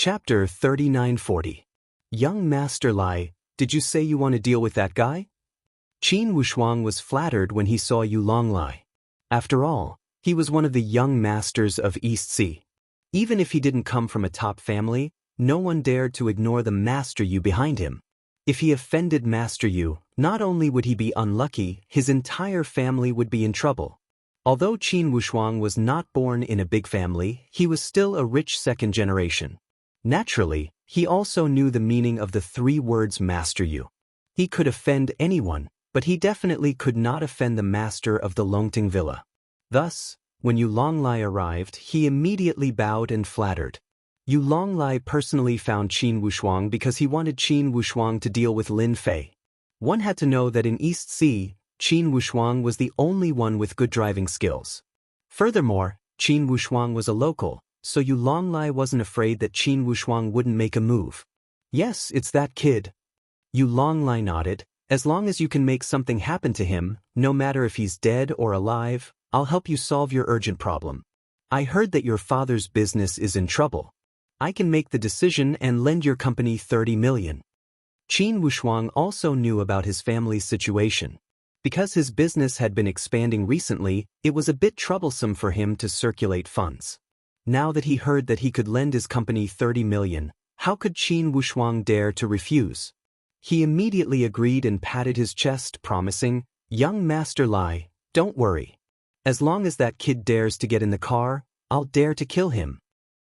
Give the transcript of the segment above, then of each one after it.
Chapter 3940. Young Master Lai, did you say you want to deal with that guy? Qin Wushuang was flattered when he saw Yu Longlai. After all, he was one of the young masters of East Sea. Even if he didn't come from a top family, no one dared to ignore the Master Yu behind him. If he offended Master Yu, not only would he be unlucky, his entire family would be in trouble. Although Qin Wushuang was not born in a big family, he was still a rich second generation. Naturally, he also knew the meaning of the 3 words Master Yu. He could offend anyone, but he definitely could not offend the master of the Longting Villa. Thus, when Yu Longlai arrived, he immediately bowed and flattered. Yu Longlai personally found Qin Wushuang because he wanted Qin Wushuang to deal with Lin Fei. One had to know that in East Sea, Qin Wushuang was the only one with good driving skills. Furthermore, Qin Wushuang was a local, so Yu Longlai wasn't afraid that Qin Wushuang wouldn't make a move. Yes, it's that kid. Yu Longlai nodded. As long as you can make something happen to him, no matter if he's dead or alive, I'll help you solve your urgent problem. I heard that your father's business is in trouble. I can make the decision and lend your company 30 million. Qin Wushuang also knew about his family's situation. Because his business had been expanding recently, it was a bit troublesome for him to circulate funds. Now that he heard that he could lend his company 30 million, how could Qin Wushuang dare to refuse? He immediately agreed and patted his chest, promising, "Young Master Lai, don't worry. As long as that kid dares to get in the car, I'll dare to kill him."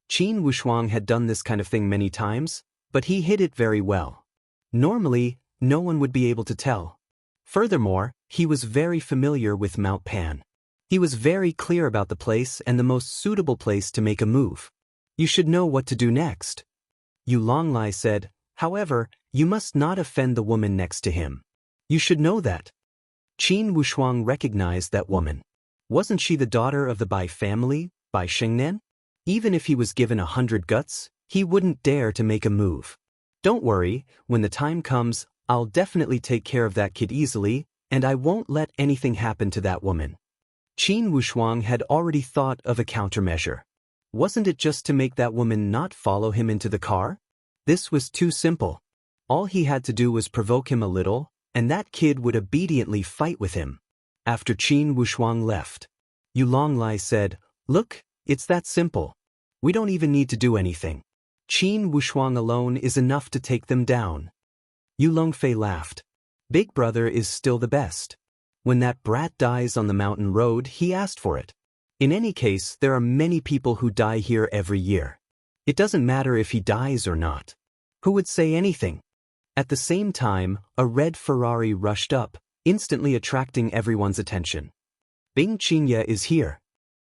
Qin Wushuang had done this kind of thing many times, but he hid it very well. Normally, no one would be able to tell. Furthermore, he was very familiar with Mount Pan. He was very clear about the place and the most suitable place to make a move. You should know what to do next. Yu Longlai said, "However, you must not offend the woman next to him. You should know that." Qin Wushuang recognized that woman. Wasn't she the daughter of the Bai family, Bai Shengnen? Even if he was given 100 guts, he wouldn't dare to make a move. "Don't worry, when the time comes, I'll definitely take care of that kid easily, and I won't let anything happen to that woman." Qin Wushuang had already thought of a countermeasure. Wasn't it just to make that woman not follow him into the car? This was too simple. All he had to do was provoke him a little, and that kid would obediently fight with him. After Qin Wushuang left, Yu Longlai said, "Look, it's that simple. We don't even need to do anything. Qin Wushuang alone is enough to take them down." Yu Longfei laughed. "Big brother is still the best. When that brat dies on the mountain road, he asked for it. In any case, there are many people who die here every year. It doesn't matter if he dies or not. Who would say anything?" At the same time, a red Ferrari rushed up, instantly attracting everyone's attention. "Bing Qingye is here!"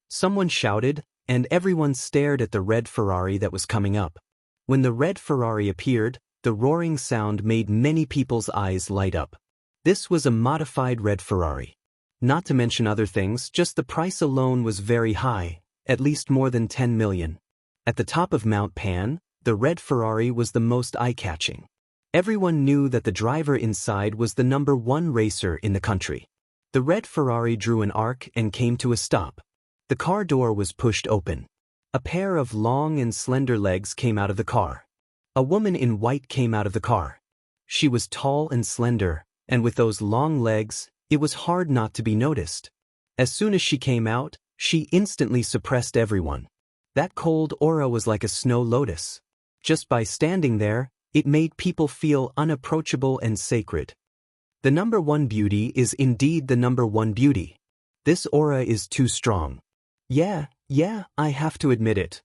Someone shouted, and everyone stared at the red Ferrari that was coming up. When the red Ferrari appeared, the roaring sound made many people's eyes light up. This was a modified red Ferrari. Not to mention other things, just the price alone was very high, at least more than 10 million. At the top of Mount Pan, the red Ferrari was the most eye-catching. Everyone knew that the driver inside was the #1 racer in the country. The red Ferrari drew an arc and came to a stop. The car door was pushed open. A pair of long and slender legs came out of the car. A woman in white came out of the car. She was tall and slender, and with those long legs, it was hard not to be noticed. As soon as she came out, she instantly suppressed everyone. That cold aura was like a snow lotus. Just by standing there, it made people feel unapproachable and sacred. The #1 beauty is indeed the #1 beauty. This aura is too strong. Yeah, I have to admit it.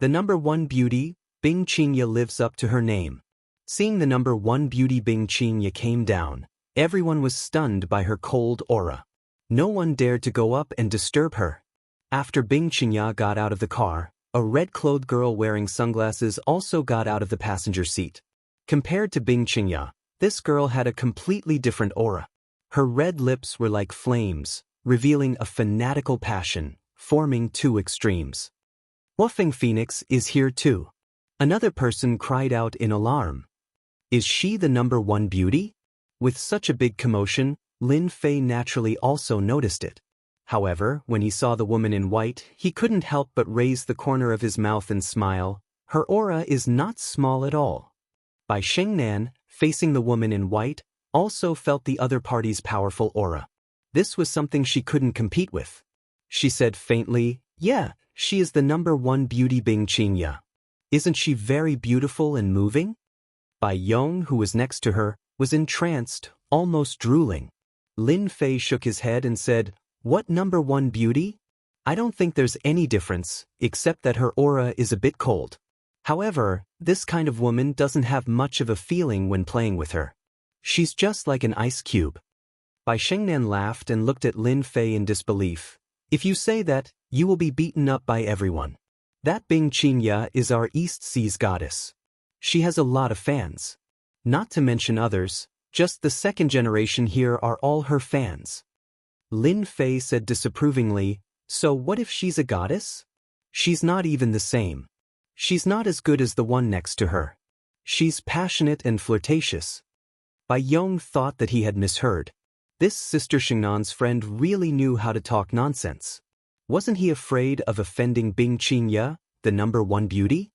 The #1 beauty, Bing Qingye, lives up to her name. Seeing the #1 beauty Bing Qingye came down, everyone was stunned by her cold aura. No one dared to go up and disturb her. After Bing Qingye got out of the car, a red-clothed girl wearing sunglasses also got out of the passenger seat. Compared to Bing Qingye, this girl had a completely different aura. Her red lips were like flames, revealing a fanatical passion, forming 2 extremes. Wuffing Phoenix is here too. Another person cried out in alarm. Is she the #1 beauty? With such a big commotion, Lin Fei naturally also noticed it. However, when he saw the woman in white, he couldn't help but raise the corner of his mouth and smile. Her aura is not small at all. Bai Shengnan, facing the woman in white, also felt the other party's powerful aura. This was something she couldn't compete with. She said faintly, "Yeah, she is the #1 beauty Bing Qingya. Isn't she very beautiful and moving?" Bai Yong, who was next to her, was entranced, almost drooling. Lin Fei shook his head and said, "What #1 beauty? I don't think there's any difference, except that her aura is a bit cold. However, this kind of woman doesn't have much of a feeling when playing with her. She's just like an ice cube." Bai Shengnan laughed and looked at Lin Fei in disbelief. "If you say that, you will be beaten up by everyone. That Bing Qingya is our East Seas goddess. She has a lot of fans. Not to mention others, just the second generation here are all her fans." Lin Fei said disapprovingly, "So what if she's a goddess? She's not even the same. She's not as good as the one next to her. She's passionate and flirtatious." Bai Yong thought that he had misheard. This Sister Xingnan's friend really knew how to talk nonsense. Wasn't he afraid of offending Bing Qingya, the #1 beauty?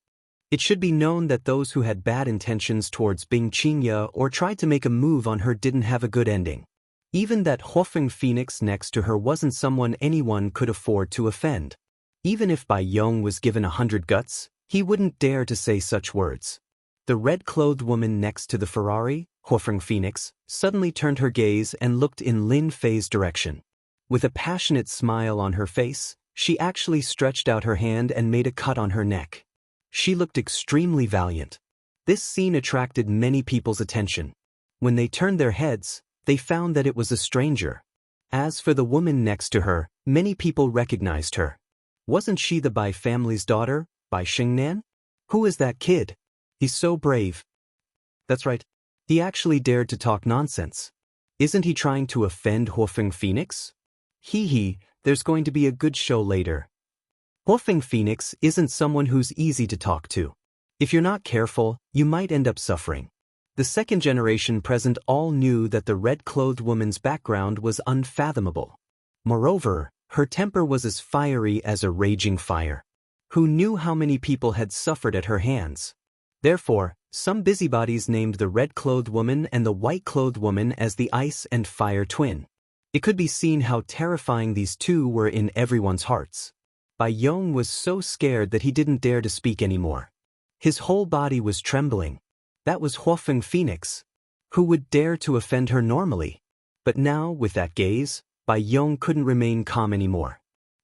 It should be known that those who had bad intentions towards Bing Qingya or tried to make a move on her didn't have a good ending. Even that Huofeng Phoenix next to her wasn't someone anyone could afford to offend. Even if Bai Yong was given 100 guts, he wouldn't dare to say such words. The red-clothed woman next to the Ferrari, Huofeng Phoenix, suddenly turned her gaze and looked in Lin Fei's direction. With a passionate smile on her face, she actually stretched out her hand and made a cut on her neck. She looked extremely valiant. This scene attracted many people's attention. When they turned their heads, they found that it was a stranger. As for the woman next to her, many people recognized her. Wasn't she the Bai family's daughter, Bai Shengnan? Who is that kid? He's so brave. That's right. He actually dared to talk nonsense. Isn't he trying to offend Huofeng Phoenix? Hee, there's going to be a good show later. Huofeng Phoenix isn't someone who's easy to talk to. If you're not careful, you might end up suffering. The second generation present all knew that the red-clothed woman's background was unfathomable. Moreover, her temper was as fiery as a raging fire. Who knew how many people had suffered at her hands? Therefore, some busybodies named the red-clothed woman and the white-clothed woman as the ice and fire twin. It could be seen how terrifying these two were in everyone's hearts. Bai Yong was so scared that he didn't dare to speak anymore. His whole body was trembling. That was Huofeng Phoenix. Who would dare to offend her normally? But now, with that gaze, Bai Yong couldn't remain calm anymore.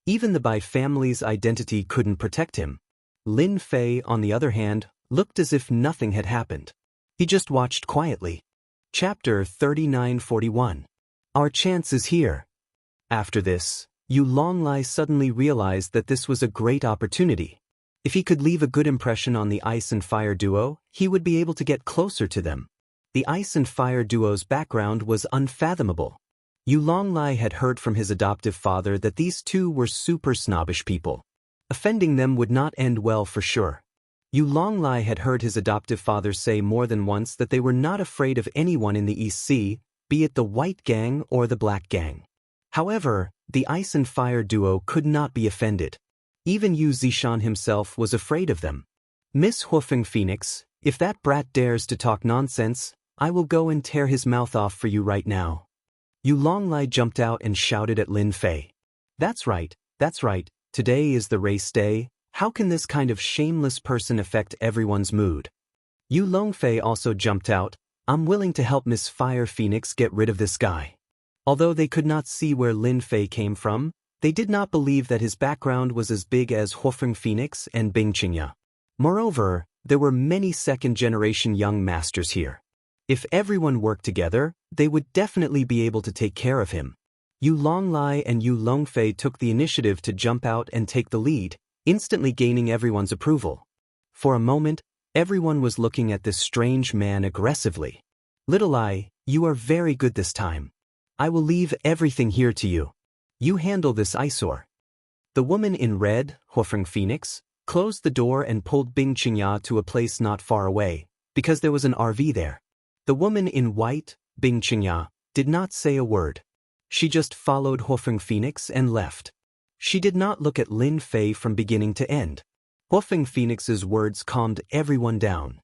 Even the Bai family's identity couldn't protect him. Lin Fei, on the other hand, looked as if nothing had happened. He just watched quietly. Chapter 3941. Our chance is here. After this, Yu Longlai suddenly realized that this was a great opportunity. If he could leave a good impression on the ice and fire duo, he would be able to get closer to them. The ice and fire duo's background was unfathomable. Yu Longlai had heard from his adoptive father that these two were super snobbish people. Offending them would not end well for sure. Yu Longlai had heard his adoptive father say more than once that they were not afraid of anyone in the East Sea, be it the White Gang or the Black Gang. However, the ice and fire duo could not be offended. Even Yu Zishan himself was afraid of them. "Miss Huofeng Phoenix, if that brat dares to talk nonsense, I will go and tear his mouth off for you right now." Yu Longlai jumped out and shouted at Lin Fei. That's right, today is the race day. How can this kind of shameless person affect everyone's mood? Yu Longfei also jumped out. "I'm willing to help Miss Fire Phoenix get rid of this guy." Although they could not see where Lin Fei came from, they did not believe that his background was as big as Huofeng Phoenix and Bing Qingya. Moreover, there were many second-generation young masters here. If everyone worked together, they would definitely be able to take care of him. Yu Longlai and Yu Longfei took the initiative to jump out and take the lead, instantly gaining everyone's approval. For a moment, everyone was looking at this strange man aggressively. "Little Ai, you are very good this time. I will leave everything here to you. You handle this eyesore." The woman in red, Huofeng Phoenix, closed the door and pulled Bing Qingya to a place not far away, because there was an RV there. The woman in white, Bing Qingya, did not say a word. She just followed Huofeng Phoenix and left. She did not look at Lin Fei from beginning to end. Huofeng Phoenix's words calmed everyone down.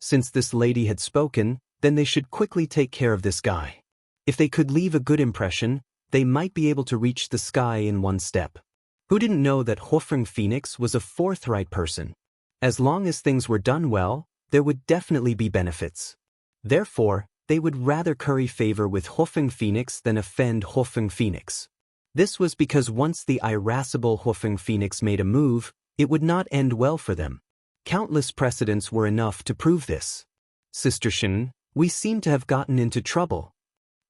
Since this lady had spoken, then they should quickly take care of this guy. If they could leave a good impression, they might be able to reach the sky in one step. Who didn't know that Huofeng Phoenix was a forthright person? As long as things were done well, there would definitely be benefits. Therefore, they would rather curry favor with Huofeng Phoenix than offend Huofeng Phoenix. This was because once the irascible Huofeng Phoenix made a move, it would not end well for them. Countless precedents were enough to prove this. Sister Shen, we seem to have gotten into trouble.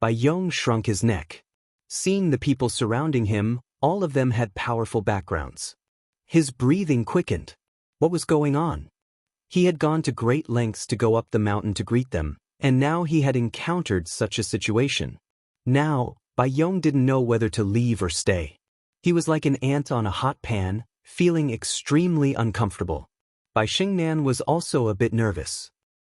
Bai Yong shrunk his neck. Seeing the people surrounding him, all of them had powerful backgrounds. His breathing quickened. What was going on? He had gone to great lengths to go up the mountain to greet them, and now he had encountered such a situation. Now, Bai Yong didn't know whether to leave or stay. He was like an ant on a hot pan, feeling extremely uncomfortable. Bai Xingnan was also a bit nervous.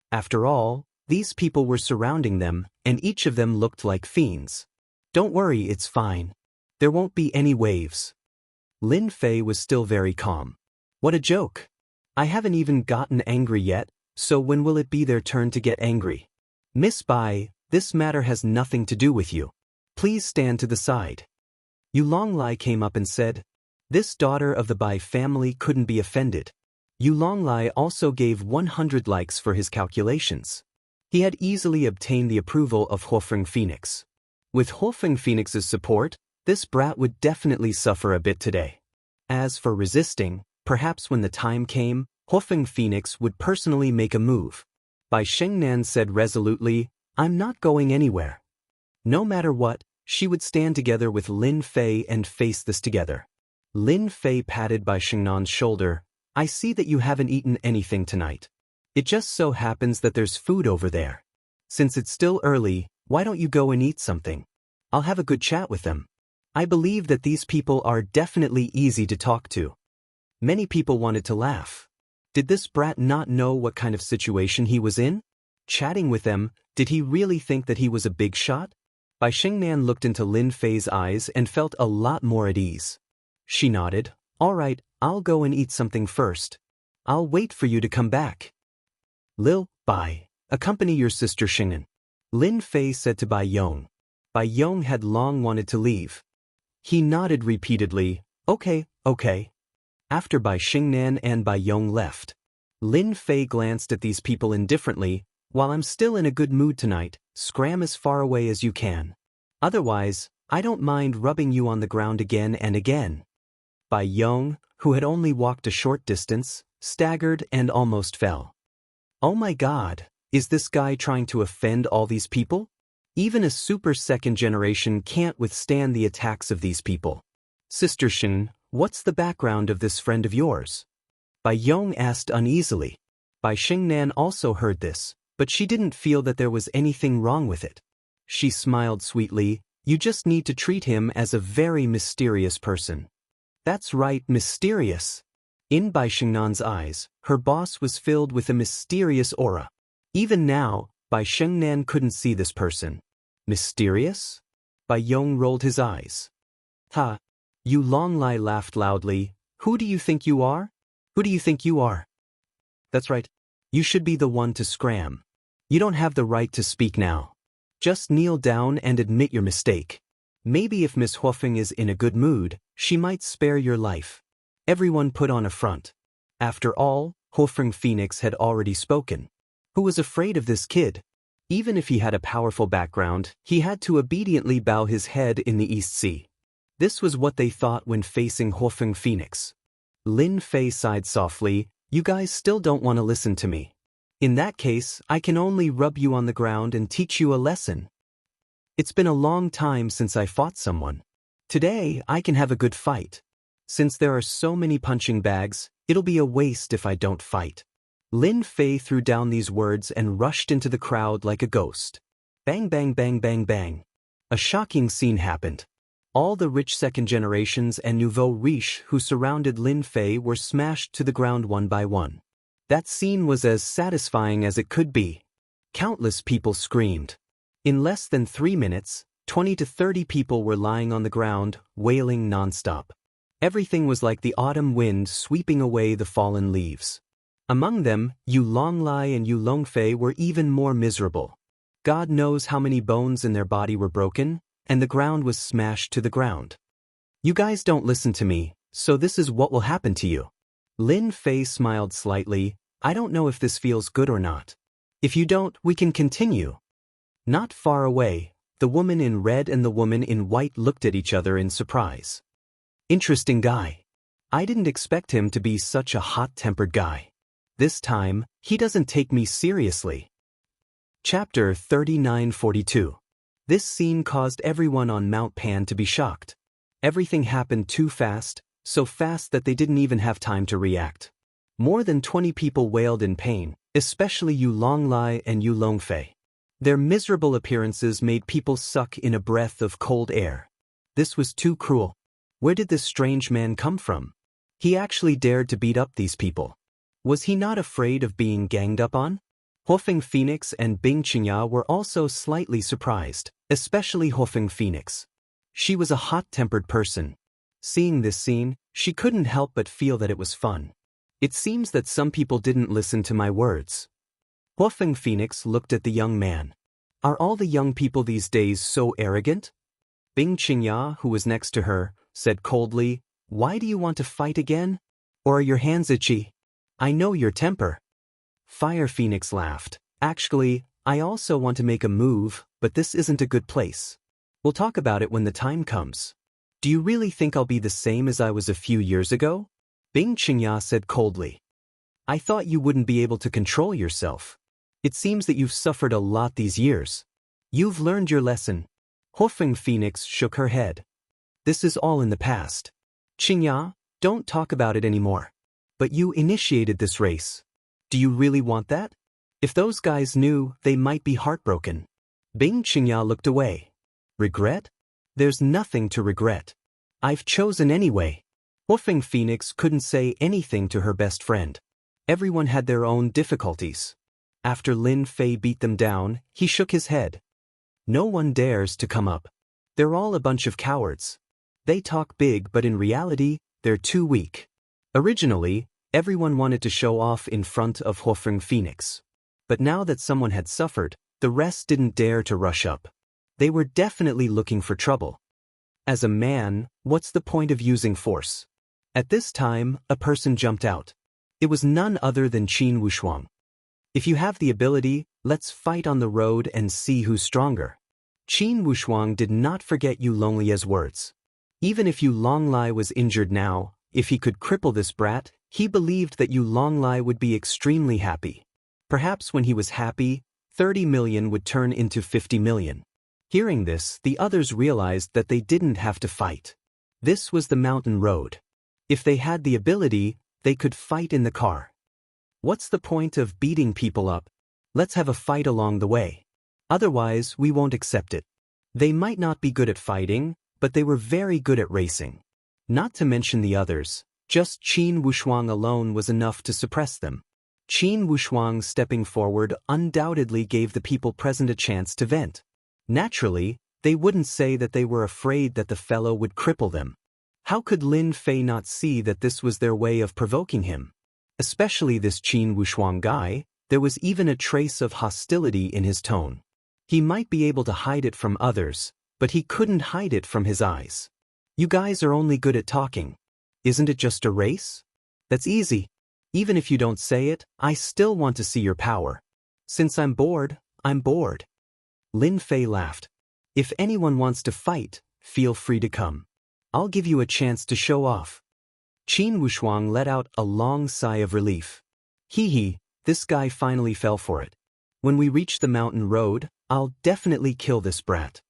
After all, these people were surrounding them, and each of them looked like fiends. Don't worry, it's fine. There won't be any waves. Lin Fei was still very calm. What a joke. I haven't even gotten angry yet, so when will it be their turn to get angry? Miss Bai, this matter has nothing to do with you. Please stand to the side. Yu Longlai came up and said, this daughter of the Bai family couldn't be offended. Yu Longlai also gave 100 likes for his calculations. He had easily obtained the approval of Huofeng Phoenix. With Huofeng Phoenix's support, this brat would definitely suffer a bit today. As for resisting, perhaps when the time came, Huofeng Phoenix would personally make a move. Bai Xingnan said resolutely, I'm not going anywhere. No matter what, she would stand together with Lin Fei and face this together. Lin Fei patted Bai Xingnan's shoulder. I see that you haven't eaten anything tonight. It just so happens that there's food over there. Since it's still early, why don't you go and eat something? I'll have a good chat with them. I believe that these people are definitely easy to talk to. Many people wanted to laugh. Did this brat not know what kind of situation he was in? Chatting with them, did he really think that he was a big shot? Bai Xingnan looked into Lin Fei's eyes and felt a lot more at ease. She nodded. All right, I'll go and eat something first. I'll wait for you to come back. Lil, Bai, accompany your sister Xingnan. Lin Fei said to Bai Yong. Bai Yong had long wanted to leave. He nodded repeatedly, okay. After Bai Xingnan and Bai Yong left, Lin Fei glanced at these people indifferently. While I'm still in a good mood tonight, scram as far away as you can. Otherwise, I don't mind rubbing you on the ground again and again. Bai Yong, who had only walked a short distance, staggered and almost fell. Oh my God, is this guy trying to offend all these people? Even a super second generation can't withstand the attacks of these people. Sister Shen, what's the background of this friend of yours? Bai Yong asked uneasily. Bai Xingnan also heard this, but she didn't feel that there was anything wrong with it. She smiled sweetly. You just need to treat him as a very mysterious person. That's right, mysterious. In Bai Xingnan's eyes, her boss was filled with a mysterious aura. Even now, Bai Xingnan couldn't see this person. Mysterious? Bai Yong rolled his eyes. Ha! Yu Longlai laughed loudly. Who do you think you are? Who do you think you are? That's right. You should be the one to scram. You don't have the right to speak now. Just kneel down and admit your mistake. Maybe if Miss Huofeng is in a good mood, she might spare your life. Everyone put on a front. After all, Huofeng Phoenix had already spoken. Who was afraid of this kid? Even if he had a powerful background, he had to obediently bow his head in the East Sea. This was what they thought when facing Huofeng Phoenix. Lin Fei sighed softly. You guys still don't want to listen to me. In that case, I can only rub you on the ground and teach you a lesson. It's been a long time since I fought someone. Today, I can have a good fight. Since there are so many punching bags, it'll be a waste if I don't fight. Lin Fei threw down these words and rushed into the crowd like a ghost. Bang bang bang bang bang. A shocking scene happened. All the rich second generations and nouveau riche who surrounded Lin Fei were smashed to the ground one by one. That scene was as satisfying as it could be. Countless people screamed. In less than 3 minutes, 20 to 30 people were lying on the ground, wailing nonstop. Everything was like the autumn wind sweeping away the fallen leaves. Among them, Yu Longlai and Yu Longfei were even more miserable. God knows how many bones in their body were broken, and the ground was smashed to the ground. You guys don't listen to me, so this is what will happen to you. Lin Fei smiled slightly. I don't know if this feels good or not. If you don't, we can continue. Not far away, the woman in red and the woman in white looked at each other in surprise. Interesting guy. I didn't expect him to be such a hot-tempered guy. This time, he doesn't take me seriously. Chapter 3942. This scene caused everyone on Mount Pan to be shocked. Everything happened too fast, so fast that they didn't even have time to react. More than 20 people wailed in pain, especially Yu Longlai and Yu Longfei. Their miserable appearances made people suck in a breath of cold air. This was too cruel. Where did this strange man come from? He actually dared to beat up these people. Was he not afraid of being ganged up on? Hofeng Phoenix and Bing Qingya were also slightly surprised, especially Hofeng Phoenix. She was a hot-tempered person. Seeing this scene, she couldn't help but feel that it was fun. It seems that some people didn't listen to my words. Hofeng Phoenix looked at the young man. Are all the young people these days so arrogant? Bing Qingya, who was next to her, said coldly, "Why do you want to fight again? Or are your hands itchy? I know your temper." Fire Phoenix laughed. "Actually, I also want to make a move, but this isn't a good place. We'll talk about it when the time comes." "Do you really think I'll be the same as I was a few years ago?" Bing Qingya said coldly. "I thought you wouldn't be able to control yourself. It seems that you've suffered a lot these years. You've learned your lesson." Hofeng Phoenix shook her head. "This is all in the past. Qingya, don't talk about it anymore. But you initiated this race. Do you really want that? If those guys knew, they might be heartbroken." Bing Qingya looked away. "Regret? There's nothing to regret. I've chosen anyway." Hofeng Phoenix couldn't say anything to her best friend. Everyone had their own difficulties. After Lin Fei beat them down, he shook his head. "No one dares to come up. They're all a bunch of cowards. They talk big, but in reality, they're too weak." Originally, everyone wanted to show off in front of Hofeng Phoenix. But now that someone had suffered, the rest didn't dare to rush up. They were definitely looking for trouble. As a man, what's the point of using force? At this time, a person jumped out. It was none other than Qin Wushuang. "If you have the ability, let's fight on the road and see who's stronger." Qin Wushuang did not forget Yu Longlai's words. Even if Yu Longlai was injured now, if he could cripple this brat, he believed that Yu Longlai would be extremely happy. Perhaps when he was happy, 30 million would turn into 50 million. Hearing this, the others realized that they didn't have to fight. This was the mountain road. If they had the ability, they could fight in the car. What's the point of beating people up? Let's have a fight along the way. Otherwise, we won't accept it. They might not be good at fighting, but they were very good at racing. Not to mention the others, just Qin Wushuang alone was enough to suppress them. Qin Wushuang stepping forward undoubtedly gave the people present a chance to vent. Naturally, they wouldn't say that they were afraid that the fellow would cripple them. How could Lin Fei not see that this was their way of provoking him? Especially this Qin Wushuang guy, there was even a trace of hostility in his tone. He might be able to hide it from others, but he couldn't hide it from his eyes. "You guys are only good at talking. Isn't it just a race? That's easy. Even if you don't say it, I still want to see your power. Since I'm bored, I'm bored." Lin Fei laughed. "If anyone wants to fight, feel free to come. I'll give you a chance to show off." Qin Wushuang let out a long sigh of relief. Hee, this guy finally fell for it. When we reach the mountain road, I'll definitely kill this brat.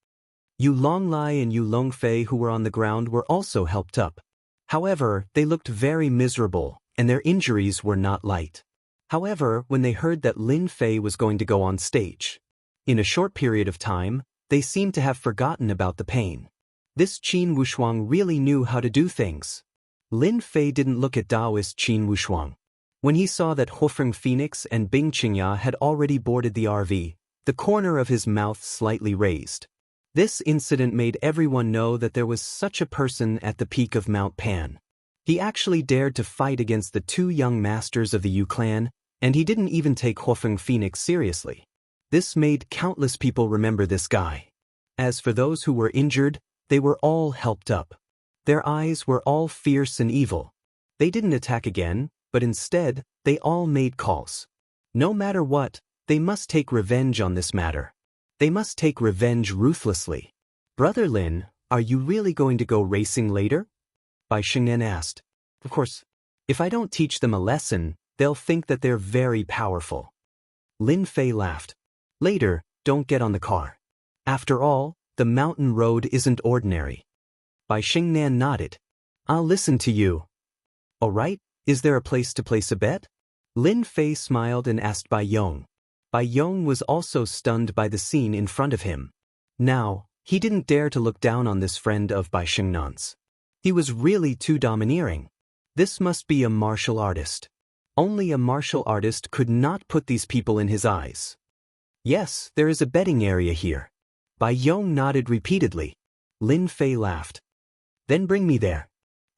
Yu Longlai and Yu Longfei who were on the ground were also helped up. However, they looked very miserable, and their injuries were not light. However, when they heard that Lin Fei was going to go on stage, in a short period of time, they seemed to have forgotten about the pain. This Qin Wushuang really knew how to do things. Lin Fei didn't look at Taoist Qin Wushuang. When he saw that Hofeng Phoenix and Bing Qingya had already boarded the RV, the corner of his mouth slightly raised. This incident made everyone know that there was such a person at the peak of Mount Pan. He actually dared to fight against the two young masters of the Yu clan, and he didn't even take Hofeng Phoenix seriously. This made countless people remember this guy. As for those who were injured, they were all helped up. Their eyes were all fierce and evil. They didn't attack again, but instead, they all made calls. No matter what, they must take revenge on this matter. They must take revenge ruthlessly. Brother Lin, are you really going to go racing later? Bai Xingnan asked. Of course. If I don't teach them a lesson, they'll think that they're very powerful. Lin Fei laughed. Later, don't get on the car. After all, the mountain road isn't ordinary. Bai Xingnan nodded. I'll listen to you. All right, is there a place to place a bet? Lin Fei smiled and asked Bai Yong. Bai Yong was also stunned by the scene in front of him. Now, he didn't dare to look down on this friend of Bai Xingnan's. He was really too domineering. This must be a martial artist. Only a martial artist could not put these people in his eyes. Yes, there is a betting area here. Bai Yong nodded repeatedly. Lin Fei laughed. Then bring me there.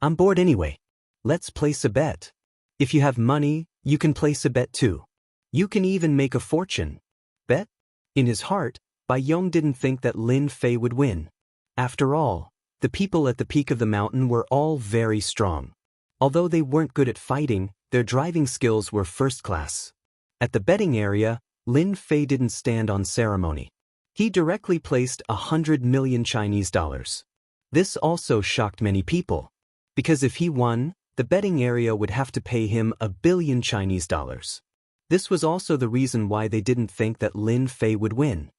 I'm bored anyway. Let's place a bet. If you have money, you can place a bet too. You can even make a fortune. Bet? In his heart, Bai Yong didn't think that Lin Fei would win. After all, the people at the peak of the mountain were all very strong. Although they weren't good at fighting, their driving skills were first class. At the betting area, Lin Fei didn't stand on ceremony. He directly placed 100 million Chinese dollars. This also shocked many people. Because if he won, the betting area would have to pay him 1 billion Chinese dollars. This was also the reason why they didn't think that Lin Fei would win.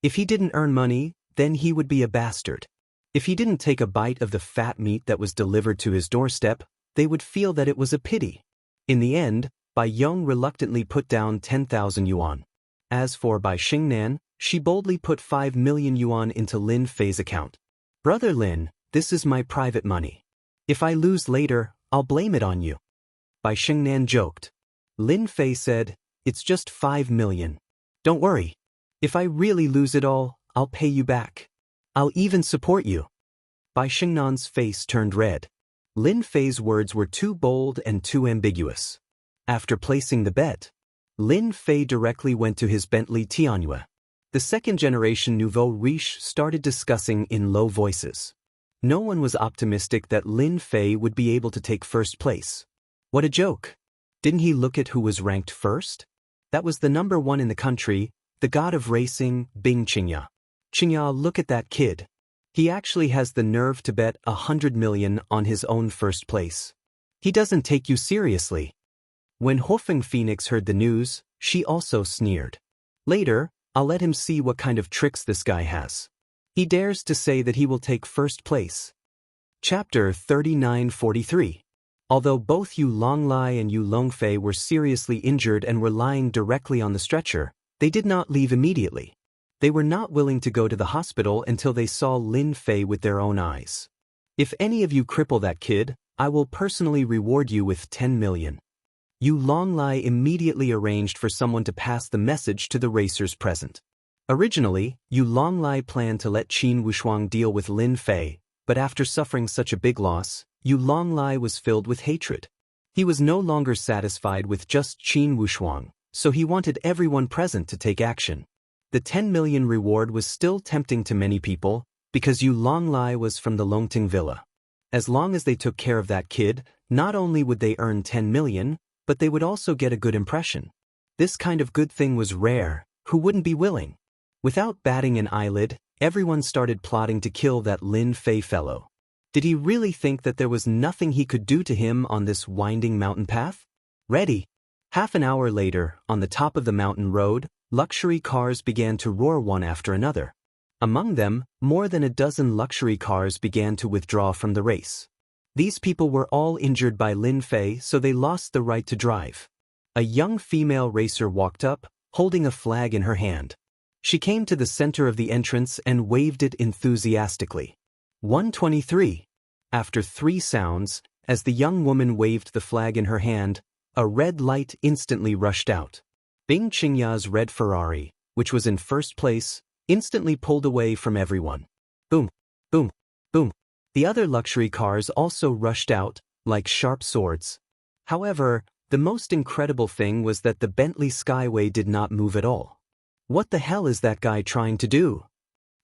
If he didn't earn money, then he would be a bastard. If he didn't take a bite of the fat meat that was delivered to his doorstep, they would feel that it was a pity. In the end, Bai Yong reluctantly put down 10,000 yuan. As for Bai Xingnan, she boldly put 5 million yuan into Lin Fei's account. Brother Lin, this is my private money. If I lose later, I'll blame it on you. Bai Xingnan joked. Lin Fei said, it's just 5 million. Don't worry. If I really lose it all, I'll pay you back. I'll even support you. Bai Xingnan's face turned red. Lin Fei's words were too bold and too ambiguous. After placing the bet, Lin Fei directly went to his Bentley Tianyue. The second-generation nouveau riche started discussing in low voices. No one was optimistic that Lin Fei would be able to take first place. What a joke! Didn't he look at who was ranked first? That was the number one in the country, the god of racing, Bing Qingya. Qingya, look at that kid. He actually has the nerve to bet 100 million on his own first place. He doesn't take you seriously. When Hofeng Phoenix heard the news, she also sneered. Later, I'll let him see what kind of tricks this guy has. He dares to say that he will take first place. Chapter 3943. Although both Yu Longlai and Yu Longfei were seriously injured and were lying directly on the stretcher, they did not leave immediately. They were not willing to go to the hospital until they saw Lin Fei with their own eyes. If any of you cripple that kid, I will personally reward you with 10 million. Yu Longlai immediately arranged for someone to pass the message to the racers present. Originally, Yu Longlai planned to let Qin Wushuang deal with Lin Fei, but after suffering such a big loss, Yu Longlai was filled with hatred. He was no longer satisfied with just Qin Wushuang, so he wanted everyone present to take action. The 10 million reward was still tempting to many people, because Yu Longlai was from the Longting Villa. As long as they took care of that kid, not only would they earn 10 million, but they would also get a good impression. This kind of good thing was rare. Who wouldn't be willing? Without batting an eyelid, everyone started plotting to kill that Lin Fei fellow. Did he really think that there was nothing he could do to him on this winding mountain path? Ready. Half an hour later, on the top of the mountain road, luxury cars began to roar one after another. Among them, more than a dozen luxury cars began to withdraw from the race. These people were all injured by Lin Fei, so they lost the right to drive. A young female racer walked up, holding a flag in her hand. She came to the center of the entrance and waved it enthusiastically. 123. After 3 sounds, as the young woman waved the flag in her hand, a red light instantly rushed out. Bing Qingya's red Ferrari, which was in first place, instantly pulled away from everyone. Boom, boom, boom. The other luxury cars also rushed out, like sharp swords. However, the most incredible thing was that the Bentley Skyway did not move at all. What the hell is that guy trying to do?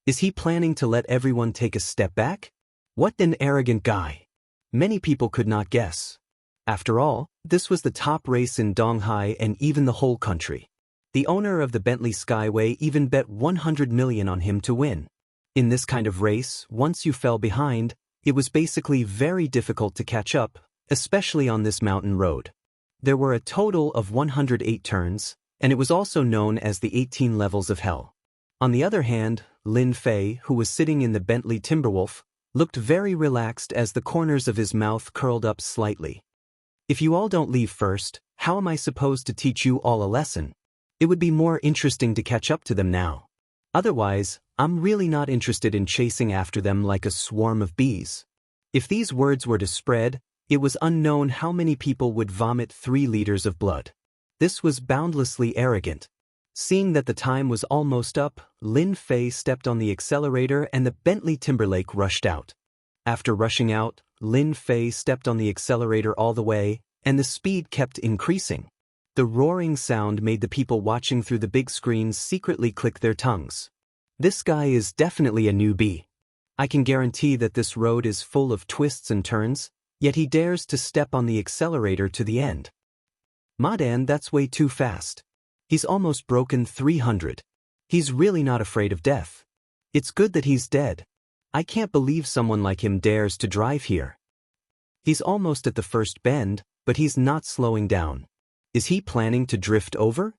Is he planning to let everyone take a step back? What an arrogant guy. Many people could not guess. After all, this was the top race in Donghai and even the whole country. The owner of the Bentley Skyway even bet 100 million on him to win. In this kind of race, once you fell behind, it was basically very difficult to catch up, especially on this mountain road. There were a total of 108 turns, and it was also known as the 18 levels of hell. On the other hand, Lin Fei, who was sitting in the Bentley Timberwolf, looked very relaxed as the corners of his mouth curled up slightly. If you all don't leave first, how am I supposed to teach you all a lesson? It would be more interesting to catch up to them now. Otherwise, I'm really not interested in chasing after them like a swarm of bees. If these words were to spread, it was unknown how many people would vomit 3 liters of blood. This was boundlessly arrogant. Seeing that the time was almost up, Lin Fei stepped on the accelerator and the Bentley Timberlake rushed out. After rushing out, Lin Fei stepped on the accelerator all the way, and the speed kept increasing. The roaring sound made the people watching through the big screens secretly click their tongues. This guy is definitely a newbie. I can guarantee that this road is full of twists and turns, yet he dares to step on the accelerator to the end. Madan, that's way too fast. He's almost broken 300. He's really not afraid of death. It's good that he's dead. I can't believe someone like him dares to drive here. He's almost at the first bend, but he's not slowing down. Is he planning to drift over?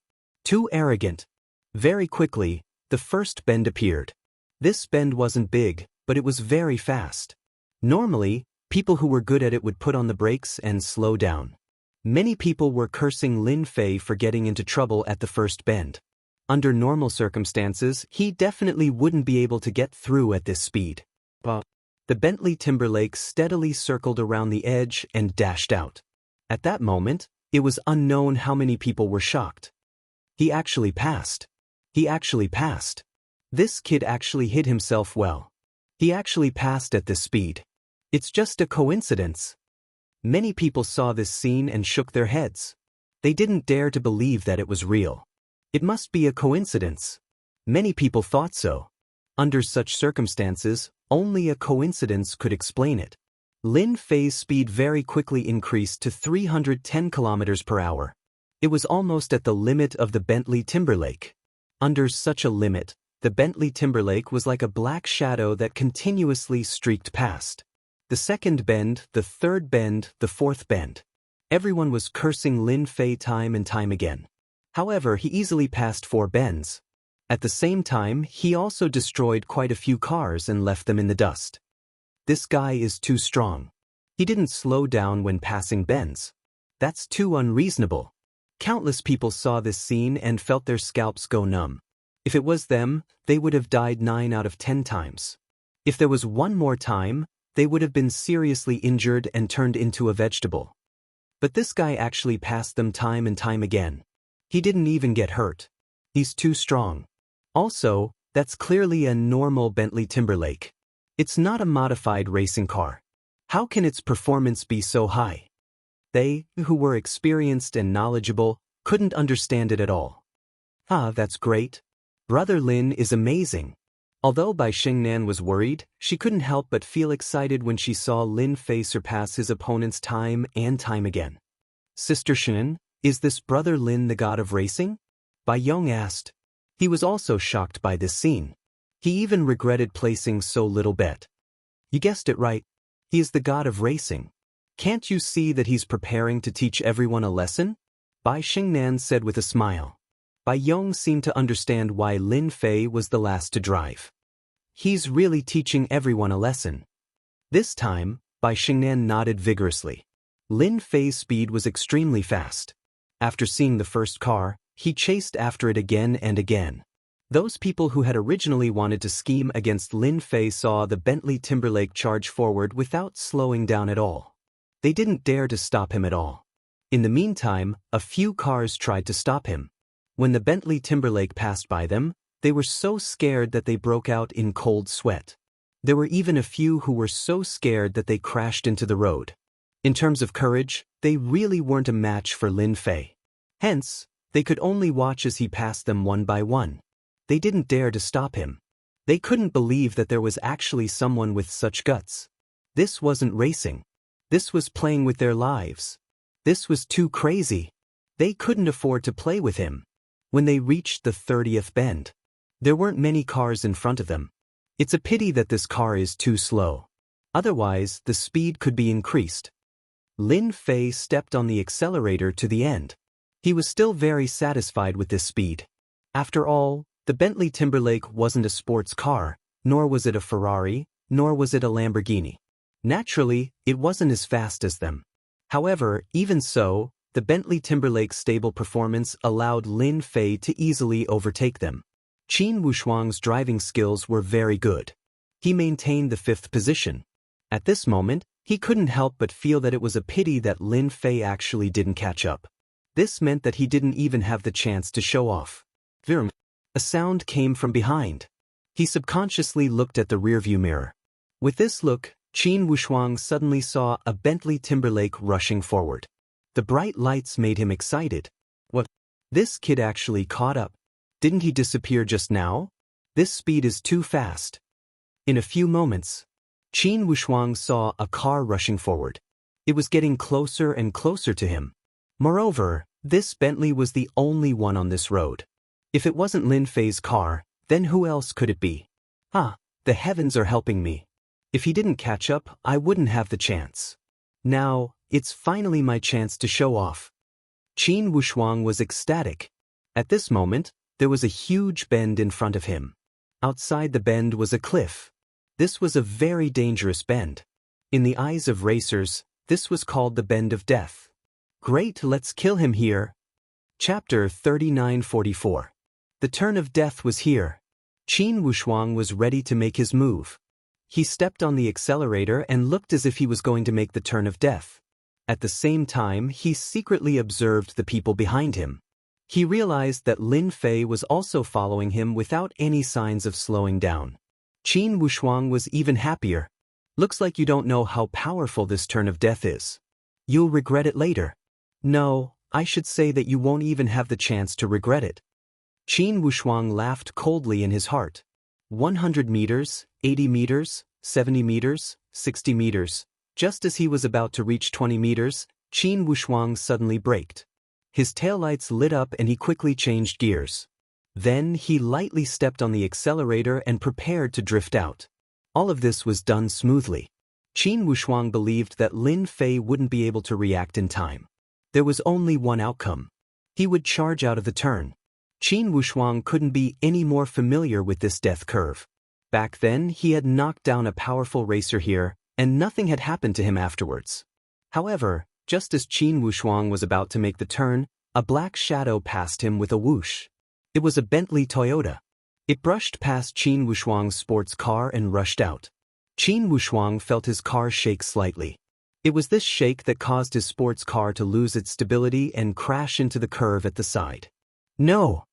Too arrogant. Very quickly, the first bend appeared. This bend wasn't big, but it was very fast. Normally, people who were good at it would put on the brakes and slow down. Many people were cursing Lin Fei for getting into trouble at the first bend. Under normal circumstances, he definitely wouldn't be able to get through at this speed. But the Bentley Timberlake steadily circled around the edge and dashed out. At that moment, it was unknown how many people were shocked. He actually passed. He actually passed. This kid actually hit himself well. He actually passed at this speed. It's just a coincidence. Many people saw this scene and shook their heads. They didn't dare to believe that it was real. It must be a coincidence. Many people thought so. Under such circumstances, only a coincidence could explain it. Lin Fei's speed very quickly increased to 310 kilometers per hour. It was almost at the limit of the Bentley Timberlake. Under such a limit, the Bentley Timberlake was like a black shadow that continuously streaked past. The second bend, the third bend, the fourth bend. Everyone was cursing Lin Fei time and time again. However, he easily passed 4 bends. At the same time, he also destroyed quite a few cars and left them in the dust. This guy is too strong. He didn't slow down when passing bends. That's too unreasonable. Countless people saw this scene and felt their scalps go numb. If it was them, they would have died 9 out of 10 times. If there was one more time, they would have been seriously injured and turned into a vegetable. But this guy actually passed them time and time again. He didn't even get hurt. He's too strong. Also, that's clearly a normal Bentley Timberlake. It's not a modified racing car. How can its performance be so high? They, who were experienced and knowledgeable, couldn't understand it at all. Ah, that's great. Brother Lin is amazing. Although Bai Xingnan was worried, she couldn't help but feel excited when she saw Lin Fei surpass his opponents time and time again. Sister Shen, is this Brother Lin the god of racing? Bai Yong asked. He was also shocked by this scene. He even regretted placing so little bet. You guessed it right. He is the god of racing. Can't you see that he's preparing to teach everyone a lesson? Bai Xingnan said with a smile. Bai Yong seemed to understand why Lin Fei was the last to drive. He's really teaching everyone a lesson. This time, Bai Xingnan nodded vigorously. Lin Fei's speed was extremely fast. After seeing the first car, he chased after it again and again. Those people who had originally wanted to scheme against Lin Fei saw the Bentley Timberlake charge forward without slowing down at all. They didn't dare to stop him at all. In the meantime, a few cars tried to stop him. When the Bentley Timberlake passed by them, they were so scared that they broke out in cold sweat. There were even a few who were so scared that they crashed into the road. In terms of courage, they really weren't a match for Lin Fei. Hence, they could only watch as he passed them one by one. They didn't dare to stop him. They couldn't believe that there was actually someone with such guts. This wasn't racing. This was playing with their lives. This was too crazy. They couldn't afford to play with him. When they reached the 30th bend, there weren't many cars in front of them. It's a pity that this car is too slow. Otherwise, the speed could be increased. Lin Fei stepped on the accelerator to the end. He was still very satisfied with this speed. After all, the Bentley Timberlake wasn't a sports car, nor was it a Ferrari, nor was it a Lamborghini. Naturally, it wasn't as fast as them. However, even so, the Bentley Timberlake's stable performance allowed Lin Fei to easily overtake them. Qin Wushuang's driving skills were very good. He maintained the 5th position. At this moment, he couldn't help but feel that it was a pity that Lin Fei actually didn't catch up. This meant that he didn't even have the chance to show off. Virm. A sound came from behind. He subconsciously looked at the rearview mirror. With this look, Qin Wushuang suddenly saw a Bentley Timberlake rushing forward. The bright lights made him excited. What? This kid actually caught up. Didn't he disappear just now? This speed is too fast. In a few moments, Qin Wushuang saw a car rushing forward. It was getting closer and closer to him. Moreover, this Bentley was the only one on this road. If it wasn't Lin Fei's car, then who else could it be? The heavens are helping me. If he didn't catch up, I wouldn't have the chance. Now, it's finally my chance to show off. Qin Wushuang was ecstatic. At this moment, there was a huge bend in front of him. Outside the bend was a cliff. This was a very dangerous bend. In the eyes of racers, this was called the Bend of Death. Great, let's kill him here. Chapter 3944. The turn of death was here. Qin Wushuang was ready to make his move. He stepped on the accelerator and looked as if he was going to make the turn of death. At the same time, he secretly observed the people behind him. He realized that Lin Fei was also following him without any signs of slowing down. Qin Wushuang was even happier. Looks like you don't know how powerful this turn of death is. You'll regret it later. No, I should say that you won't even have the chance to regret it. Qin Wushuang laughed coldly in his heart. 100 meters, 80 meters, 70 meters, 60 meters. Just as he was about to reach 20 meters, Qin Wushuang suddenly braked. His taillights lit up and he quickly changed gears. Then he lightly stepped on the accelerator and prepared to drift out. All of this was done smoothly. Qin Wushuang believed that Lin Fei wouldn't be able to react in time. There was only one outcome. He would charge out of the turn. Qin Wushuang couldn't be any more familiar with this death curve. Back then, he had knocked down a powerful racer here, and nothing had happened to him afterwards. However, just as Qin Wushuang was about to make the turn, a black shadow passed him with a whoosh. It was a Bentley Toyota. It brushed past Qin Wushuang's sports car and rushed out. Qin Wushuang felt his car shake slightly. It was this shake that caused his sports car to lose its stability and crash into the curve at the side. No!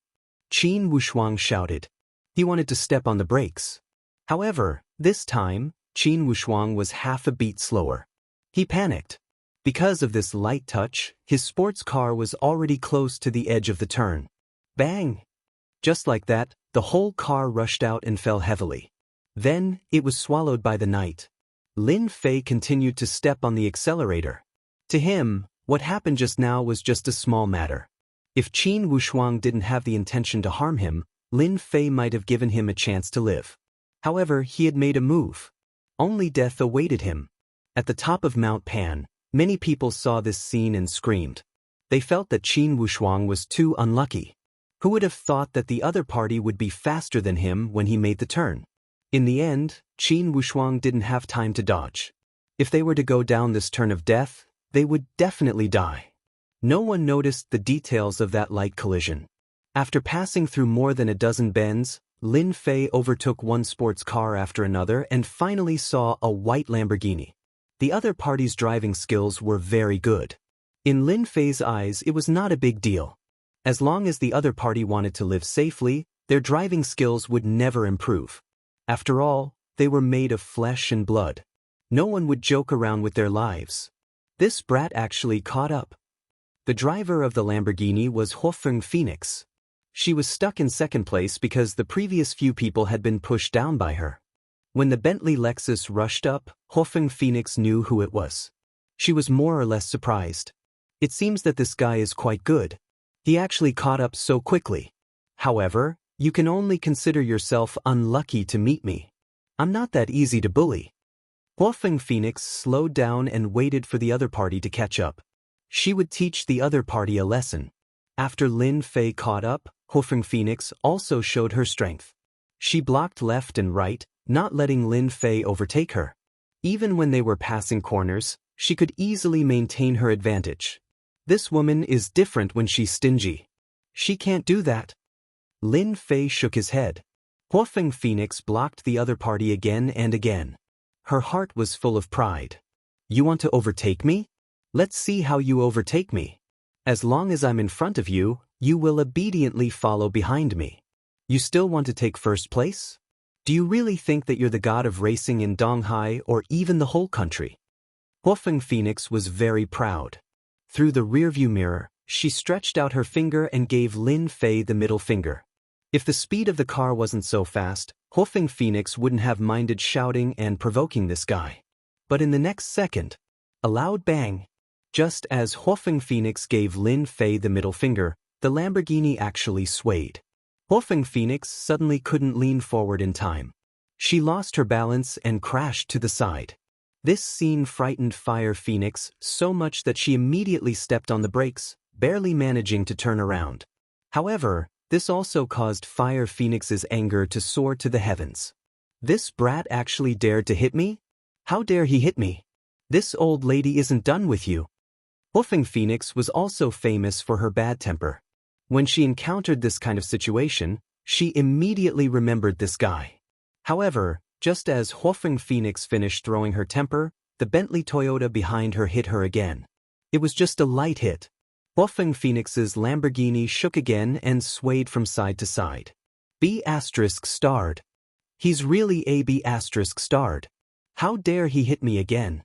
Qin Wushuang shouted. He wanted to step on the brakes. However, this time, Qin Wushuang was half a beat slower. He panicked. Because of this light touch, his sports car was already close to the edge of the turn. Bang! Just like that, the whole car rushed out and fell heavily. Then, it was swallowed by the night. Lin Fei continued to step on the accelerator. To him, what happened just now was just a small matter. If Qin Wushuang didn't have the intention to harm him, Lin Fei might have given him a chance to live. However, he had made a move. Only death awaited him. At the top of Mount Pan, many people saw this scene and screamed. They felt that Qin Wushuang was too unlucky. Who would have thought that the other party would be faster than him when he made the turn? In the end, Qin Wushuang didn't have time to dodge. If they were to go down this turn of death, they would definitely die. No one noticed the details of that light collision. After passing through more than a dozen bends, Lin Fei overtook one sports car after another and finally saw a white Lamborghini. The other party's driving skills were very good. In Lin Fei's eyes, it was not a big deal. As long as the other party wanted to live safely, their driving skills would never improve. After all, they were made of flesh and blood. No one would joke around with their lives. This brat actually caught up. The driver of the Lamborghini was Hofeng Phoenix. She was stuck in second place because the previous few people had been pushed down by her. When the Bentley Lexus rushed up, Hofeng Phoenix knew who it was. She was more or less surprised. It seems that this guy is quite good. He actually caught up so quickly. However, you can only consider yourself unlucky to meet me. I'm not that easy to bully. Hofeng Phoenix slowed down and waited for the other party to catch up. She would teach the other party a lesson. After Lin Fei caught up, Hofeng Phoenix also showed her strength. She blocked left and right, not letting Lin Fei overtake her. Even when they were passing corners, she could easily maintain her advantage. This woman is different when she's stingy. She can't do that. Lin Fei shook his head. Hofeng Phoenix blocked the other party again and again. Her heart was full of pride. You want to overtake me? Let's see how you overtake me. As long as I'm in front of you, you will obediently follow behind me. You still want to take first place? Do you really think that you're the god of racing in Donghai or even the whole country? Hofeng Phoenix was very proud. Through the rearview mirror, she stretched out her finger and gave Lin Fei the middle finger. If the speed of the car wasn't so fast, Hofeng Phoenix wouldn't have minded shouting and provoking this guy. But in the next second, a loud bang. Just as Hofeng Phoenix gave Lin Fei the middle finger, the Lamborghini actually swayed. Hofeng Phoenix suddenly couldn't lean forward in time. She lost her balance and crashed to the side. This scene frightened Fire Phoenix so much that she immediately stepped on the brakes, barely managing to turn around. However, this also caused Fire Phoenix's anger to soar to the heavens. This brat actually dared to hit me? How dare he hit me? This old lady isn't done with you. Hofeng Phoenix was also famous for her bad temper. When she encountered this kind of situation, she immediately remembered this guy. However, just as Hofeng Phoenix finished throwing her temper, the Bentley Toyota behind her hit her again. It was just a light hit. Hofeng Phoenix's Lamborghini shook again and swayed from side to side. B** starred. He's really a B** starred. How dare he hit me again?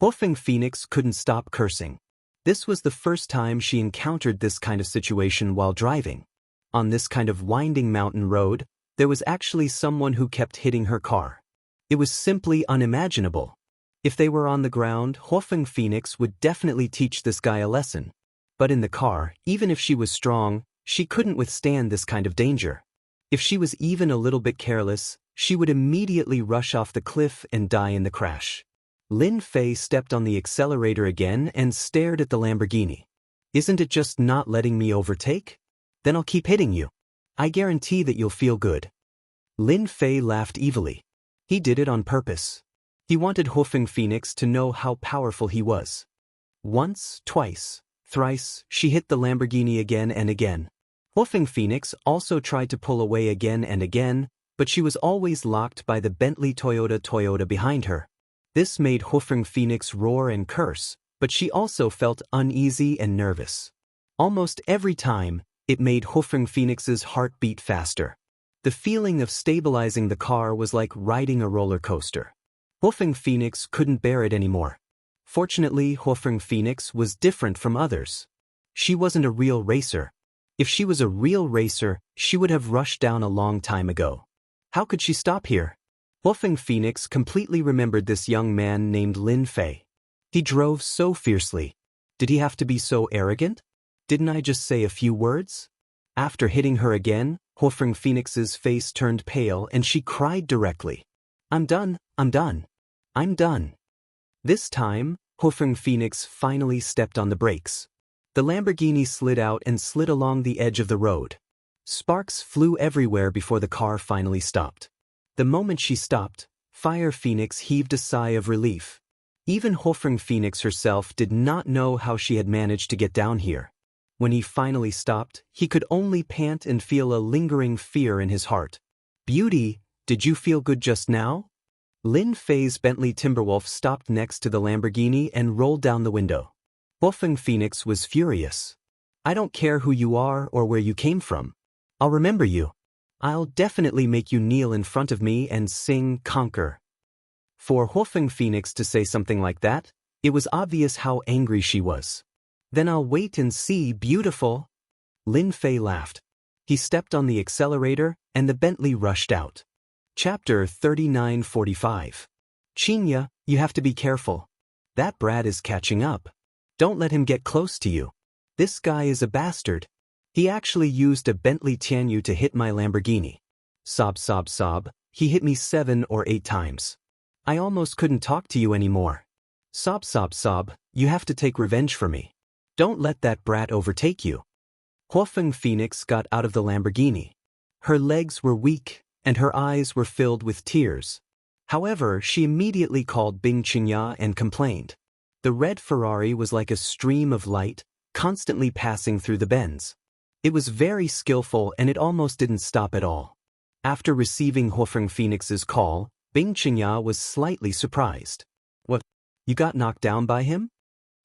Hofeng Phoenix couldn't stop cursing. This was the first time she encountered this kind of situation while driving. On this kind of winding mountain road, there was actually someone who kept hitting her car. It was simply unimaginable. If they were on the ground, Hofeng Phoenix would definitely teach this guy a lesson. But in the car, even if she was strong, she couldn't withstand this kind of danger. If she was even a little bit careless, she would immediately rush off the cliff and die in the crash. Lin Fei stepped on the accelerator again and stared at the Lamborghini. Isn't it just not letting me overtake? Then I'll keep hitting you. I guarantee that you'll feel good. Lin Fei laughed evilly. He did it on purpose. He wanted Hofeng Phoenix to know how powerful he was. Once, twice, thrice, she hit the Lamborghini again and again. Hofeng Phoenix also tried to pull away again and again, but she was always locked by the Bentley Toyota behind her. This made Hofeng Phoenix roar and curse, but she also felt uneasy and nervous. Almost every time, it made Hofeng Phoenix's heart beat faster. The feeling of stabilizing the car was like riding a roller coaster. Hofeng Phoenix couldn't bear it anymore. Fortunately, Hofeng Phoenix was different from others. She wasn't a real racer. If she was a real racer, she would have rushed down a long time ago. How could she stop here? Hofeng Phoenix completely remembered this young man named Lin Fei. He drove so fiercely. Did he have to be so arrogant? Didn't I just say a few words? After hitting her again, Hofeng Phoenix's face turned pale and she cried directly. I'm done, I'm done. I'm done. This time, Hofeng Phoenix finally stepped on the brakes. The Lamborghini slid out and slid along the edge of the road. Sparks flew everywhere before the car finally stopped. The moment she stopped, Fire Phoenix heaved a sigh of relief. Even Hofeng Phoenix herself did not know how she had managed to get down here. When he finally stopped, he could only pant and feel a lingering fear in his heart. Beauty, did you feel good just now? Lin Fei's Bentley Timberwolf stopped next to the Lamborghini and rolled down the window. Hofeng Phoenix was furious. I don't care who you are or where you came from. I'll remember you. I'll definitely make you kneel in front of me and sing Conquer. For Hofeng Phoenix to say something like that, It was obvious how angry she was. Then I'll wait and see, beautiful. Lin Fei laughed. He stepped on the accelerator, and the Bentley rushed out. Chapter 39:45. Chinya, you have to be careful. That brat is catching up. Don't let him get close to you. This guy is a bastard. He actually used a Bentley Tianyu to hit my Lamborghini. Sob sob sob, he hit me 7 or 8 times. I almost couldn't talk to you anymore. Sob sob sob, you have to take revenge for me. Don't let that brat overtake you. Huofeng Phoenix got out of the Lamborghini. Her legs were weak, and her eyes were filled with tears. However, she immediately called Bing Qinya and complained. The red Ferrari was like a stream of light, constantly passing through the bends. It was very skillful and it almost didn't stop at all. After receiving Huofeng Phoenix's call, Bing Qinya was slightly surprised. What? You got knocked down by him?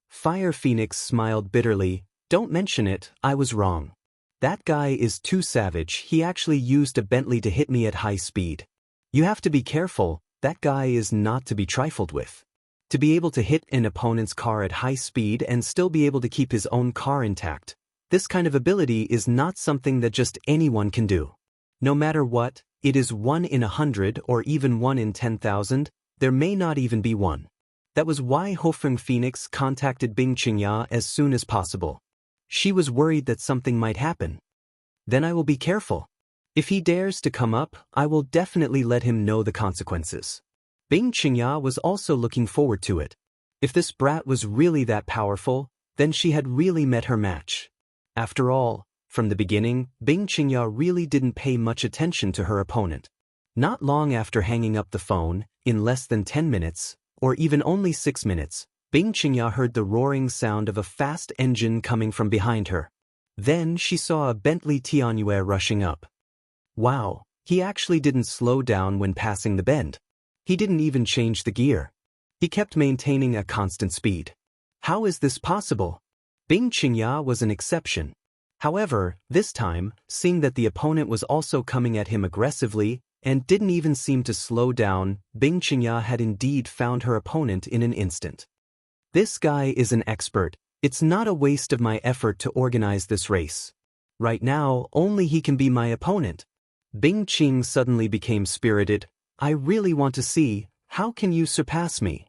Fire Phoenix smiled bitterly. Don't mention it, I was wrong. That guy is too savage, he actually used a Bentley to hit me at high speed. You have to be careful, that guy is not to be trifled with. To be able to hit an opponent's car at high speed and still be able to keep his own car intact, this kind of ability is not something that just anyone can do. No matter what, it is 1 in 100 or even 1 in 10,000, there may not even be one. That was why Huofeng Phoenix contacted Bing Qinya as soon as possible. She was worried that something might happen. Then I will be careful. If he dares to come up, I will definitely let him know the consequences. Bing Qinya was also looking forward to it. If this brat was really that powerful, then she had really met her match. After all, from the beginning, Bing Qinya really didn't pay much attention to her opponent. Not long after hanging up the phone, in less than 10 minutes, or even only 6 minutes, Bing Qinya heard the roaring sound of a fast engine coming from behind her. Then she saw a Bentley Tianyu rushing up. Wow, he actually didn't slow down when passing the bend. He didn't even change the gear. He kept maintaining a constant speed. How is this possible? Bing Qinya was an exception. However, this time, seeing that the opponent was also coming at him aggressively and didn't even seem to slow down, Bing Qinya had indeed found her opponent in an instant. This guy is an expert. It's not a waste of my effort to organize this race. Right now, only he can be my opponent. Bing Qing suddenly became spirited. I really want to see, how can you surpass me?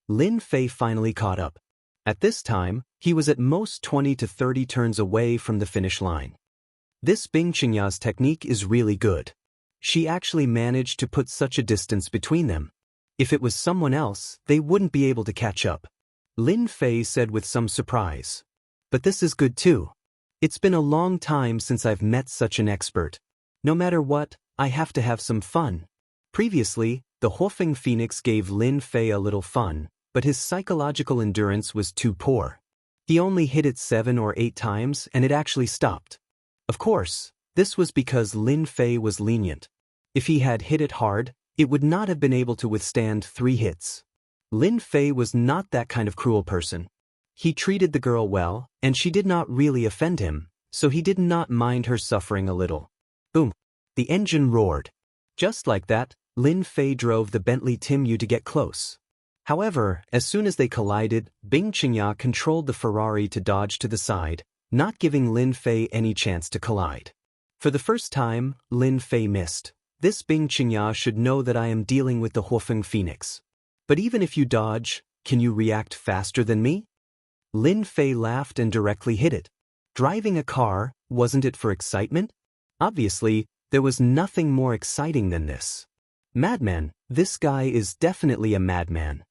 Lin Fei finally caught up. At this time, he was at most 20 to 30 turns away from the finish line. This Bing Qingya's technique is really good. She actually managed to put such a distance between them. If it was someone else, they wouldn't be able to catch up. Lin Fei said with some surprise. But this is good too. It's been a long time since I've met such an expert. No matter what, I have to have some fun. Previously, the Huofeng Phoenix gave Lin Fei a little fun, but his psychological endurance was too poor. He only hit it 7 or 8 times and it actually stopped. Of course, this was because Lin Fei was lenient. If he had hit it hard, it would not have been able to withstand 3 hits. Lin Fei was not that kind of cruel person. He treated the girl well, and she did not really offend him, so he did not mind her suffering a little. Boom! The engine roared. Just like that, Lin Fei drove the Bentley Tianyu to get close. However, as soon as they collided, Bing Qinya controlled the Ferrari to dodge to the side, not giving Lin Fei any chance to collide. For the first time, Lin Fei missed. This Bing Qinya should know that I am dealing with the Huofeng Phoenix. But even if you dodge, can you react faster than me? Lin Fei laughed and directly hit it. Driving a car, wasn't it for excitement? Obviously, there was nothing more exciting than this. Madman, this guy is definitely a madman.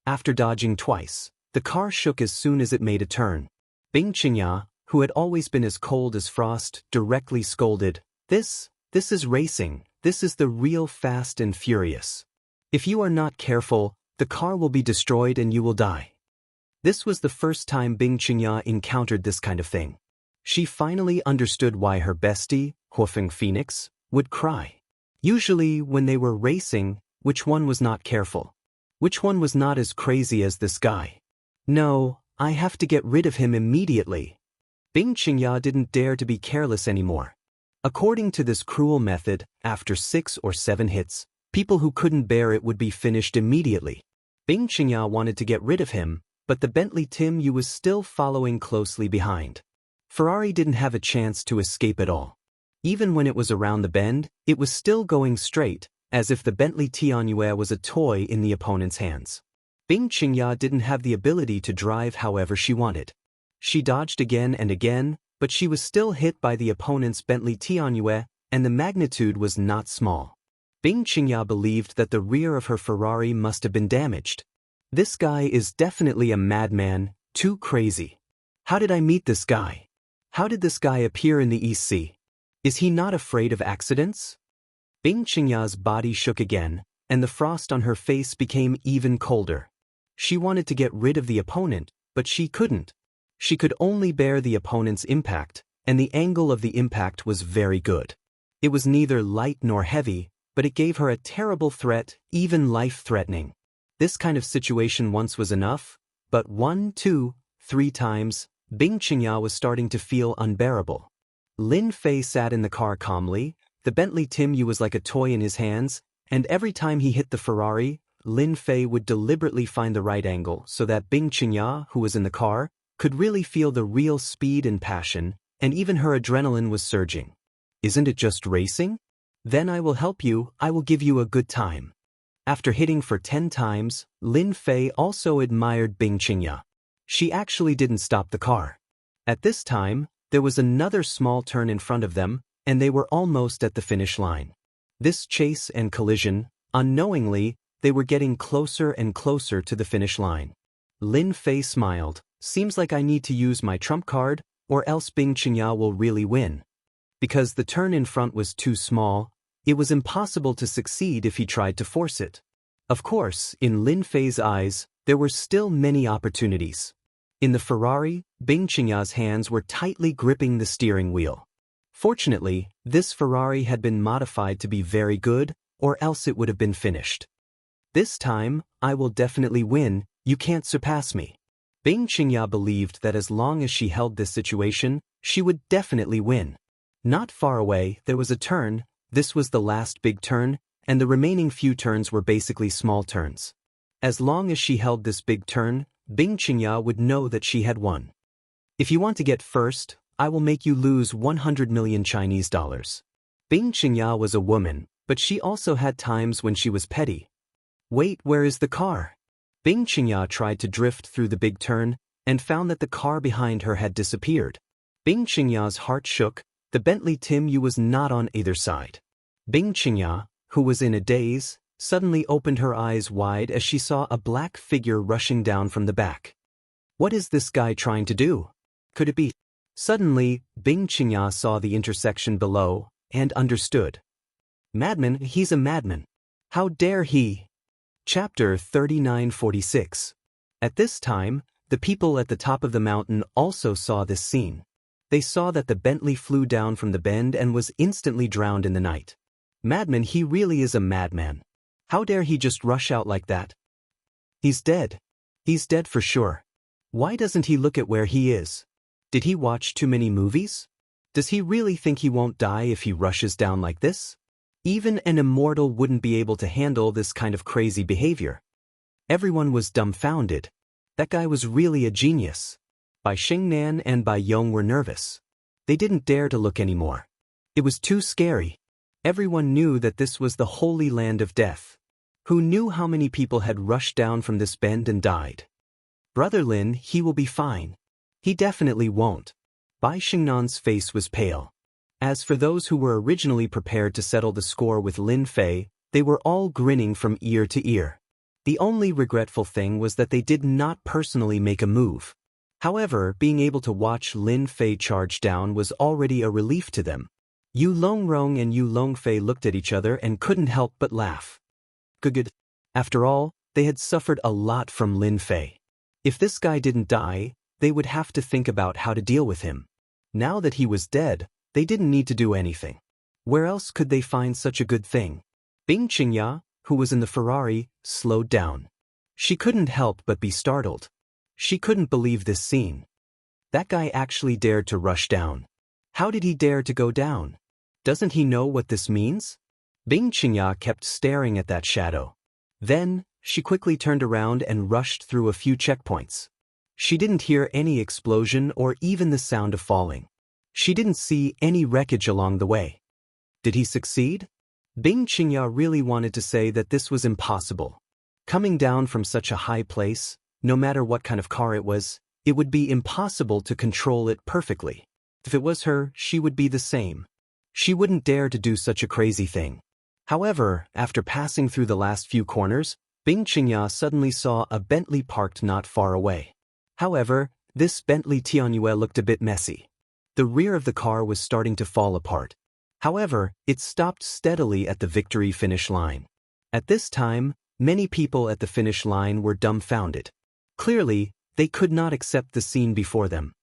After dodging twice, the car shook as soon as it made a turn. Bing Qinya, who had always been as cold as frost, directly scolded, This is racing, this is the real Fast and Furious. If you are not careful, the car will be destroyed and you will die. This was the first time Bing Qinya encountered this kind of thing. She finally understood why her bestie, Huofeng Phoenix, would cry. Usually, when they were racing, which one was not careful? Which one was not as crazy as this guy? No, I have to get rid of him immediately. Bing Qinya didn't dare to be careless anymore. According to this cruel method, after 6 or 7 hits, people who couldn't bear it would be finished immediately. Bing Qinya wanted to get rid of him, but the Bentley Tim was still following closely behind. Ferrari didn't have a chance to escape at all. Even when it was around the bend, it was still going straight, as if the Bentley Tianyu was a toy in the opponent's hands. Bing Qingya didn't have the ability to drive however she wanted. She dodged again and again, but she was still hit by the opponent's Bentley Tianyu, and the magnitude was not small. Bing Qingya believed that the rear of her Ferrari must have been damaged. This guy is definitely a madman, too crazy. How did I meet this guy? How did this guy appear in the East Sea? Is he not afraid of accidents? Bing Qingya's body shook again, and the frost on her face became even colder. She wanted to get rid of the opponent, but she couldn't. She could only bear the opponent's impact, and the angle of the impact was very good. It was neither light nor heavy, but it gave her a terrible threat, even life-threatening. This kind of situation once was enough, but 1, 2, 3 times, Bing Qingya was starting to feel unbearable. Lin Fei sat in the car calmly, the Bentley Tim was like a toy in his hands, and every time he hit the Ferrari, Lin Fei would deliberately find the right angle so that Bing Qingya, who was in the car, could really feel the real speed and passion, and even her adrenaline was surging. Isn't it just racing? Then I will help you, I will give you a good time. After hitting for 10 times, Lin Fei also admired Bing Qingya. She actually didn't stop the car. At this time, there was another small turn in front of them, and they were almost at the finish line. This chase and collision, unknowingly, they were getting closer and closer to the finish line. Lin Fei smiled. Seems like I need to use my trump card, or else Bing Qingya will really win. Because the turn in front was too small, it was impossible to succeed if he tried to force it. Of course, in Lin Fei's eyes, there were still many opportunities. In the Ferrari, Bing Qingya's hands were tightly gripping the steering wheel. Fortunately, this Ferrari had been modified to be very good, or else it would have been finished. This time, I will definitely win, you can't surpass me. Bing Qingya believed that as long as she held this situation, she would definitely win. Not far away, there was a turn. This was the last big turn, and the remaining few turns were basically small turns. As long as she held this big turn, Bing Qingya would know that she had won. If you want to get first, I will make you lose 100 million Chinese dollars. Bing Qingya was a woman, but she also had times when she was petty. Wait, where is the car? Bing Qingya tried to drift through the big turn, and found that the car behind her had disappeared. Bing Qingya's heart shook. The Bentley Tim was not on either side. Bing Qingya, who was in a daze, suddenly opened her eyes wide as she saw a black figure rushing down from the back. What is this guy trying to do? Could it be? Suddenly, Bing Qingya saw the intersection below, and understood. Madman, he's a madman. How dare he? Chapter 3946. At this time, the people at the top of the mountain also saw this scene. They saw that the Bentley flew down from the bend and was instantly drowned in the night. Madman, he really is a madman. How dare he just rush out like that? He's dead. He's dead for sure. Why doesn't he look at where he is? Did he watch too many movies? Does he really think he won't die if he rushes down like this? Even an immortal wouldn't be able to handle this kind of crazy behavior. Everyone was dumbfounded. That guy was really a genius. Bai Xingnan and Bai Yong were nervous. They didn't dare to look anymore. It was too scary. Everyone knew that this was the holy land of death. Who knew how many people had rushed down from this bend and died? Brother Lin, he will be fine. He definitely won't. Bai Xingnan's face was pale. As for those who were originally prepared to settle the score with Lin Fei, they were all grinning from ear to ear. The only regretful thing was that they did not personally make a move. However, being able to watch Lin Fei charge down was already a relief to them. Yu Longrong and Yu Longfei looked at each other and couldn't help but laugh. Good. After all, they had suffered a lot from Lin Fei. If this guy didn't die, they would have to think about how to deal with him. Now that he was dead, they didn't need to do anything. Where else could they find such a good thing? Bing Qingya, who was in the Ferrari, slowed down. She couldn't help but be startled. She couldn't believe this scene. That guy actually dared to rush down. How did he dare to go down? Doesn't he know what this means? Bing Qingya kept staring at that shadow. Then, she quickly turned around and rushed through a few checkpoints. She didn't hear any explosion or even the sound of falling. She didn't see any wreckage along the way. Did he succeed? Bing Qingya really wanted to say that this was impossible. Coming down from such a high place, no matter what kind of car it would be impossible to control it perfectly. If it was her, she would be the same. She wouldn't dare to do such a crazy thing. However, after passing through the last few corners, Bing Qingya suddenly saw a Bentley parked not far away. However, this Bentley Tianyue looked a bit messy. The rear of the car was starting to fall apart. However, it stopped steadily at the victory finish line. At this time, many people at the finish line were dumbfounded. Clearly, they could not accept the scene before them.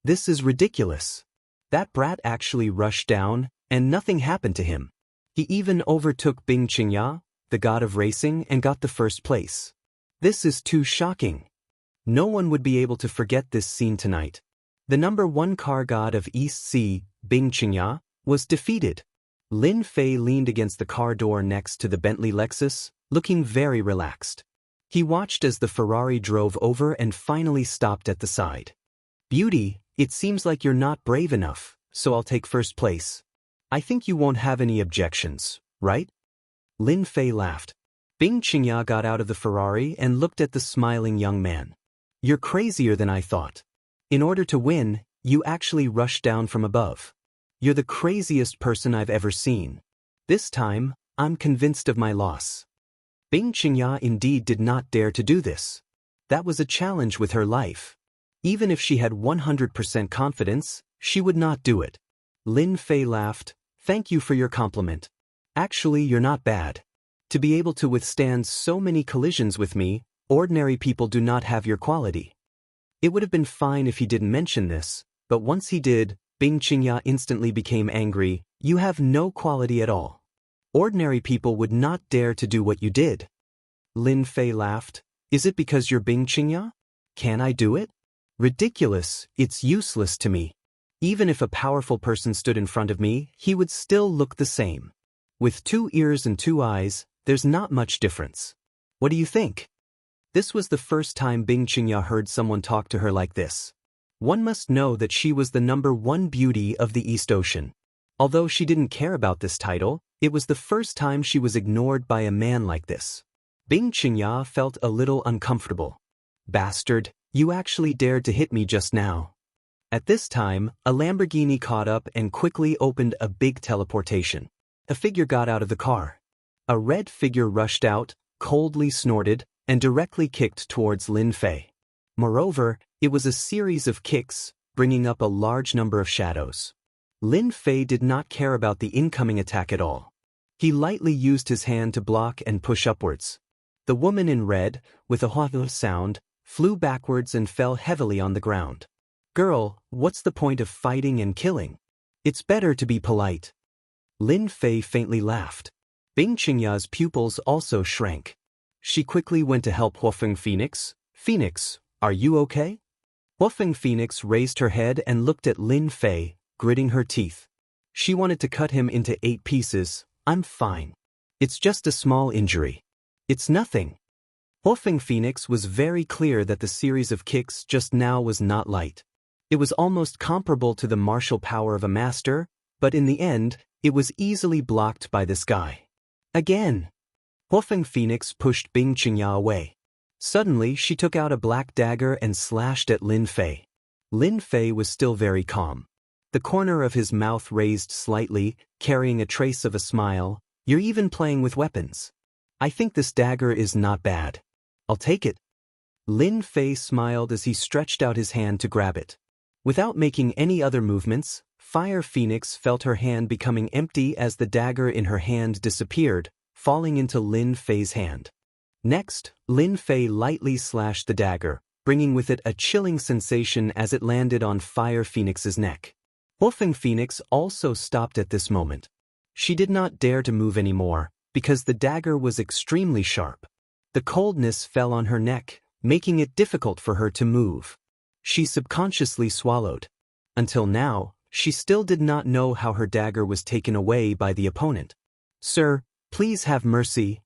This is ridiculous. That brat actually rushed down, and nothing happened to him. He even overtook Bing Qingya, the god of racing, and got the first place. This is too shocking. No one would be able to forget this scene tonight. The #1 car god of East Sea, Bing Qingya, was defeated. Lin Fei leaned against the car door next to the Bentley Lexus, looking very relaxed. He watched as the Ferrari drove over and finally stopped at the side. Beauty, it seems like you're not brave enough, so I'll take first place. I think you won't have any objections, right? Lin Fei laughed. Bing Qingya got out of the Ferrari and looked at the smiling young man. You're crazier than I thought. In order to win, you actually rushed down from above. You're the craziest person I've ever seen. This time, I'm convinced of my loss. Bing Qingya indeed did not dare to do this. That was a challenge with her life. Even if she had 100% confidence, she would not do it. Lin Fei laughed. Thank you for your compliment. Actually, you're not bad. To be able to withstand so many collisions with me, ordinary people do not have your quality. It would have been fine if he didn't mention this, but once he did, Bing Qingya instantly became angry. You have no quality at all. Ordinary people would not dare to do what you did. Lin Fei laughed. Is it because you're Bing Qingya? Can I do it? Ridiculous, it's useless to me. Even if a powerful person stood in front of me, he would still look the same. With 2 ears and 2 eyes, there's not much difference. What do you think? This was the first time Bing Qingya heard someone talk to her like this. One must know that she was the #1 beauty of the East Ocean. Although she didn't care about this title, it was the first time she was ignored by a man like this. Bing Qingya felt a little uncomfortable. Bastard, you actually dared to hit me just now. At this time, a Lamborghini caught up and quickly opened a big teleportation. A figure got out of the car. A red figure rushed out, coldly snorted, and directly kicked towards Lin Fei. Moreover, it was a series of kicks, bringing up a large number of shadows. Lin Fei did not care about the incoming attack at all. He lightly used his hand to block and push upwards. The woman in red, with a "hua" sound, flew backwards and fell heavily on the ground. Girl, what's the point of fighting and killing? It's better to be polite. Lin Fei faintly laughed. Bing Qingya's pupils also shrank. She quickly went to help Huofeng Phoenix. Phoenix, are you okay? Huofeng Phoenix raised her head and looked at Lin Fei, gritting her teeth. She wanted to cut him into 8 pieces. I'm fine. It's just a small injury. It's nothing. Huofeng Phoenix was very clear that the series of kicks just now was not light. It was almost comparable to the martial power of a master, but in the end, it was easily blocked by this guy. Again. Huofeng Phoenix pushed Bing Qingya away. Suddenly, she took out a black dagger and slashed at Lin Fei. Lin Fei was still very calm. The corner of his mouth raised slightly, carrying a trace of a smile. You're even playing with weapons. I think this dagger is not bad. I'll take it. Lin Fei smiled as he stretched out his hand to grab it. Without making any other movements, Fire Phoenix felt her hand becoming empty as the dagger in her hand disappeared, falling into Lin Fei's hand. Next, Lin Fei lightly slashed the dagger, bringing with it a chilling sensation as it landed on Fire Phoenix's neck. Huofeng Phoenix also stopped at this moment. She did not dare to move anymore, because the dagger was extremely sharp. The coldness fell on her neck, making it difficult for her to move. She subconsciously swallowed. Until now, she still did not know how her dagger was taken away by the opponent. Sir, please have mercy.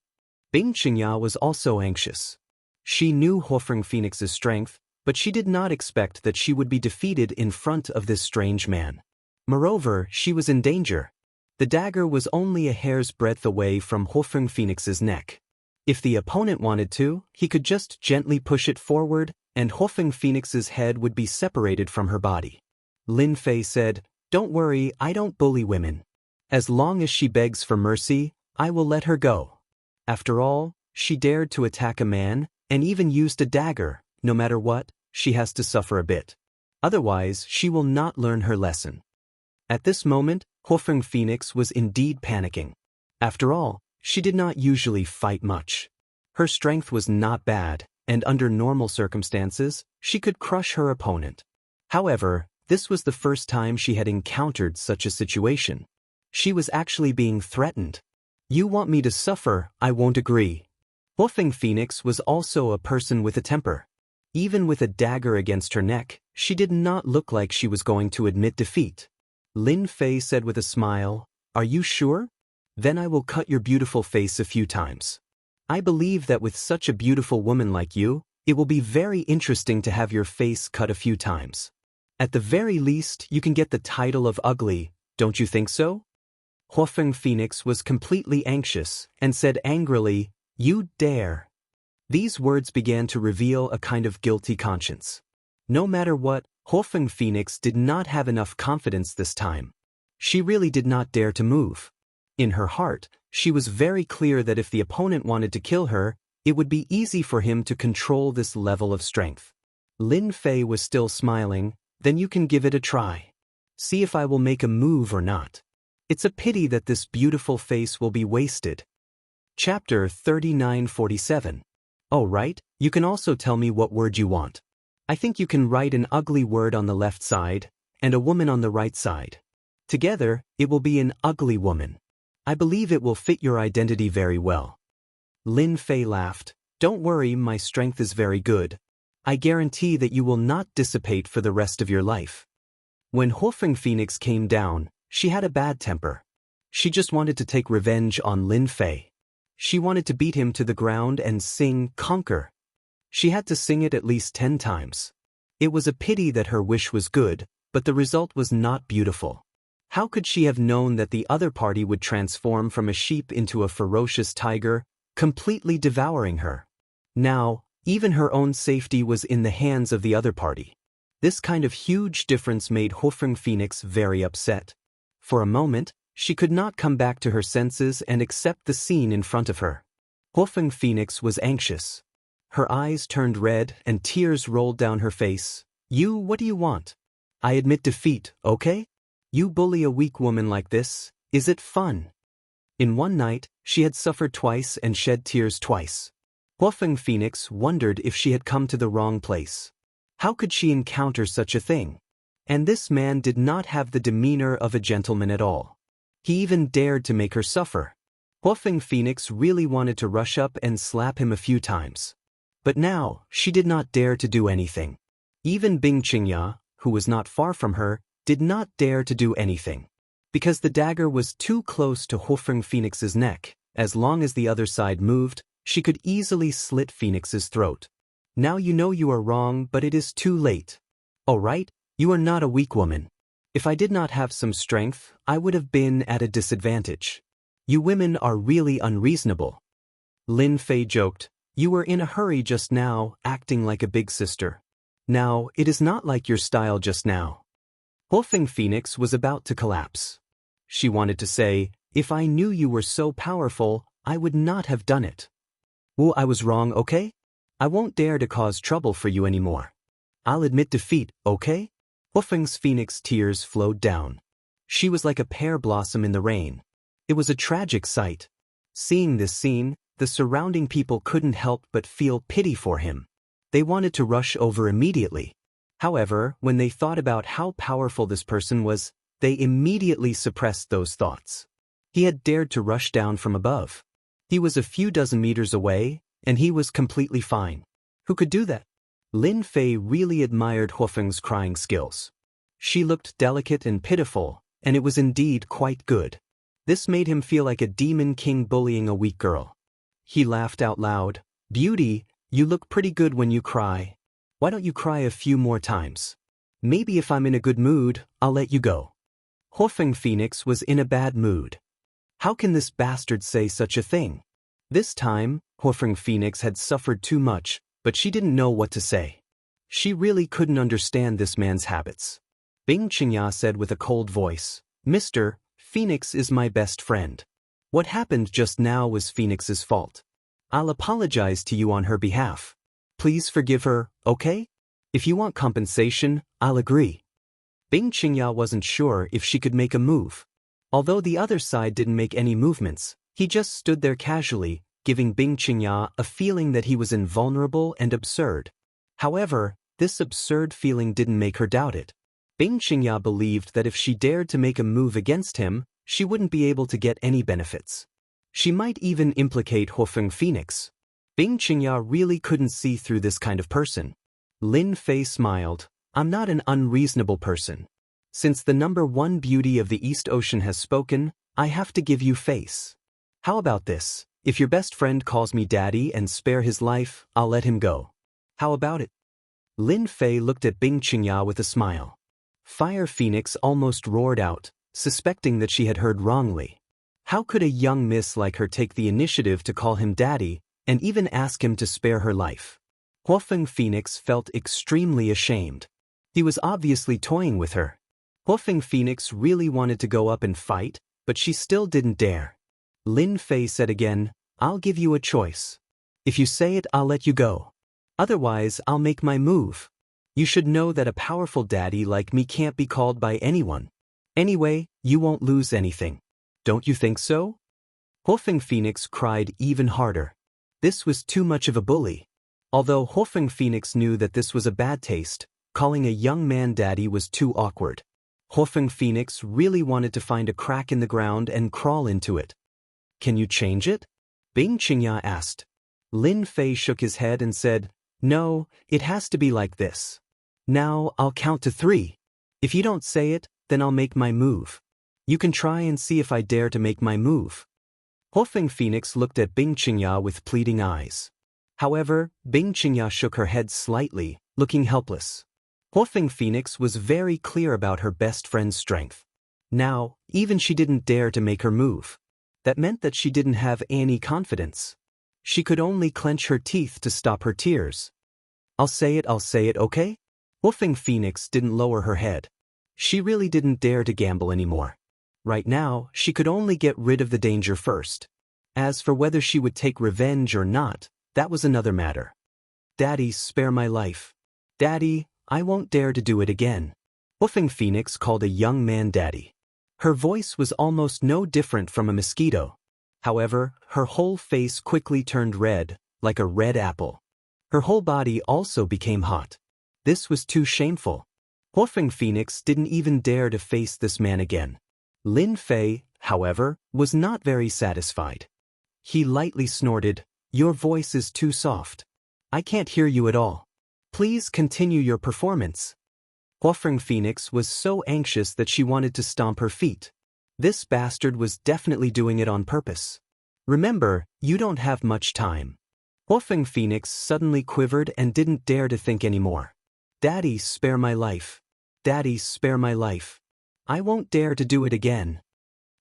Bing Qingya was also anxious. She knew Huofeng Phoenix's strength, but she did not expect that she would be defeated in front of this strange man. Moreover, she was in danger. The dagger was only a hair's breadth away from Hofeng Phoenix's neck. If the opponent wanted to, he could just gently push it forward, and Hofeng Phoenix's head would be separated from her body. Lin Fei said, "Don't worry, I don't bully women. As long as she begs for mercy, I will let her go." After all, she dared to attack a man, and even used a dagger. No matter what, she has to suffer a bit. Otherwise, she will not learn her lesson. At this moment, Hofeng Phoenix was indeed panicking. After all, she did not usually fight much. Her strength was not bad, and under normal circumstances, she could crush her opponent. However, this was the first time she had encountered such a situation. She was actually being threatened. "You want me to suffer, I won't agree." Hofeng Phoenix was also a person with a temper. Even with a dagger against her neck, she did not look like she was going to admit defeat. Lin Fei said with a smile, "Are you sure? Then I will cut your beautiful face a few times. I believe that with such a beautiful woman like you, it will be very interesting to have your face cut a few times. At the very least, you can get the title of ugly, don't you think so?" Hofeng Phoenix was completely anxious and said angrily, "You dare." These words began to reveal a kind of guilty conscience. No matter what, Hofeng Phoenix did not have enough confidence this time. She really did not dare to move. In her heart, she was very clear that if the opponent wanted to kill her, it would be easy for him to control this level of strength. Lin Fei was still smiling. "Then you can give it a try. See if I will make a move or not. It's a pity that this beautiful face will be wasted." Chapter 3947. Oh right, you can also tell me what word you want. I think you can write an ugly word on the left side, and a woman on the right side. Together, it will be an ugly woman. I believe it will fit your identity very well. Lin Fei laughed. "Don't worry, my strength is very good. I guarantee that you will not dissipate for the rest of your life." When Hofeng Phoenix came down, she had a bad temper. She just wanted to take revenge on Lin Fei. She wanted to beat him to the ground and sing "Conquer." She had to sing it at least 10 times. It was a pity that her wish was good, but the result was not beautiful. How could she have known that the other party would transform from a sheep into a ferocious tiger, completely devouring her? Now, even her own safety was in the hands of the other party. This kind of huge difference made Hofeng Phoenix very upset. For a moment, she could not come back to her senses and accept the scene in front of her. Hofeng Phoenix was anxious. Her eyes turned red and tears rolled down her face. What do you want? I admit defeat, okay? You bully a weak woman like this, is it fun?" In one night, she had suffered twice and shed tears twice. Hofeng Phoenix wondered if she had come to the wrong place. How could she encounter such a thing? And this man did not have the demeanor of a gentleman at all. He even dared to make her suffer. Hofeng Phoenix really wanted to rush up and slap him a few times. But now, she did not dare to do anything. Even Bing Qingya, who was not far from her, did not dare to do anything. Because the dagger was too close to Hofeng Phoenix's neck, as long as the other side moved, she could easily slit Phoenix's throat. Now you know you are wrong, but it is too late. All right, you are not a weak woman. If I did not have some strength, I would have been at a disadvantage. You women are really unreasonable. Lin Fei joked, "You were in a hurry just now, acting like a big sister. Now, it is not like your style just now." Hofeng Phoenix was about to collapse. She wanted to say, "If I knew you were so powerful, I would not have done it. Well, I was wrong, okay? I won't dare to cause trouble for you anymore. I'll admit defeat, okay?" Hofeng Phoenix's tears flowed down. She was like a pear blossom in the rain. It was a tragic sight. Seeing this scene, the surrounding people couldn't help but feel pity for him. They wanted to rush over immediately. However, when they thought about how powerful this person was, they immediately suppressed those thoughts. He had dared to rush down from above. He was a few dozen meters away, and he was completely fine. Who could do that? Lin Fei really admired Hofeng's crying skills. She looked delicate and pitiful, and it was indeed quite good. This made him feel like a demon king bullying a weak girl. He laughed out loud. "Beauty, you look pretty good when you cry. Why don't you cry a few more times? Maybe if I'm in a good mood, I'll let you go. Huofeng Phoenix was in a bad mood. How can this bastard say such a thing? This time, Huofeng Phoenix had suffered too much, but she didn't know what to say. She really couldn't understand this man's habits. Bing Qingya said with a cold voice, "Mr. Phoenix is my best friend. What happened just now was Phoenix's fault. I'll apologize to you on her behalf. Please forgive her, okay? If you want compensation, I'll agree." Bing Qingya wasn't sure if she could make a move. Although the other side didn't make any movements, he just stood there casually, giving Bing Qingya a feeling that he was invulnerable and absurd. However, this absurd feeling didn't make her doubt it. Bing Qingya believed that if she dared to make a move against him, she wouldn't be able to get any benefits. She might even implicate Huofeng Phoenix. Bing Qingya really couldn't see through this kind of person. Lin Fei smiled. "I'm not an unreasonable person. Since the #1 beauty of the East Ocean has spoken, I have to give you face. How about this? If your best friend calls me daddy and spare his life, I'll let him go. How about it?" Lin Fei looked at Bing Qingya with a smile. Fire Phoenix almost roared out, suspecting that she had heard wrongly. How could a young miss like her take the initiative to call him daddy, and even ask him to spare her life? Huofeng Phoenix felt extremely ashamed. He was obviously toying with her. Huofeng Phoenix really wanted to go up and fight, but she still didn't dare. Lin Fei said again, "I'll give you a choice. If you say it, I'll let you go. Otherwise, I'll make my move. You should know that a powerful daddy like me can't be called by anyone. Anyway, you won't lose anything. Don't you think so?" Huofeng Phoenix cried even harder. This was too much of a bully. Although Huofeng Phoenix knew that this was a bad taste, calling a young man daddy was too awkward. Huofeng Phoenix really wanted to find a crack in the ground and crawl into it. "Can you change it?" Bing Qingya asked. Lin Fei shook his head and said, "No, it has to be like this. Now, I'll count to 3. If you don't say it, then I'll make my move. You can try and see if I dare to make my move." Huofeng Phoenix looked at Bing Qingya with pleading eyes. However, Bing Qingya shook her head slightly, looking helpless. Huofeng Phoenix was very clear about her best friend's strength. Now, even she didn't dare to make her move. That meant that she didn't have any confidence. She could only clench her teeth to stop her tears. I'll say it, okay?" Huofeng Phoenix didn't lower her head. She really didn't dare to gamble anymore. Right now, she could only get rid of the danger first. As for whether she would take revenge or not, that was another matter. "Daddy, spare my life. Daddy, I won't dare to do it again." Huofeng Phoenix called a young man daddy. Her voice was almost no different from a mosquito. However, her whole face quickly turned red, like a red apple. Her whole body also became hot. This was too shameful. Huofeng Phoenix didn't even dare to face this man again. Lin Fei, however, was not very satisfied. He lightly snorted, "Your voice is too soft. I can't hear you at all. Please continue your performance." Huofeng Phoenix was so anxious that she wanted to stomp her feet. This bastard was definitely doing it on purpose. "Remember, you don't have much time." Huofeng Phoenix suddenly quivered and didn't dare to think anymore. "Daddy, spare my life. Daddy, spare my life. I won't dare to do it again."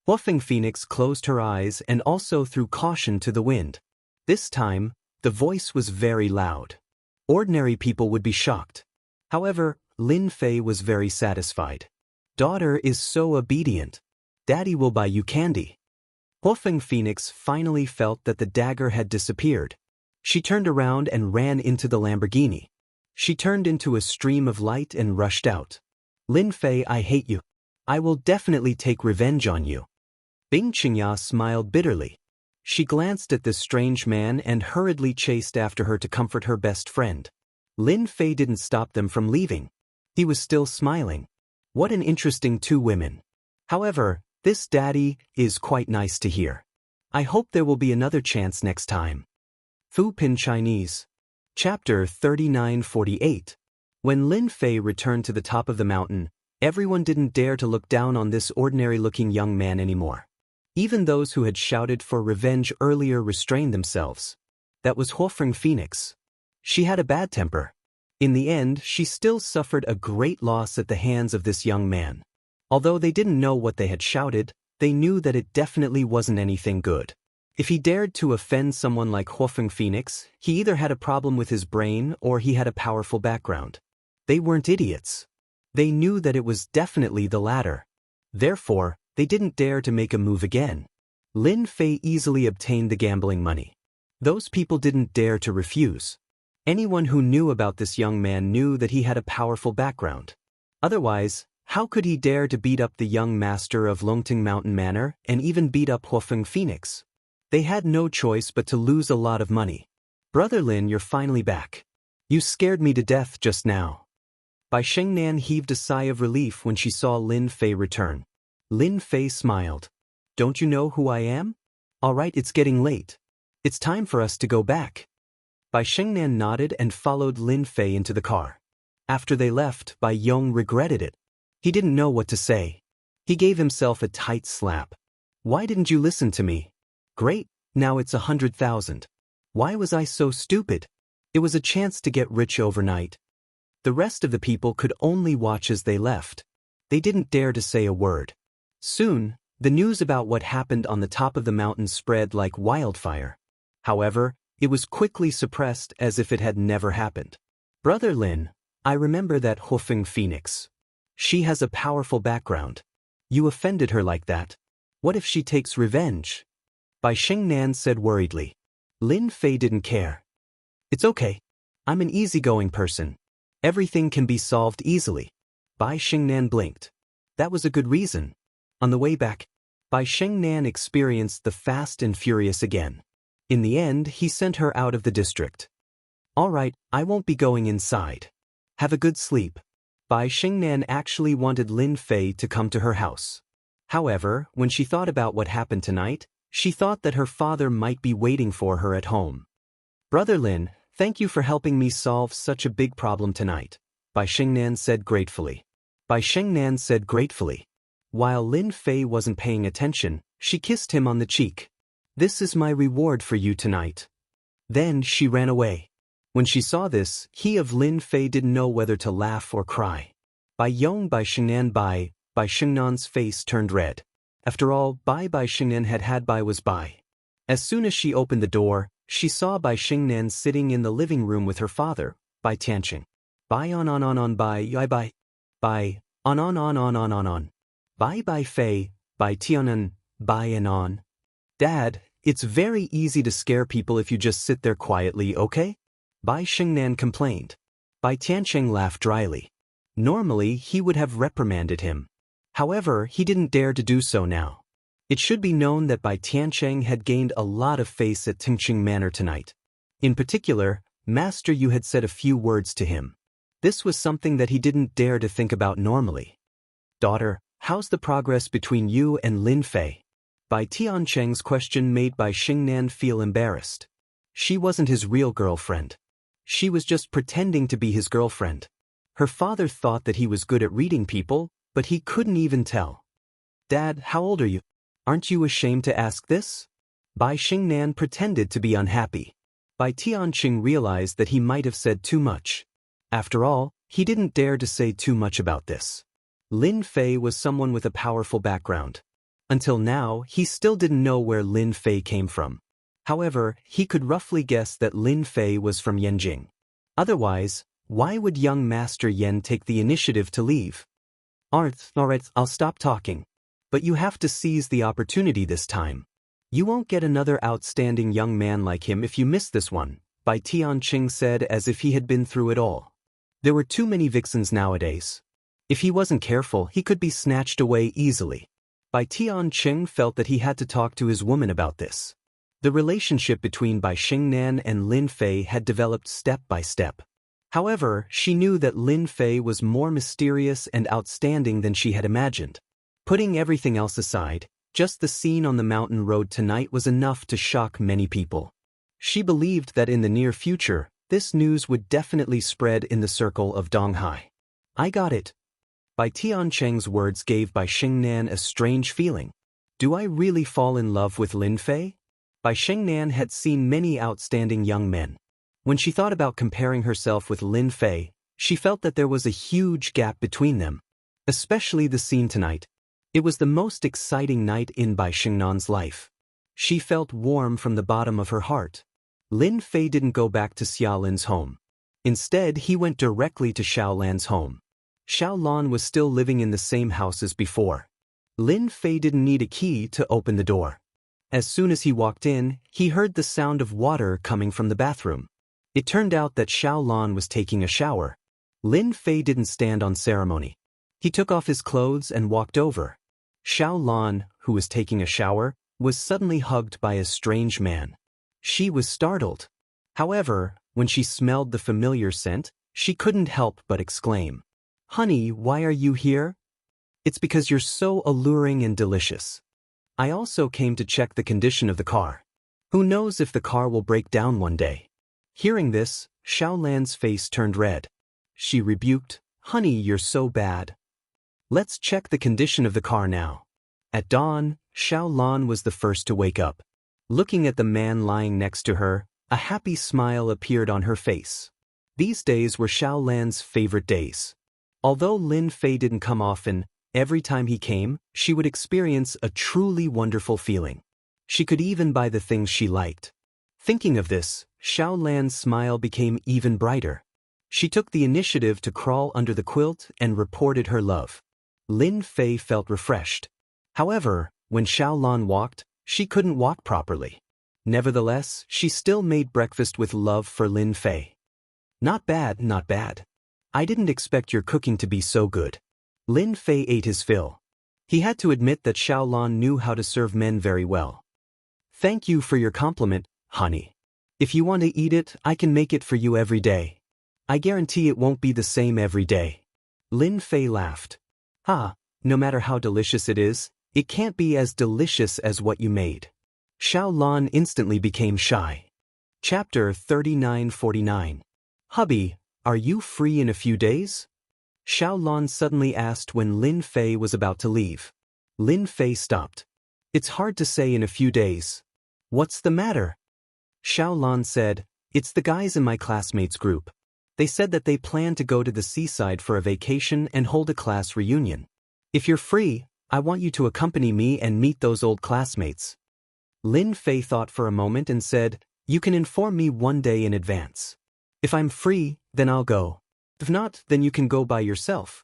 Huofeng Phoenix closed her eyes and also threw caution to the wind. This time, the voice was very loud. Ordinary people would be shocked. However, Lin Fei was very satisfied. "Daughter is so obedient. Daddy will buy you candy." Huofeng Phoenix finally felt that the dagger had disappeared. She turned around and ran into the Lamborghini. She turned into a stream of light and rushed out. "Lin Fei, I hate you. I will definitely take revenge on you." Bing Qingya smiled bitterly. She glanced at this strange man and hurriedly chased after her to comfort her best friend. Lin Fei didn't stop them from leaving. He was still smiling. What an interesting 2 women. However, this daddy is quite nice to hear. I hope there will be another chance next time. Fu Pin Chinese. Chapter 3948. When Lin Fei returned to the top of the mountain, everyone didn't dare to look down on this ordinary-looking young man anymore. Even those who had shouted for revenge earlier restrained themselves. That was Huofeng Phoenix. She had a bad temper. In the end, she still suffered a great loss at the hands of this young man. Although they didn't know what they had shouted, they knew that it definitely wasn't anything good. If he dared to offend someone like Huofeng Phoenix, he either had a problem with his brain or he had a powerful background. They weren't idiots. They knew that it was definitely the latter. Therefore, they didn't dare to make a move again. Lin Fei easily obtained the gambling money. Those people didn't dare to refuse. Anyone who knew about this young man knew that he had a powerful background. Otherwise, how could he dare to beat up the young master of Longting Mountain Manor and even beat up Huofeng Phoenix? They had no choice but to lose a lot of money. Brother Lin, you're finally back. You scared me to death just now. Bai Shengnan heaved a sigh of relief when she saw Lin Fei return. Lin Fei smiled. Don't you know who I am? All right, it's getting late. It's time for us to go back. Bai Shengnan nodded and followed Lin Fei into the car. After they left, Bai Yong regretted it. He didn't know what to say. He gave himself a tight slap. Why didn't you listen to me? Great, now it's 100,000. Why was I so stupid? It was a chance to get rich overnight. The rest of the people could only watch as they left. They didn't dare to say a word. Soon, the news about what happened on the top of the mountain spread like wildfire. However, it was quickly suppressed as if it had never happened. Brother Lin, I remember that Huofeng Phoenix. She has a powerful background. You offended her like that. What if she takes revenge? Bai Shengnan said worriedly. Lin Fei didn't care. It's okay. I'm an easygoing person. Everything can be solved easily. Bai Shengnan blinked. That was a good reason. On the way back, Bai Shengnan experienced the Fast and Furious again. In the end, he sent her out of the district. All right, I won't be going inside. Have a good sleep. Bai Shengnan actually wanted Lin Fei to come to her house. However, when she thought about what happened tonight, she thought that her father might be waiting for her at home. Brother Lin, thank you for helping me solve such a big problem tonight, Bai Shengnan said gratefully. Bai Shengnan said gratefully. While Lin Fei wasn't paying attention, she kissed him on the cheek. This is my reward for you tonight. Then she ran away. When she saw this, he of Lin Fei didn't know whether to laugh or cry. Bai Shengnan Bai Shengnan's face turned red. After all, Bai Shengnan had Bai was Bai. As soon as she opened the door, she saw Bai Shengnan sitting in the living room with her father, Bai Tianqing. Bai on Bai Yai Bai. Bai on. Bai Fei, Bai Tianan, Bai and on. Dad, it's very easy to scare people if you just sit there quietly, okay? Bai Shengnan complained. Bai Tianqing laughed dryly. Normally, he would have reprimanded him. However, he didn't dare to do so now. It should be known that Bai Tianqing had gained a lot of face at Tingqing Manor tonight. In particular, Master Yu had said a few words to him. This was something that he didn't dare to think about normally. Daughter, how's the progress between you and Lin Fei? Bai Tianqing's question made Bai Shengnan feel embarrassed. She wasn't his real girlfriend. She was just pretending to be his girlfriend. Her father thought that he was good at reading people, but he couldn't even tell. Dad, how old are you? Aren't you ashamed to ask this? Bai Shengnan pretended to be unhappy. Bai Tianqing realized that he might have said too much. After all, he didn't dare to say too much about this. Lin Fei was someone with a powerful background. Until now, he still didn't know where Lin Fei came from. However, he could roughly guess that Lin Fei was from Yanjing. Otherwise, why would young Master Yan take the initiative to leave? Alright, I'll stop talking. But you have to seize the opportunity this time. You won't get another outstanding young man like him if you miss this one, Bai Tianqing said as if he had been through it all. There were too many vixens nowadays. If he wasn't careful, he could be snatched away easily. Bai Tianqing felt that he had to talk to his woman about this. The relationship between Bai Shengnan and Lin Fei had developed step by step. However, she knew that Lin Fei was more mysterious and outstanding than she had imagined. Putting everything else aside, just the scene on the mountain road tonight was enough to shock many people. She believed that in the near future, this news would definitely spread in the circle of Donghai. I got it. Bai Tianqing's words gave Bai Shengnan a strange feeling. Do I really fall in love with Lin Fei? Bai Shengnan had seen many outstanding young men. When she thought about comparing herself with Lin Fei, She felt that there was a huge gap between them. Especially the scene tonight. It was the most exciting night in Bai Xingnan's life. She felt warm from the bottom of her heart. Lin Fei didn't go back to Xiaolin's home. Instead, he went directly to Xiaolan's home. Xiaolan was still living in the same house as before. Lin Fei didn't need a key to open the door. As soon as he walked in, he heard the sound of water coming from the bathroom. It turned out that Xiaolan was taking a shower. Lin Fei didn't stand on ceremony. He took off his clothes and walked over. Xiaolan, who was taking a shower, was suddenly hugged by a strange man. She was startled. However, when she smelled the familiar scent, she couldn't help but exclaim, "Honey, why are you here?" "It's because you're so alluring and delicious. I also came to check the condition of the car. Who knows if the car will break down one day." Hearing this, Xiaolan's face turned red. She rebuked, "Honey, you're so bad. Let's check the condition of the car now." At dawn, Xiaolan was the first to wake up. Looking at the man lying next to her, a happy smile appeared on her face. These days were Xiaolan's favorite days. Although Lin Fei didn't come often, every time he came, she would experience a truly wonderful feeling. She could even buy the things she liked. Thinking of this, Xiaolan's smile became even brighter. She took the initiative to crawl under the quilt and reported her love. Lin Fei felt refreshed. However, when Xiaolan walked, she couldn't walk properly. Nevertheless, she still made breakfast with love for Lin Fei. "Not bad, not bad. I didn't expect your cooking to be so good." Lin Fei ate his fill. He had to admit that Xiaolan knew how to serve men very well. "Thank you for your compliment, honey. If you want to eat it, I can make it for you every day. I guarantee it won't be the same every day." Lin Fei laughed. No matter how delicious it is, it can't be as delicious as what you made." Xiaolan instantly became shy. Chapter 3949. "Hubby, are you free in a few days?" Xiaolan suddenly asked when Lin Fei was about to leave. Lin Fei stopped. "It's hard to say in a few days. What's the matter?" Xiaolan said, "It's the guys in my classmates' group. They said that they plan to go to the seaside for a vacation and hold a class reunion. If you're free, I want you to accompany me and meet those old classmates." Lin Fei thought for a moment and said, "You can inform me one day in advance. If I'm free, then I'll go. If not, then you can go by yourself."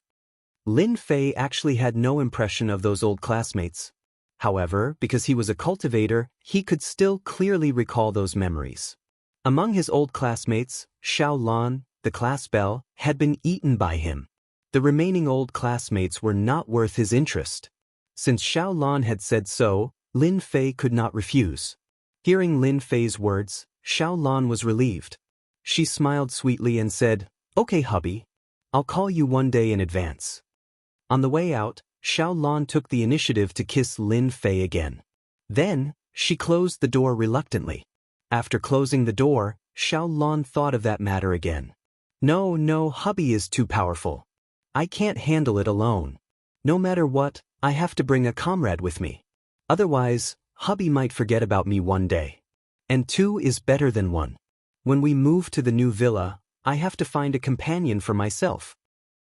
Lin Fei actually had no impression of those old classmates. However, because he was a cultivator, he could still clearly recall those memories. Among his old classmates, Xiaolan, the class belle, had been eaten by him. The remaining old classmates were not worth his interest. Since Xiaolan had said so, Lin Fei could not refuse. Hearing Lin Fei's words, Xiaolan was relieved. She smiled sweetly and said, "Okay, hubby. I'll call you one day in advance." On the way out, Xiaolan took the initiative to kiss Lin Fei again. Then, she closed the door reluctantly. After closing the door, Xiaolan thought of that matter again. No, hubby is too powerful. I can't handle it alone. No matter what, I have to bring a comrade with me. Otherwise, hubby might forget about me one day. And two is better than one. When we move to the new villa, I have to find a companion for myself."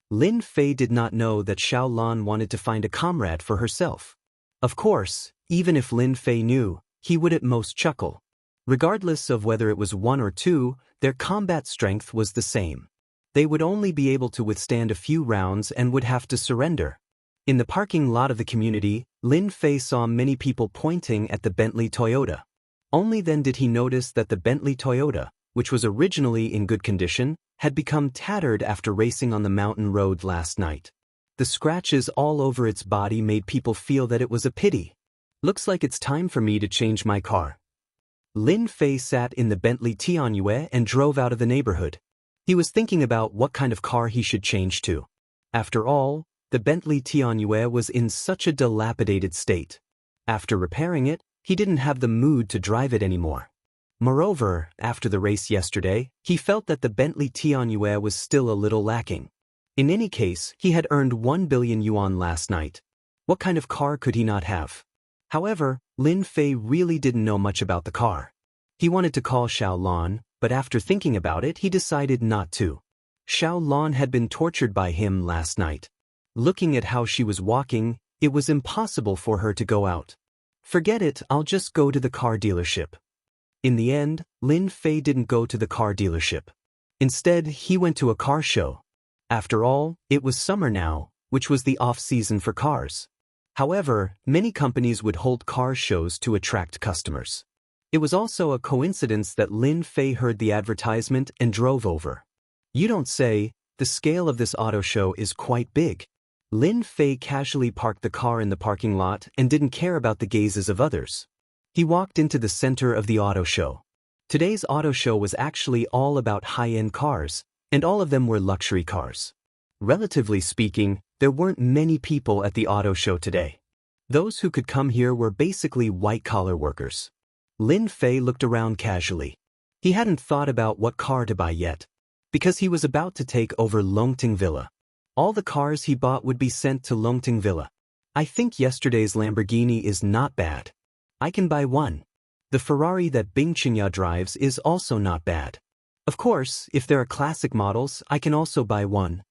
Lin Fei did not know that Xiaolan wanted to find a comrade for herself. Of course, even if Lin Fei knew, he would at most chuckle. Regardless of whether it was one or two, their combat strength was the same. They would only be able to withstand a few rounds and would have to surrender. In the parking lot of the community, Lin Fei saw many people pointing at the Bentley Toyota. Only then did he notice that the Bentley Toyota, which was originally in good condition, had become tattered after racing on the mountain road last night. The scratches all over its body made people feel that it was a pity. "Looks like it's time for me to change my car." Lin Fei sat in the Bentley Tianyue and drove out of the neighborhood. He was thinking about what kind of car he should change to. After all, the Bentley Tianyue was in such a dilapidated state. After repairing it, he didn't have the mood to drive it anymore. Moreover, after the race yesterday, he felt that the Bentley Tianyue was still a little lacking. In any case, he had earned 1 billion yuan last night. What kind of car could he not have? However, Lin Fei really didn't know much about the car. He wanted to call Xiaolan, but after thinking about it, he decided not to. Xiao Lan had been tortured by him last night. Looking at how she was walking, it was impossible for her to go out. Forget it, I'll just go to the car dealership. In the end, Lin Fei didn't go to the car dealership. Instead, he went to a car show. After all, it was summer now, which was the off-season for cars. However, many companies would hold car shows to attract customers. It was also a coincidence that Lin Fei heard the advertisement and drove over. You don't say, the scale of this auto show is quite big. Lin Fei casually parked the car in the parking lot and didn't care about the gazes of others. He walked into the center of the auto show. Today's auto show was actually all about high-end cars, and all of them were luxury cars. Relatively speaking, there weren't many people at the auto show today. Those who could come here were basically white-collar workers. Lin Fei looked around casually. He hadn't thought about what car to buy yet, because he was about to take over Longting Villa. All the cars he bought would be sent to Longting Villa. I think yesterday's Lamborghini is not bad. I can buy one. The Ferrari that Bing Qinya drives is also not bad. Of course, if there are classic models, I can also buy one.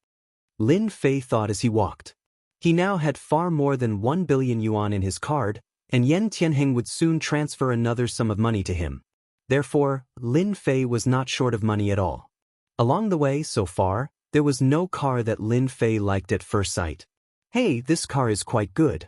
Lin Fei thought as he walked. He now had far more than 1 billion yuan in his card, and Yen Tianheng would soon transfer another sum of money to him. Therefore, Lin Fei was not short of money at all. Along the way, so far, there was no car that Lin Fei liked at first sight. Hey, this car is quite good.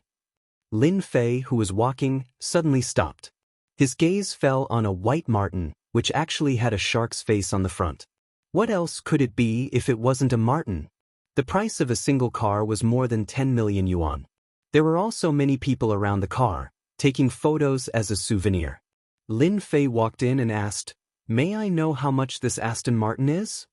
Lin Fei, who was walking, suddenly stopped. His gaze fell on a white Martin, which actually had a shark's face on the front. What else could it be if it wasn't a Martin? The price of a single car was more than 10 million yuan. There were also many people around the car, taking photos as a souvenir. Lin Fei walked in and asked, "May I know how much this Aston Martin is?"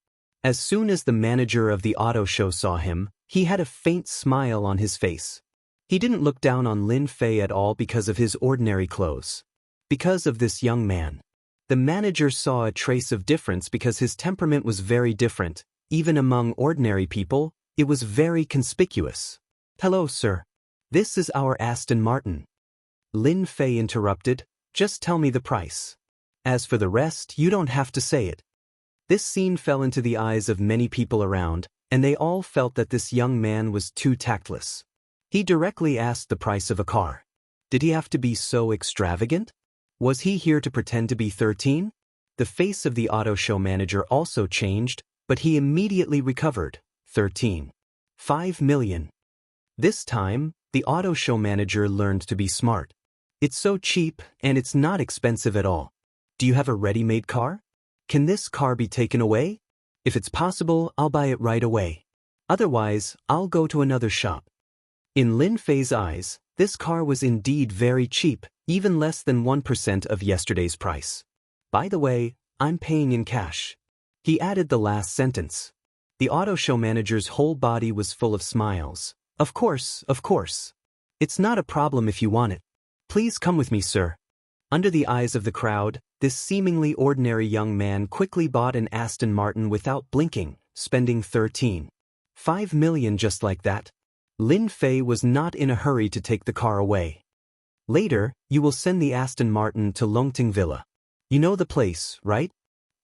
As soon as the manager of the auto show saw him, he had a faint smile on his face. He didn't look down on Lin Fei at all because of his ordinary clothes. Because of this young man. The manager saw a trace of difference because his temperament was very different. Even among ordinary people, it was very conspicuous. "Hello, sir. This is our Aston Martin." Lin Fei interrupted, "Just tell me the price. As for the rest, you don't have to say it." This scene fell into the eyes of many people around, and they all felt that this young man was too tactless. He directly asked the price of a car. Did he have to be so extravagant? Was he here to pretend to be 13? The face of the auto show manager also changed, but he immediately recovered. 13. 5 million. This time, the auto show manager learned to be smart. It's so cheap, and it's not expensive at all. Do you have a ready-made car? Can this car be taken away? If it's possible, I'll buy it right away. Otherwise, I'll go to another shop. In Lin Fei's eyes, this car was indeed very cheap, even less than 1% of yesterday's price. By the way, I'm paying in cash. He added the last sentence. The auto show manager's whole body was full of smiles. Of course, of course. It's not a problem if you want it. Please come with me, sir. Under the eyes of the crowd, this seemingly ordinary young man quickly bought an Aston Martin without blinking, spending 13.5 million just like that. Lin Fei was not in a hurry to take the car away. Later, you will send the Aston Martin to Longting Villa. You know the place, right?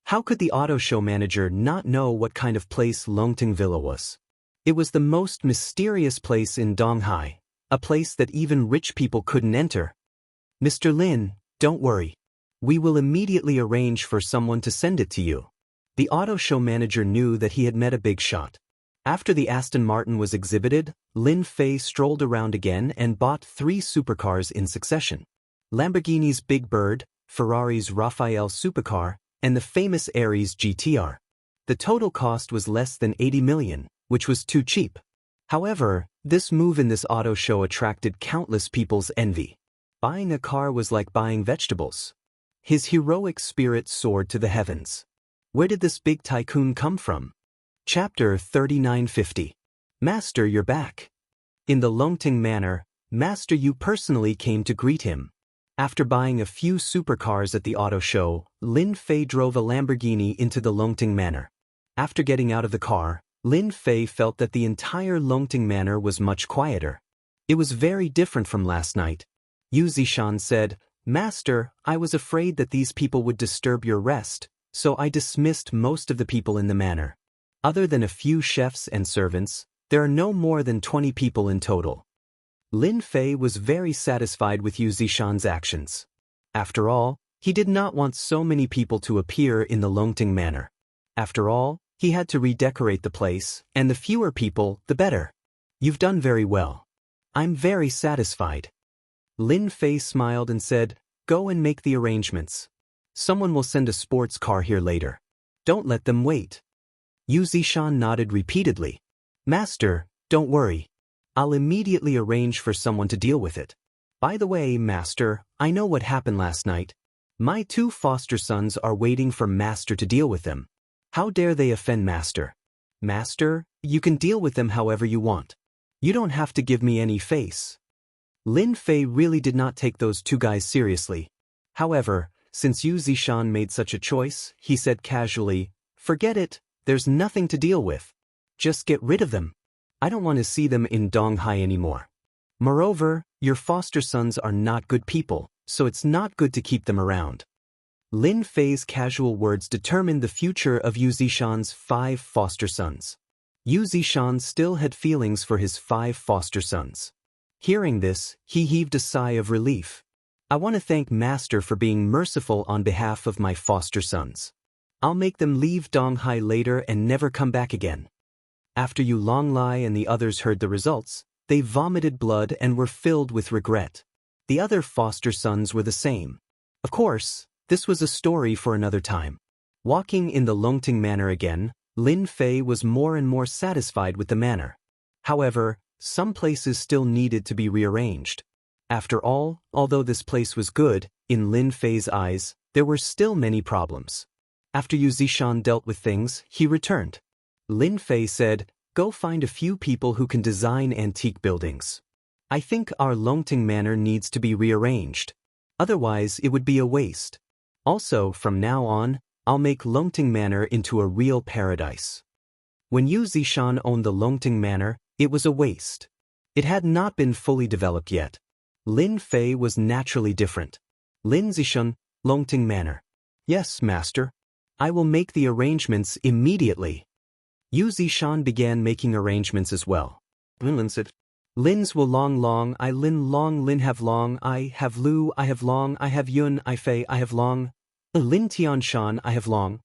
How could the auto show manager not know what kind of place Longting Villa was? It was the most mysterious place in Donghai, a place that even rich people couldn't enter. Mr. Lin, don't worry. We will immediately arrange for someone to send it to you. The auto show manager knew that he had met a big shot. After the Aston Martin was exhibited, Lin Fei strolled around again and bought 3 supercars in succession. Lamborghini's Big Bird, Ferrari's Rafale supercar, and the famous Aries GTR. The total cost was less than 80 million, which was too cheap. However, this move in this auto show attracted countless people's envy. Buying a car was like buying vegetables. His heroic spirit soared to the heavens. Where did this big tycoon come from? Chapter 3950. Master, you're back. In the Longting Manor, Master Yu personally came to greet him. After buying a few supercars at the auto show, Lin Fei drove a Lamborghini into the Longting Manor. After getting out of the car, Lin Fei felt that the entire Longting Manor was much quieter. It was very different from last night. Yu Zishan said, "Master, I was afraid that these people would disturb your rest, so I dismissed most of the people in the manor." Other than a few chefs and servants, there are no more than 20 people in total. Lin Fei was very satisfied with Yu Zishan's actions. After all, he did not want so many people to appear in the Longting Manor. After all, he had to redecorate the place, and the fewer people, the better. You've done very well. I'm very satisfied. Lin Fei smiled and said, go and make the arrangements. Someone will send a sports car here later. Don't let them wait. Yu Zishan nodded repeatedly. Master, don't worry. I'll immediately arrange for someone to deal with it. By the way, Master, I know what happened last night. My 2 foster sons are waiting for Master to deal with them. How dare they offend Master? Master, you can deal with them however you want. You don't have to give me any face. Lin Fei really did not take those 2 guys seriously. However, since Yu Zishan made such a choice, he said casually, forget it, there's nothing to deal with. Just get rid of them. I don't want to see them in Donghai anymore. Moreover, your foster sons are not good people, so it's not good to keep them around. Lin Fei's casual words determined the future of Yu Zishan's 5 foster sons. Yu Zishan still had feelings for his 5 foster sons. Hearing this, he heaved a sigh of relief. I want to thank Master for being merciful on behalf of my foster sons. I'll make them leave Donghai later and never come back again. After Yu Longlai and the others heard the results, they vomited blood and were filled with regret. The other foster sons were the same. Of course, this was a story for another time. Walking in the Longting Manor again, Lin Fei was more and more satisfied with the manor. However, some places still needed to be rearranged. After all, although this place was good, in Lin Fei's eyes, there were still many problems. After Yu Zishan dealt with things, he returned. Lin Fei said, go find a few people who can design antique buildings. I think our Longting Manor needs to be rearranged. Otherwise, it would be a waste. Also, from now on, I'll make Longting Manor into a real paradise. When Yu Zishan owned the Longting Manor, it was a waste. It had not been fully developed yet. Lin Fei was naturally different. Lin Zishan, Longting Manor. Yes, Master. I will make the arrangements immediately. Yu Zishan began making arrangements as well. Lin said, Lin's will long, I Lin long, Lin have long, I have Lu, I have long, I have Yun, I Fei, I have long. Lin Tian Shan, I have long.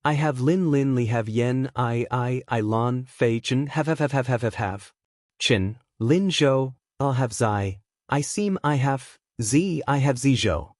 I have Lin Li have Yen, I Lon, Fei Chen, have. Chen, Lin Zhou, I'll have Zai. I seem I have Z, I have Zizhou.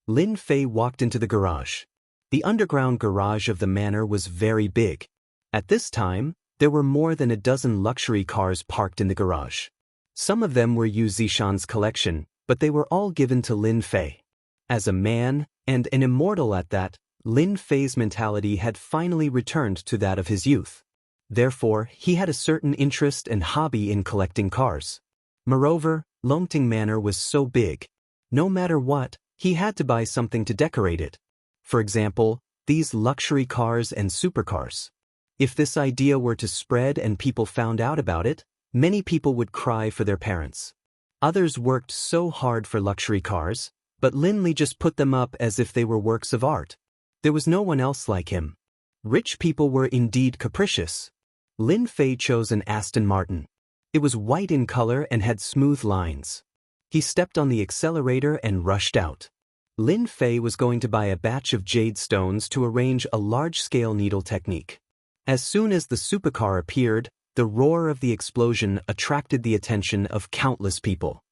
Lin Fei walked into the garage. The underground garage of the manor was very big. At this time, there were more than a dozen luxury cars parked in the garage. Some of them were Yu Zishan's collection, but they were all given to Lin Fei. As a man, and an immortal at that, Lin Fei's mentality had finally returned to that of his youth. Therefore, he had a certain interest and hobby in collecting cars. Moreover, Longting Manor was so big. No matter what, he had to buy something to decorate it. For example, these luxury cars and supercars. If this idea were to spread and people found out about it, many people would cry for their parents. Others worked so hard for luxury cars, but Lin Li just put them up as if they were works of art. There was no one else like him. Rich people were indeed capricious. Lin Fei chose an Aston Martin. It was white in color and had smooth lines. He stepped on the accelerator and rushed out. Lin Fei was going to buy a batch of jade stones to arrange a large-scale needle technique. As soon as the supercar appeared, the roar of the explosion attracted the attention of countless people.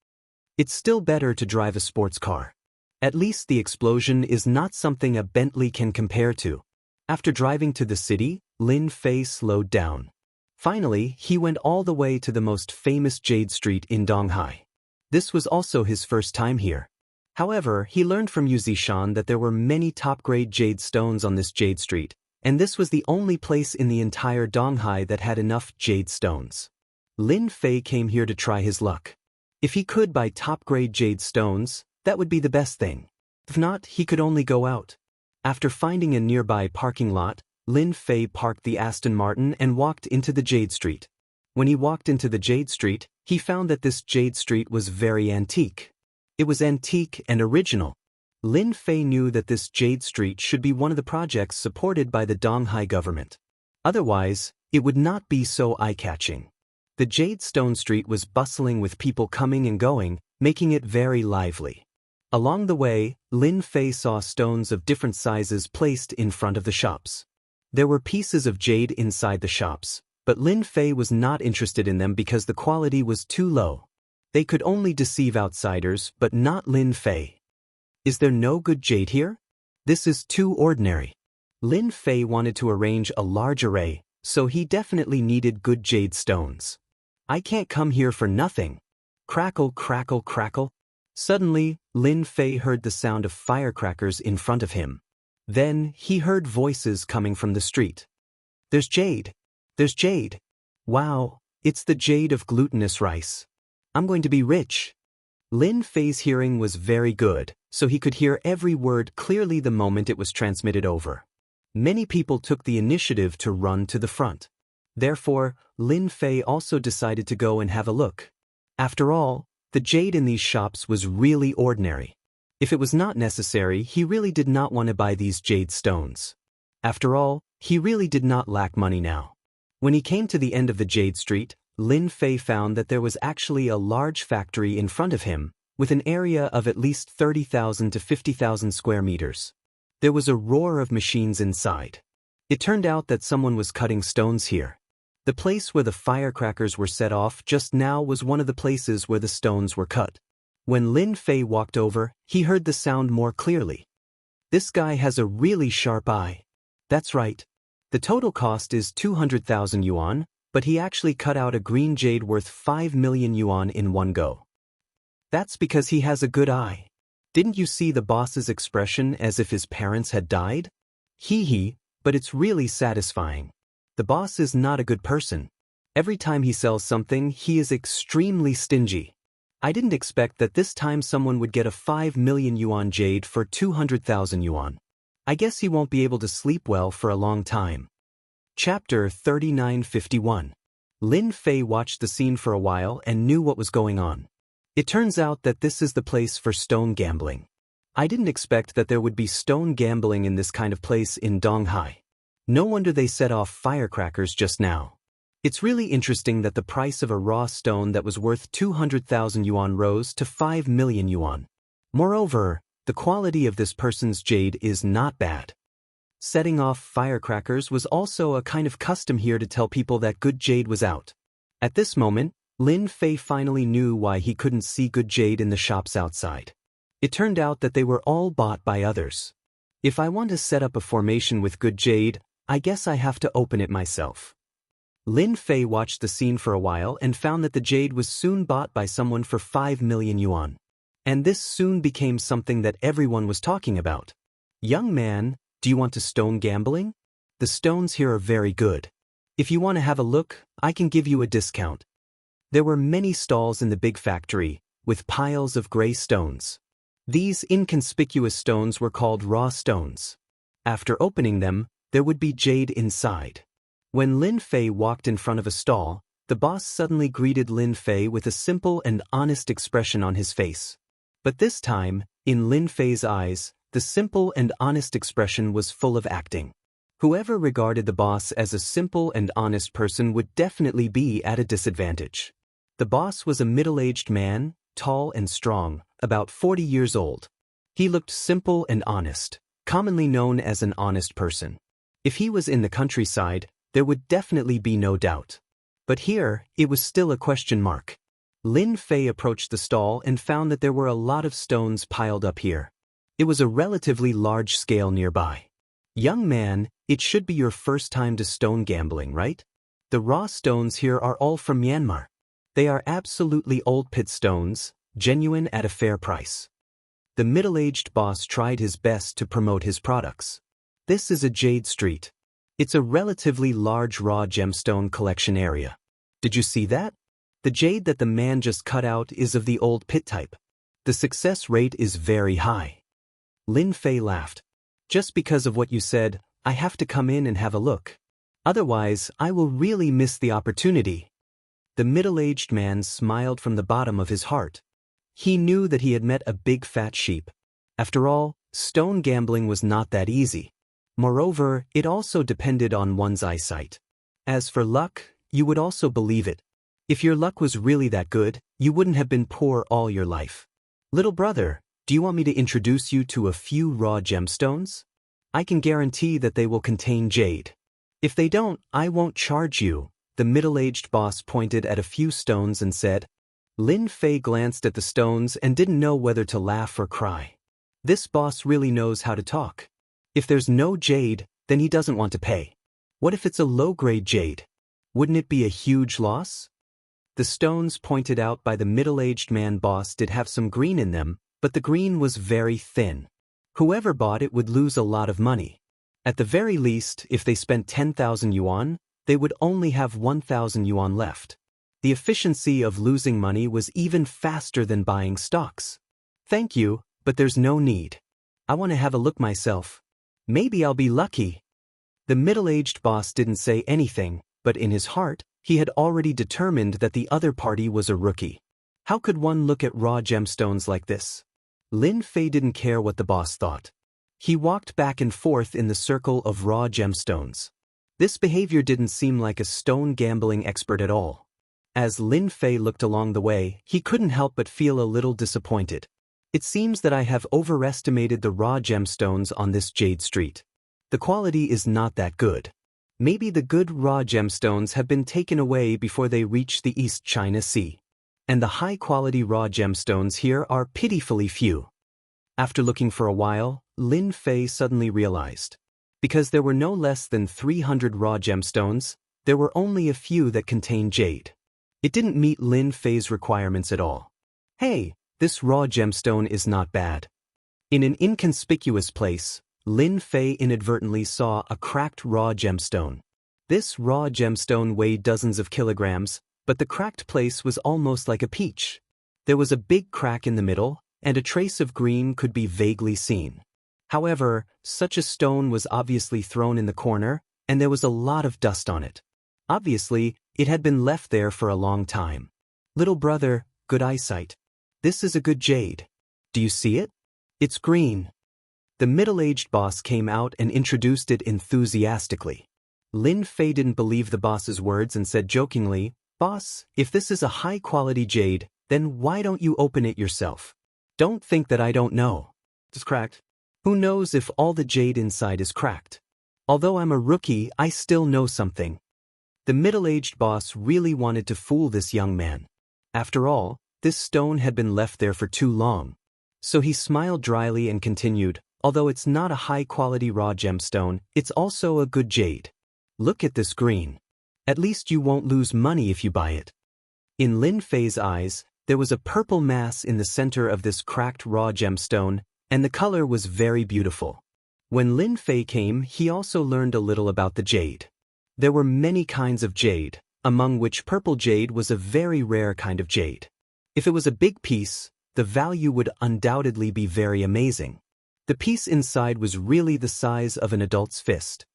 It's still better to drive a sports car. At least the explosion is not something a Bentley can compare to. After driving to the city, Lin Fei slowed down. Finally, he went all the way to the most famous jade street in Donghai. This was also his first time here. However, he learned from Yu Zishan that there were many top-grade jade stones on this jade street, and this was the only place in the entire Donghai that had enough jade stones. Lin Fei came here to try his luck. If he could buy top-grade jade stones, that would be the best thing. If not, he could only go out. After finding a nearby parking lot, Lin Fei parked the Aston Martin and walked into the Jade Street. When he walked into the Jade Street, he found that this Jade Street was very antique. It was antique and original. Lin Fei knew that this Jade Street should be one of the projects supported by the Donghai government. Otherwise, it would not be so eye-catching. The Jade Stone Street was bustling with people coming and going, making it very lively. Along the way, Lin Fei saw stones of different sizes placed in front of the shops. There were pieces of jade inside the shops, but Lin Fei was not interested in them because the quality was too low. They could only deceive outsiders, but not Lin Fei. Is there no good jade here? This is too ordinary. Lin Fei wanted to arrange a large array, so he definitely needed good jade stones. I can't come here for nothing. Crackle, crackle, crackle. Suddenly, Lin Fei heard the sound of firecrackers in front of him. Then, he heard voices coming from the street. There's jade. There's jade. Wow, it's the jade of glutinous rice. I'm going to be rich. Lin Fei's hearing was very good, so he could hear every word clearly the moment it was transmitted over. Many people took the initiative to run to the front. Therefore, Lin Fei also decided to go and have a look. After all, the jade in these shops was really ordinary. If it was not necessary, he really did not want to buy these jade stones. After all, he really did not lack money now. When he came to the end of the Jade Street, Lin Fei found that there was actually a large factory in front of him, with an area of at least 30,000 to 50,000 square meters. There was a roar of machines inside. It turned out that someone was cutting stones here. The place where the firecrackers were set off just now was one of the places where the stones were cut. When Lin Fei walked over, he heard the sound more clearly. This guy has a really sharp eye. That's right. The total cost is 200,000 yuan, but he actually cut out a green jade worth 5 million yuan in one go. That's because he has a good eye. Didn't you see the boss's expression as if his parents had died? Hee hee, but it's really satisfying. The boss is not a good person. Every time he sells something, he is extremely stingy. I didn't expect that this time someone would get a 5 million yuan jade for 200,000 yuan. I guess he won't be able to sleep well for a long time. Chapter 3951. Lin Fei watched the scene for a while and knew what was going on. It turns out that this is the place for stone gambling. I didn't expect that there would be stone gambling in this kind of place in Donghai. No wonder they set off firecrackers just now. It's really interesting that the price of a raw stone that was worth 200,000 yuan rose to 5 million yuan. Moreover, the quality of this person's jade is not bad. Setting off firecrackers was also a kind of custom here to tell people that good jade was out. At this moment, Lin Fei finally knew why he couldn't see good jade in the shops outside. It turned out that they were all bought by others. If I want to set up a formation with good jade, I guess I have to open it myself. Lin Fei watched the scene for a while and found that the jade was soon bought by someone for 5 million yuan. And this soon became something that everyone was talking about. Young man, do you want to stone gambling? The stones here are very good. If you want to have a look, I can give you a discount. There were many stalls in the big factory, with piles of gray stones. These inconspicuous stones were called raw stones. After opening them, there would be jade inside. When Lin Fei walked in front of a stall, the boss suddenly greeted Lin Fei with a simple and honest expression on his face. But this time, in Lin Fei's eyes, the simple and honest expression was full of acting. Whoever regarded the boss as a simple and honest person would definitely be at a disadvantage. The boss was a middle-aged man, tall and strong, about 40 years old. He looked simple and honest, commonly known as an honest person. If he was in the countryside, there would definitely be no doubt. But here, it was still a question mark. Lin Fei approached the stall and found that there were a lot of stones piled up here. It was a relatively large scale nearby. Young man, it should be your first time to stone gambling, right? The raw stones here are all from Myanmar. They are absolutely old pit stones, genuine at a fair price. The middle-aged boss tried his best to promote his products. This is a jade street. It's a relatively large raw gemstone collection area. Did you see that? The jade that the man just cut out is of the old pit type. The success rate is very high. Lin Fei laughed. Just because of what you said, I have to come in and have a look. Otherwise, I will really miss the opportunity. The middle-aged man smiled from the bottom of his heart. He knew that he had met a big fat sheep. After all, stone gambling was not that easy. Moreover, it also depended on one's eyesight. As for luck, you would also believe it. If your luck was really that good, you wouldn't have been poor all your life. Little brother, do you want me to introduce you to a few raw gemstones? I can guarantee that they will contain jade. If they don't, I won't charge you. The middle-aged boss pointed at a few stones and said. Lin Fei glanced at the stones and didn't know whether to laugh or cry. This boss really knows how to talk. If there's no jade, then he doesn't want to pay. What if it's a low-grade jade? Wouldn't it be a huge loss? The stones pointed out by the middle-aged man boss did have some green in them, but the green was very thin. Whoever bought it would lose a lot of money. At the very least, if they spent 10,000 yuan, they would only have 1,000 yuan left. The efficiency of losing money was even faster than buying stocks. Thank you, but there's no need. I want to have a look myself. Maybe I'll be lucky. The middle-aged boss didn't say anything, but in his heart, he had already determined that the other party was a rookie. How could one look at raw gemstones like this? Lin Fei didn't care what the boss thought. He walked back and forth in the circle of raw gemstones. This behavior didn't seem like a stone gambling expert at all. As Lin Fei looked along the way, he couldn't help but feel a little disappointed. It seems that I have overestimated the raw gemstones on this jade street. The quality is not that good. Maybe the good raw gemstones have been taken away before they reach the East China Sea. And the high-quality raw gemstones here are pitifully few. After looking for a while, Lin Fei suddenly realized. Because there were no less than 300 raw gemstones, there were only a few that contained jade. It didn't meet Lin Fei's requirements at all. Hey, this raw gemstone is not bad. In an inconspicuous place, Lin Fei inadvertently saw a cracked raw gemstone. This raw gemstone weighed dozens of kilograms, but the cracked place was almost like a peach. There was a big crack in the middle, and a trace of green could be vaguely seen. However, such a stone was obviously thrown in the corner, and there was a lot of dust on it. Obviously, it had been left there for a long time. Little brother, good eyesight. This is a good jade. Do you see it? It's green. The middle-aged boss came out and introduced it enthusiastically. Lin Fei didn't believe the boss's words and said jokingly, Boss, if this is a high-quality jade, then why don't you open it yourself? Don't think that I don't know. It's cracked. Who knows if all the jade inside is cracked? Although I'm a rookie, I still know something. The middle-aged boss really wanted to fool this young man. After all, this stone had been left there for too long. So he smiled dryly and continued, although it's not a high-quality raw gemstone, it's also a good jade. Look at this green. At least you won't lose money if you buy it. In Lin Fei's eyes, there was a purple mass in the center of this cracked raw gemstone, and the color was very beautiful. When Lin Fei came, he also learned a little about the jade. There were many kinds of jade, among which purple jade was a very rare kind of jade. If it was a big piece, the value would undoubtedly be very amazing. The piece inside was really the size of an adult's fist.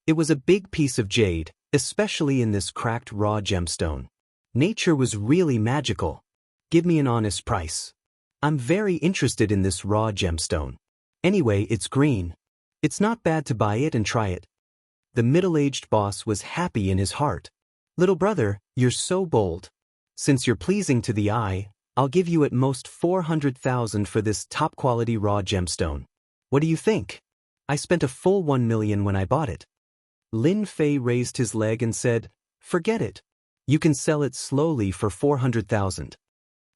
It was a big piece of jade, especially in this cracked raw gemstone. Nature was really magical. Give me an honest price. I'm very interested in this raw gemstone. Anyway, it's green. It's not bad to buy it and try it. The middle-aged boss was happy in his heart. Little brother, you're so bold. Since you're pleasing to the eye, I'll give you at most 400,000 for this top-quality raw gemstone. What do you think? I spent a full 1 million when I bought it. Lin Fei raised his leg and said, Forget it. You can sell it slowly for 400,000.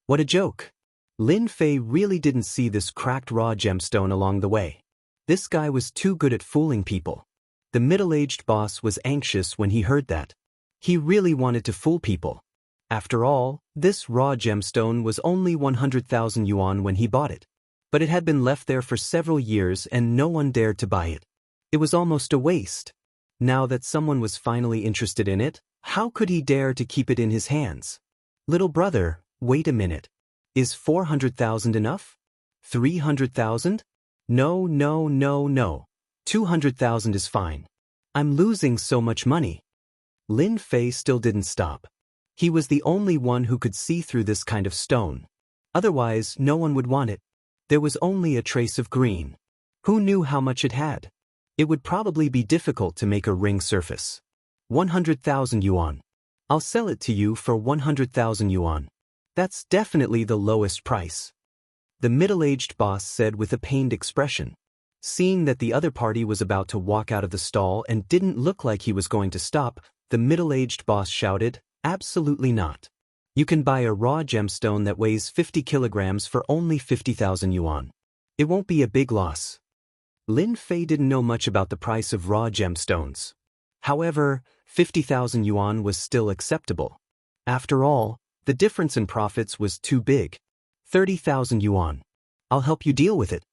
What a joke. Lin Fei really didn't see this cracked raw gemstone along the way. This guy was too good at fooling people. The middle-aged boss was anxious when he heard that. He really wanted to fool people. After all, this raw gemstone was only 100,000 yuan when he bought it. But it had been left there for several years and no one dared to buy it. It was almost a waste. Now that someone was finally interested in it, how could he dare to keep it in his hands? Little brother, wait a minute. Is 400,000 enough? 300,000? No, no, no, no. 200,000 is fine. I'm losing so much money. Lin Fei still didn't stop. He was the only one who could see through this kind of stone. Otherwise, no one would want it. There was only a trace of green. Who knew how much it had? It would probably be difficult to make a ring surface. 100,000 yuan. I'll sell it to you for 100,000 yuan. That's definitely the lowest price. The middle-aged boss said with a pained expression. Seeing that the other party was about to walk out of the stall and didn't look like he was going to stop, the middle-aged boss shouted, "Absolutely not. You can buy a raw gemstone that weighs 50 kilograms for only 50,000 yuan. It won't be a big loss." Lin Fei didn't know much about the price of raw gemstones. However, 50,000 yuan was still acceptable. After all, the difference in profits was too big. 30,000 yuan. I'll help you deal with it.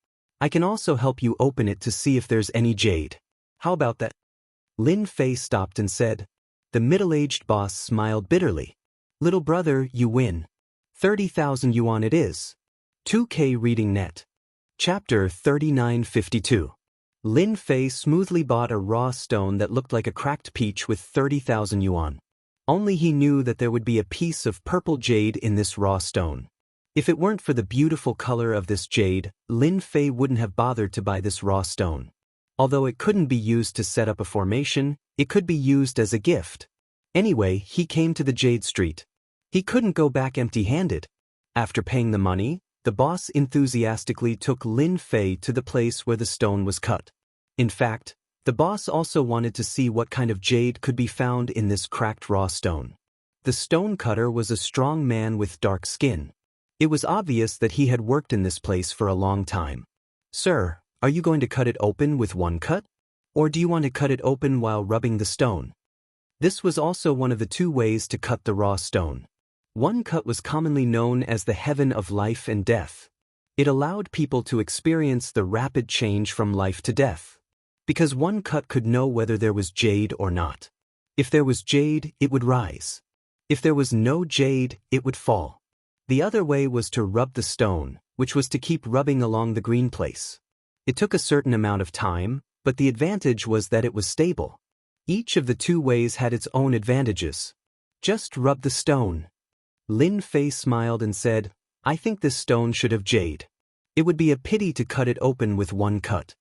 I can also help you open it to see if there's any jade. How about that? Lin Fei stopped and said. The middle-aged boss smiled bitterly. Little brother, you win. 30,000 yuan it is. 2K reading net. Chapter 3952. Lin Fei smoothly bought a raw stone that looked like a cracked peach with 30,000 yuan. Only he knew that there would be a piece of purple jade in this raw stone. If it weren't for the beautiful color of this jade, Lin Fei wouldn't have bothered to buy this raw stone. Although it couldn't be used to set up a formation, it could be used as a gift. Anyway, he came to the Jade Street. He couldn't go back empty-handed. After paying the money, the boss enthusiastically took Lin Fei to the place where the stone was cut. In fact, the boss also wanted to see what kind of jade could be found in this cracked raw stone. The stone cutter was a strong man with dark skin. It was obvious that he had worked in this place for a long time. Sir, are you going to cut it open with one cut? Or do you want to cut it open while rubbing the stone? This was also one of the two ways to cut the raw stone. One cut was commonly known as the heaven of life and death. It allowed people to experience the rapid change from life to death. Because one cut could know whether there was jade or not. If there was jade, it would rise. If there was no jade, it would fall. The other way was to rub the stone, which was to keep rubbing along the green place. It took a certain amount of time, but the advantage was that it was stable. Each of the two ways had its own advantages. Just rub the stone. Lin Fei smiled and said, I think this stone should have jade. It would be a pity to cut it open with one cut.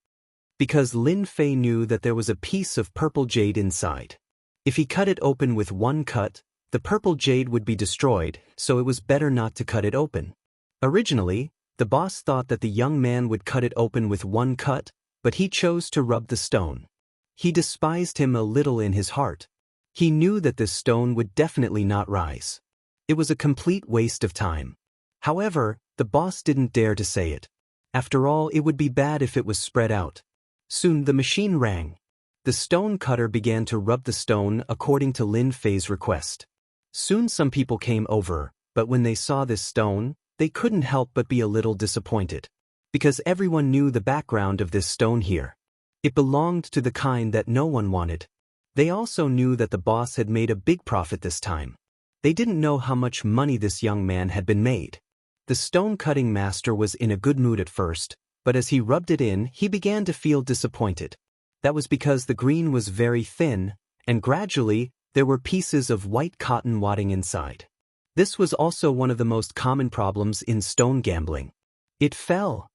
Because Lin Fei knew that there was a piece of purple jade inside. If he cut it open with one cut, the purple jade would be destroyed, so it was better not to cut it open. Originally, the boss thought that the young man would cut it open with one cut, but he chose to rub the stone. He despised him a little in his heart. He knew that this stone would definitely not rise. It was a complete waste of time. However, the boss didn't dare to say it. After all, it would be bad if it was spread out. Soon the machine rang. The stone cutter began to rub the stone according to Lin Fei's request. Soon some people came over, but when they saw this stone, they couldn't help but be a little disappointed. Because everyone knew the background of this stone here. It belonged to the kind that no one wanted. They also knew that the boss had made a big profit this time. They didn't know how much money this young man had been made. The stone-cutting master was in a good mood at first, but as he rubbed it in, he began to feel disappointed. That was because the green was very thin, and gradually, there were pieces of white cotton wadding inside. This was also one of the most common problems in stone gambling. It fell.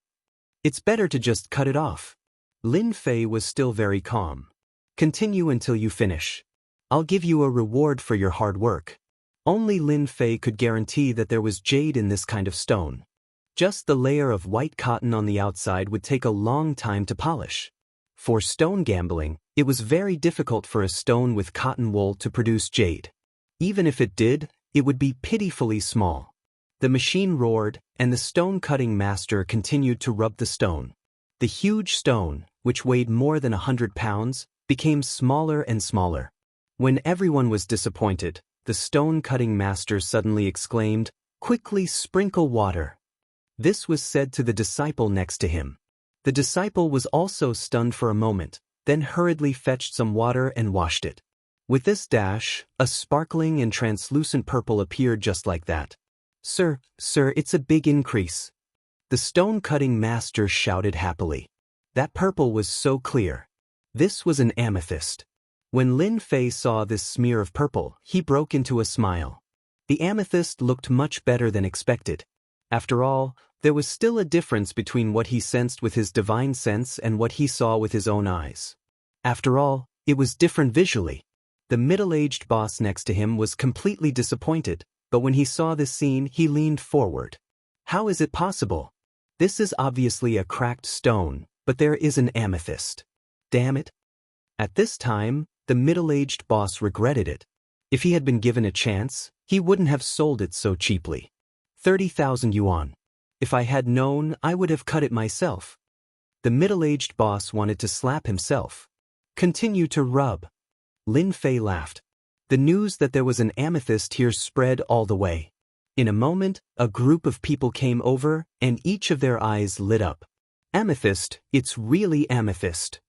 It's better to just cut it off. Lin Fei was still very calm. Continue until you finish. I'll give you a reward for your hard work. Only Lin Fei could guarantee that there was jade in this kind of stone. Just the layer of white cotton on the outside would take a long time to polish. For stone gambling, it was very difficult for a stone with cotton wool to produce jade. Even if it did, it would be pitifully small. The machine roared, and the stone-cutting master continued to rub the stone. The huge stone, which weighed more than 100 pounds, became smaller and smaller. When everyone was disappointed, the stone-cutting master suddenly exclaimed, "Quickly sprinkle water." This was said to the disciple next to him. The disciple was also stunned for a moment, then hurriedly fetched some water and washed it. With this dash, a sparkling and translucent purple appeared just like that. Sir, it's a big increase." The stone-cutting master shouted happily. That purple was so clear. This was an amethyst. When Lin Fei saw this smear of purple, he broke into a smile. The amethyst looked much better than expected. After all, there was still a difference between what he sensed with his divine sense and what he saw with his own eyes. After all, it was different visually. The middle-aged boss next to him was completely disappointed, but when he saw this scene he leaned forward. How is it possible? This is obviously a cracked stone, but there is an amethyst. Damn it. At this time, the middle-aged boss regretted it. If he had been given a chance, he wouldn't have sold it so cheaply. 30,000 yuan. If I had known, I would have cut it myself. The middle-aged boss wanted to slap himself. Continue to rub. Lin Fei laughed. The news that there was an amethyst here spread all the way. In a moment, a group of people came over, and each of their eyes lit up. Amethyst, it's really amethyst.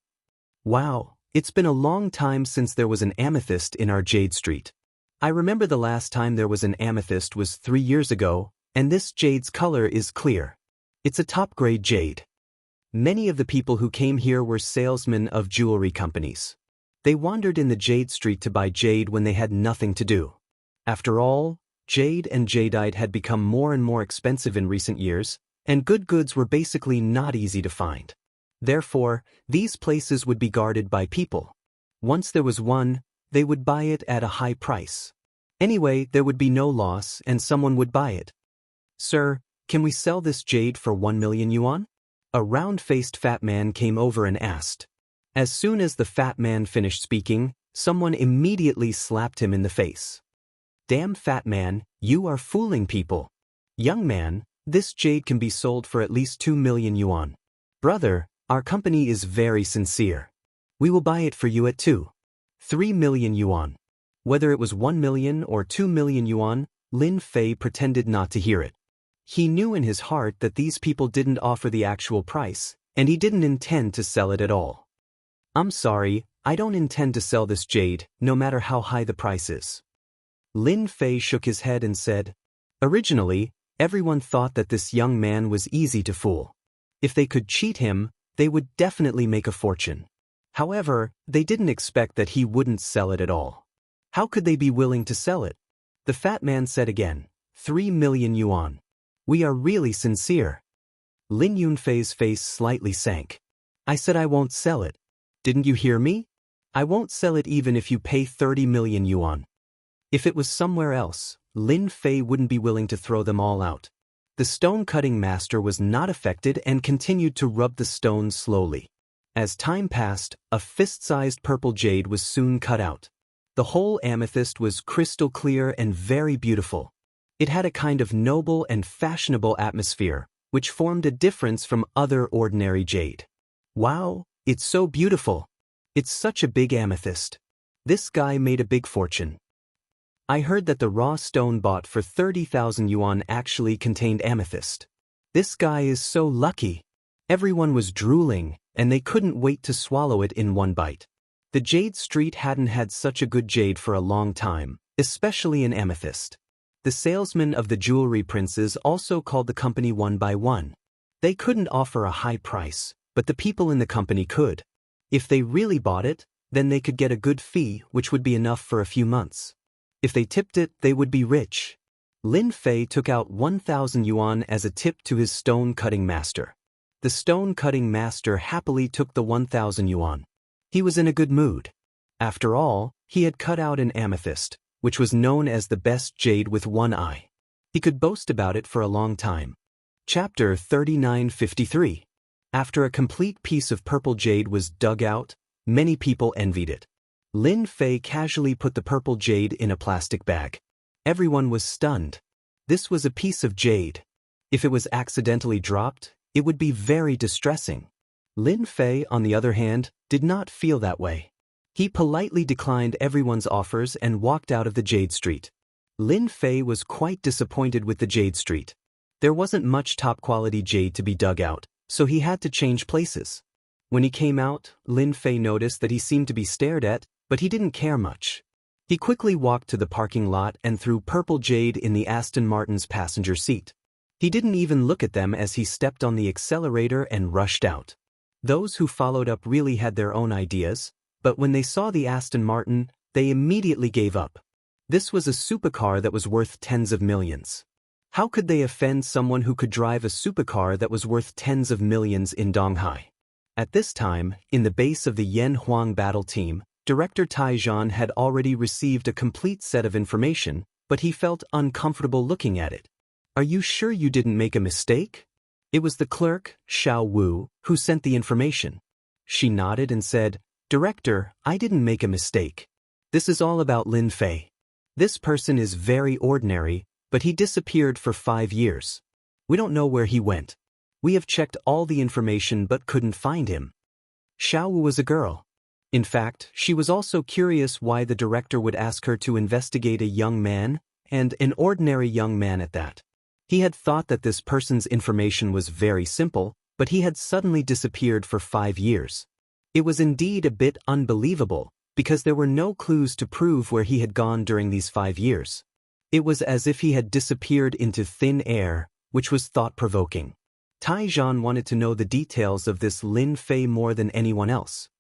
Wow, it's been a long time since there was an amethyst in our Jade Street. I remember the last time there was an amethyst was 3 years ago, and this jade's color is clear. It's a top-grade jade. Many of the people who came here were salesmen of jewelry companies. They wandered in the Jade Street to buy jade when they had nothing to do. After all, jade and jadeite had become more and more expensive in recent years, and good goods were basically not easy to find. Therefore, these places would be guarded by people. Once there was one, they would buy it at a high price. Anyway, there would be no loss and someone would buy it. Sir, can we sell this jade for 1 million yuan? A round-faced fat man came over and asked. As soon as the fat man finished speaking, someone immediately slapped him in the face. Damn fat man, you are fooling people. Young man, this jade can be sold for at least 2 million yuan. Brother, our company is very sincere. We will buy it for you at 3 million yuan. Whether it was 1 million or 2 million yuan, Lin Fei pretended not to hear it. He knew in his heart that these people didn't offer the actual price, and he didn't intend to sell it at all. I'm sorry, I don't intend to sell this jade, no matter how high the price is. Lin Fei shook his head and said, originally, everyone thought that this young man was easy to fool. If they could cheat him, they would definitely make a fortune. However, they didn't expect that he wouldn't sell it at all. How could they be willing to sell it? The fat man said again, 3 million yuan. We are really sincere. Lin Yunfei's face slightly sank. I said I won't sell it. Didn't you hear me? I won't sell it even if you pay 30 million yuan. If it was somewhere else, Lin Fei wouldn't be willing to throw them all out. The stone-cutting master was not affected and continued to rub the stones slowly. As time passed, a fist-sized purple jade was soon cut out. The whole amethyst was crystal clear and very beautiful. It had a kind of noble and fashionable atmosphere, which formed a difference from other ordinary jade. Wow, it's so beautiful. It's such a big amethyst. This guy made a big fortune. I heard that the raw stone bought for 30,000 yuan actually contained amethyst. This guy is so lucky. Everyone was drooling, and they couldn't wait to swallow it in one bite. The Jade Street hadn't had such a good jade for a long time, especially in amethyst. The salesmen of the jewelry princes also called the company one by one. They couldn't offer a high price, but the people in the company could. If they really bought it, then they could get a good fee, which would be enough for a few months. If they tipped it, they would be rich. Lin Fei took out 1,000 yuan as a tip to his stone-cutting master. The stone-cutting master happily took the 1,000 yuan. He was in a good mood. After all, he had cut out an amethyst, which was known as the best jade with one eye. He could boast about it for a long time. Chapter 3953. After a complete piece of purple jade was dug out, many people envied it. Lin Fei casually put the purple jade in a plastic bag. Everyone was stunned. This was a piece of jade. If it was accidentally dropped, it would be very distressing. Lin Fei, on the other hand, did not feel that way. He politely declined everyone's offers and walked out of the Jade Street. Lin Fei was quite disappointed with the Jade Street. There wasn't much top-quality jade to be dug out, so he had to change places. When he came out, Lin Fei noticed that he seemed to be stared at, but he didn't care much. He quickly walked to the parking lot and threw purple jade in the Aston Martin's passenger seat. He didn't even look at them as he stepped on the accelerator and rushed out. Those who followed up really had their own ideas, but when they saw the Aston Martin, they immediately gave up. This was a supercar that was worth tens of millions. How could they offend someone who could drive a supercar that was worth tens of millions in Donghai? At this time, in the base of the Yan Huang battle team, Director Taijian had already received a complete set of information, but he felt uncomfortable looking at it. Are you sure you didn't make a mistake? It was the clerk, Xiao Wu, who sent the information. She nodded and said, Director, I didn't make a mistake. This is all about Lin Fei. This person is very ordinary, but he disappeared for 5 years. We don't know where he went. We have checked all the information but couldn't find him. Xiao Wu was a girl. In fact, she was also curious why the director would ask her to investigate a young man, and an ordinary young man at that. He had thought that this person's information was very simple, but he had suddenly disappeared for 5 years. It was indeed a bit unbelievable, because there were no clues to prove where he had gone during these 5 years. It was as if he had disappeared into thin air, which was thought-provoking. Taijian wanted to know the details of this Lin Fei more than anyone else.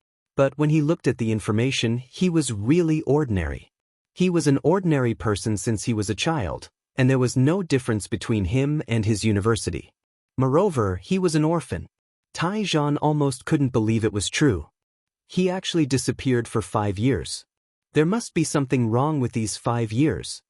But when he looked at the information, he was really ordinary. He was an ordinary person since he was a child, and there was no difference between him and his university. Moreover, he was an orphan. Taijian almost couldn't believe it was true. He actually disappeared for 5 years. There must be something wrong with these 5 years.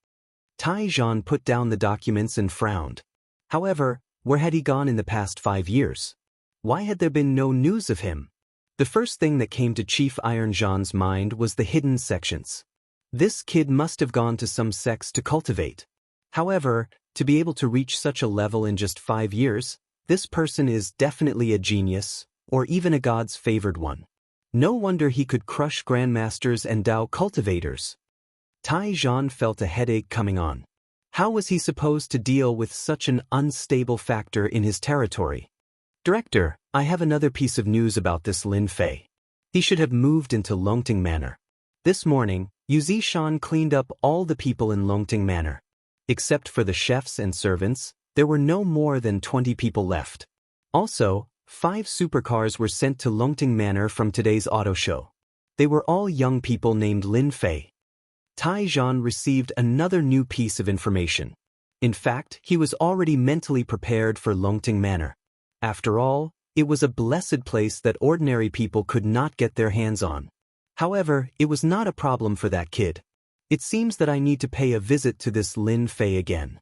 Taijian put down the documents and frowned. However, where had he gone in the past 5 years? Why had there been no news of him? The first thing that came to Chief Iron Zhan's mind was the hidden sections. This kid must have gone to some sects to cultivate. However, to be able to reach such a level in just 5 years, this person is definitely a genius, or even a god's favored one. No wonder he could crush grandmasters and Dao cultivators. Taijian felt a headache coming on. How was he supposed to deal with such an unstable factor in his territory? Director, I have another piece of news about this Lin Fei. He should have moved into Longting Manor. This morning, Yu Zishan cleaned up all the people in Longting Manor. Except for the chefs and servants, there were no more than 20 people left. Also, 5 supercars were sent to Longting Manor from today's auto show. They were all young people named Lin Fei. Taijian received another new piece of information. In fact, he was already mentally prepared for Longting Manor. After all, it was a blessed place that ordinary people could not get their hands on. However, it was not a problem for that kid. It seems that I need to pay a visit to this Lin Fei again.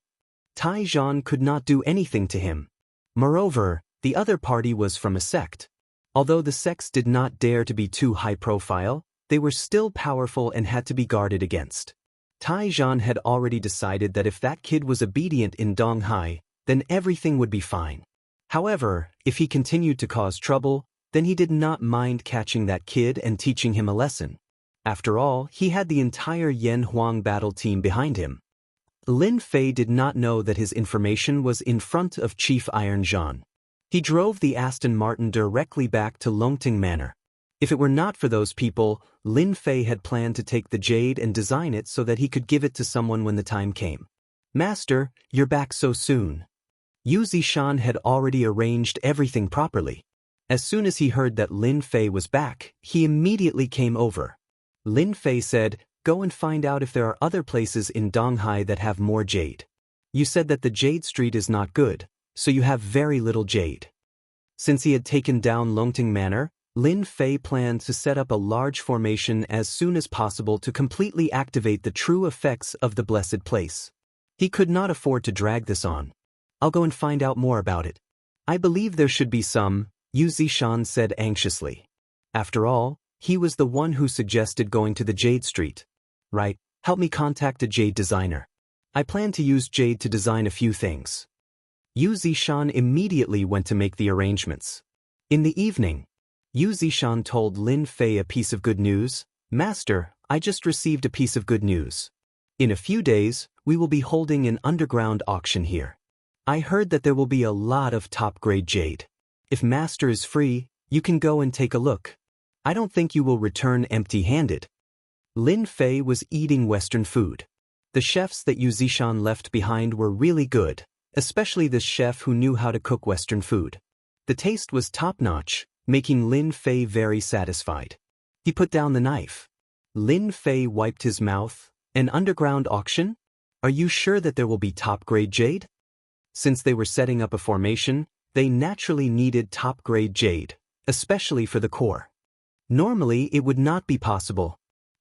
Taijian could not do anything to him. Moreover, the other party was from a sect. Although the sects did not dare to be too high profile, they were still powerful and had to be guarded against. Taijian had already decided that if that kid was obedient in Donghai, then everything would be fine. However, if he continued to cause trouble, then he did not mind catching that kid and teaching him a lesson. After all, he had the entire Yan Huang battle team behind him. Lin Fei did not know that his information was in front of Chief Iron Zhan. He drove the Aston Martin directly back to Longting Manor. If it were not for those people, Lin Fei had planned to take the jade and design it so that he could give it to someone when the time came. Master, you're back so soon. Yu Zishan had already arranged everything properly. As soon as he heard that Lin Fei was back, he immediately came over. Lin Fei said, go and find out if there are other places in Donghai that have more jade. You said that the Jade Street is not good, so you have very little jade. Since he had taken down Longting Manor, Lin Fei planned to set up a large formation as soon as possible to completely activate the true effects of the blessed place. He could not afford to drag this on. I'll go and find out more about it. I believe there should be some, Yu Zishan said anxiously. After all, he was the one who suggested going to the Jade Street. Right, help me contact a jade designer. I plan to use jade to design a few things. Yu Zishan immediately went to make the arrangements. In the evening, Yu Zishan told Lin Fei a piece of good news. Master, I just received a piece of good news. In a few days, we will be holding an underground auction here. I heard that there will be a lot of top-grade jade. If Master is free, you can go and take a look. I don't think you will return empty-handed. Lin Fei was eating Western food. The chefs that Yu Zishan left behind were really good, especially this chef who knew how to cook Western food. The taste was top-notch, making Lin Fei very satisfied. He put down the knife. Lin Fei wiped his mouth. An underground auction? Are you sure that there will be top-grade jade? Since they were setting up a formation, they naturally needed top-grade jade, especially for the core. Normally, it would not be possible,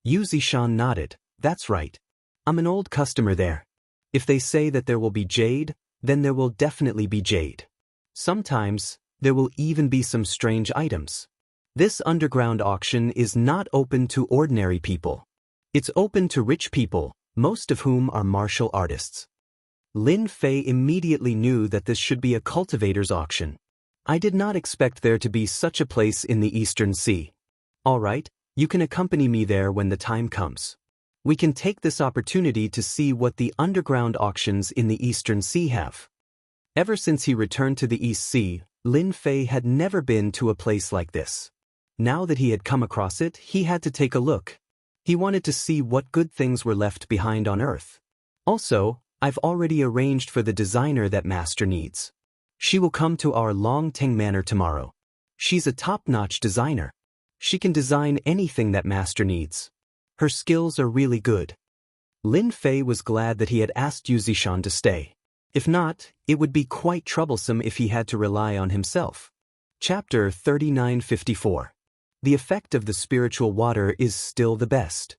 Yu Zishan nodded. That's right. I'm an old customer there. If they say that there will be jade, then there will definitely be jade. Sometimes, there will even be some strange items. This underground auction is not open to ordinary people. It's open to rich people, most of whom are martial artists. Lin Fei immediately knew that this should be a cultivator's auction. I did not expect there to be such a place in the Eastern Sea. All right, you can accompany me there when the time comes. We can take this opportunity to see what the underground auctions in the Eastern Sea have. Ever since he returned to the East Sea, Lin Fei had never been to a place like this. Now that he had come across it, he had to take a look. He wanted to see what good things were left behind on Earth. Also, I've already arranged for the designer that Master needs. She will come to our Longting Manor tomorrow. She's a top-notch designer. She can design anything that Master needs. Her skills are really good. Lin Fei was glad that he had asked Yu Zishan to stay. If not, it would be quite troublesome if he had to rely on himself. Chapter 3954. The effect of the spiritual water is still the best.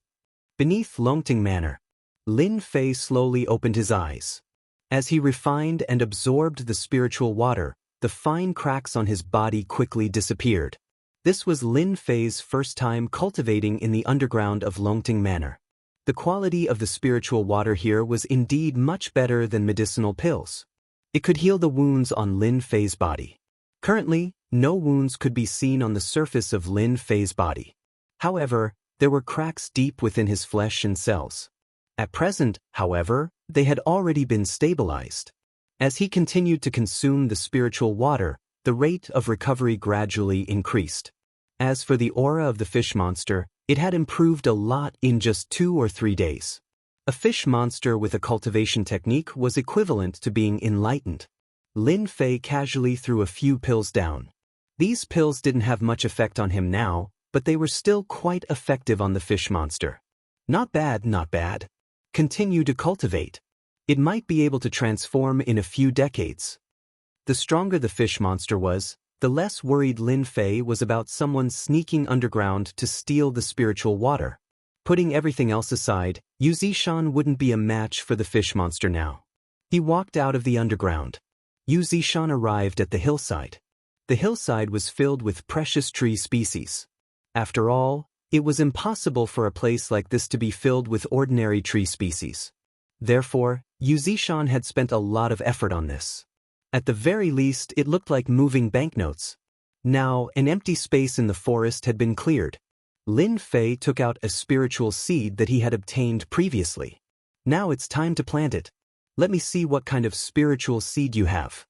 Beneath Longting Manor, Lin Fei slowly opened his eyes. As he refined and absorbed the spiritual water, the fine cracks on his body quickly disappeared. This was Lin Fei's first time cultivating in the underground of Longting Manor. The quality of the spiritual water here was indeed much better than medicinal pills. It could heal the wounds on Lin Fei's body. Currently, no wounds could be seen on the surface of Lin Fei's body. However, there were cracks deep within his flesh and cells. At present, however, they had already been stabilized. As he continued to consume the spiritual water, the rate of recovery gradually increased. As for the aura of the fish monster, it had improved a lot in just 2 or 3 days. A fish monster with a cultivation technique was equivalent to being enlightened. Lin Fei casually threw a few pills down. These pills didn't have much effect on him now, but they were still quite effective on the fish monster. Not bad, not bad. Continue to cultivate. It might be able to transform in a few decades. The stronger the fish monster was, the less worried Lin Fei was about someone sneaking underground to steal the spiritual water. Putting everything else aside, Yu Zishan wouldn't be a match for the fish monster now. He walked out of the underground. Yu Zishan arrived at the hillside. The hillside was filled with precious tree species. After all, it was impossible for a place like this to be filled with ordinary tree species. Therefore, Yu Zishan had spent a lot of effort on this. At the very least, it looked like moving banknotes. Now, an empty space in the forest had been cleared. Lin Fei took out a spiritual seed that he had obtained previously. Now it's time to plant it. Let me see what kind of spiritual seed you have.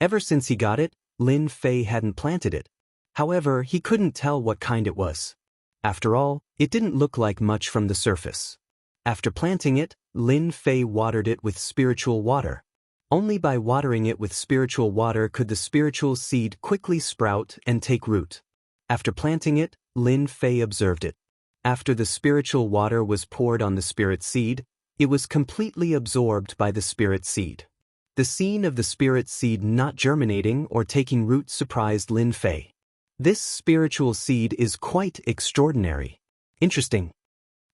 Ever since he got it, Lin Fei hadn't planted it. However, he couldn't tell what kind it was. After all, it didn't look like much from the surface. After planting it, Lin Fei watered it with spiritual water. Only by watering it with spiritual water could the spiritual seed quickly sprout and take root. After planting it, Lin Fei observed it. After the spiritual water was poured on the spirit seed, it was completely absorbed by the spirit seed. The scene of the spirit seed not germinating or taking root surprised Lin Fei. This spiritual seed is quite extraordinary. Interesting.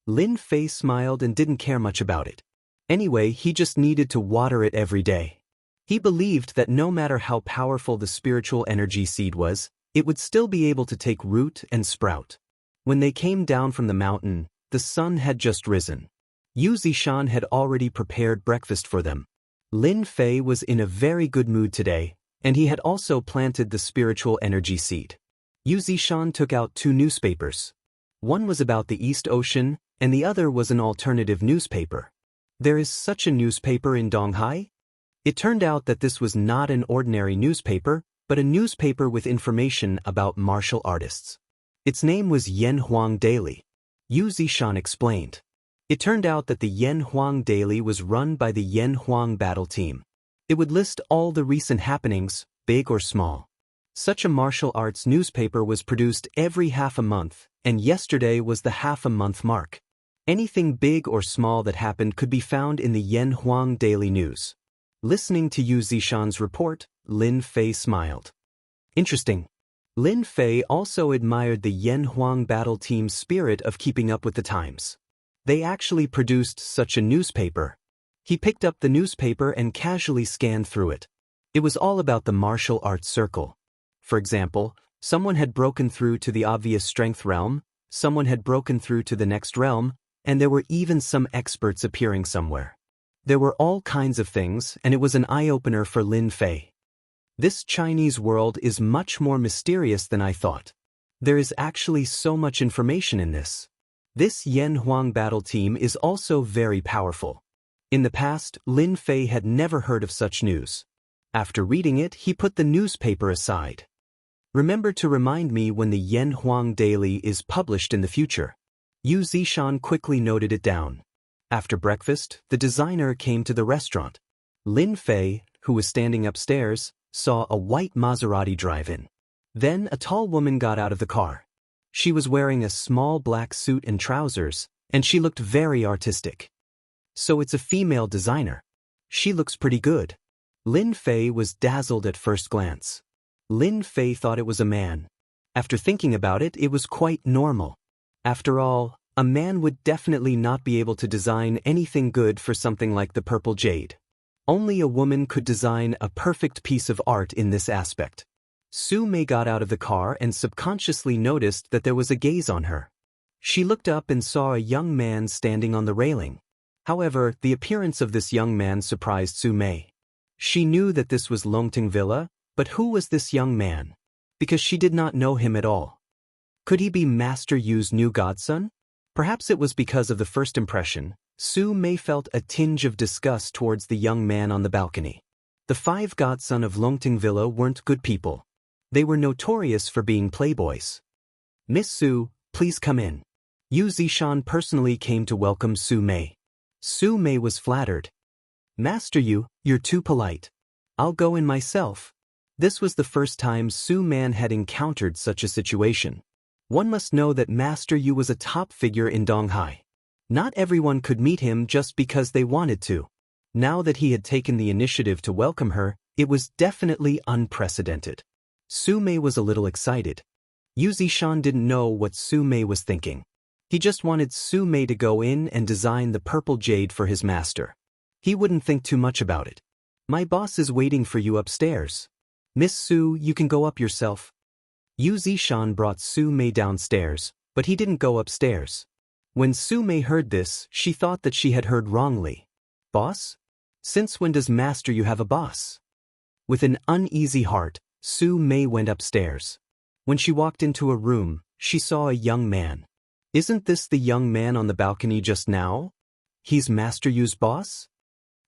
Lin Fei smiled and didn't care much about it. Anyway, he just needed to water it every day. He believed that no matter how powerful the spiritual energy seed was, it would still be able to take root and sprout. When they came down from the mountain, the sun had just risen. Yu Zishan had already prepared breakfast for them. Lin Fei was in a very good mood today, and he had also planted the spiritual energy seed. Yu Zishan took out 2 newspapers. One was about the East Ocean, and the other was an alternative newspaper. There is such a newspaper in Donghai? It turned out that this was not an ordinary newspaper, but a newspaper with information about martial artists. Its name was Yan Huang Daily. Yu Zishan explained. It turned out that the Yan Huang Daily was run by the Yan Huang battle team. It would list all the recent happenings, big or small. Such a martial arts newspaper was produced every half a month, and yesterday was the half-a-month mark. Anything big or small that happened could be found in the Yan Huang Daily News. Listening to Yu Zishan's report, Lin Fei smiled. Interesting. Lin Fei also admired the Yan Huang battle team's spirit of keeping up with the times. They actually produced such a newspaper. He picked up the newspaper and casually scanned through it. It was all about the martial arts circle. For example, someone had broken through to the obvious strength realm, someone had broken through to the next realm, and there were even some experts appearing somewhere. There were all kinds of things, and it was an eye-opener for Lin Fei. This Chinese world is much more mysterious than I thought. There is actually so much information in this. This Yan Huang battle team is also very powerful. In the past, Lin Fei had never heard of such news. After reading it, he put the newspaper aside. Remember to remind me when the Yan Huang Daily is published in the future. Yu Zishan quickly noted it down. After breakfast, the designer came to the restaurant. Lin Fei, who was standing upstairs, saw a white Maserati drive in. Then a tall woman got out of the car. She was wearing a small black suit and trousers, and she looked very artistic. So it's a female designer. She looks pretty good. Lin Fei was dazzled at first glance. Lin Fei thought it was a man. After thinking about it, it was quite normal. After all, a man would definitely not be able to design anything good for something like the purple jade. Only a woman could design a perfect piece of art in this aspect. Su Mei got out of the car and subconsciously noticed that there was a gaze on her. She looked up and saw a young man standing on the railing. However, the appearance of this young man surprised Su Mei. She knew that this was Longting Villa, but who was this young man? Because she did not know him at all. Could he be Master Yu's new godson? Perhaps it was because of the first impression. Su Mei felt a tinge of disgust towards the young man on the balcony. The 5 godson of Longting Villa weren't good people. They were notorious for being playboys. Miss Su, please come in. Yu Zishan personally came to welcome Su Mei. Su Mei was flattered. Master Yu, you're too polite. I'll go in myself. This was the first time Su Man had encountered such a situation. One must know that Master Yu was a top figure in Donghai. Not everyone could meet him just because they wanted to. Now that he had taken the initiative to welcome her, it was definitely unprecedented. Su Mei was a little excited. Yu Zishan didn't know what Su Mei was thinking. He just wanted Su Mei to go in and design the purple jade for his master. He wouldn't think too much about it. My boss is waiting for you upstairs. Miss Su, you can go up yourself. Yu Zishan brought Su Mei downstairs, but he didn't go upstairs. When Su Mei heard this, she thought that she had heard wrongly. Boss? Since when does Master Yu have a boss? With an uneasy heart, Su Mei went upstairs. When she walked into a room, she saw a young man. Isn't this the young man on the balcony just now? He's Master Yu's boss?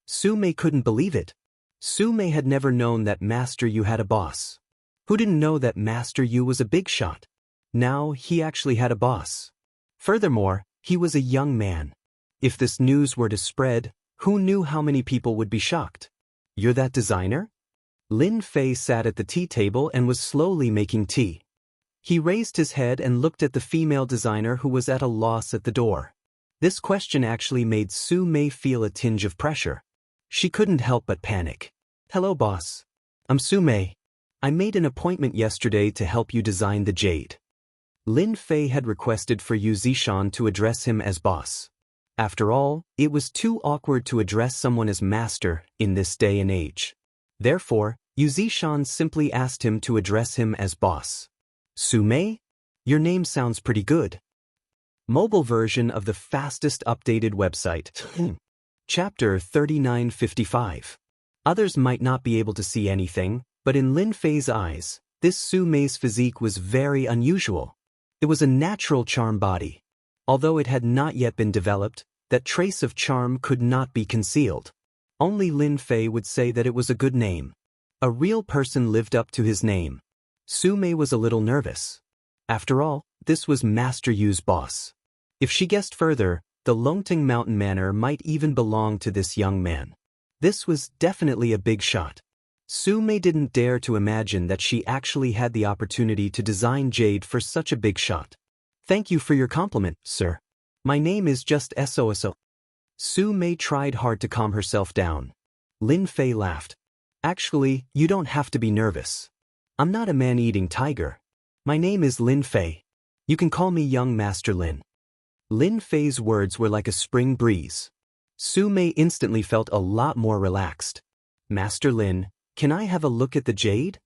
Su Mei couldn't believe it. Su Mei had never known that Master Yu had a boss. Who didn't know that Master Yu was a big shot? Now he actually had a boss. Furthermore, he was a young man. If this news were to spread, who knew how many people would be shocked? You're that designer? Lin Fei sat at the tea table and was slowly making tea. He raised his head and looked at the female designer who was at a loss at the door. This question actually made Su Mei feel a tinge of pressure. She couldn't help but panic. Hello, boss. I'm Su Mei. I made an appointment yesterday to help you design the jade. Lin Fei had requested for Yu Zishan to address him as boss. After all, it was too awkward to address someone as master in this day and age. Therefore, Yu Zishan simply asked him to address him as boss. Su Mei? Your name sounds pretty good. Mobile version of the fastest updated website. Chapter 3955. Others might not be able to see anything, but in Lin Fei's eyes, this Su Mei's physique was very unusual. It was a natural charm body. Although it had not yet been developed, that trace of charm could not be concealed. Only Lin Fei would say that it was a good name. A real person lived up to his name. Su Mei was a little nervous. After all, this was Master Yu's boss. If she guessed further, the Longting Mountain Manor might even belong to this young man. This was definitely a big shot. Su Mei didn't dare to imagine that she actually had the opportunity to design jade for such a big shot. Thank you for your compliment, sir. My name is just SOSO. Su Mei tried hard to calm herself down. Lin Fei laughed. Actually, you don't have to be nervous. I'm not a man-eating tiger. My name is Lin Fei. You can call me young Master Lin. Lin Fei's words were like a spring breeze. Su Mei instantly felt a lot more relaxed. Master Lin, can I have a look at the jade?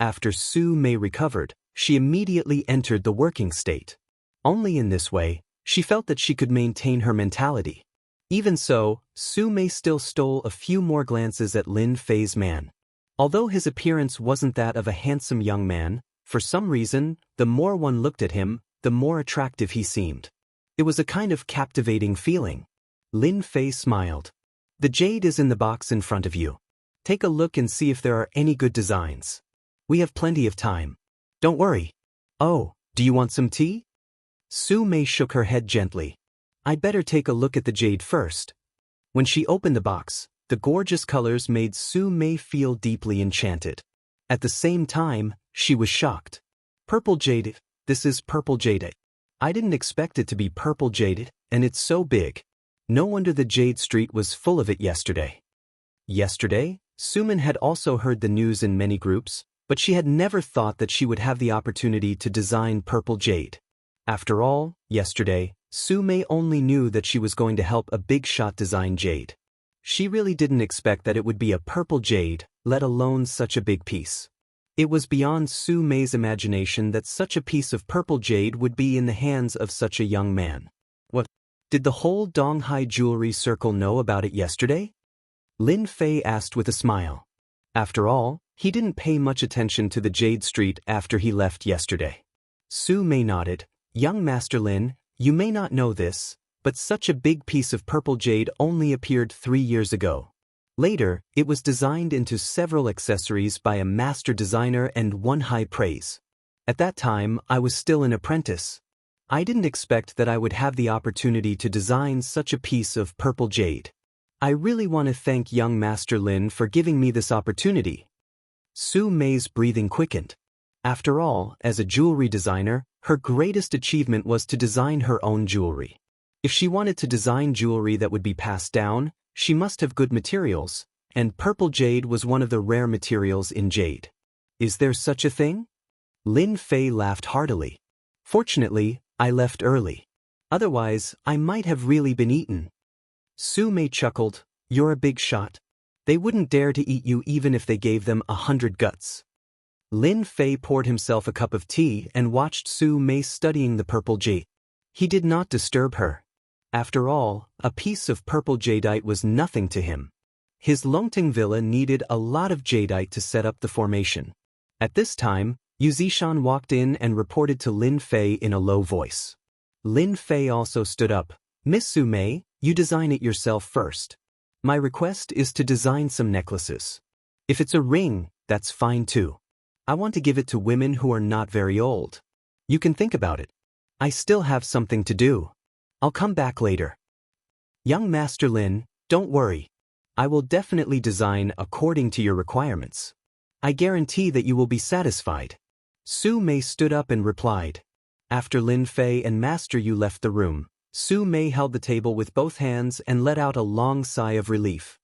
After Su Mei recovered, she immediately entered the working state. Only in this way, she felt that she could maintain her mentality. Even so, Su Mei still stole a few more glances at Lin Fei's man. Although his appearance wasn't that of a handsome young man, for some reason, the more one looked at him, the more attractive he seemed. It was a kind of captivating feeling. Lin Fei smiled. The jade is in the box in front of you. Take a look and see if there are any good designs. We have plenty of time. Don't worry. Oh, do you want some tea? Su Mei shook her head gently. I'd better take a look at the jade first. When she opened the box, the gorgeous colors made Su Mei feel deeply enchanted. At the same time, she was shocked. Purple jade, this is purple jade. I didn't expect it to be purple jade, and it's so big. No wonder the Jade Street was full of it yesterday. Yesterday, Sumin had also heard the news in many groups, but she had never thought that she would have the opportunity to design purple jade. After all, yesterday, Su Mei only knew that she was going to help a big shot design jade. She really didn't expect that it would be a purple jade, let alone such a big piece. It was beyond Su Mei's imagination that such a piece of purple jade would be in the hands of such a young man. What? Did the whole Donghai jewelry circle know about it yesterday? Lin Fei asked with a smile. After all, he didn't pay much attention to the Jade Street after he left yesterday. Su Mei nodded. Young Master Lin, you may not know this, but such a big piece of purple jade only appeared 3 years ago. Later, it was designed into several accessories by a master designer and won high praise. At that time, I was still an apprentice. I didn't expect that I would have the opportunity to design such a piece of purple jade. I really want to thank young Master Lin for giving me this opportunity. Su Mei's breathing quickened. After all, as a jewelry designer, her greatest achievement was to design her own jewelry. If she wanted to design jewelry that would be passed down, she must have good materials, and purple jade was one of the rare materials in jade. Is there such a thing? Lin Fei laughed heartily. Fortunately, I left early. Otherwise, I might have really been eaten. Su Mei chuckled. You're a big shot. They wouldn't dare to eat you even if they gave them 100 guts. Lin Fei poured himself a cup of tea and watched Su Mei studying the purple jade. He did not disturb her. After all, a piece of purple jadeite was nothing to him. His Longting villa needed a lot of jadeite to set up the formation. At this time, Yu Zishan walked in and reported to Lin Fei in a low voice. Lin Fei also stood up. Miss Su Mei, you design it yourself first. My request is to design some necklaces. If it's a ring, that's fine too. I want to give it to women who are not very old. You can think about it. I still have something to do. I'll come back later. Young Master Lin, don't worry. I will definitely design according to your requirements. I guarantee that you will be satisfied. Su Mei stood up and replied. After Lin Fei and Master Yu left the room, Su Mei held the table with both hands and let out a long sigh of relief.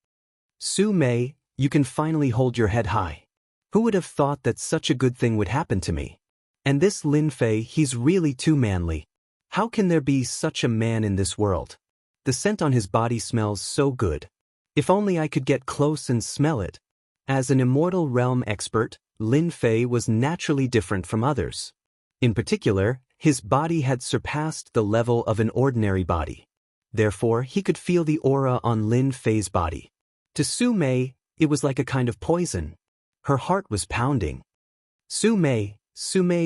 Su Mei, you can finally hold your head high. Who would have thought that such a good thing would happen to me? And this Lin Fei, he's really too manly. How can there be such a man in this world? The scent on his body smells so good. If only I could get close and smell it. As an Immortal realm expert, Lin Fei was naturally different from others. In particular, his body had surpassed the level of an ordinary body. Therefore, he could feel the aura on Lin Fei's body. To Su Mei, it was like a kind of poison. Her heart was pounding. Su Mei,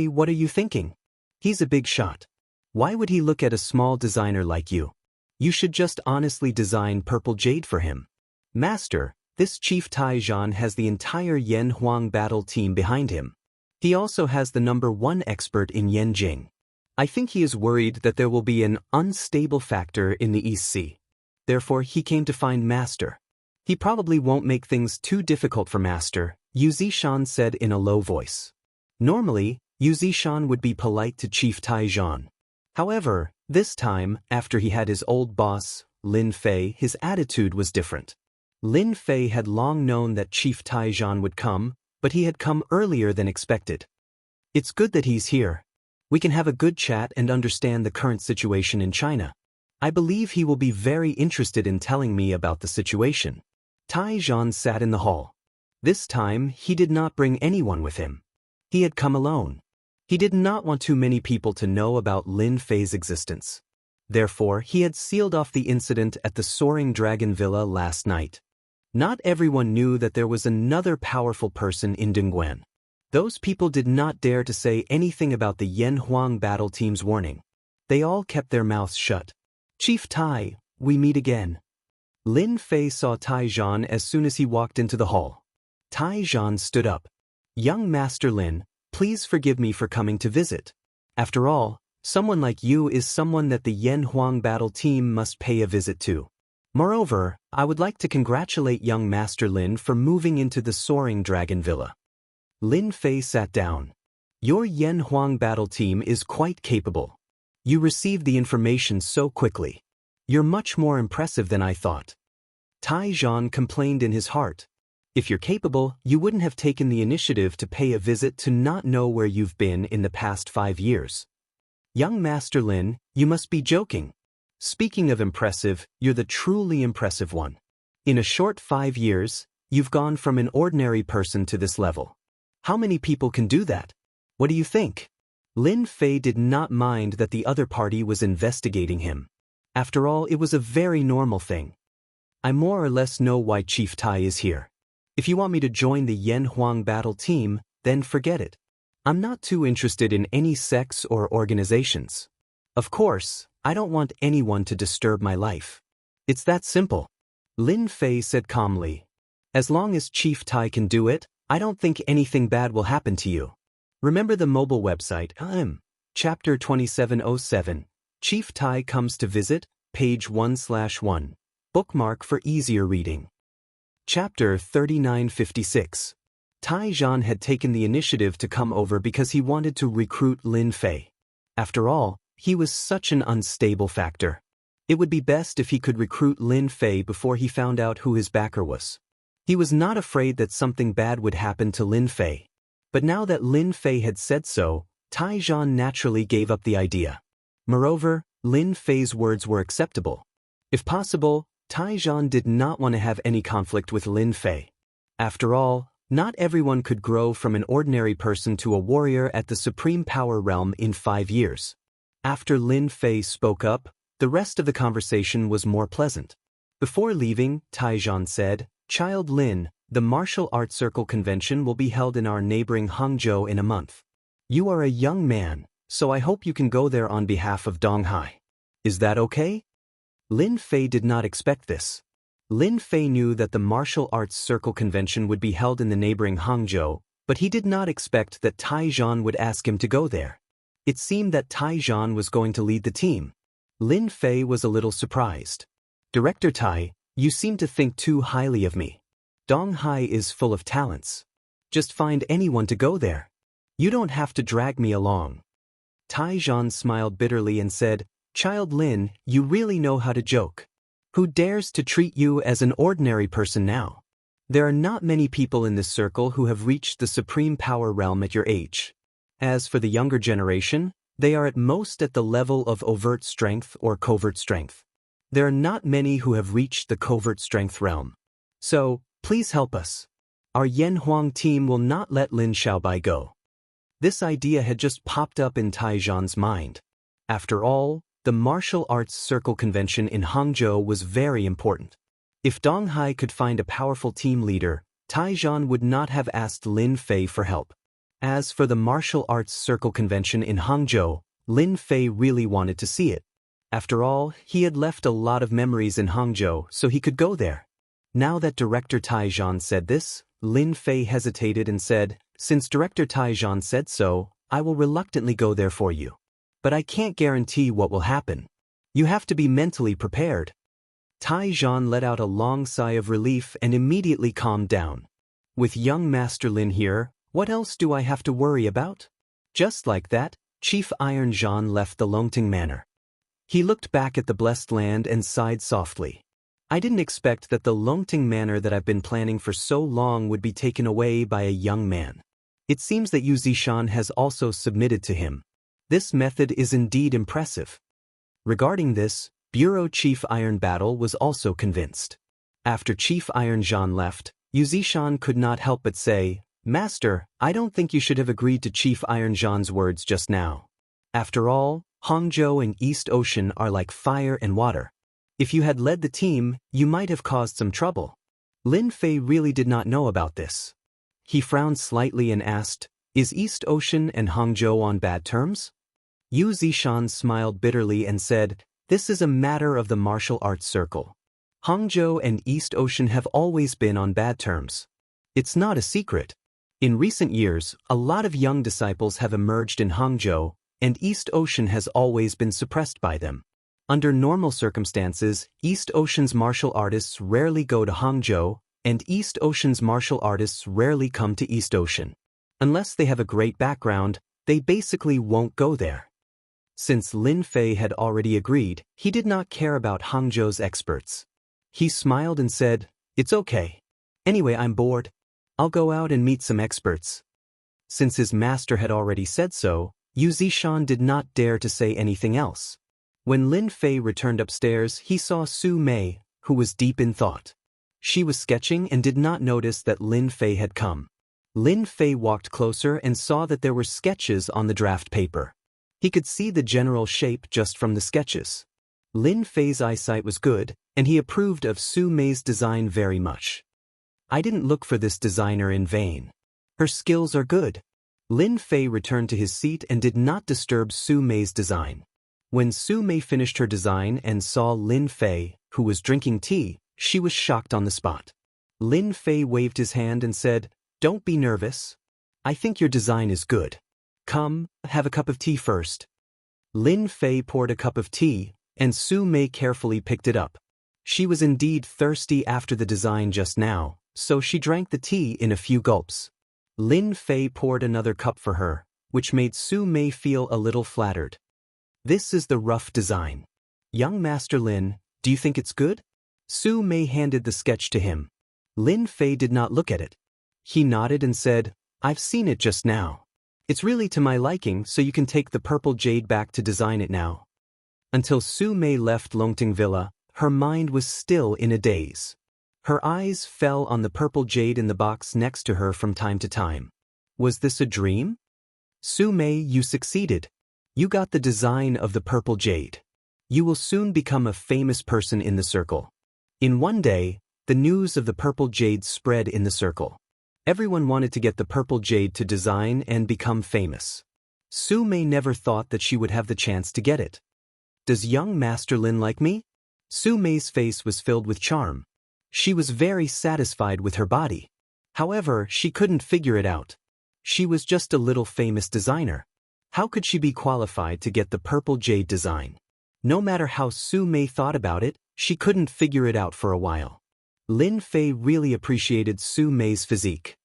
what are you thinking? He's a big shot. Why would he look at a small designer like you? You should just honestly design purple jade for him. Master, this Chief Taijan has the entire Yan Huang battle team behind him. He also has the #1 expert in Yanjing. I think he is worried that there will be an unstable factor in the East Sea. Therefore, he came to find Master. He probably won't make things too difficult for Master, Yu Zishan said in a low voice. Normally, Yu Zishan would be polite to Chief Taijan. However, this time, after he had his old boss, Lin Fei, his attitude was different. Lin Fei had long known that Chief Taijan would come, but he had come earlier than expected. It's good that he's here. We can have a good chat and understand the current situation in China. I believe he will be very interested in telling me about the situation. Tai Zhan sat in the hall. This time, he did not bring anyone with him. He had come alone. He did not want too many people to know about Lin Fei's existence. Therefore, he had sealed off the incident at the Soaring Dragon Villa last night. Not everyone knew that there was another powerful person in Dongguan. Those people did not dare to say anything about the Yan Huang battle team's warning. They all kept their mouths shut. Chief Tai, we meet again. Lin Fei saw Tai Zhan as soon as he walked into the hall. Tai Zhan stood up. Young Master Lin, please forgive me for coming to visit. After all, someone like you is someone that the Yan Huang battle team must pay a visit to. Moreover, I would like to congratulate young Master Lin for moving into the Soaring Dragon Villa. Lin Fei sat down. Your Yan Huang battle team is quite capable. You received the information so quickly. You're much more impressive than I thought. Tai Zhan complained in his heart. If you're capable, you wouldn't have taken the initiative to pay a visit to not know where you've been in the past 5 years. Young Master Lin, you must be joking. Speaking of impressive, you're the truly impressive one. In a short 5 years, you've gone from an ordinary person to this level. How many people can do that? What do you think? Lin Fei did not mind that the other party was investigating him. After all, it was a very normal thing. I more or less know why Chief Tai is here. If you want me to join the Yan Huang battle team, then forget it. I'm not too interested in any sects or organizations. Of course, I don't want anyone to disturb my life. It's that simple. Lin Fei said calmly. As long as Chief Tai can do it, I don't think anything bad will happen to you. Remember the mobile website, Chapter 2707, Chief Tai Comes to Visit, page 1/1. Bookmark for easier reading. Chapter 3956. Tai Zhan had taken the initiative to come over because he wanted to recruit Lin Fei. After all, he was such an unstable factor. It would be best if he could recruit Lin Fei before he found out who his backer was. He was not afraid that something bad would happen to Lin Fei. But now that Lin Fei had said so, Tai Zhan naturally gave up the idea. Moreover, Lin Fei's words were acceptable. If possible, Tai Zhan did not want to have any conflict with Lin Fei. After all, not everyone could grow from an ordinary person to a warrior at the Supreme Power Realm in 5 years. After Lin Fei spoke up, the rest of the conversation was more pleasant. Before leaving, Tai Zhan said, Child Lin, the Martial Arts Circle Convention will be held in our neighboring Hangzhou in a month. You are a young man, so I hope you can go there on behalf of Donghai. Is that okay? Lin Fei did not expect this. Lin Fei knew that the Martial Arts Circle Convention would be held in the neighboring Hangzhou, but he did not expect that Tai Zhan would ask him to go there. It seemed that Tai Zhan was going to lead the team. Lin Fei was a little surprised. Director Tai, you seem to think too highly of me. Donghai is full of talents. Just find anyone to go there. You don't have to drag me along. Tai Zhan smiled bitterly and said, Child Lin, you really know how to joke. Who dares to treat you as an ordinary person now? There are not many people in this circle who have reached the Supreme Power Realm at your age. As for the younger generation, they are at most at the level of overt strength or covert strength. There are not many who have reached the covert strength realm. So, please help us. Our Yan Huang team will not let Lin Xiaobai go. This idea had just popped up in Tai Zhan's mind. After all, the Martial Arts Circle Convention in Hangzhou was very important. If Donghai could find a powerful team leader, Tai Zhan would not have asked Lin Fei for help. As for the Martial Arts Circle Convention in Hangzhou, Lin Fei really wanted to see it. After all, he had left a lot of memories in Hangzhou, so he could go there. Now that Director Tai Zhan said this, Lin Fei hesitated and said, Since Director Tai Zhan said so, I will reluctantly go there for you. But I can't guarantee what will happen. You have to be mentally prepared. Tai Zhan let out a long sigh of relief and immediately calmed down. With young Master Lin here, what else do I have to worry about? Just like that, Chief Iron Zhan left the Longting Manor. He looked back at the blessed land and sighed softly. I didn't expect that the Longting Manor that I've been planning for so long would be taken away by a young man. It seems that Yu Zishan has also submitted to him. This method is indeed impressive. Regarding this, Bureau Chief Iron Battle was also convinced. After Chief Iron Zhan left, Yu Zishan could not help but say, "Master, I don't think you should have agreed to Chief Iron Zhan's words just now. After all, Hangzhou and East Ocean are like fire and water. If you had led the team, you might have caused some trouble." Lin Fei really did not know about this. He frowned slightly and asked, "Is East Ocean and Hangzhou on bad terms?" Yu Zishan smiled bitterly and said, "This is a matter of the martial arts circle. Hangzhou and East Ocean have always been on bad terms. It's not a secret. In recent years, a lot of young disciples have emerged in Hangzhou, and East Ocean has always been suppressed by them. Under normal circumstances, East Ocean's martial artists rarely go to Hangzhou, and East Ocean's martial artists rarely come to East Ocean. Unless they have a great background, they basically won't go there." Since Lin Fei had already agreed, he did not care about Hangzhou's experts. He smiled and said, "It's okay. Anyway, I'm bored. I'll go out and meet some experts." Since his master had already said so, Yu Zishan did not dare to say anything else. When Lin Fei returned upstairs, he saw Su Mei, who was deep in thought. She was sketching and did not notice that Lin Fei had come. Lin Fei walked closer and saw that there were sketches on the draft paper. He could see the general shape just from the sketches. Lin Fei's eyesight was good, and he approved of Su Mei's design very much. "I didn't look for this designer in vain. Her skills are good." Lin Fei returned to his seat and did not disturb Su Mei's design. When Su Mei finished her design and saw Lin Fei, who was drinking tea, she was shocked on the spot. Lin Fei waved his hand and said, "Don't be nervous. I think your design is good. Come, have a cup of tea first." Lin Fei poured a cup of tea, and Su Mei carefully picked it up. She was indeed thirsty after the design just now, so she drank the tea in a few gulps. Lin Fei poured another cup for her, which made Su Mei feel a little flattered. "This is the rough design. Young Master Lin, do you think it's good?" Su Mei handed the sketch to him. Lin Fei did not look at it. He nodded and said, "I've seen it just now. It's really to my liking, so you can take the purple jade back to design it now." Until Su Mei left Longting Villa, her mind was still in a daze. Her eyes fell on the purple jade in the box next to her from time to time. Was this a dream? "Su Mei, you succeeded. You got the design of the purple jade. You will soon become a famous person in the circle." In one day, the news of the purple jade spread in the circle. Everyone wanted to get the purple jade to design and become famous. Su Mei never thought that she would have the chance to get it. "Does young Master Lin like me?" Su Mei's face was filled with charm. She was very satisfied with her body. However, she couldn't figure it out. She was just a little famous designer. How could she be qualified to get the purple jade design? No matter how Su Mei thought about it, she couldn't figure it out for a while. Lin Fei really appreciated Su Mei's physique.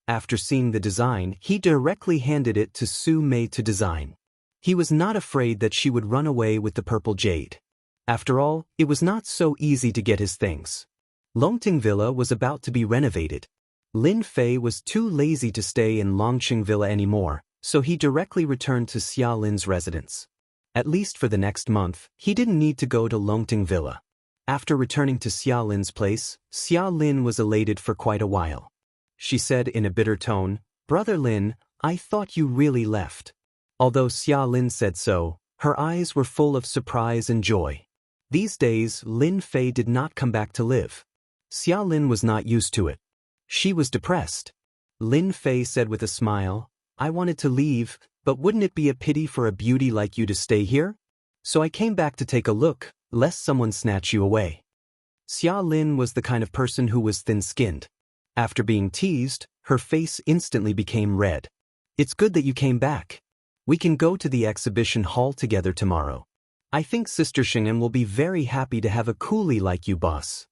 After seeing the design, he directly handed it to Su Mei to design. He was not afraid that she would run away with the purple jade. After all, it was not so easy to get his things. Longting Villa was about to be renovated. Lin Fei was too lazy to stay in Longqing Villa anymore, so he directly returned to Xia Lin's residence. At least for the next month, he didn't need to go to Longting Villa. After returning to Xia Lin's place, Xia Lin was elated for quite a while. She said in a bitter tone, "Brother Lin, I thought you really left." Although Xia Lin said so, her eyes were full of surprise and joy. These days, Lin Fei did not come back to live. Xia Lin was not used to it. She was depressed. Lin Fei said with a smile, "I wanted to leave, but wouldn't it be a pity for a beauty like you to stay here? So I came back to take a look, lest someone snatch you away." Xia Lin was the kind of person who was thin-skinned. After being teased, her face instantly became red. "It's good that you came back. We can go to the exhibition hall together tomorrow. I think Sister Xing'an will be very happy to have a coolie like you, boss."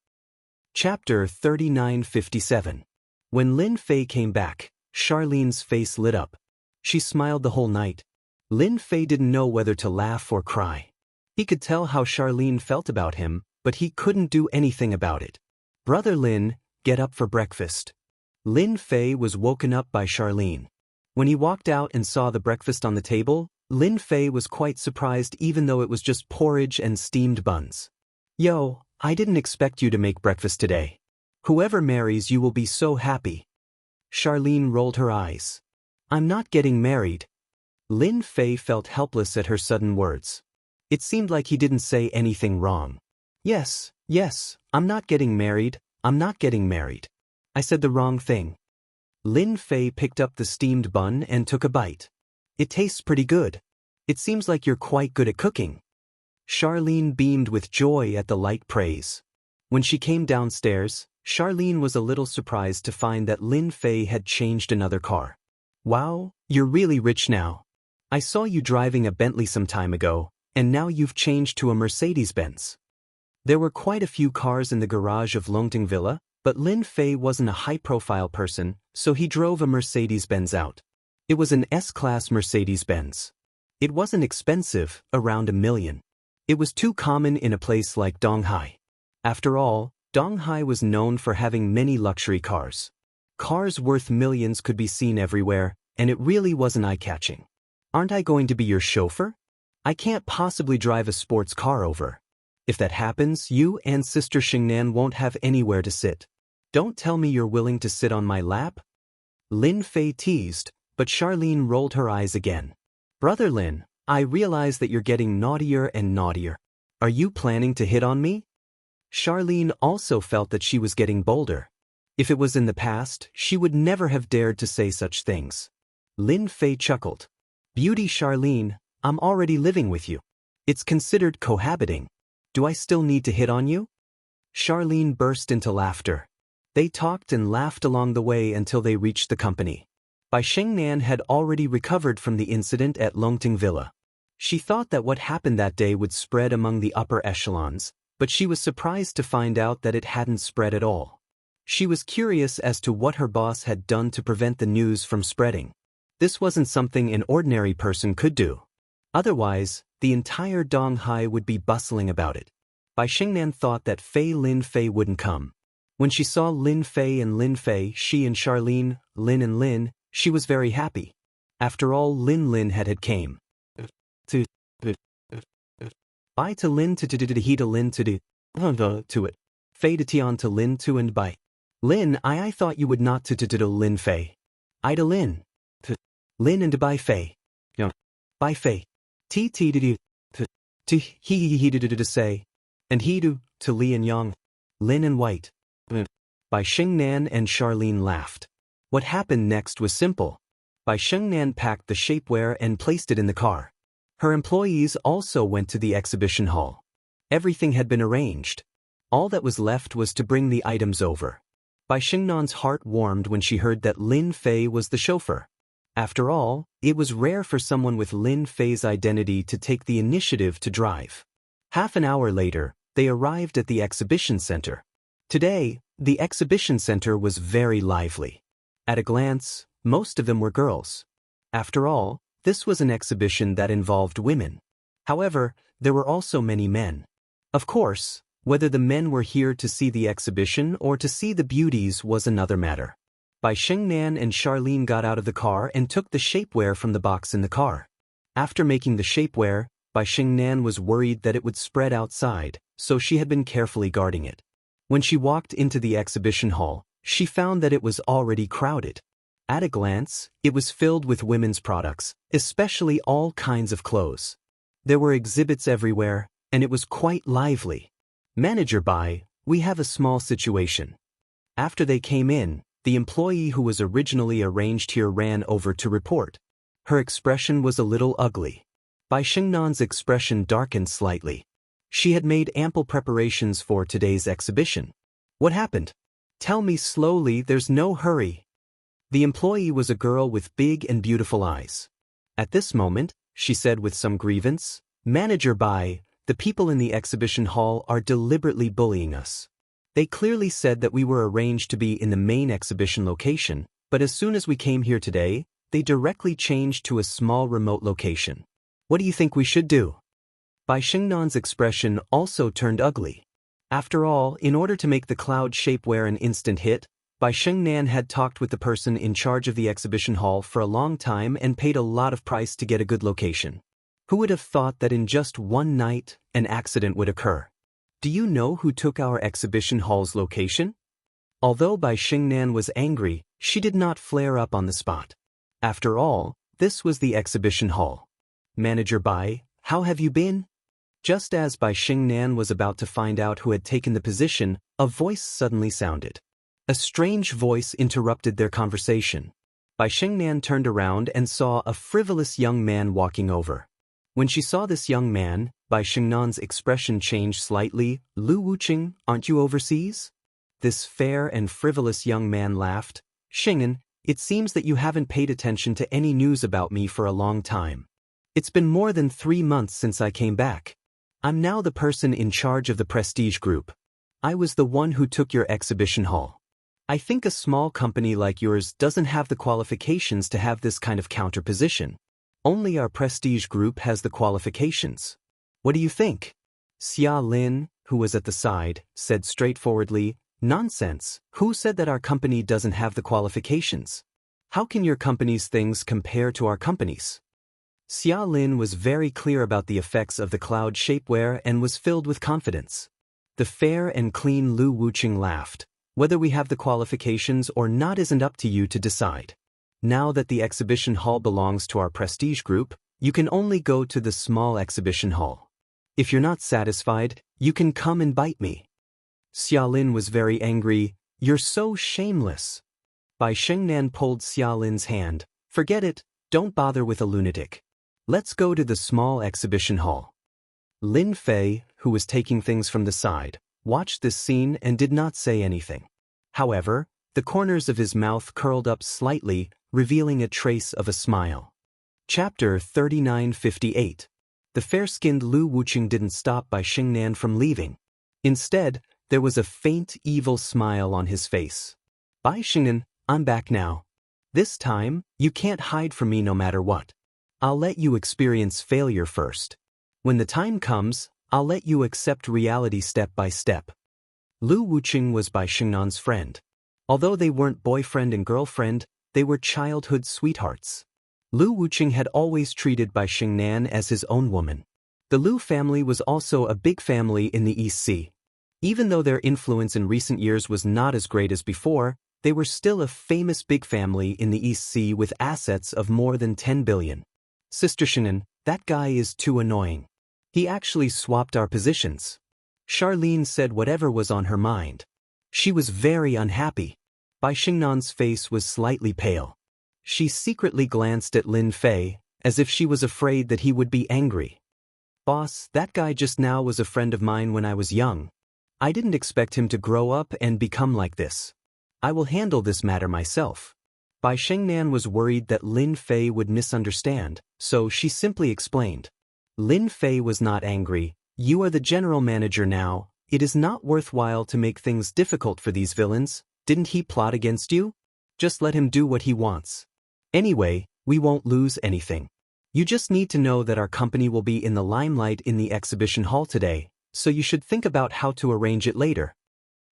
Chapter 3957. When Lin Fei came back, Charlene's face lit up. She smiled the whole night. Lin Fei didn't know whether to laugh or cry. He could tell how Charlene felt about him, but he couldn't do anything about it. "Brother Lin, get up for breakfast." Lin Fei was woken up by Charlene. When he walked out and saw the breakfast on the table, Lin Fei was quite surprised even though it was just porridge and steamed buns. Yo, I didn't expect you to make breakfast today. Whoever marries you will be so happy. Charlene rolled her eyes. I'm not getting married. Lin Fei felt helpless at her sudden words. It seemed like he didn't say anything wrong. Yes, I'm not getting married, I'm not getting married. I said the wrong thing. Lin Fei picked up the steamed bun and took a bite. It tastes pretty good. It seems like you're quite good at cooking. Charlene beamed with joy at the light praise. When she came downstairs, Charlene was a little surprised to find that Lin Fei had changed another car. Wow, you're really rich now. I saw you driving a Bentley some time ago, and now you've changed to a Mercedes-Benz. There were quite a few cars in the garage of Longting Villa, but Lin Fei wasn't a high-profile person, so he drove a Mercedes-Benz out. It was an S-Class Mercedes-Benz. It wasn't expensive, around $1 million. It was too common in a place like Donghai. After all, Donghai was known for having many luxury cars. Cars worth millions could be seen everywhere, and it really wasn't eye-catching. Aren't I going to be your chauffeur? I can't possibly drive a sports car over. If that happens, you and Sister Xingnan won't have anywhere to sit. Don't tell me you're willing to sit on my lap? Lin Fei teased, but Charlene rolled her eyes again. Brother Lin, I realize that you're getting naughtier and naughtier. Are you planning to hit on me? Charlene also felt that she was getting bolder. If it was in the past, she would never have dared to say such things. Lin Fei chuckled. Beauty Charlene, I'm already living with you. It's considered cohabiting. Do I still need to hit on you? Charlene burst into laughter. They talked and laughed along the way until they reached the company. Bai Xingnan had already recovered from the incident at Longting Villa. She thought that what happened that day would spread among the upper echelons, but she was surprised to find out that it hadn't spread at all. She was curious as to what her boss had done to prevent the news from spreading. This wasn't something an ordinary person could do. Otherwise, the entire Donghai would be bustling about it. Bai Xingnan thought that Lin Fei wouldn't come. When she saw Lin Fei, she and Charlene, Lin and Lin, she was very happy. After all, Lin had came. Bai to Lin to he to Lin to it. Fei to Tian to Lin to and Bai. Lin, I thought you would not to Lin Fei. I to Lin. Lin and to Bai Fei. Bai Fei. T to he to say. And he to Li and Yang. Lin and White. Bai Xingnan and Charlene laughed. What happened next was simple. Bai Xingnan packed the shapewear and placed it in the car. Her employees also went to the exhibition hall. Everything had been arranged. All that was left was to bring the items over. Bai Xingnan's heart warmed when she heard that Lin Fei was the chauffeur. After all, it was rare for someone with Lin Fei's identity to take the initiative to drive. Half an hour later, they arrived at the exhibition center. Today, the exhibition center was very lively. At a glance, most of them were girls. After all, this was an exhibition that involved women. However, there were also many men. Of course, whether the men were here to see the exhibition or to see the beauties was another matter. Bai Xingnan and Charlene got out of the car and took the shapewear from the box in the car. After making the shapewear, Bai Xingnan was worried that it would spread outside, so she had been carefully guarding it. When she walked into the exhibition hall, she found that it was already crowded. At a glance, it was filled with women's products, especially all kinds of clothes. There were exhibits everywhere, and it was quite lively. Manager Bai, we have a small situation. After they came in, the employee who was originally arranged here ran over to report. Her expression was a little ugly. Bai Xingnan's expression darkened slightly. She had made ample preparations for today's exhibition. What happened? Tell me slowly, there's no hurry. The employee was a girl with big and beautiful eyes. At this moment, she said with some grievance, Manager Bai, the people in the exhibition hall are deliberately bullying us. They clearly said that we were arranged to be in the main exhibition location, but as soon as we came here today, they directly changed to a small remote location. What do you think we should do? Bai Xingnan's expression also turned ugly. After all, in order to make the cloud shapewear an instant hit, Bai Shengnan had talked with the person in charge of the exhibition hall for a long time and paid a lot of price to get a good location. Who would have thought that in just one night, an accident would occur? Do you know who took our exhibition hall's location? Although Bai Shengnan was angry, she did not flare up on the spot. After all, this was the exhibition hall. Manager Bai, how have you been? Just as Bai Shengnan was about to find out who had taken the position, a voice suddenly sounded. A strange voice interrupted their conversation. Bai Shengnan turned around and saw a frivolous young man walking over. When she saw this young man, Bai Shengnan's expression changed slightly. Lu Wuqing, aren't you overseas? This fair and frivolous young man laughed. Shingen, it seems that you haven't paid attention to any news about me for a long time. It's been more than 3 months since I came back. I'm now the person in charge of the Prestige Group. I was the one who took your exhibition hall. I think a small company like yours doesn't have the qualifications to have this kind of counterposition. Only our Prestige Group has the qualifications. What do you think? Xia Lin, who was at the side, said straightforwardly, Nonsense, who said that our company doesn't have the qualifications? How can your company's things compare to our company's? Xia Lin was very clear about the effects of the cloud shapewear and was filled with confidence. The fair and clean Lu Wuqing laughed. Whether we have the qualifications or not isn't up to you to decide. Now that the exhibition hall belongs to our Prestige Group, you can only go to the small exhibition hall. If you're not satisfied, you can come and bite me. Xia Lin was very angry. You're so shameless. Bai Shengnan pulled Xia Lin's hand. Forget it, don't bother with a lunatic. Let's go to the small exhibition hall. Lin Fei, who was taking things from the side, watched this scene and did not say anything. However, the corners of his mouth curled up slightly, revealing a trace of a smile. Chapter 3958. The fair-skinned Lu Wuqing didn't stop Bai Shengnan from leaving. Instead, there was a faint, evil smile on his face. Bai Shengnan, I'm back now. This time, you can't hide from me no matter what. I'll let you experience failure first. When the time comes, I'll let you accept reality step by step. Lu Wuqing was Bai Shengnan's friend. Although they weren't boyfriend and girlfriend, they were childhood sweethearts. Lu Wuqing had always treated Bai Shengnan as his own woman. The Lu family was also a big family in the East Sea. Even though their influence in recent years was not as great as before, they were still a famous big family in the East Sea with assets of more than 10 billion. Sister Shengnan, that guy is too annoying. He actually swapped our positions. Charlene said whatever was on her mind. She was very unhappy. Bai Shengnan's face was slightly pale. She secretly glanced at Lin Fei, as if she was afraid that he would be angry. Boss, that guy just now was a friend of mine when I was young. I didn't expect him to grow up and become like this. I will handle this matter myself. Bai Shengnan was worried that Lin Fei would misunderstand, so she simply explained. Lin Fei was not angry. You are the general manager now. It is not worthwhile to make things difficult for these villains. Didn't he plot against you? Just let him do what he wants. Anyway, we won't lose anything. You just need to know that our company will be in the limelight in the exhibition hall today, so you should think about how to arrange it later.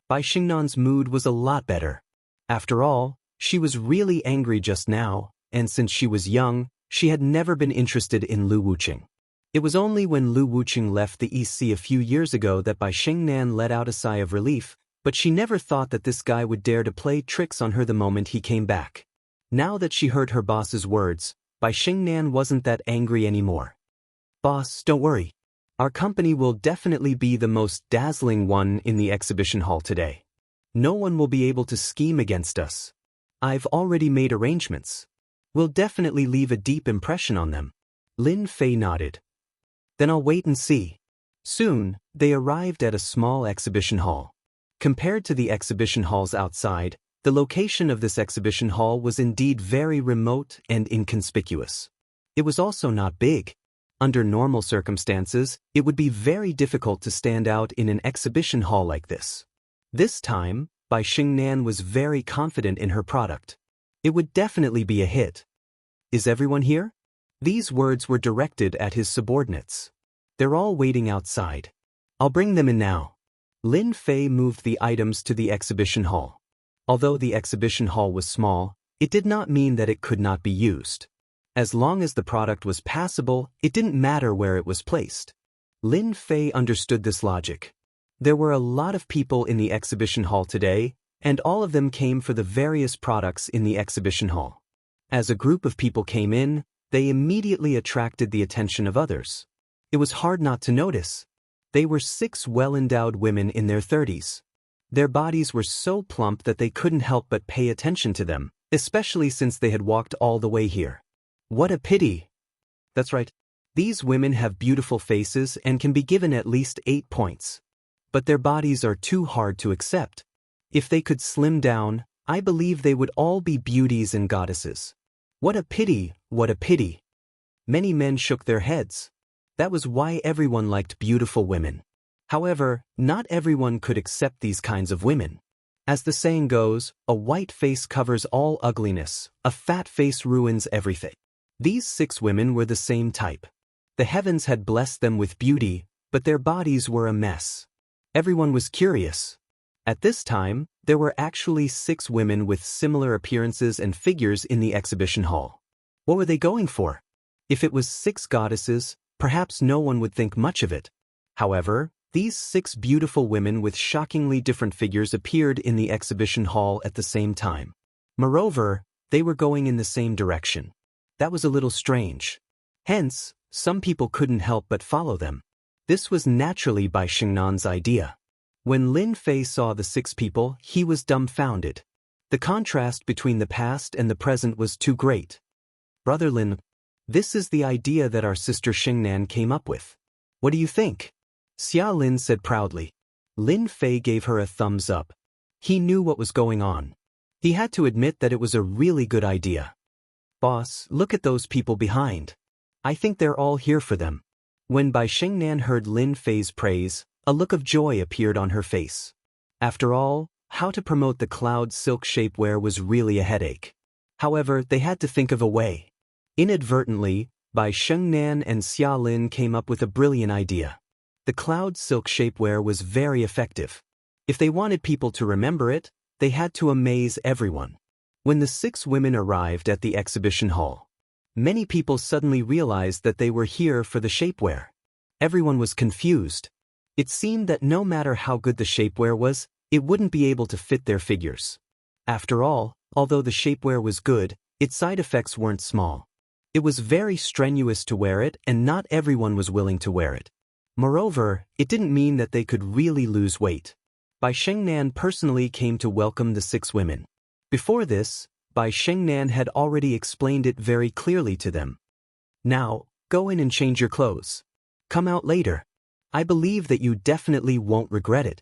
Bai Shengnan's mood was a lot better. After all, she was really angry just now, and since she was young, she had never been interested in Lu Wuqing. It was only when Lu Wuqing left the East Sea a few years ago that Bai Shengnan let out a sigh of relief, but she never thought that this guy would dare to play tricks on her the moment he came back. Now that she heard her boss's words, Bai Shengnan wasn't that angry anymore. Boss, don't worry. Our company will definitely be the most dazzling one in the exhibition hall today. No one will be able to scheme against us. I've already made arrangements. We'll definitely leave a deep impression on them. Lin Fei nodded. Then I'll wait and see. Soon, they arrived at a small exhibition hall. Compared to the exhibition halls outside, the location of this exhibition hall was indeed very remote and inconspicuous. It was also not big. Under normal circumstances, it would be very difficult to stand out in an exhibition hall like this. This time, Bai Shengnan was very confident in her product. It would definitely be a hit. Is everyone here? These words were directed at his subordinates. They're all waiting outside. I'll bring them in now. Lin Fei moved the items to the exhibition hall. Although the exhibition hall was small, it did not mean that it could not be used. As long as the product was passable, it didn't matter where it was placed. Lin Fei understood this logic. There were a lot of people in the exhibition hall today, and all of them came for the various products in the exhibition hall. As a group of people came in, they immediately attracted the attention of others. It was hard not to notice. They were 6 well-endowed women in their 30s. Their bodies were so plump that they couldn't help but pay attention to them, especially since they had walked all the way here. What a pity! That's right. These women have beautiful faces and can be given at least 8 points. But their bodies are too hard to accept. If they could slim down, I believe they would all be beauties and goddesses. What a pity, what a pity. Many men shook their heads. That was why everyone liked beautiful women. However, not everyone could accept these kinds of women. As the saying goes, a white face covers all ugliness, a fat face ruins everything. These 6 women were the same type. The heavens had blessed them with beauty, but their bodies were a mess. Everyone was curious. At this time, there were actually 6 women with similar appearances and figures in the exhibition hall. What were they going for? If it was 6 goddesses, perhaps no one would think much of it. However, these 6 beautiful women with shockingly different figures appeared in the exhibition hall at the same time. Moreover, they were going in the same direction. That was a little strange. Hence, some people couldn't help but follow them. This was naturally Bai Xingnan's idea. When Lin Fei saw the 6 people, he was dumbfounded. The contrast between the past and the present was too great. Brother Lin, this is the idea that our sister Xingnan came up with. What do you think? Xia Lin said proudly. Lin Fei gave her a thumbs up. He knew what was going on. He had to admit that it was a really good idea. Boss, look at those people behind. I think they're all here for them. When Bai Xingnan heard Lin Fei's praise, a look of joy appeared on her face. After all, how to promote the cloud silk shapewear was really a headache. However, they had to think of a way. Inadvertently, Bai Xingnan and Xia Lin came up with a brilliant idea. The cloud silk shapewear was very effective. If they wanted people to remember it, they had to amaze everyone. When the 6 women arrived at the exhibition hall, many people suddenly realized that they were here for the shapewear. Everyone was confused. It seemed that no matter how good the shapewear was, it wouldn't be able to fit their figures. After all, although the shapewear was good, its side effects weren't small. It was very strenuous to wear it, and not everyone was willing to wear it. Moreover, it didn't mean that they could really lose weight. Bai Xingnan personally came to welcome the 6 women. Before this, Bai Xingnan had already explained it very clearly to them. Now, go in and change your clothes. Come out later. I believe that you definitely won't regret it.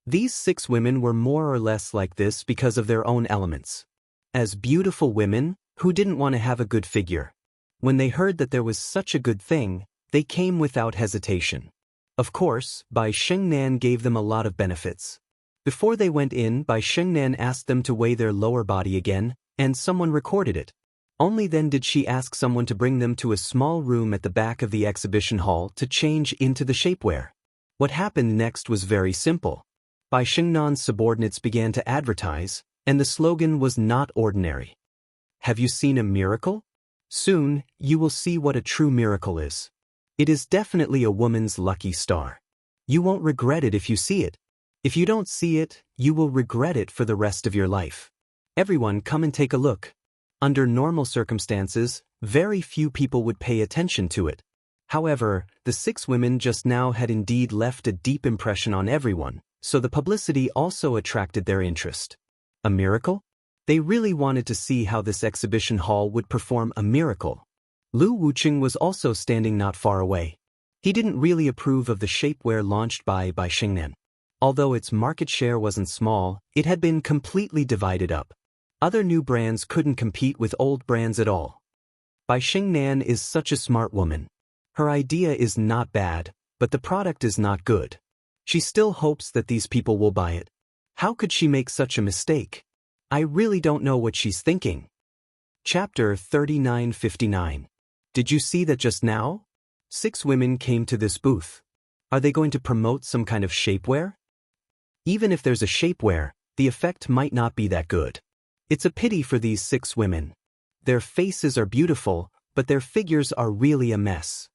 These 6 women were more or less like this because of their own elements. As beautiful women, who didn't want to have a good figure. When they heard that there was such a good thing, they came without hesitation. Of course, Bai Xingnan gave them a lot of benefits. Before they went in, Bai Xingnan asked them to weigh their lower body again, and someone recorded it. Only then did she ask someone to bring them to a small room at the back of the exhibition hall to change into the shapewear. What happened next was very simple. Bai Xingnan's subordinates began to advertise, and the slogan was not ordinary. Have you seen a miracle? Soon, you will see what a true miracle is. It is definitely a woman's lucky star. You won't regret it if you see it. If you don't see it, you will regret it for the rest of your life. Everyone come and take a look. Under normal circumstances, very few people would pay attention to it. However, the 6 women just now had indeed left a deep impression on everyone, so the publicity also attracted their interest. A miracle? They really wanted to see how this exhibition hall would perform a miracle. Lu Wuqing was also standing not far away. He didn't really approve of the shapewear launched by Bai Xingnan. Although its market share wasn't small, it had been completely divided up. Other new brands couldn't compete with old brands at all. Bai Xingnan is such a smart woman. Her idea is not bad, but the product is not good. She still hopes that these people will buy it. How could she make such a mistake? I really don't know what she's thinking. Chapter 3959. Did you see that just now? 6 women came to this booth. Are they going to promote some kind of shapewear? Even if there's a shapewear, the effect might not be that good. It's a pity for these 6 women. Their faces are beautiful, but their figures are really a mess.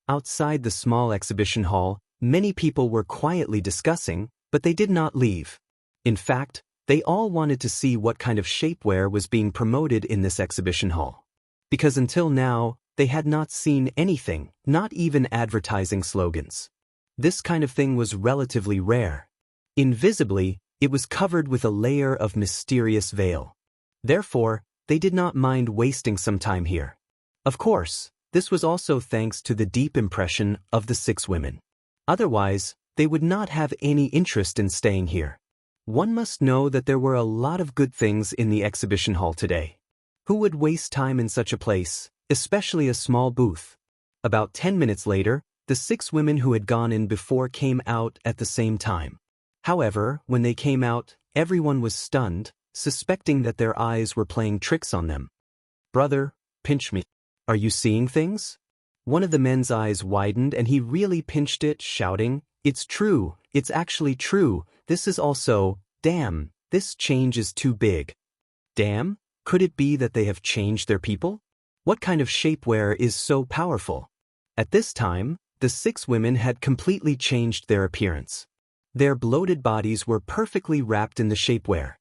Outside the small exhibition hall, many people were quietly discussing, but they did not leave. In fact, they all wanted to see what kind of shapewear was being promoted in this exhibition hall. Because until now, they had not seen anything, not even advertising slogans. This kind of thing was relatively rare. Invisibly, it was covered with a layer of mysterious veil. Therefore, they did not mind wasting some time here. Of course, this was also thanks to the deep impression of the 6 women. Otherwise, they would not have any interest in staying here. One must know that there were a lot of good things in the exhibition hall today. Who would waste time in such a place, especially a small booth? About 10 minutes later, the 6 women who had gone in before came out at the same time. However, when they came out, everyone was stunned, suspecting that their eyes were playing tricks on them. "Brother, pinch me. Are you seeing things?" One of the men's eyes widened and he really pinched it, shouting, "It's true, it's actually true, this is also, damn, this change is too big." Damn? Could it be that they have changed their people? What kind of shapewear is so powerful? At this time, the 6 women had completely changed their appearance. Their bloated bodies were perfectly wrapped in the shapewear.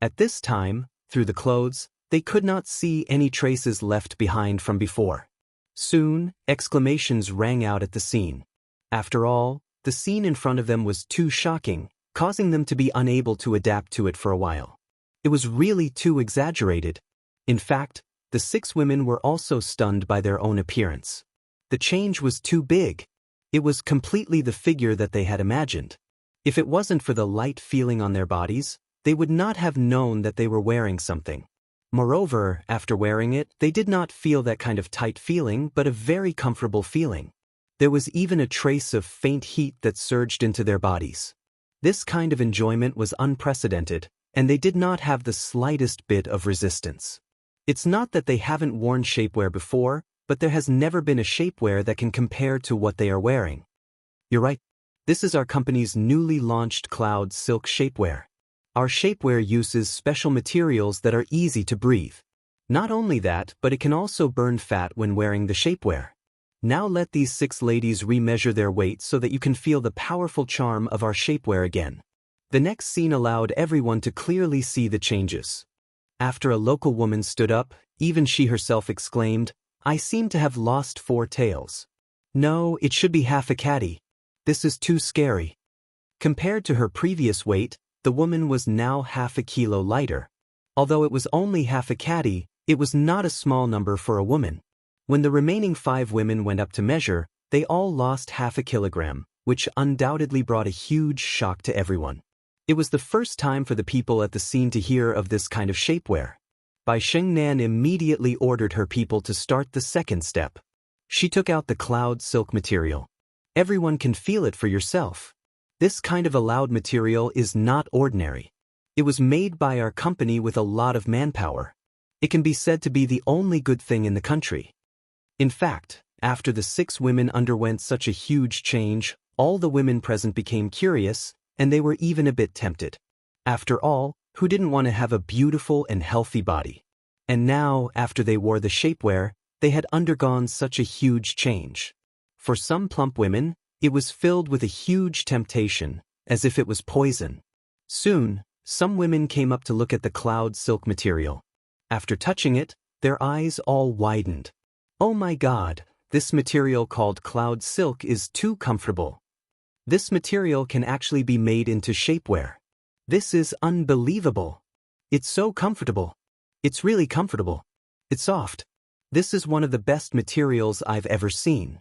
At this time, through the clothes, they could not see any traces left behind from before. Soon, exclamations rang out at the scene. After all, the scene in front of them was too shocking, causing them to be unable to adapt to it for a while. It was really too exaggerated. In fact, the 6 women were also stunned by their own appearance. The change was too big. It was completely the figure that they had imagined. If it wasn't for the light feeling on their bodies, they would not have known that they were wearing something. Moreover, after wearing it, they did not feel that kind of tight feeling, but a very comfortable feeling. There was even a trace of faint heat that surged into their bodies. This kind of enjoyment was unprecedented, and they did not have the slightest bit of resistance. It's not that they haven't worn shapewear before, but there has never been a shapewear that can compare to what they are wearing. You're right. This is our company's newly launched Cloud Silk shapewear. Our shapewear uses special materials that are easy to breathe. Not only that, but it can also burn fat when wearing the shapewear. Now let these 6 ladies remeasure their weight so that you can feel the powerful charm of our shapewear again. The next scene allowed everyone to clearly see the changes. After a local woman stood up, even she herself exclaimed, "I seem to have lost 4 tails. No, it should be half a caddy. This is too scary." Compared to her previous weight, the woman was now half a kilo lighter. Although it was only half a caddy, it was not a small number for a woman. When the remaining 5 women went up to measure, they all lost half a kilogram, which undoubtedly brought a huge shock to everyone. It was the first time for the people at the scene to hear of this kind of shapewear. Bai Shengnan immediately ordered her people to start the second step. She took out the cloud silk material. Everyone can feel it for yourself. This kind of allowed material is not ordinary. It was made by our company with a lot of manpower. It can be said to be the only good thing in the country. In fact, after the 6 women underwent such a huge change, all the women present became curious, and they were even a bit tempted. After all, who didn't want to have a beautiful and healthy body? And now, after they wore the shapewear, they had undergone such a huge change. For some plump women, it was filled with a huge temptation, as if it was poison. Soon, some women came up to look at the cloud silk material. After touching it, their eyes all widened. "Oh my God, this material called cloud silk is too comfortable. This material can actually be made into shapewear. This is unbelievable. It's so comfortable. It's really comfortable. It's soft. This is one of the best materials I've ever seen."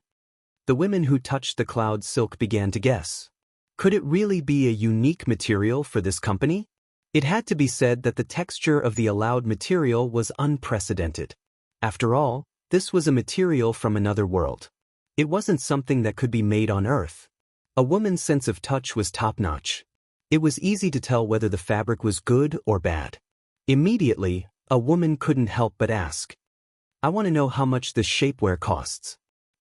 The women who touched the cloud silk began to guess. Could it really be a unique material for this company? It had to be said that the texture of the allowed material was unprecedented. After all, this was a material from another world. It wasn't something that could be made on Earth. A woman's sense of touch was top-notch. It was easy to tell whether the fabric was good or bad. Immediately, a woman couldn't help but ask, "I want to know how much this shapewear costs.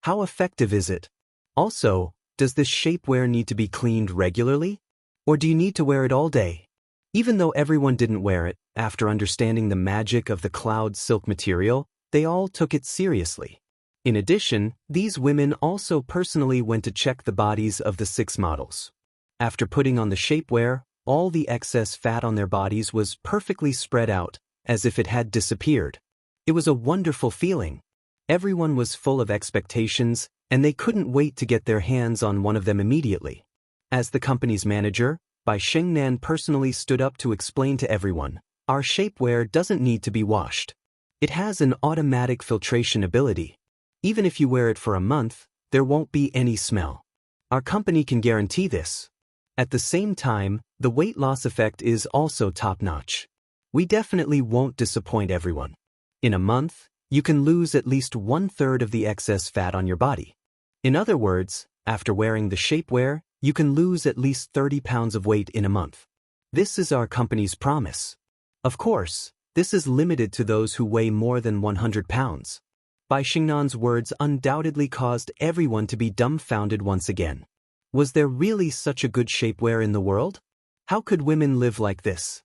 How effective is it? Also, does this shapewear need to be cleaned regularly? Or do you need to wear it all day?" Even though everyone didn't wear it, after understanding the magic of the cloud silk material, they all took it seriously. In addition, these women also personally went to check the bodies of the 6 models. After putting on the shapewear, all the excess fat on their bodies was perfectly spread out, as if it had disappeared. It was a wonderful feeling. Everyone was full of expectations, and they couldn't wait to get their hands on one of them immediately. As the company's manager, Bai Shengnan personally stood up to explain to everyone, our shapewear doesn't need to be washed. It has an automatic filtration ability. Even if you wear it for a month, there won't be any smell. Our company can guarantee this. At the same time, the weight loss effect is also top-notch. We definitely won't disappoint everyone. In a month, you can lose at least 1/3 of the excess fat on your body. In other words, after wearing the shapewear, you can lose at least 30 pounds of weight in a month. This is our company's promise. Of course, this is limited to those who weigh more than 100 pounds. Bai Shengnan's words undoubtedly caused everyone to be dumbfounded once again. Was there really such a good shapewear in the world? How could women live like this?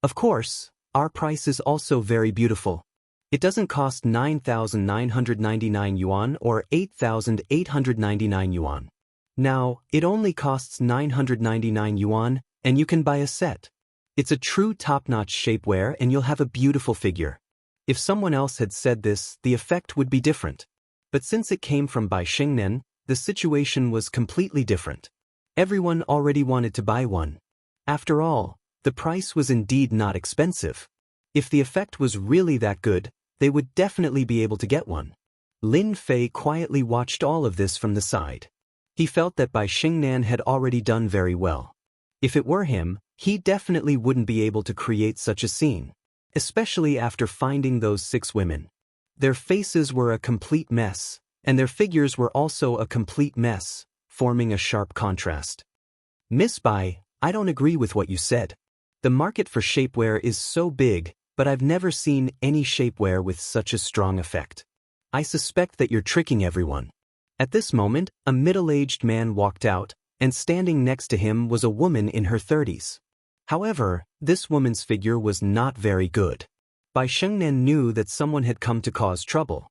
Of course, our price is also very beautiful. It doesn't cost 9,999 yuan or 8,899 yuan. Now, it only costs 999 yuan, and you can buy a set. It's a true top-notch shapewear and you'll have a beautiful figure. If someone else had said this, the effect would be different. But since it came from Bai Shengnan, the situation was completely different. Everyone already wanted to buy one. After all, the price was indeed not expensive. If the effect was really that good, they would definitely be able to get one. Lin Fei quietly watched all of this from the side. He felt that Bai Shengnan had already done very well. If it were him, he definitely wouldn't be able to create such a scene, especially after finding those 6 women. Their faces were a complete mess, and their figures were also a complete mess, forming a sharp contrast. Miss Bai, I don't agree with what you said. The market for shapewear is so big, but I've never seen any shapewear with such a strong effect. I suspect that you're tricking everyone. At this moment, a middle-aged man walked out, and standing next to him was a woman in her 30s. However, this woman's figure was not very good. Bai Shengnan knew that someone had come to cause trouble.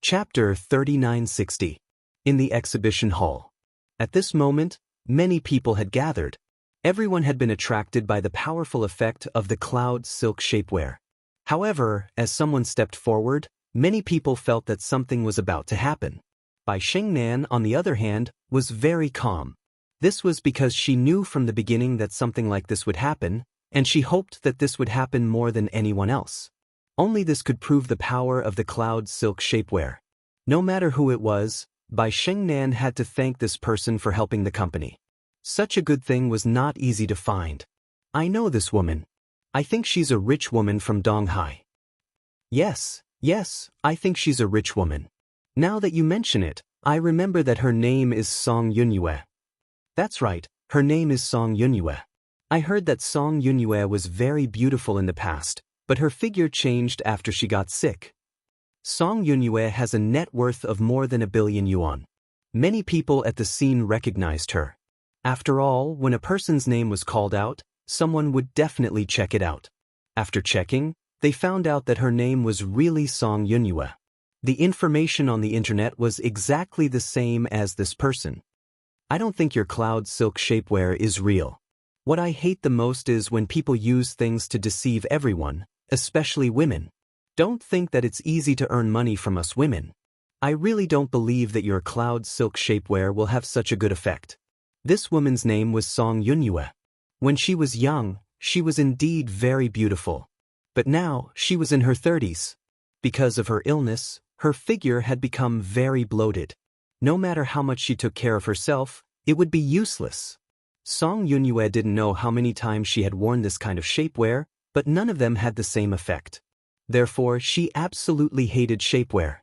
Chapter 3960. In the exhibition hall. At this moment, many people had gathered. Everyone had been attracted by the powerful effect of the cloud silk shapewear. However, as someone stepped forward, many people felt that something was about to happen. Bai Shengnan, on the other hand, was very calm. This was because she knew from the beginning that something like this would happen, and she hoped that this would happen more than anyone else. Only this could prove the power of the cloud silk shapewear. No matter who it was, Bai Shengnan had to thank this person for helping the company. Such a good thing was not easy to find. I know this woman. I think she's a rich woman from Donghai. Yes, I think she's a rich woman. Now that you mention it, I remember that her name is Song Yunyue. That's right, her name is Song Yunyue. I heard that Song Yunyue was very beautiful in the past, but her figure changed after she got sick. Song Yunyue has a net worth of more than 1 billion yuan. Many people at the scene recognized her. After all, when a person's name was called out, someone would definitely check it out. After checking, they found out that her name was really Song Yunyue. The information on the internet was exactly the same as this person. I don't think your cloud silk shapewear is real. What I hate the most is when people use things to deceive everyone, especially women. Don't think that it's easy to earn money from us women. I really don't believe that your cloud silk shapewear will have such a good effect. This woman's name was Song Yunyue. When she was young, she was indeed very beautiful. But now, she was in her 30s. Because of her illness, her figure had become very bloated. No matter how much she took care of herself, it would be useless. Song Yunyue didn't know how many times she had worn this kind of shapewear, but none of them had the same effect. Therefore, she absolutely hated shapewear.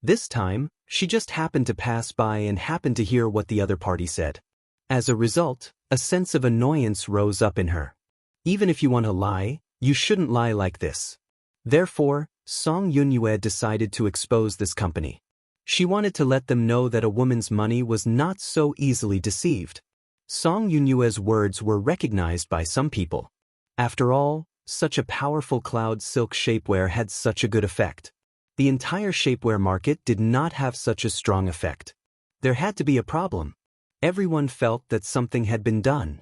This time, she just happened to pass by and happened to hear what the other party said. As a result, a sense of annoyance rose up in her. Even if you want to lie, you shouldn't lie like this. Therefore, Song Yunyue decided to expose this company. She wanted to let them know that a woman's money was not so easily deceived. Song Yunyue's words were recognized by some people. After all, such a powerful cloud silk shapewear had such a good effect. The entire shapewear market did not have such a strong effect. There had to be a problem. Everyone felt that something had been done.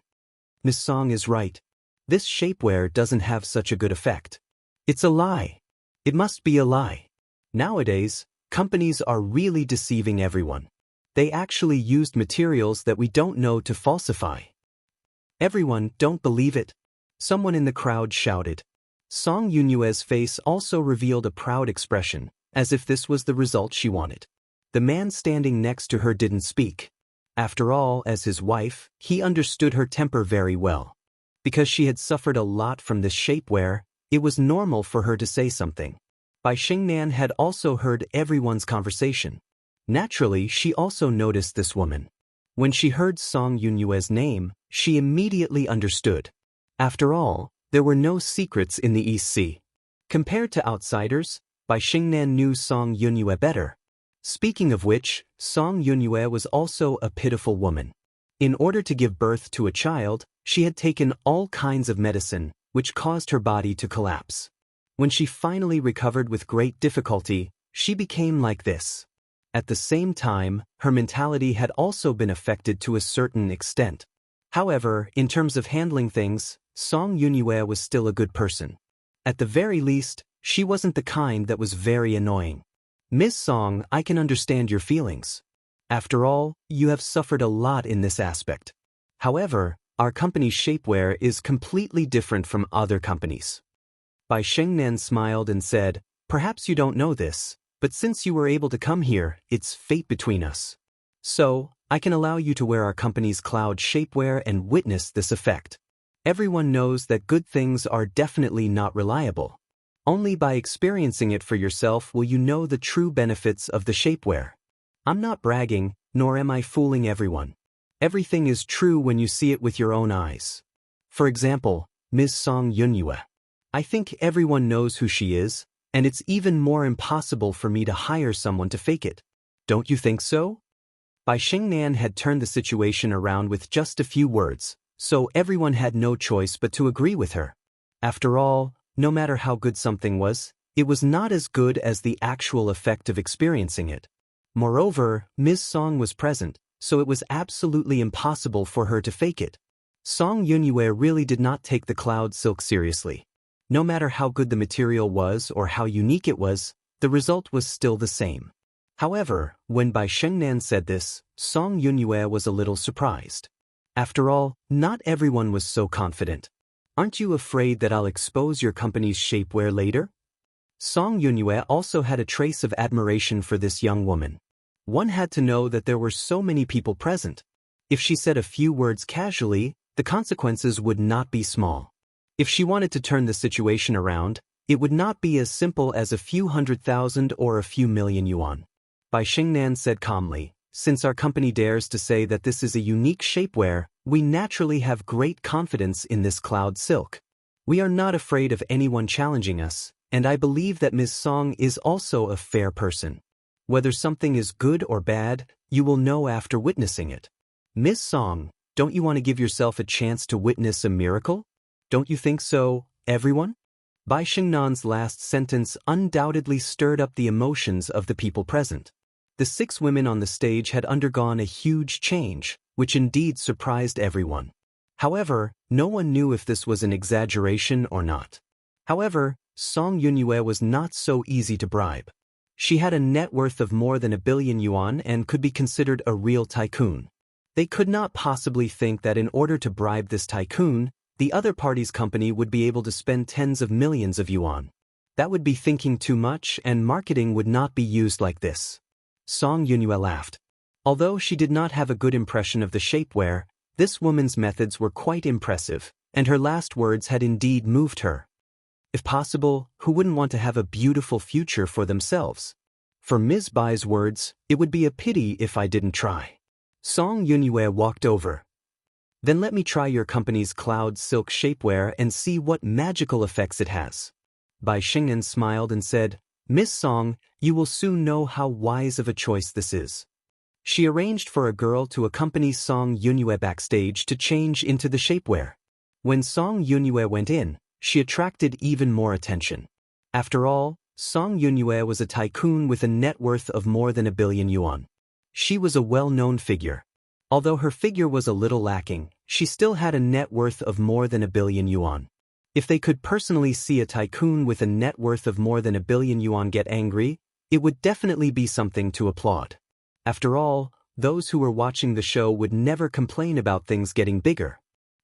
Miss Song is right. This shapewear doesn't have such a good effect. It's a lie. It must be a lie. Nowadays, companies are really deceiving everyone. They actually used materials that we don't know to falsify. Everyone, don't believe it. Someone in the crowd shouted. Song Yunyue's face also revealed a proud expression, as if this was the result she wanted. The man standing next to her didn't speak. After all, as his wife, he understood her temper very well. Because she had suffered a lot from this shapewear, it was normal for her to say something. Bai Xingnan had also heard everyone's conversation. Naturally, she also noticed this woman. When she heard Song Yunyue's name, she immediately understood. After all, there were no secrets in the East Sea. Compared to outsiders, Bai Xingnan knew Song Yunyue better. Speaking of which, Song Yunyue was also a pitiful woman. In order to give birth to a child, she had taken all kinds of medicine, which caused her body to collapse. When she finally recovered with great difficulty, she became like this. At the same time, her mentality had also been affected to a certain extent. However, in terms of handling things, Song Yunyue was still a good person. At the very least, she wasn't the kind that was very annoying. Miss Song, I can understand your feelings. After all, you have suffered a lot in this aspect. However, our company's shapewear is completely different from other companies. Bai Xingnan smiled and said, perhaps you don't know this, but since you were able to come here, it's fate between us. So, I can allow you to wear our company's cloud shapewear and witness this effect. Everyone knows that good things are definitely not reliable. Only by experiencing it for yourself will you know the true benefits of the shapewear. I'm not bragging, nor am I fooling everyone. Everything is true when you see it with your own eyes. For example, Ms. Song Yunyue. I think everyone knows who she is, and it's even more impossible for me to hire someone to fake it. Don't you think so? Bai Xingnan had turned the situation around with just a few words, so everyone had no choice but to agree with her. After all, no matter how good something was, it was not as good as the actual effect of experiencing it. Moreover, Ms. Song was present, so it was absolutely impossible for her to fake it. Song Yunyue really did not take the cloud silk seriously. No matter how good the material was or how unique it was, the result was still the same. However, when Bai Xingnan said this, Song Yunyue was a little surprised. After all, not everyone was so confident. Aren't you afraid that I'll expose your company's shapewear later? Song Yunyue also had a trace of admiration for this young woman. One had to know that there were so many people present. If she said a few words casually, the consequences would not be small. If she wanted to turn the situation around, it would not be as simple as a few 100,000 or a few million yuan. Bai Xingnan said calmly, since our company dares to say that this is a unique shapewear, we naturally have great confidence in this cloud silk. We are not afraid of anyone challenging us, and I believe that Ms. Song is also a fair person. Whether something is good or bad, you will know after witnessing it. Ms. Song, don't you want to give yourself a chance to witness a miracle? Don't you think so, everyone? Bai Xingnan's last sentence undoubtedly stirred up the emotions of the people present. The 6 women on the stage had undergone a huge change, which indeed surprised everyone. However, no one knew if this was an exaggeration or not. However, Song Yunyue was not so easy to bribe. She had a net worth of more than 1 billion yuan and could be considered a real tycoon. They could not possibly think that in order to bribe this tycoon, the other party's company would be able to spend tens of millions of yuan. That would be thinking too much, and marketing would not be used like this. Song Yunyue laughed. Although she did not have a good impression of the shapewear, this woman's methods were quite impressive, and her last words had indeed moved her. If possible, who wouldn't want to have a beautiful future for themselves? For Ms. Bai's words, it would be a pity if I didn't try. Song Yunyue walked over. Then let me try your company's cloud silk shapewear and see what magical effects it has. Bai Xingnan smiled and said, Miss Song, you will soon know how wise of a choice this is. She arranged for a girl to accompany Song Yunyue backstage to change into the shapewear. When Song Yunyue went in, she attracted even more attention. After all, Song Yunyue was a tycoon with a net worth of more than 1 billion yuan. She was a well-known figure. Although her figure was a little lacking, she still had a net worth of more than 1 billion yuan. If they could personally see a tycoon with a net worth of more than 1 billion yuan get angry, it would definitely be something to applaud. After all, those who were watching the show would never complain about things getting bigger.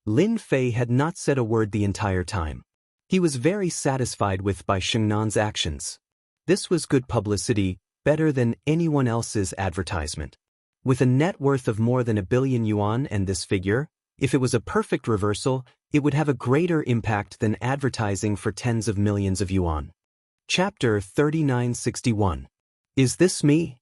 Lin Fei had not said a word the entire time. He was very satisfied with Bai Shengnan's actions. This was good publicity, better than anyone else's advertisement. With a net worth of more than 1 billion yuan and this figure, if it was a perfect reversal, it would have a greater impact than advertising for tens of millions of yuan. Chapter 3961. Is this me?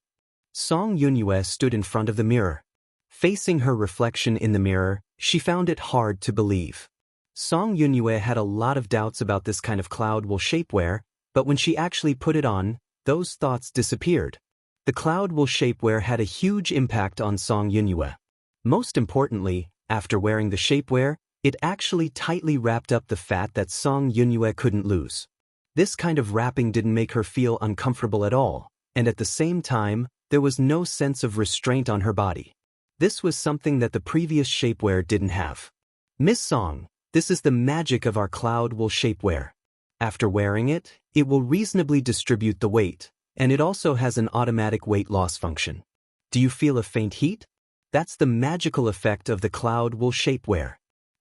Song Yunyue stood in front of the mirror. Facing her reflection in the mirror, she found it hard to believe. Song Yunyue had a lot of doubts about this kind of cloud wool shapewear, but when she actually put it on, those thoughts disappeared. The cloud wool shapewear had a huge impact on Song Yunyue. Most importantly, after wearing the shapewear, it actually tightly wrapped up the fat that Song Yunyue couldn't lose. This kind of wrapping didn't make her feel uncomfortable at all, and at the same time, there was no sense of restraint on her body. This was something that the previous shapewear didn't have. Miss Song, this is the magic of our cloud wool shapewear. After wearing it, it will reasonably distribute the weight, and it also has an automatic weight loss function. Do you feel a faint heat? That's the magical effect of the cloud wool shapewear.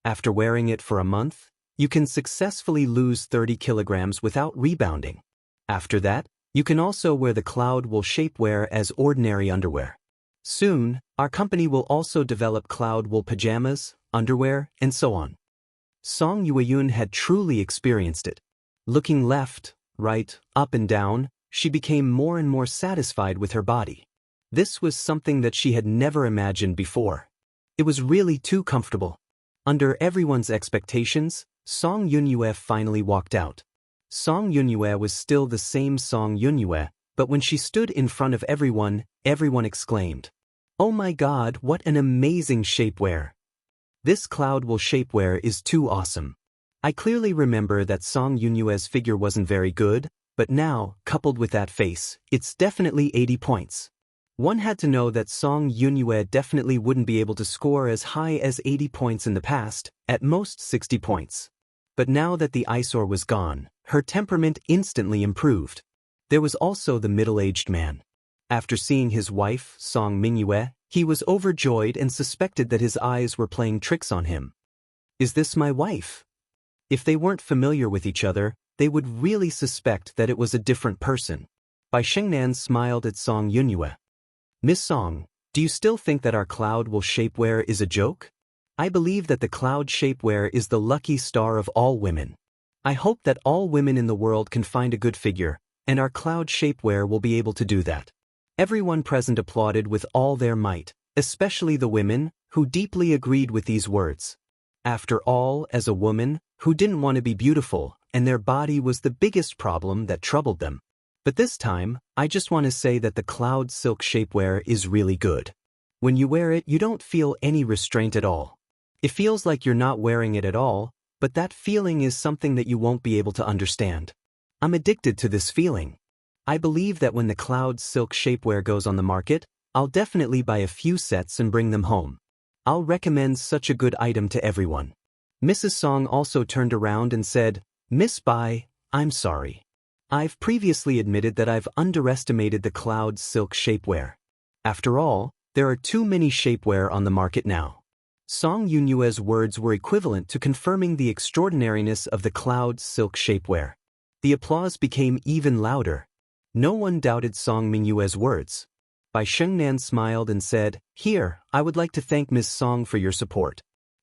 After wearing it for a month, you can successfully lose 30 kilograms without rebounding. After that, you can also wear the cloud wool shapewear as ordinary underwear. Soon, our company will also develop cloud wool pajamas, underwear, and so on. Song Yueyun had truly experienced it. Looking left, right, up and down, she became more and more satisfied with her body. This was something that she had never imagined before. It was really too comfortable. Under everyone's expectations, Song Yunyue finally walked out. Song Yunyue was still the same Song Yunyue, but when she stood in front of everyone, everyone exclaimed, "Oh my God, what an amazing shapewear! This cloud wool shapewear is too awesome." I clearly remember that Song Yunyue's figure wasn't very good, but now, coupled with that face, it's definitely 80 points. One had to know that Song Yunyue definitely wouldn't be able to score as high as 80 points in the past, at most 60 points. But now that the eyesore was gone, her temperament instantly improved. There was also the middle-aged man. After seeing his wife, Song Mingyue, he was overjoyed and suspected that his eyes were playing tricks on him. Is this my wife? If they weren't familiar with each other, they would really suspect that it was a different person. Bai Shengnan smiled at Song Yunyue. Miss Song, do you still think that our cloud wool shapewear is a joke? I believe that the cloud shapewear is the lucky star of all women. I hope that all women in the world can find a good figure, and our cloud shapewear will be able to do that. Everyone present applauded with all their might, especially the women, who deeply agreed with these words. After all, as a woman, who didn't want to be beautiful, and their body was the biggest problem that troubled them. But this time, I just want to say that the cloud silk shapewear is really good. When you wear it, you don't feel any restraint at all. It feels like you're not wearing it at all, but that feeling is something that you won't be able to understand. I'm addicted to this feeling. I believe that when the cloud silk shapewear goes on the market, I'll definitely buy a few sets and bring them home. I'll recommend such a good item to everyone. Mrs. Song also turned around and said, Miss Bai, I'm sorry. I've previously admitted that I've underestimated the cloud silk shapewear. After all, there are too many shapewear on the market now. Song Yunyue's words were equivalent to confirming the extraordinariness of the cloud silk shapewear. The applause became even louder. No one doubted Song Mingyue's words. Bai Shengnan smiled and said, Here, I would like to thank Ms. Song for your support.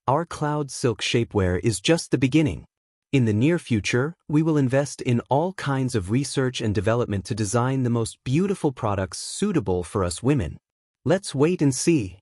Our cloud silk shapewear is just the beginning. In the near future, we will invest in all kinds of research and development to design the most beautiful products suitable for us women. Let's wait and see.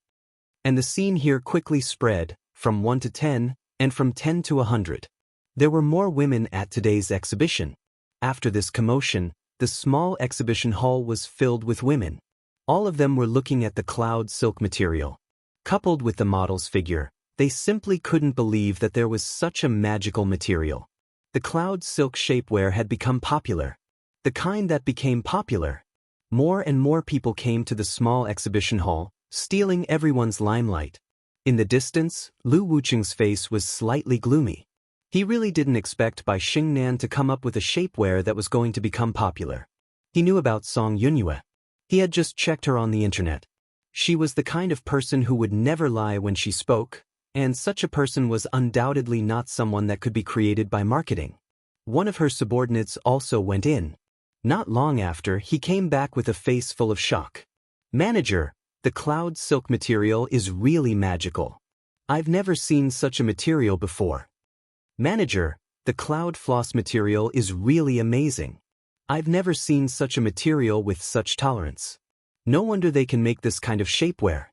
And the scene here quickly spread, from 1 to 10, and from 10 to 100. There were more women at today's exhibition. After this commotion, the small exhibition hall was filled with women. All of them were looking at the cloud silk material. Coupled with the model's figure, they simply couldn't believe that there was such a magical material. The cloud silk shapewear had become popular. The kind that became popular. More and more people came to the small exhibition hall, stealing everyone's limelight. In the distance, Lu Wuqing's face was slightly gloomy. He really didn't expect Bai Xingnan to come up with a shapewear that was going to become popular. He knew about Song Yunyue. He had just checked her on the internet. She was the kind of person who would never lie when she spoke, and such a person was undoubtedly not someone that could be created by marketing. One of her subordinates also went in. Not long after, he came back with a face full of shock. "Manager, the cloud silk material is really magical. I've never seen such a material before." "Manager, the cloud floss material is really amazing. I've never seen such a material with such tolerance. No wonder they can make this kind of shapewear.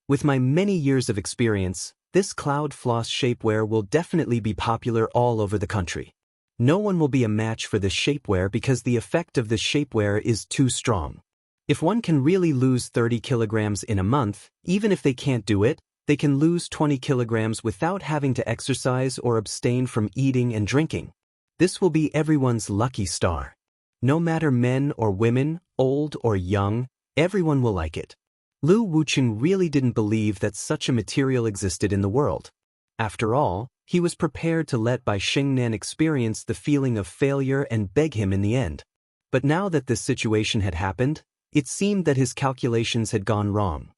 With my many years of experience, this cloud floss shapewear will definitely be popular all over the country. No one will be a match for this shapewear because the effect of this shapewear is too strong. If one can really lose 30 kilograms in a month, even if they can't do it, they can lose 20 kilograms without having to exercise or abstain from eating and drinking. This will be everyone's lucky star. No matter men or women, old or young, everyone will like it." Lu Wuqing really didn't believe that such a material existed in the world. After all, he was prepared to let Bai Xingnan experience the feeling of failure and beg him in the end. But now that this situation had happened, it seemed that his calculations had gone wrong.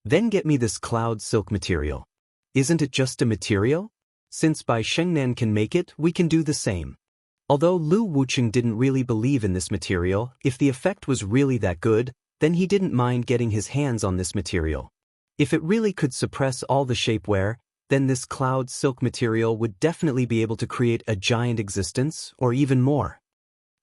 "Then get me this cloud silk material. Isn't it just a material? Since Bai Xingnan can make it, we can do the same." Although Lu Wuqing didn't really believe in this material, if the effect was really that good, then he didn't mind getting his hands on this material. If it really could suppress all the shapewear, then this cloud silk material would definitely be able to create a giant existence, or even more.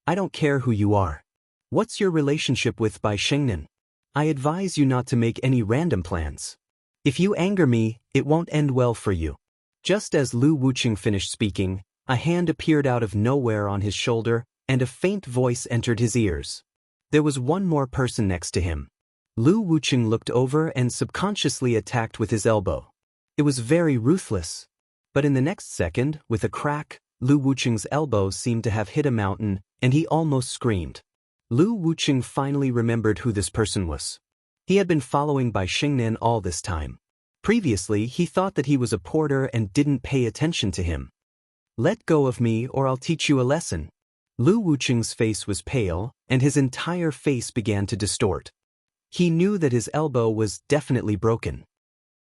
"I don't care who you are. What's your relationship with Bai Xingnan? I advise you not to make any random plans. If you anger me, it won't end well for you." Just as Lu Wuqing finished speaking, a hand appeared out of nowhere on his shoulder, and a faint voice entered his ears. There was one more person next to him. Lu Wuqing looked over and subconsciously attacked with his elbow. It was very ruthless. But in the next second, with a crack, Lu Wuqing's elbow seemed to have hit a mountain, and he almost screamed. Lu Wuqing finally remembered who this person was. He had been following Bai Xingnan all this time. Previously, he thought that he was a porter and didn't pay attention to him. "Let go of me or I'll teach you a lesson." Lu Wuqing's face was pale, and his entire face began to distort. He knew that his elbow was definitely broken.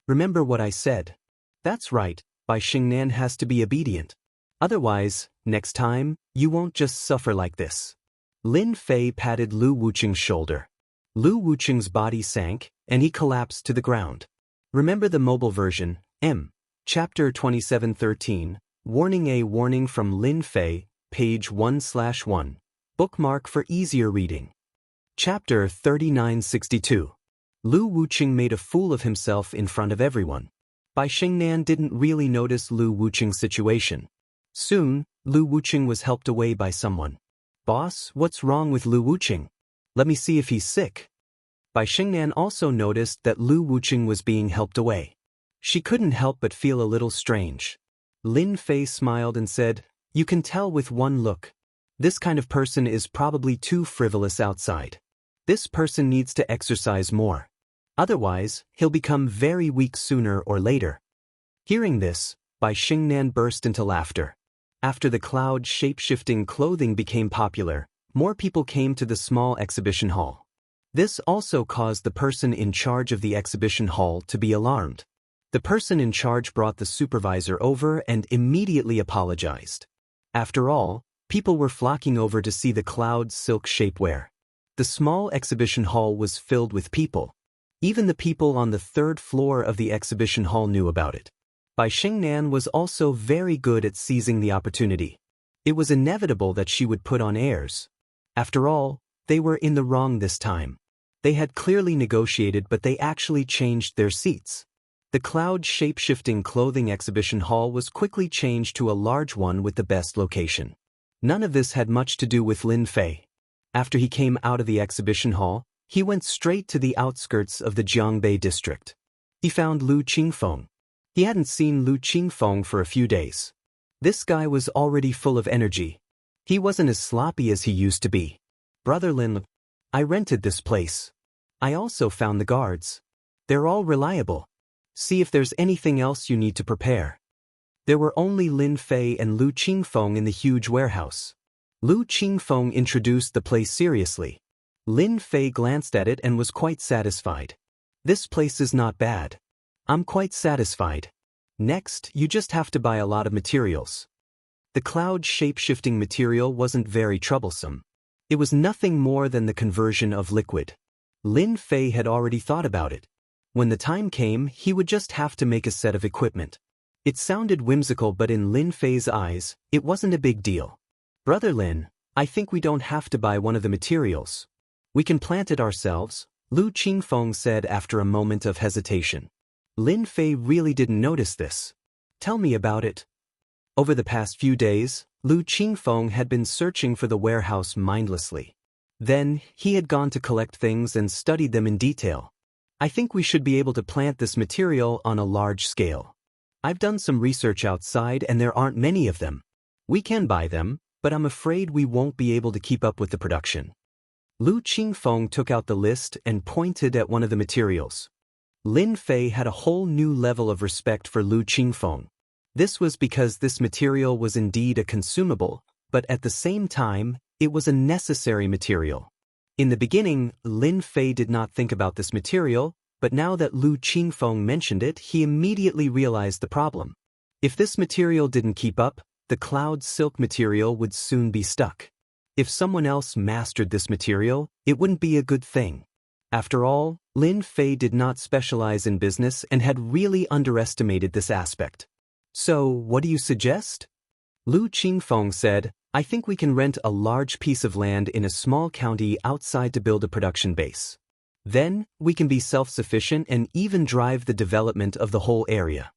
"Remember what I said. That's right, Bai Xingnan has to be obedient. Otherwise, next time, you won't just suffer like this." Lin Fei patted Lu Wuqing's shoulder. Lu Wuqing's body sank, and he collapsed to the ground. Remember the mobile version, Chapter 2713, Warning: A warning from Lin Fei, page 1/1. Bookmark for easier reading. Chapter 3962. Lu Wuqing made a fool of himself in front of everyone. Bai Xingnan didn't really notice Lu Wuqing's situation. Soon, Lu Wuqing was helped away by someone. "Boss, what's wrong with Lu Wuqing? Let me see if he's sick." Bai Xingnan also noticed that Lu Wuqing was being helped away. She couldn't help but feel a little strange. Lin Fei smiled and said, "You can tell with one look. This kind of person is probably too frivolous outside. This person needs to exercise more. Otherwise, he'll become very weak sooner or later." Hearing this, Bai Xingnan burst into laughter. After the cloud shape-shifting clothing became popular, more people came to the small exhibition hall. This also caused the person in charge of the exhibition hall to be alarmed. The person in charge brought the supervisor over and immediately apologized. After all, people were flocking over to see the cloud silk shapewear. The small exhibition hall was filled with people. Even the people on the third floor of the exhibition hall knew about it. Bai Xingnan was also very good at seizing the opportunity. It was inevitable that she would put on airs. After all, they were in the wrong this time. They had clearly negotiated, but they actually changed their seats. The cloud shape-shifting clothing exhibition hall was quickly changed to a large one with the best location. None of this had much to do with Lin Fei. After he came out of the exhibition hall, he went straight to the outskirts of the Jianghu district. He found Lu Qingfeng. He hadn't seen Lu Qingfeng for a few days. This guy was already full of energy. He wasn't as sloppy as he used to be. Brother Lin, I rented this place. I also found the guards. They're all reliable. See if there's anything else you need to prepare. There were only Lin Fei and Lu Qingfeng in the huge warehouse. Lu Qingfeng introduced the place seriously. Lin Fei glanced at it and was quite satisfied. This place is not bad. I'm quite satisfied. Next, you just have to buy a lot of materials. The cloud shape-shifting material wasn't very troublesome. It was nothing more than the conversion of liquid. Lin Fei had already thought about it. When the time came, he would just have to make a set of equipment. It sounded whimsical, but in Lin Fei's eyes, it wasn't a big deal. Brother Lin, I think we don't have to buy one of the materials. We can plant it ourselves, Lu Qingfeng said after a moment of hesitation. Lin Fei really didn't notice this. Tell me about it. Over the past few days, Lu Qingfeng had been searching for the warehouse mindlessly. Then, he had gone to collect things and studied them in detail. I think we should be able to plant this material on a large scale. I've done some research outside and there aren't many of them. We can buy them, but I'm afraid we won't be able to keep up with the production. Lu Qingfeng took out the list and pointed at one of the materials. Lin Fei had a whole new level of respect for Lu Qingfeng. This was because this material was indeed a consumable, but at the same time, it was a necessary material. In the beginning, Lin Fei did not think about this material, but now that Lu Qingfeng mentioned it, he immediately realized the problem. If this material didn't keep up, the cloud silk material would soon be stuck. If someone else mastered this material, it wouldn't be a good thing. After all, Lin Fei did not specialize in business and had really underestimated this aspect. So, what do you suggest? Lu Qingfeng said, I think we can rent a large piece of land in a small county outside to build a production base. Then, we can be self-sufficient and even drive the development of the whole area.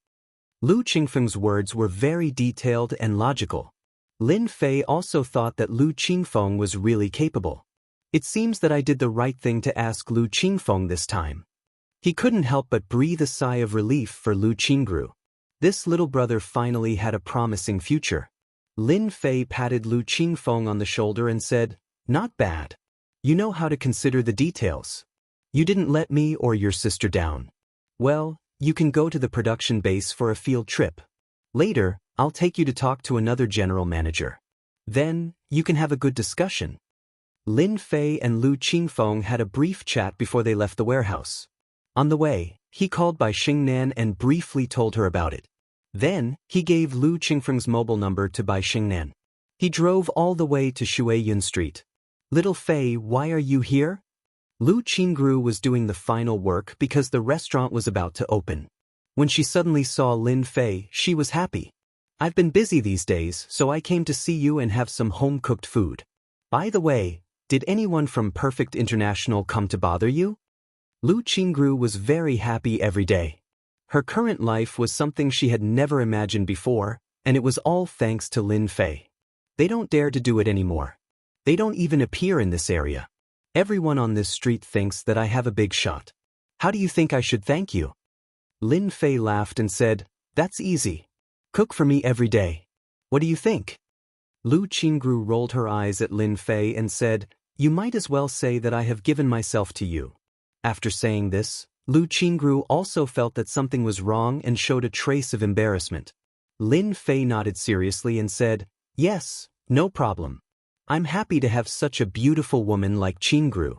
Lu Qingfeng's words were very detailed and logical. Lin Fei also thought that Lu Qingfeng was really capable. It seems that I did the right thing to ask Lu Qingfeng this time. He couldn't help but breathe a sigh of relief for Lu Qingru. This little brother finally had a promising future. Lin Fei patted Lu Qingfeng on the shoulder and said, Not bad. You know how to consider the details. You didn't let me or your sister down. Well, you can go to the production base for a field trip. Later, I'll take you to talk to another general manager. Then, you can have a good discussion. Lin Fei and Lu Qingfeng had a brief chat before they left the warehouse. On the way, he called Bai Xingnan and briefly told her about it. Then, he gave Lu Qingfeng's mobile number to Bai Xingnan. He drove all the way to Shuiyun Street. Little Fei, why are you here? Lu Qingru was doing the final work because the restaurant was about to open. When she suddenly saw Lin Fei, she was happy. I've been busy these days, so I came to see you and have some home-cooked food. By the way, did anyone from Perfect International come to bother you? Lu Qingru was very happy every day. Her current life was something she had never imagined before, and it was all thanks to Lin Fei. They don't dare to do it anymore. They don't even appear in this area. Everyone on this street thinks that I have a big shot. How do you think I should thank you? Lin Fei laughed and said, That's easy. Cook for me every day. What do you think? Lu Qingru rolled her eyes at Lin Fei and said, You might as well say that I have given myself to you. After saying this, Lu Qingru also felt that something was wrong and showed a trace of embarrassment. Lin Fei nodded seriously and said, Yes, no problem. I'm happy to have such a beautiful woman like Qingru.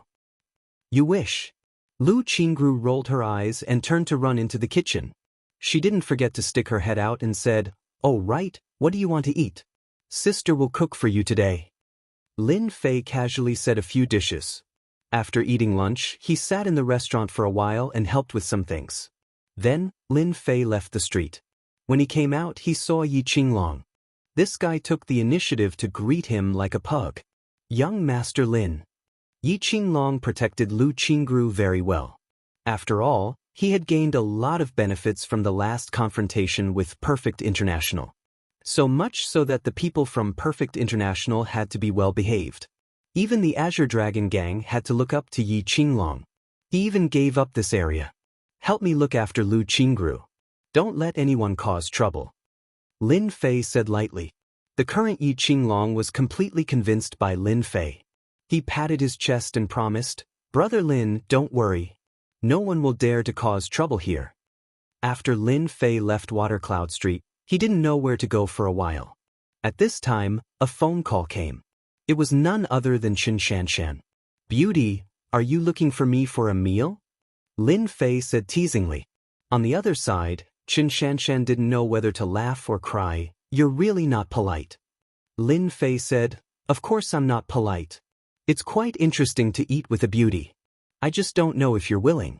You wish. Lu Qingru rolled her eyes and turned to run into the kitchen. She didn't forget to stick her head out and said, Oh right, what do you want to eat? Sister will cook for you today. Lin Fei casually said a few dishes. After eating lunch, he sat in the restaurant for a while and helped with some things. Then, Lin Fei left the street. When he came out, he saw Yi Qinglong. This guy took the initiative to greet him like a pug. Young Master Lin. Yi Qinglong protected Lu Qingru very well. After all, he had gained a lot of benefits from the last confrontation with Perfect International. So much so that the people from Perfect International had to be well behaved. Even the Azure Dragon gang had to look up to Yi Qinglong. He even gave up this area. Help me look after Lu Qingru. Don't let anyone cause trouble. Lin Fei said lightly. The current Yi Qinglong was completely convinced by Lin Fei. He patted his chest and promised, Brother Lin, don't worry. No one will dare to cause trouble here. After Lin Fei left Watercloud Street, he didn't know where to go for a while. At this time, a phone call came. It was none other than Qin Shanshan. Beauty, are you looking for me for a meal? Lin Fei said teasingly. On the other side, Qin Shanshan didn't know whether to laugh or cry. You're really not polite. Lin Fei said, Of course I'm not polite. It's quite interesting to eat with a beauty. I just don't know if you're willing.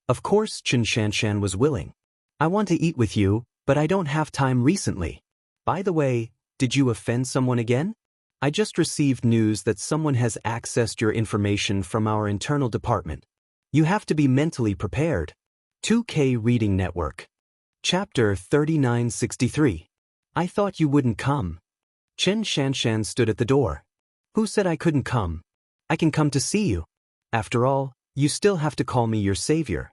Of course Qin Shanshan was willing. I want to eat with you, but I don't have time recently. By the way, did you offend someone again? I just received news that someone has accessed your information from our internal department. You have to be mentally prepared. 2K Reading Network. Chapter 3963. I thought you wouldn't come. Qin Shanshan stood at the door. Who said I couldn't come? I can come to see you. After all, you still have to call me your savior.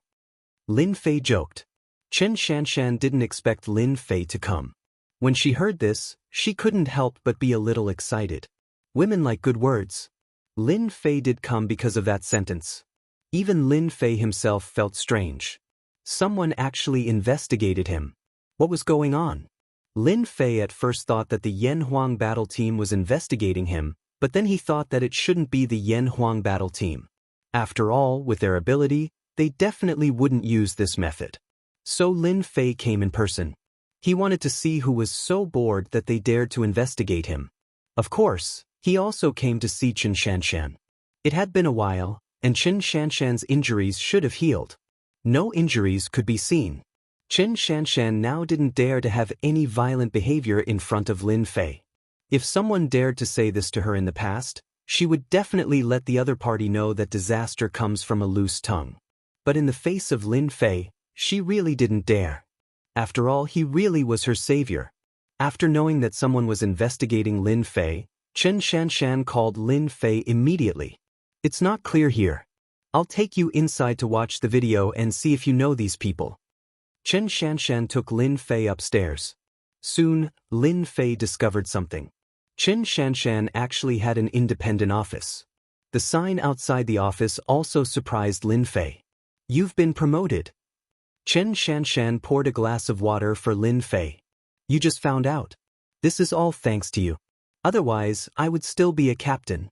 Lin Fei joked. Qin Shanshan didn't expect Lin Fei to come. When she heard this, she couldn't help but be a little excited. Women like good words. Lin Fei did come because of that sentence. Even Lin Fei himself felt strange. Someone actually investigated him. What was going on? Lin Fei at first thought that the Yan Huang battle team was investigating him, but then he thought that it shouldn't be the Yan Huang battle team. After all, with their ability, they definitely wouldn't use this method. So Lin Fei came in person. He wanted to see who was so bored that they dared to investigate him. Of course, he also came to see Qin Shanshan. It had been a while, and Qin Shanshan's injuries should have healed. No injuries could be seen. Qin Shanshan now didn't dare to have any violent behavior in front of Lin Fei. If someone dared to say this to her in the past, she would definitely let the other party know that disaster comes from a loose tongue. But in the face of Lin Fei, she really didn't dare. After all, he really was her savior. After knowing that someone was investigating Lin Fei, Qin Shanshan called Lin Fei immediately. It's not clear here. I'll take you inside to watch the video and see if you know these people. Qin Shanshan took Lin Fei upstairs. Soon, Lin Fei discovered something. Qin Shanshan actually had an independent office. The sign outside the office also surprised Lin Fei. You've been promoted. Qin Shanshan poured a glass of water for Lin Fei. You just found out. This is all thanks to you. Otherwise, I would still be a captain.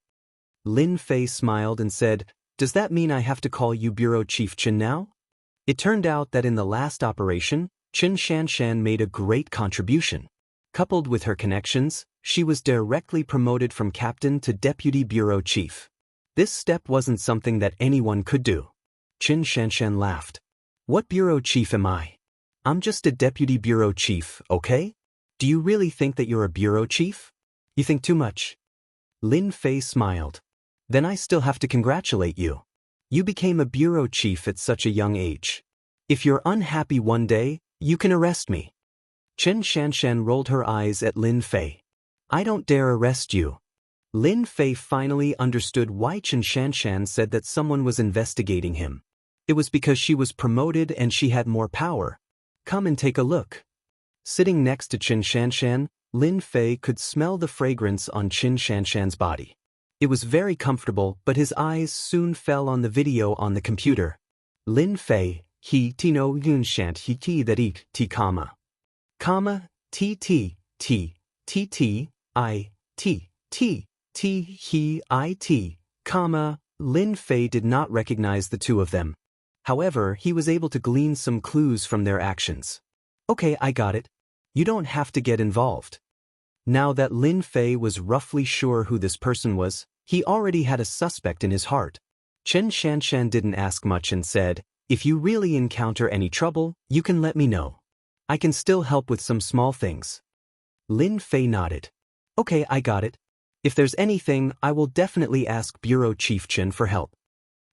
Lin Fei smiled and said, Does that mean I have to call you Bureau Chief Qin now? It turned out that in the last operation, Qin Shanshan made a great contribution. Coupled with her connections, she was directly promoted from captain to deputy bureau chief. This step wasn't something that anyone could do. Qin Shanshan laughed. What bureau chief am I? I'm just a deputy bureau chief, okay? Do you really think that you're a bureau chief? You think too much. Lin Fei smiled. Then I still have to congratulate you. You became a bureau chief at such a young age. If you're unhappy one day, you can arrest me. Qin Shanshan rolled her eyes at Lin Fei. I don't dare arrest you. Lin Fei finally understood why Qin Shanshan said that someone was investigating him. It was because she was promoted and she had more power. Come and take a look. Sitting next to Qin Shanshan, Lin Fei could smell the fragrance on Qin Shanshan's body. It was very comfortable, but his eyes soon fell on the video on the computer. Lin Fei, he no yun shant he ti that eat ti comma. T T T T T I T T T he I T, comma. Lin Fei did not recognize the two of them. However, he was able to glean some clues from their actions. Okay, I got it. You don't have to get involved. Now that Lin Fei was roughly sure who this person was, he already had a suspect in his heart. Qin Shanshan didn't ask much and said, If you really encounter any trouble, you can let me know. I can still help with some small things. Lin Fei nodded. Okay, I got it. If there's anything, I will definitely ask Bureau Chief Qin for help.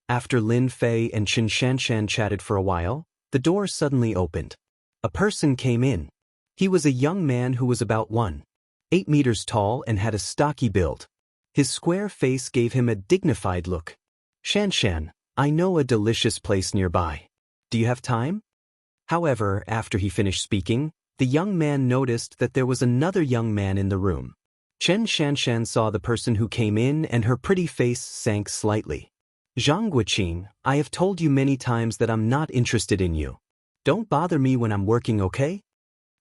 After Lin Fei and Qin Shanshan chatted for a while, the door suddenly opened. A person came in. He was a young man who was about 1.8 meters tall and had a stocky build. His square face gave him a dignified look. Shan, I know a delicious place nearby. Do you have time? However, after he finished speaking, the young man noticed that there was another young man in the room. Shan saw the person who came in and her pretty face sank slightly. Jianghu, I have told you many times that I'm not interested in you. Don't bother me when I'm working, okay?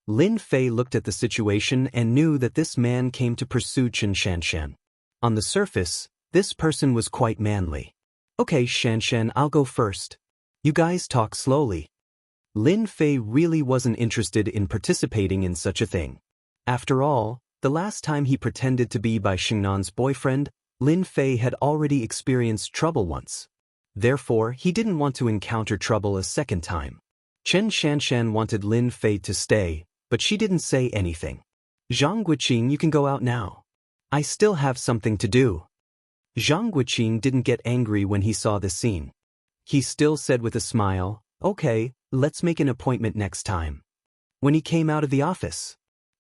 Lin Fei looked at the situation and knew that this man came to pursue Shan. On the surface, this person was quite manly. Okay, Shan, I'll go first. You guys talk slowly. Lin Fei really wasn't interested in participating in such a thing. After all, the last time he pretended to be Bai Xingnan's boyfriend, Lin Fei had already experienced trouble once. Therefore, he didn't want to encounter trouble a second time. Shan wanted Lin Fei to stay, but she didn't say anything. Jianghu, you can go out now. I still have something to do. Jianghu didn't get angry when he saw the scene. He still said with a smile, okay, let's make an appointment next time. When he came out of the office,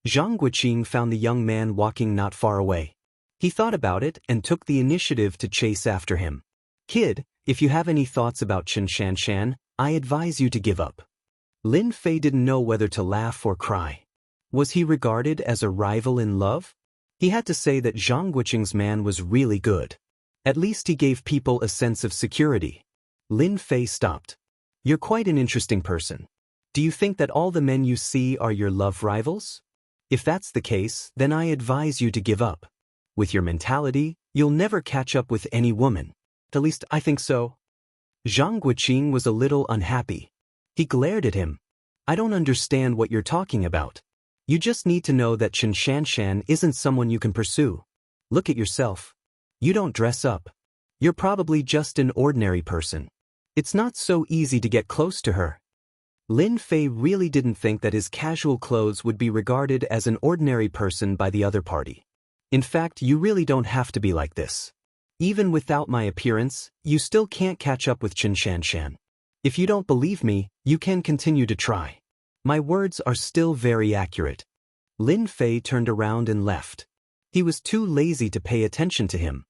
Jianghu found the young man walking not far away. He thought about it and took the initiative to chase after him. Kid, if you have any thoughts about Shan, I advise you to give up. Lin Fei didn't know whether to laugh or cry. Was he regarded as a rival in love? He had to say that Jianghu's man was really good. At least he gave people a sense of security. Lin Fei stopped. You're quite an interesting person. Do you think that all the men you see are your love rivals? If that's the case, then I advise you to give up. With your mentality, you'll never catch up with any woman. At least I think so. Jianghu was a little unhappy. He glared at him. I don't understand what you're talking about. You just need to know that Shan isn't someone you can pursue. Look at yourself. You don't dress up. You're probably just an ordinary person. It's not so easy to get close to her. Lin Fei really didn't think that his casual clothes would be regarded as an ordinary person by the other party. In fact, you really don't have to be like this. Even without my appearance, you still can't catch up with Shan. If you don't believe me, you can continue to try. My words are still very accurate. Lin Fei turned around and left. He was too lazy to pay attention to him.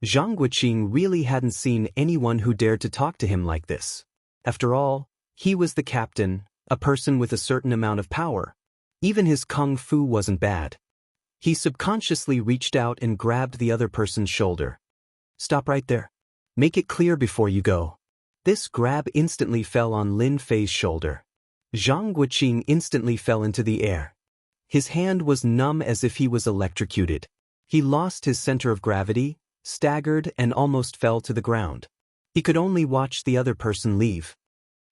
Jianghu really hadn't seen anyone who dared to talk to him like this. After all, he was the captain, a person with a certain amount of power. Even his kung fu wasn't bad. He subconsciously reached out and grabbed the other person's shoulder. Stop right there. Make it clear before you go. This grab instantly fell on Lin Fei's shoulder. Jianghu instantly fell into the air. His hand was numb as if he was electrocuted. He lost his center of gravity, staggered, and almost fell to the ground. He could only watch the other person leave.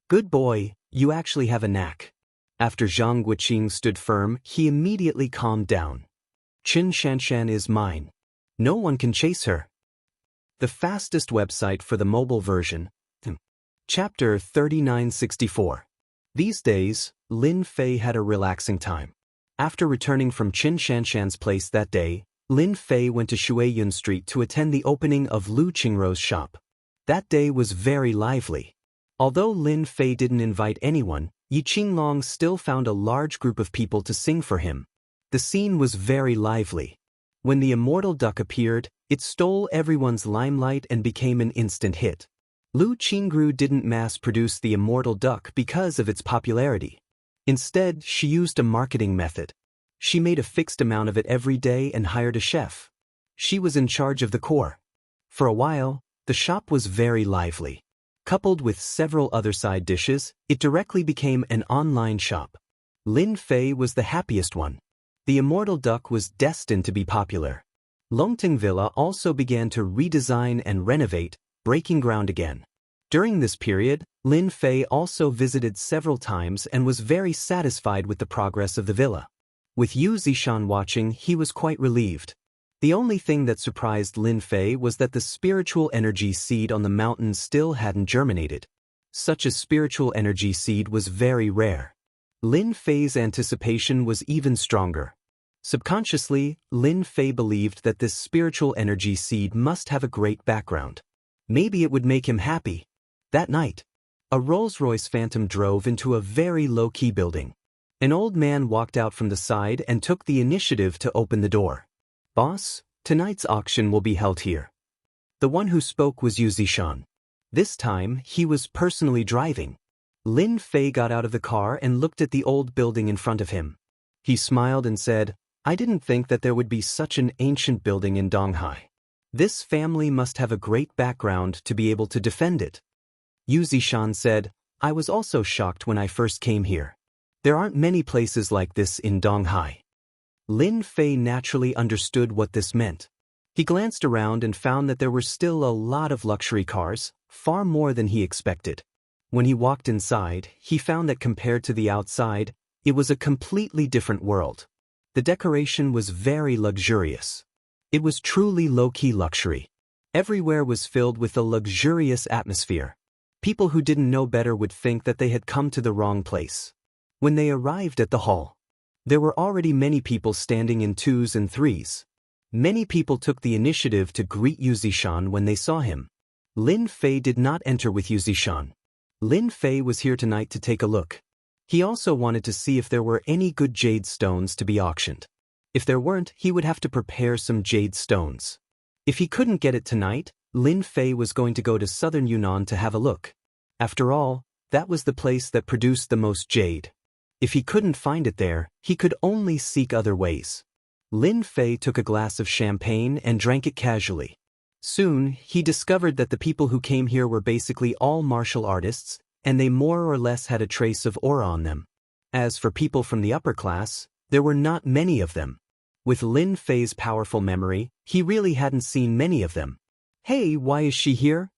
Good boy, you actually have a knack. After Jianghu stood firm, he immediately calmed down. Shan is mine. No one can chase her. The fastest website for the mobile version. Chapter 3964. These days, Lin Fei had a relaxing time. After returning from Shan's place that day, Lin Fei went to Shuiyun Street to attend the opening of Lu Qingrou's shop. That day was very lively. Although Lin Fei didn't invite anyone, Yi Qinglong still found a large group of people to sing for him. The scene was very lively. When the Immortal duck appeared, it stole everyone's limelight and became an instant hit. Lu Qingrou didn't mass-produce the Immortal duck because of its popularity. Instead, she used a marketing method. She made a fixed amount of it every day and hired a chef. She was in charge of the core. For a while, the shop was very lively. Coupled with several other side dishes, it directly became an online shop. Lin Fei was the happiest one. The Immortal duck was destined to be popular. Longting Villa also began to redesign and renovate, breaking ground again. During this period, Lin Fei also visited several times and was very satisfied with the progress of the villa. With Yu Zishan watching, he was quite relieved. The only thing that surprised Lin Fei was that the spiritual energy seed on the mountain still hadn't germinated. Such a spiritual energy seed was very rare. Lin Fei's anticipation was even stronger. Subconsciously, Lin Fei believed that this spiritual energy seed must have a great background. Maybe it would make him happy. That night, a Rolls-Royce Phantom drove into a very low-key building. An old man walked out from the side and took the initiative to open the door. Boss, Tonight's auction will be held here. The one who spoke was Yu Zishan. This time, he was personally driving. Lin Fei got out of the car and looked at the old building in front of him. He smiled and said, I didn't think that there would be such an ancient building in Donghai. This family must have a great background to be able to defend it. Yu Zishan said, I was also shocked when I first came here. There aren't many places like this in Donghai. Lin Fei naturally understood what this meant. He glanced around and found that there were still a lot of luxury cars, far more than he expected. When he walked inside, he found that compared to the outside, it was a completely different world. The decoration was very luxurious. It was truly low-key luxury. Everywhere was filled with a luxurious atmosphere. People who didn't know better would think that they had come to the wrong place. When they arrived at the hall, there were already many people standing in twos and threes. Many people took the initiative to greet Yu Zishan when they saw him. Lin Fei did not enter with Yu Zishan. Lin Fei was here tonight to take a look. He also wanted to see if there were any good jade stones to be auctioned. If there weren't, he would have to prepare some jade stones. If he couldn't get it tonight, Lin Fei was going to go to southern Yunnan to have a look. After all, that was the place that produced the most jade. If he couldn't find it there, he could only seek other ways. Lin Fei took a glass of champagne and drank it casually. Soon, he discovered that the people who came here were basically all martial artists, and they more or less had a trace of aura on them. As for people from the upper class, there were not many of them. With Lin Fei's powerful memory, he really hadn't seen many of them. Hey, why is she here?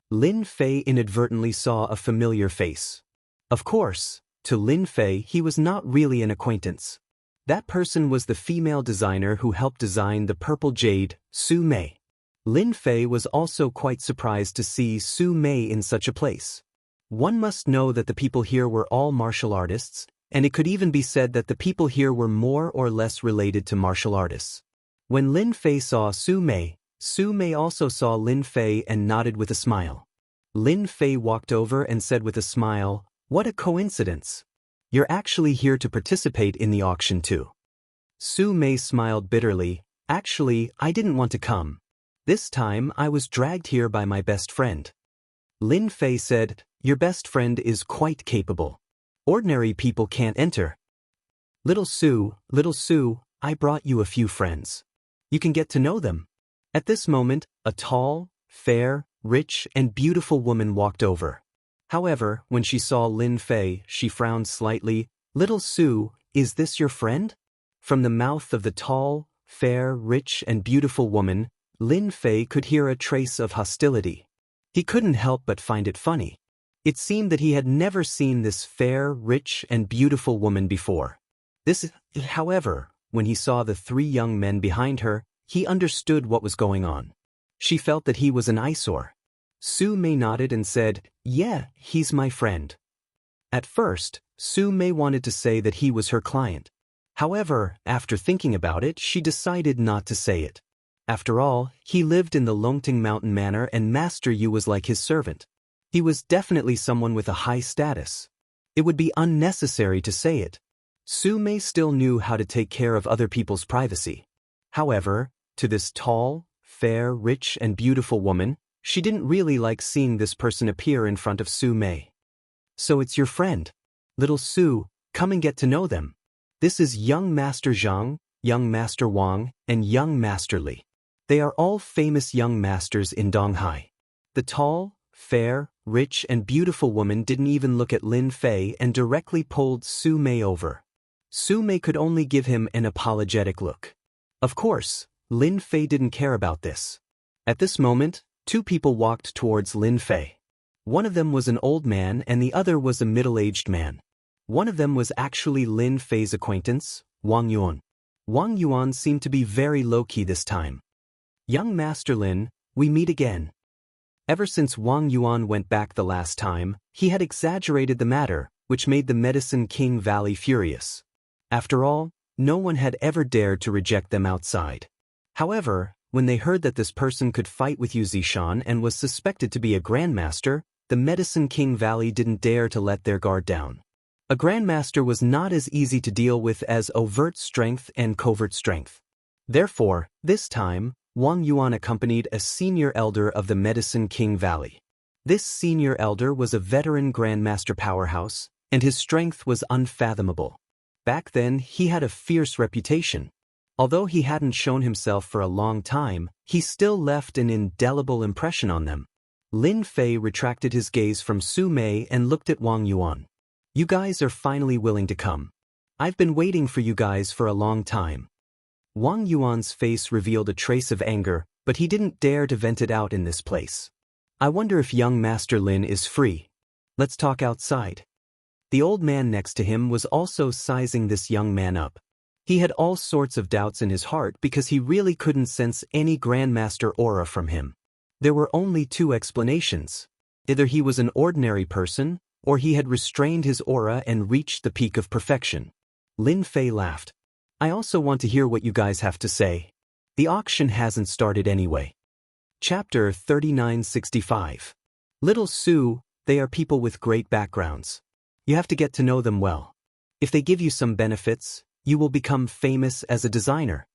Lin Fei inadvertently saw a familiar face. Of course, to Lin Fei he was not really an acquaintance. That person was the female designer who helped design the purple jade, Su Mei. Lin Fei was also quite surprised to see Su Mei in such a place. One must know that the people here were all martial artists, and it could even be said that the people here were more or less related to martial artists. When Lin Fei saw Su Mei also saw Lin Fei and nodded with a smile. Lin Fei walked over and said with a smile, "What a coincidence. You're actually here to participate in the auction too." Su Mei smiled bitterly, "Actually, I didn't want to come. This time I was dragged here by my best friend." Lin Fei said, "Your best friend is quite capable. Ordinary people can't enter. Little Su, I brought you a few friends. You can get to know them." At this moment, a tall, fair, rich, and beautiful woman walked over. However, when she saw Lin Fei, she frowned slightly. "Little Su, is this your friend?" From the mouth of the tall, fair, rich, and beautiful woman, Lin Fei could hear a trace of hostility. He couldn't help but find it funny. It seemed that he had never seen this fair, rich, and beautiful woman before. However, when he saw the three young men behind her, he understood what was going on. She felt that he was an eyesore. Su Mei nodded and said, "Yeah, he's my friend." At first, Su Mei wanted to say that he was her client. However, after thinking about it, she decided not to say it. After all, he lived in the Longting Mountain Manor and Master Yu was like his servant. He was definitely someone with a high status. It would be unnecessary to say it. Su Mei still knew how to take care of other people's privacy. However, to this tall, fair, rich, and beautiful woman, she didn't really like seeing this person appear in front of Su Mei. "So it's your friend. Little Su, come and get to know them. This is young Master Zhang, young Master Wang, and young Master Li. They are all famous young masters in Donghai." The tall, fair, rich, and beautiful woman didn't even look at Lin Fei and directly pulled Su Mei over. Su Mei could only give him an apologetic look. Of course, Lin Fei didn't care about this. At this moment, two people walked towards Lin Fei. One of them was an old man and the other was a middle-aged man. One of them was actually Lin Fei's acquaintance, Wang Yuan. Wang Yuan seemed to be very low-key this time. "Young Master Lin, we meet again." Ever since Wang Yuan went back the last time, he had exaggerated the matter, which made the Medicine King Valley furious. After all, no one had ever dared to reject them outside. However, when they heard that this person could fight with Yu Zishan and was suspected to be a grandmaster, the Medicine King Valley didn't dare to let their guard down. A grandmaster was not as easy to deal with as overt strength and covert strength. Therefore, this time, Wang Yuan accompanied a senior elder of the Medicine King Valley. This senior elder was a veteran grandmaster powerhouse, and his strength was unfathomable. Back then, he had a fierce reputation. Although he hadn't shown himself for a long time, he still left an indelible impression on them. Lin Fei retracted his gaze from Su Mei and looked at Wang Yuan. You guys are finally willing to come. I've been waiting for you guys for a long time. Wang Yuan's face revealed a trace of anger, but he didn't dare to vent it out in this place. I wonder if young Master Lin is free. Let's talk outside. The old man next to him was also sizing this young man up. He had all sorts of doubts in his heart because he really couldn't sense any Grandmaster aura from him. There were only two explanations. Either he was an ordinary person, or he had restrained his aura and reached the peak of perfection. Lin Fei laughed. I also want to hear what you guys have to say. The auction hasn't started anyway. Chapter 3965. Little Su, they are people with great backgrounds. You have to get to know them well. If they give you some benefits, you will become famous as a designer.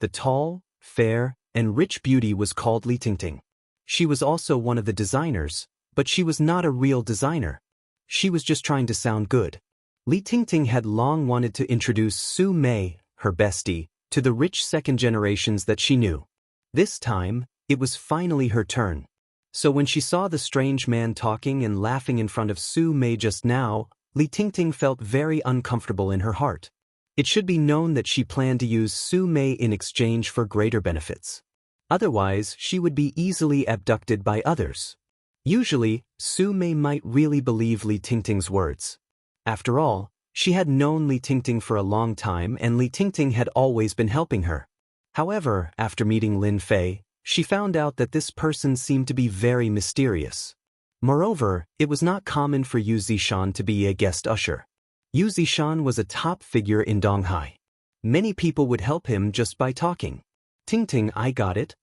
The tall, fair, and rich beauty was called Li Tingting. She was also one of the designers, but she was not a real designer. She was just trying to sound good. Li Tingting had long wanted to introduce Su Mei, her bestie, to the rich second generations that she knew. This time, it was finally her turn. So when she saw the strange man talking and laughing in front of Su Mei just now, Li Tingting felt very uncomfortable in her heart. It should be known that she planned to use Su Mei in exchange for greater benefits. Otherwise, she would be easily abducted by others. Usually, Su Mei might really believe Li Tingting's words. After all, she had known Li Tingting for a long time and Li Tingting had always been helping her. However, after meeting Lin Fei, she found out that this person seemed to be very mysterious. Moreover, it was not common for Yu Zishan to be a guest usher. Yu Zishan was a top figure in Donghai. Many people would help him just by talking. Tingting, I got it.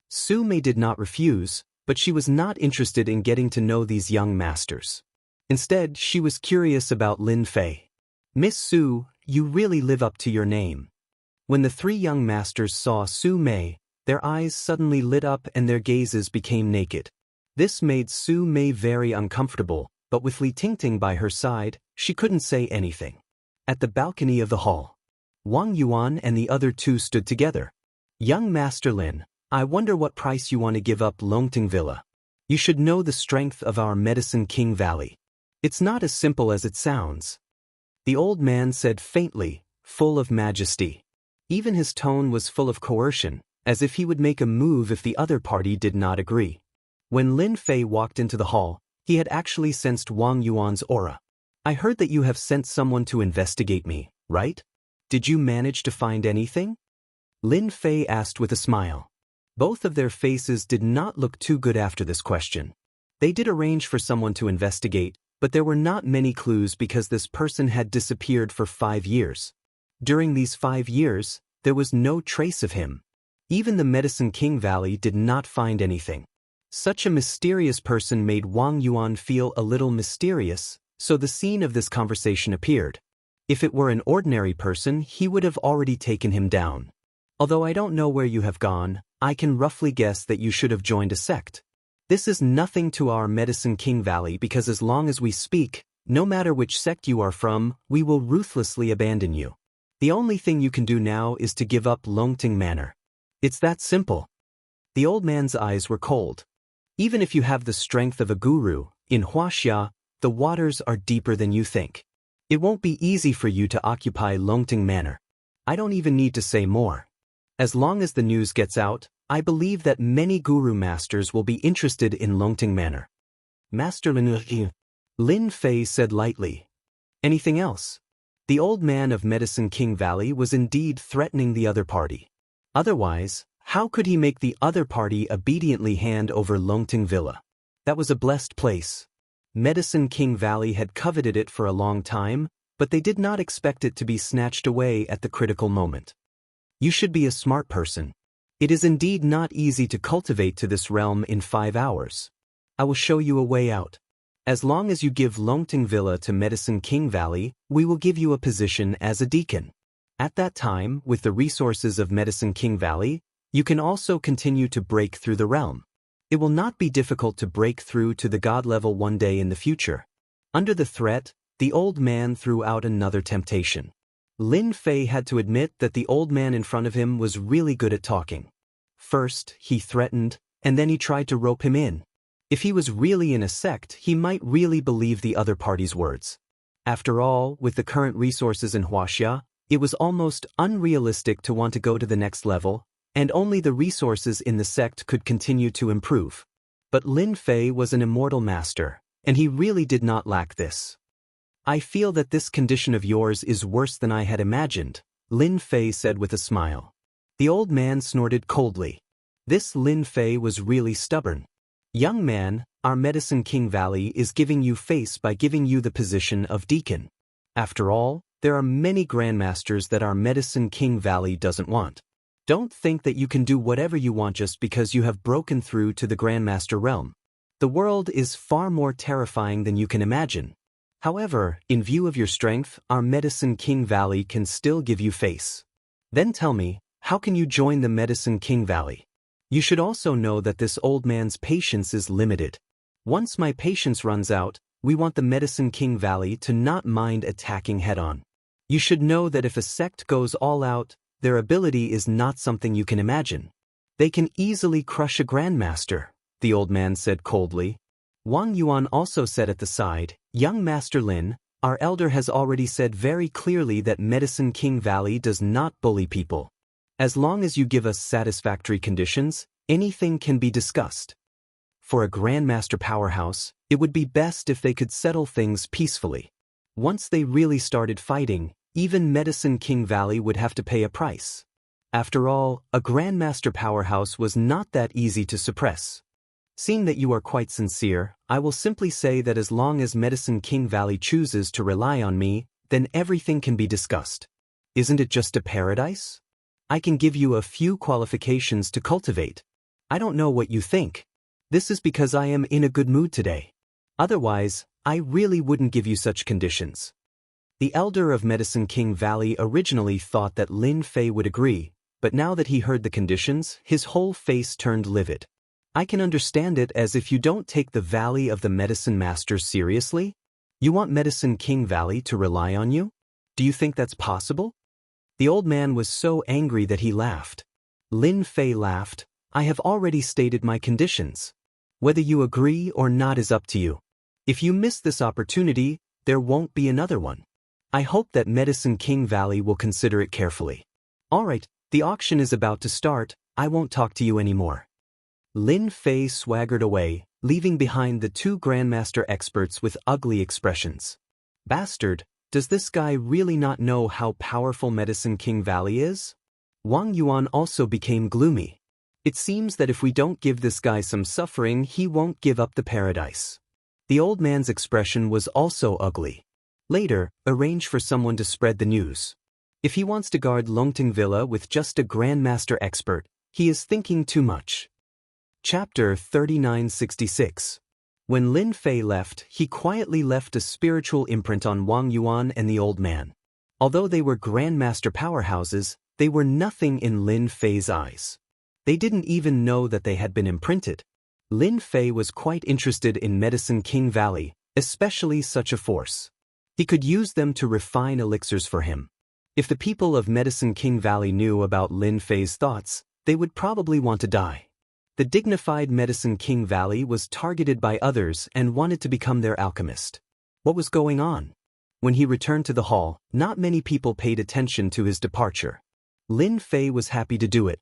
Su Mei did not refuse, but she was not interested in getting to know these young masters. Instead, she was curious about Lin Fei. Miss Su, you really live up to your name. When the three young masters saw Su Mei, their eyes suddenly lit up and their gazes became naked. This made Su Mei very uncomfortable, but with Li Tingting by her side, she couldn't say anything. At the balcony of the hall, Wang Yuan and the other two stood together. Young Master Lin, I wonder what price you want to give up Longting Villa. You should know the strength of our Medicine King Valley. It's not as simple as it sounds. The old man said faintly, full of majesty. Even his tone was full of coercion, as if he would make a move if the other party did not agree. When Lin Fei walked into the hall, he had actually sensed Wang Yuan's aura. I heard that you have sent someone to investigate me, right? Did you manage to find anything? Lin Fei asked with a smile. Both of their faces did not look too good after this question. They did arrange for someone to investigate, but there were not many clues because this person had disappeared for 5 years. During these 5 years, there was no trace of him. Even the Medicine King Valley did not find anything. Such a mysterious person made Wang Yuan feel a little mysterious, so the scene of this conversation appeared. If it were an ordinary person, he would have already taken him down. Although I don't know where you have gone, I can roughly guess that you should have joined a sect. This is nothing to our Medicine King Valley because as long as we speak, no matter which sect you are from, we will ruthlessly abandon you. The only thing you can do now is to give up Longting Manor. It's that simple. The old man's eyes were cold. Even if you have the strength of a guru, in Wuxia, the waters are deeper than you think. It won't be easy for you to occupy Longting Manor. I don't even need to say more. As long as the news gets out, I believe that many guru masters will be interested in Longting Manor. Master Lin Fei said lightly. Anything else? The old man of Medicine King Valley was indeed threatening the other party. Otherwise, how could he make the other party obediently hand over Longting Villa? That was a blessed place. Medicine King Valley had coveted it for a long time, but they did not expect it to be snatched away at the critical moment. You should be a smart person. It is indeed not easy to cultivate to this realm in 5 hours. I will show you a way out. As long as you give Longting Villa to Medicine King Valley, we will give you a position as a deacon. At that time, with the resources of Medicine King Valley, you can also continue to break through the realm. It will not be difficult to break through to the god level one day in the future. Under the threat, the old man threw out another temptation. Lin Fei had to admit that the old man in front of him was really good at talking. First, he threatened, and then he tried to rope him in. If he was really in a sect, he might really believe the other party's words. After all, with the current resources in Wuxia, it was almost unrealistic to want to go to the next level, and only the resources in the sect could continue to improve. But Lin Fei was an immortal master, and he really did not lack this. I feel that this condition of yours is worse than I had imagined, Lin Fei said with a smile. The old man snorted coldly. This Lin Fei was really stubborn. Young man, our Medicine King Valley is giving you face by giving you the position of deacon. After all, there are many grandmasters that our Medicine King Valley doesn't want. Don't think that you can do whatever you want just because you have broken through to the grandmaster realm. The world is far more terrifying than you can imagine. However, in view of your strength, our Medicine King Valley can still give you face. Then tell me, how can you join the Medicine King Valley? You should also know that this old man's patience is limited. Once my patience runs out, we want the Medicine King Valley to not mind attacking head-on. You should know that if a sect goes all out, their ability is not something you can imagine. They can easily crush a grandmaster, the old man said coldly. Wang Yuan also said at the side, Young Master Lin, our elder has already said very clearly that Medicine King Valley does not bully people. As long as you give us satisfactory conditions, anything can be discussed. For a grandmaster powerhouse, it would be best if they could settle things peacefully. Once they really started fighting, even Medicine King Valley would have to pay a price. After all, a grandmaster powerhouse was not that easy to suppress. Seeing that you are quite sincere, I will simply say that as long as Medicine King Valley chooses to rely on me, then everything can be discussed. Isn't it just a paradise? I can give you a few qualifications to cultivate. I don't know what you think. This is because I am in a good mood today. Otherwise, I really wouldn't give you such conditions. The elder of Medicine King Valley originally thought that Lin Fei would agree, but now that he heard the conditions, his whole face turned livid. I can understand it, as if you don't take the Valley of the Medicine Masters seriously? You want Medicine King Valley to rely on you? Do you think that's possible? The old man was so angry that he laughed. Lin Fei laughed. I have already stated my conditions. Whether you agree or not is up to you. If you miss this opportunity, there won't be another one. I hope that Medicine King Valley will consider it carefully. Alright, the auction is about to start, I won't talk to you anymore. Lin Fei swaggered away, leaving behind the two Grandmaster experts with ugly expressions. Bastard, does this guy really not know how powerful Medicine King Valley is? Wang Yuan also became gloomy. It seems that if we don't give this guy some suffering, he won't give up the paradise. The old man's expression was also ugly. Later, arrange for someone to spread the news. If he wants to guard Longting Villa with just a Grandmaster expert, he is thinking too much. Chapter 3966. When Lin Fei left, he quietly left a spiritual imprint on Wang Yuan and the old man. Although they were Grandmaster powerhouses, they were nothing in Lin Fei's eyes. They didn't even know that they had been imprinted. Lin Fei was quite interested in Medicine King Valley, especially such a force. He could use them to refine elixirs for him. If the people of Medicine King Valley knew about Lin Fei's thoughts, they would probably want to die. The dignified Medicine King Valley was targeted by others and wanted to become their alchemist. What was going on? When he returned to the hall, not many people paid attention to his departure. Lin Fei was happy to do it.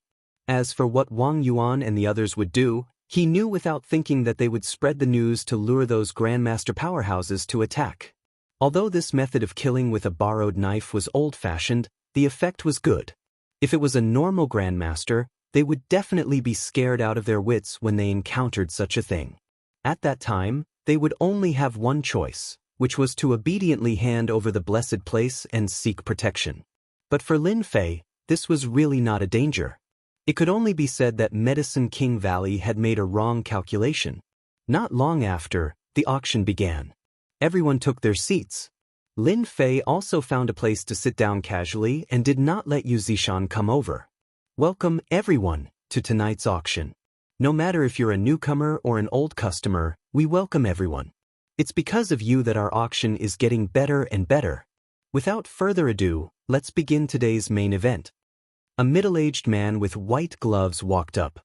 As for what Wang Yuan and the others would do, he knew without thinking that they would spread the news to lure those Grandmaster powerhouses to attack. Although this method of killing with a borrowed knife was old-fashioned, the effect was good. If it was a normal Grandmaster, they would definitely be scared out of their wits when they encountered such a thing. At that time, they would only have one choice, which was to obediently hand over the blessed place and seek protection. But for Lin Fei, this was really not a danger. It could only be said that Medicine King Valley had made a wrong calculation. Not long after, the auction began. Everyone took their seats. Lin Fei also found a place to sit down casually and did not let Yu Zishan come over. Welcome, everyone, to tonight's auction. No matter if you're a newcomer or an old customer, we welcome everyone. It's because of you that our auction is getting better and better. Without further ado, let's begin today's main event. A middle-aged man with white gloves walked up.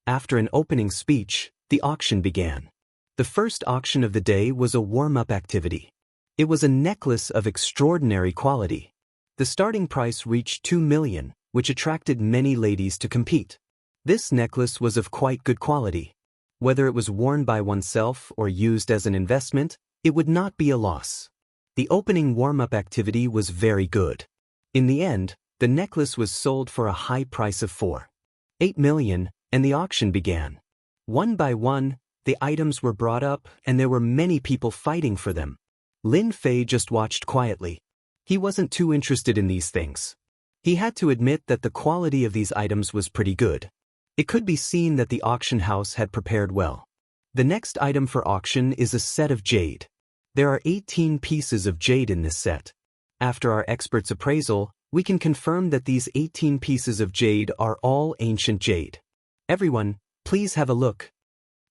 After an opening speech, the auction began. The first auction of the day was a warm-up activity. It was a necklace of extraordinary quality. The starting price reached 2 million, which attracted many ladies to compete. This necklace was of quite good quality. Whether it was worn by oneself or used as an investment, it would not be a loss. The opening warm-up activity was very good. In the end, the necklace was sold for a high price of 4.8 million, and the auction began. One by one, the items were brought up and there were many people fighting for them. Lin Fei just watched quietly. He wasn't too interested in these things. He had to admit that the quality of these items was pretty good. It could be seen that the auction house had prepared well. The next item for auction is a set of jade. There are 18 pieces of jade in this set. After our expert's appraisal, we can confirm that these 18 pieces of jade are all ancient jade. Everyone, please have a look.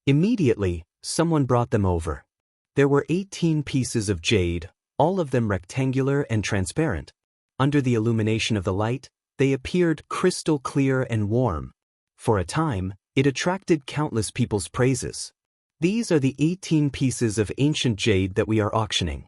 Immediately, someone brought them over. There were 18 pieces of jade, all of them rectangular and transparent. Under the illumination of the light, they appeared crystal clear and warm. For a time, it attracted countless people's praises. These are the 18 pieces of ancient jade that we are auctioning.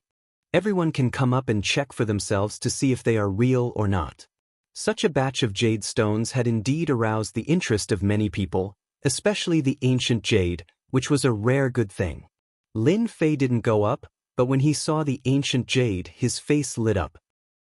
Everyone can come up and check for themselves to see if they are real or not. Such a batch of jade stones had indeed aroused the interest of many people, especially the ancient jade, which was a rare good thing. Lin Fei didn't go up, but when he saw the ancient jade, his face lit up.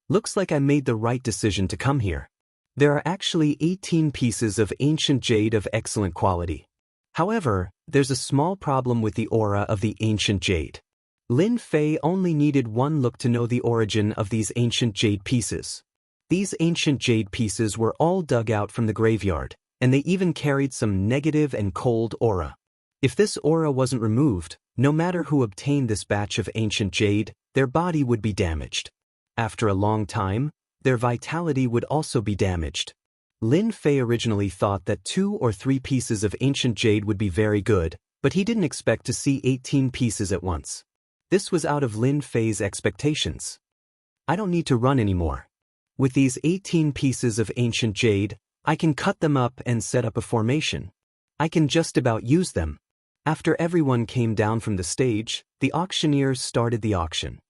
Looks like I made the right decision to come here. There are actually 18 pieces of ancient jade of excellent quality. However, there's a small problem with the aura of the ancient jade. Lin Fei only needed one look to know the origin of these ancient jade pieces. These ancient jade pieces were all dug out from the graveyard, and they even carried some negative and cold aura. If this aura wasn't removed, no matter who obtained this batch of ancient jade, their body would be damaged. After a long time, their vitality would also be damaged. Lin Fei originally thought that 2 or 3 pieces of ancient jade would be very good, but he didn't expect to see 18 pieces at once. This was out of Lin Fei's expectations. I don't need to run anymore. With these 18 pieces of ancient jade, I can cut them up and set up a formation. I can just about use them. After everyone came down from the stage, the auctioneers started the auction.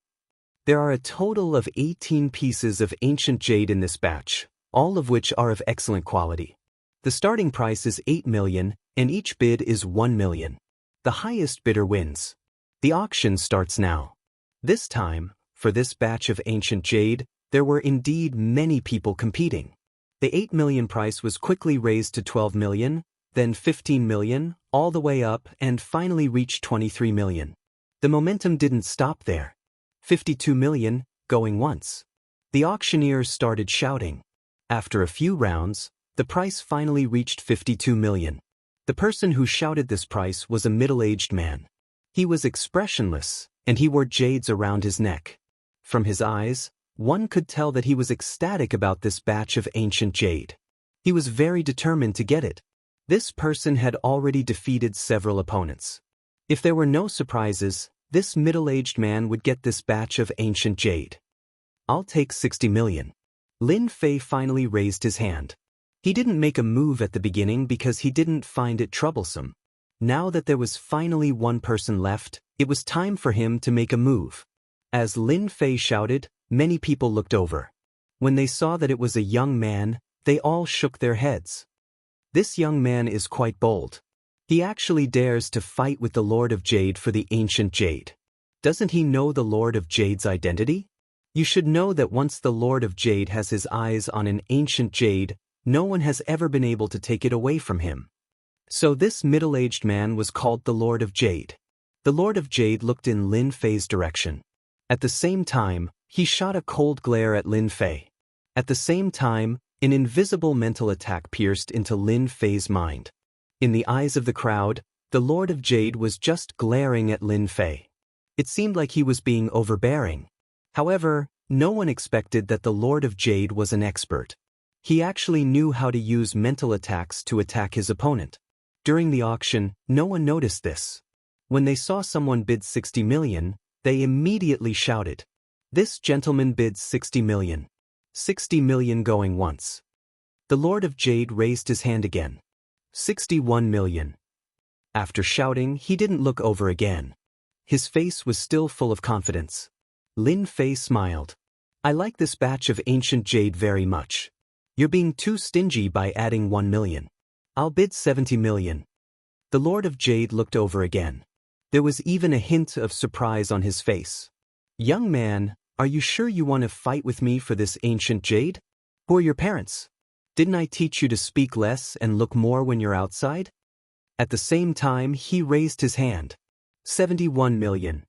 There are a total of 18 pieces of ancient jade in this batch, all of which are of excellent quality. The starting price is 8 million, and each bid is 1 million. The highest bidder wins. The auction starts now. This time, for this batch of ancient jade, there were indeed many people competing. The 8 million price was quickly raised to 12 million, then 15 million, all the way up, and finally reached 23 million. The momentum didn't stop there. 52 million, going once. The auctioneers started shouting. After a few rounds, the price finally reached 52 million. The person who shouted this price was a middle-aged man. He was expressionless, and he wore jades around his neck. From his eyes, one could tell that he was ecstatic about this batch of ancient jade. He was very determined to get it. This person had already defeated several opponents. If there were no surprises, this middle-aged man would get this batch of ancient jade. I'll take 60 million. Lin Fei finally raised his hand. He didn't make a move at the beginning because he didn't find it troublesome. Now that there was finally one person left, it was time for him to make a move. As Lin Fei shouted, many people looked over. When they saw that it was a young man, they all shook their heads. This young man is quite bold. He actually dares to fight with the Lord of Jade for the ancient jade. Doesn't he know the Lord of Jade's identity? You should know that once the Lord of Jade has his eyes on an ancient jade, no one has ever been able to take it away from him. So this middle-aged man was called the Lord of Jade. The Lord of Jade looked in Lin Fei's direction. At the same time, he shot a cold glare at Lin Fei. At the same time, an invisible mental attack pierced into Lin Fei's mind. In the eyes of the crowd, the Lord of Jade was just glaring at Lin Fei. It seemed like he was being overbearing. However, no one expected that the Lord of Jade was an expert. He actually knew how to use mental attacks to attack his opponent. During the auction, no one noticed this. When they saw someone bid 60 million, they immediately shouted, "This gentleman bids 60 million. 60 million going once." The Lord of Jade raised his hand again. 61 million. After shouting, he didn't look over again. His face was still full of confidence. Lin Fei smiled. "I like this batch of ancient jade very much. You're being too stingy by adding 1 million. I'll bid 70 million. The Lord of Jade looked over again. There was even a hint of surprise on his face. "Young man, are you sure you want to fight with me for this ancient jade? Who are your parents? Didn't I teach you to speak less and look more when you're outside?" At the same time, he raised his hand. 71 million.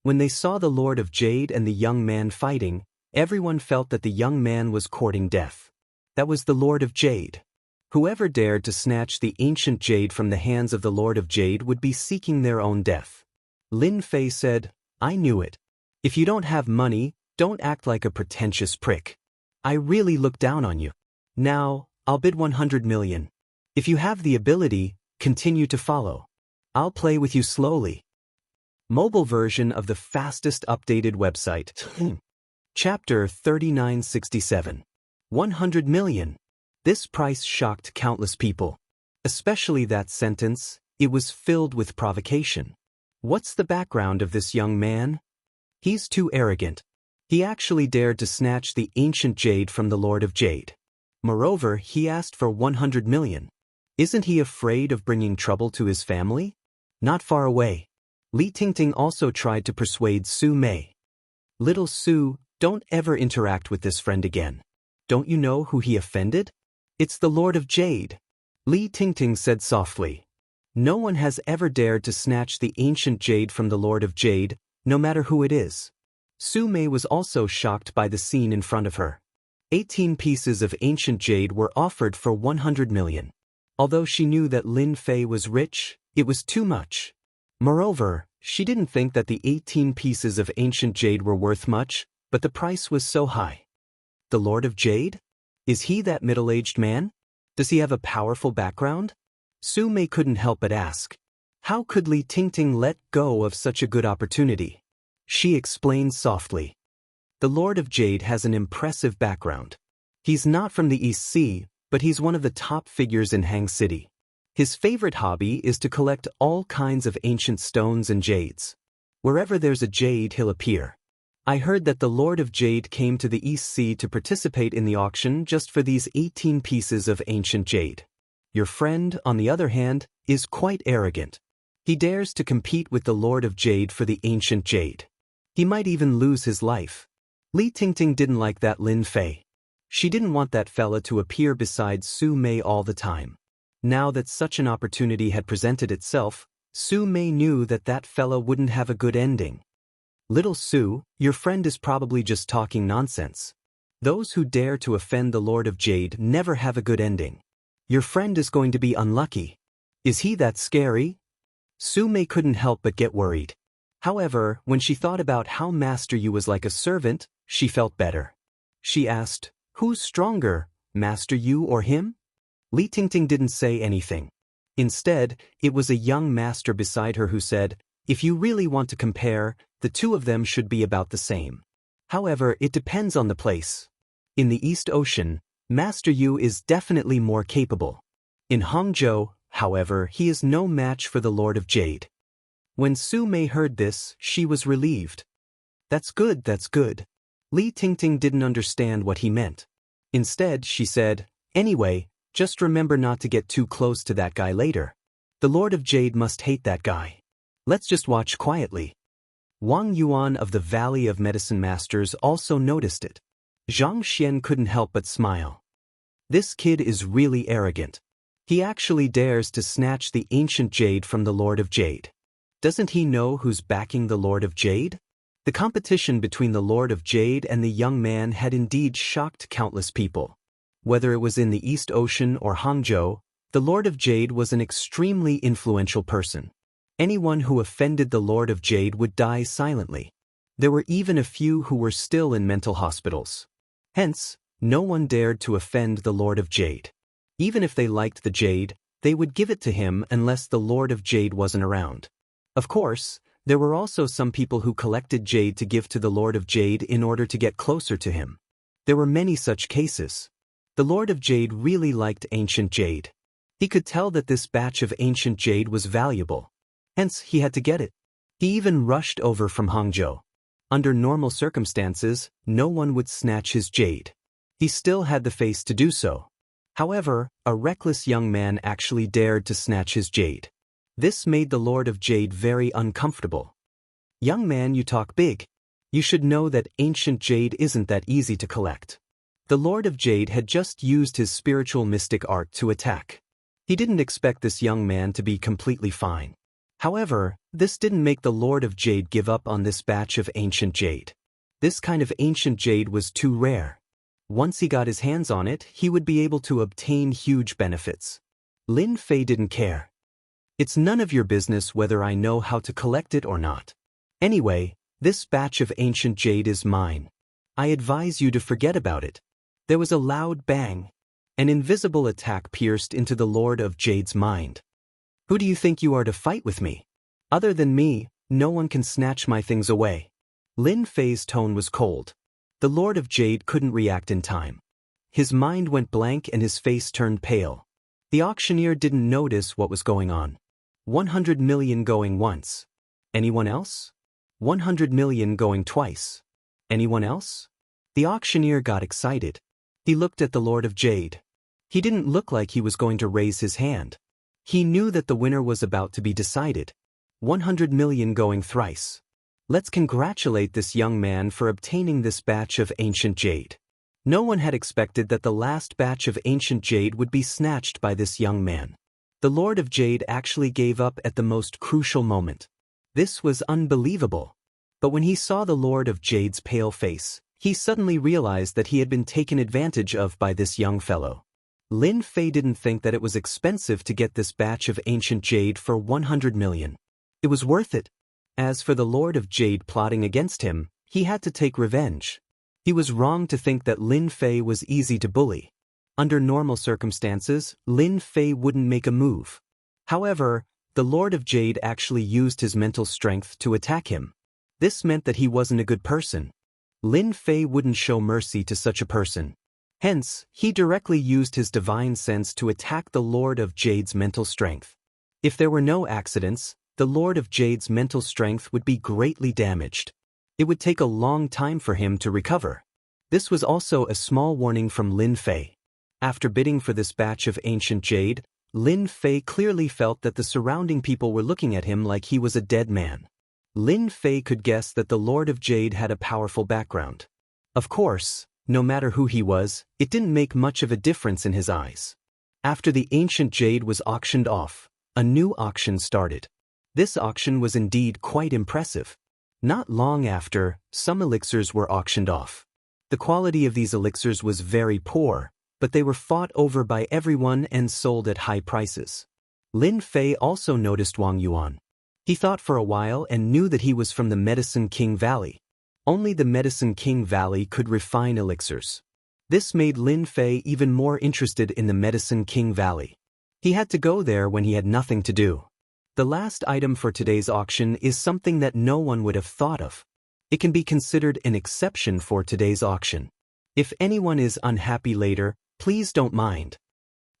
When they saw the Lord of Jade and the young man fighting, everyone felt that the young man was courting death. That was the Lord of Jade. Whoever dared to snatch the ancient jade from the hands of the Lord of Jade would be seeking their own death. Lin Fei said, "I knew it. If you don't have money, don't act like a pretentious prick. I really look down on you. Now, I'll bid 100 million. If you have the ability, continue to follow. I'll play with you slowly." Mobile version of the fastest updated website. Chapter 3967. 100 million. This price shocked countless people. Especially that sentence, it was filled with provocation. What's the background of this young man? He's too arrogant. He actually dared to snatch the ancient jade from the Lord of Jade. Moreover, he asked for 100 million. Isn't he afraid of bringing trouble to his family? Not far away. Li Tingting also tried to persuade Su Mei. "Little Su, don't ever interact with this friend again. Don't you know who he offended? It's the Lord of Jade." Li Tingting said softly. "No one has ever dared to snatch the ancient jade from the Lord of Jade, no matter who it is." Su Mei was also shocked by the scene in front of her. 18 pieces of ancient jade were offered for 100 million. Although she knew that Lin Fei was rich, it was too much. Moreover, she didn't think that the 18 pieces of ancient jade were worth much, but the price was so high. The Lord of Jade? Is he that middle-aged man? Does he have a powerful background? Su Mei couldn't help but ask. How could Li Tingting let go of such a good opportunity? She explained softly. The Lord of Jade has an impressive background. He's not from the East Sea, but he's one of the top figures in Hang City. His favorite hobby is to collect all kinds of ancient stones and jades. Wherever there's a jade, he'll appear. I heard that the Lord of Jade came to the East Sea to participate in the auction just for these 18 pieces of ancient jade. Your friend, on the other hand, is quite arrogant. He dares to compete with the Lord of Jade for the ancient jade. He might even lose his life." Li Tingting didn't like that Lin Fei. She didn't want that fella to appear beside Su Mei all the time. Now that such an opportunity had presented itself, Su Mei knew that that fella wouldn't have a good ending. "Little Su, your friend is probably just talking nonsense. Those who dare to offend the Lord of Jade never have a good ending. Your friend is going to be unlucky. Is he that scary?" Su Mei couldn't help but get worried. However, when she thought about how Master Yu was like a servant, she felt better. She asked, "Who's stronger, Master Yu or him?" Li Tingting didn't say anything. Instead, it was a young master beside her who said, "If you really want to compare, the two of them should be about the same. However, it depends on the place. In the East Ocean, Master Yu is definitely more capable. In Hangzhou, however, he is no match for the Lord of Jade." When Su Mei heard this, she was relieved. That's good, that's good." Li Tingting didn't understand what he meant. Instead, she said, "Anyway, just remember not to get too close to that guy later. The Lord of Jade must hate that guy. Let's just watch quietly." Wang Yuan of the Valley of Medicine Masters also noticed it. Zhang Xian couldn't help but smile. This kid is really arrogant. He actually dares to snatch the ancient jade from the Lord of Jade. Doesn't he know who's backing the Lord of Jade? The competition between the Lord of Jade and the young man had indeed shocked countless people. Whether it was in the East Ocean or Hangzhou, the Lord of Jade was an extremely influential person. Anyone who offended the Lord of Jade would die silently. There were even a few who were still in mental hospitals. Hence, no one dared to offend the Lord of Jade. Even if they liked the jade, they would give it to him unless the Lord of Jade wasn't around. Of course, there were also some people who collected jade to give to the Lord of Jade in order to get closer to him. There were many such cases. The Lord of Jade really liked ancient jade. He could tell that this batch of ancient jade was valuable. Hence, he had to get it. He even rushed over from Hangzhou. Under normal circumstances, no one would snatch his jade. He still had the face to do so. However, a reckless young man actually dared to snatch his jade. This made the Lord of Jade very uncomfortable. Young man, you talk big. You should know that ancient jade isn't that easy to collect. The Lord of Jade had just used his spiritual mystic art to attack. He didn't expect this young man to be completely fine. However, this didn't make the Lord of Jade give up on this batch of ancient jade. This kind of ancient jade was too rare. Once he got his hands on it, he would be able to obtain huge benefits. Lin Fei didn't care. It's none of your business whether I know how to collect it or not. Anyway, this batch of ancient jade is mine. I advise you to forget about it. There was a loud bang. An invisible attack pierced into the Lord of Jade's mind. Who do you think you are to fight with me? Other than me, no one can snatch my things away. Lin Fei's tone was cold. The Lord of Jade couldn't react in time. His mind went blank and his face turned pale. The auctioneer didn't notice what was going on. 100 million going once. Anyone else? 100 million going twice. Anyone else? The auctioneer got excited. He looked at the Lord of Jade. He didn't look like he was going to raise his hand. He knew that the winner was about to be decided. 100 million going thrice. Let's congratulate this young man for obtaining this batch of ancient jade. No one had expected that the last batch of ancient jade would be snatched by this young man. The Lord of Jade actually gave up at the most crucial moment. This was unbelievable. But when he saw the Lord of Jade's pale face, he suddenly realized that he had been taken advantage of by this young fellow. Lin Fei didn't think that it was expensive to get this batch of ancient jade for 100 million. It was worth it. As for the Lord of Jade plotting against him, he had to take revenge. He was wrong to think that Lin Fei was easy to bully. Under normal circumstances, Lin Fei wouldn't make a move. However, the Lord of Jade actually used his mental strength to attack him. This meant that he wasn't a good person. Lin Fei wouldn't show mercy to such a person. Hence, he directly used his divine sense to attack the Lord of Jade's mental strength. If there were no accidents, the Lord of Jade's mental strength would be greatly damaged. It would take a long time for him to recover. This was also a small warning from Lin Fei. After bidding for this batch of ancient jade, Lin Fei clearly felt that the surrounding people were looking at him like he was a dead man. Lin Fei could guess that the Lord of Jade had a powerful background. Of course, no matter who he was, it didn't make much of a difference in his eyes. After the ancient jade was auctioned off, a new auction started. This auction was indeed quite impressive. Not long after, some elixirs were auctioned off. The quality of these elixirs was very poor, but they were fought over by everyone and sold at high prices. Lin Fei also noticed Wang Yuan. He thought for a while and knew that he was from the Medicine King Valley. Only the Medicine King Valley could refine elixirs. This made Lin Fei even more interested in the Medicine King Valley. He had to go there when he had nothing to do. The last item for today's auction is something that no one would have thought of. It can be considered an exception for today's auction. If anyone is unhappy later, please don't mind.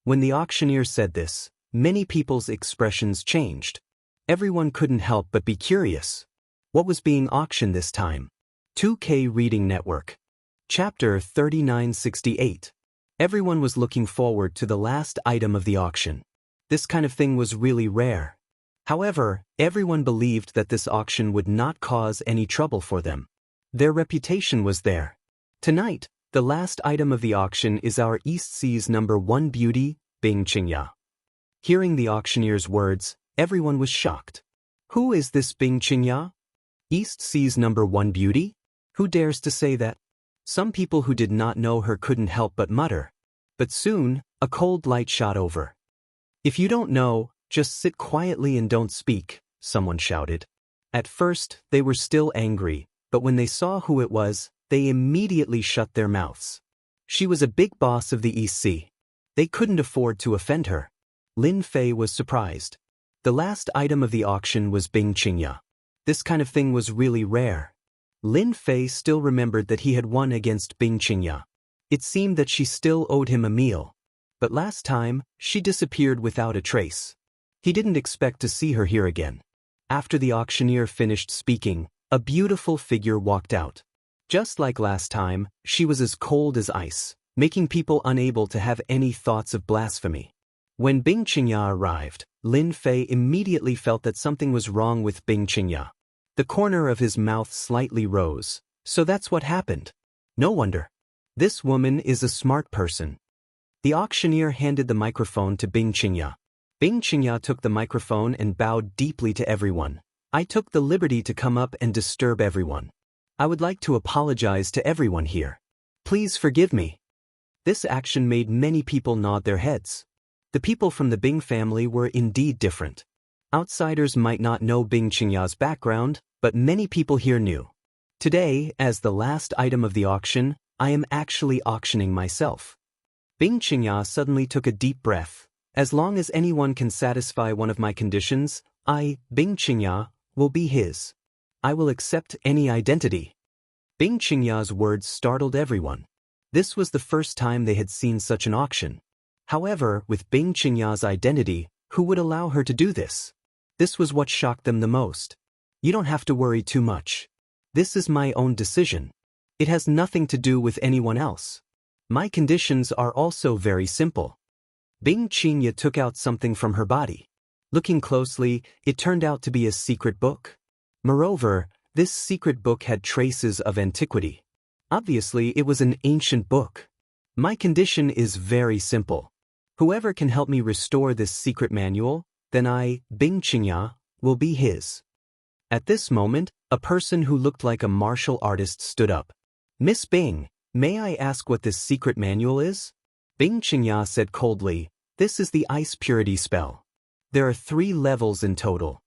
When the auctioneer said this, many people's expressions changed. Everyone couldn't help but be curious. What was being auctioned this time? 2K Reading Network. Chapter 3968. Everyone was looking forward to the last item of the auction. This kind of thing was really rare. However, everyone believed that this auction would not cause any trouble for them. Their reputation was there. Tonight, the last item of the auction is our East Sea's #1 beauty, Bing Qingya. Hearing the auctioneer's words, everyone was shocked. Who is this Bing Qingya? East Sea's #1 beauty? Who dares to say that? Some people who did not know her couldn't help but mutter. But soon, a cold light shot over. If you don't know, just sit quietly and don't speak, someone shouted. At first, they were still angry, but when they saw who it was, they immediately shut their mouths. She was a big boss of the East Sea. They couldn't afford to offend her. Lin Fei was surprised. The last item of the auction was Bing Qingya. This kind of thing was really rare. Lin Fei still remembered that he had won against Bing Qingya. It seemed that she still owed him a meal. But last time, she disappeared without a trace. He didn't expect to see her here again. After the auctioneer finished speaking, a beautiful figure walked out. Just like last time, she was as cold as ice, making people unable to have any thoughts of blasphemy. When Bing Qingya arrived, Lin Fei immediately felt that something was wrong with Bing Qingya. The corner of his mouth slightly rose. So that's what happened. No wonder. This woman is a smart person. The auctioneer handed the microphone to Bing Qingya. Bing Qingya took the microphone and bowed deeply to everyone. I took the liberty to come up and disturb everyone. I would like to apologize to everyone here. Please forgive me. This action made many people nod their heads. The people from the Bing family were indeed different. Outsiders might not know Bing Qingya's background, but many people here knew. Today, as the last item of the auction, I am actually auctioning myself. Bing Qingya suddenly took a deep breath. As long as anyone can satisfy one of my conditions, I, Bing Qingya, will be his. I will accept any identity. Bing Qingya's words startled everyone. This was the first time they had seen such an auction. However, with Bing Qingya's identity, who would allow her to do this? This was what shocked them the most. You don't have to worry too much. This is my own decision. It has nothing to do with anyone else. My conditions are also very simple. Bing Qingya took out something from her body. Looking closely, it turned out to be a secret book. Moreover, this secret book had traces of antiquity. Obviously, it was an ancient book. My condition is very simple. Whoever can help me restore this secret manual, then I, Bing Qingya, will be his. At this moment, a person who looked like a martial artist stood up. Miss Bing, may I ask what this secret manual is? Bing Qingya said coldly, this is the ice purity spell. There are 3 levels in total.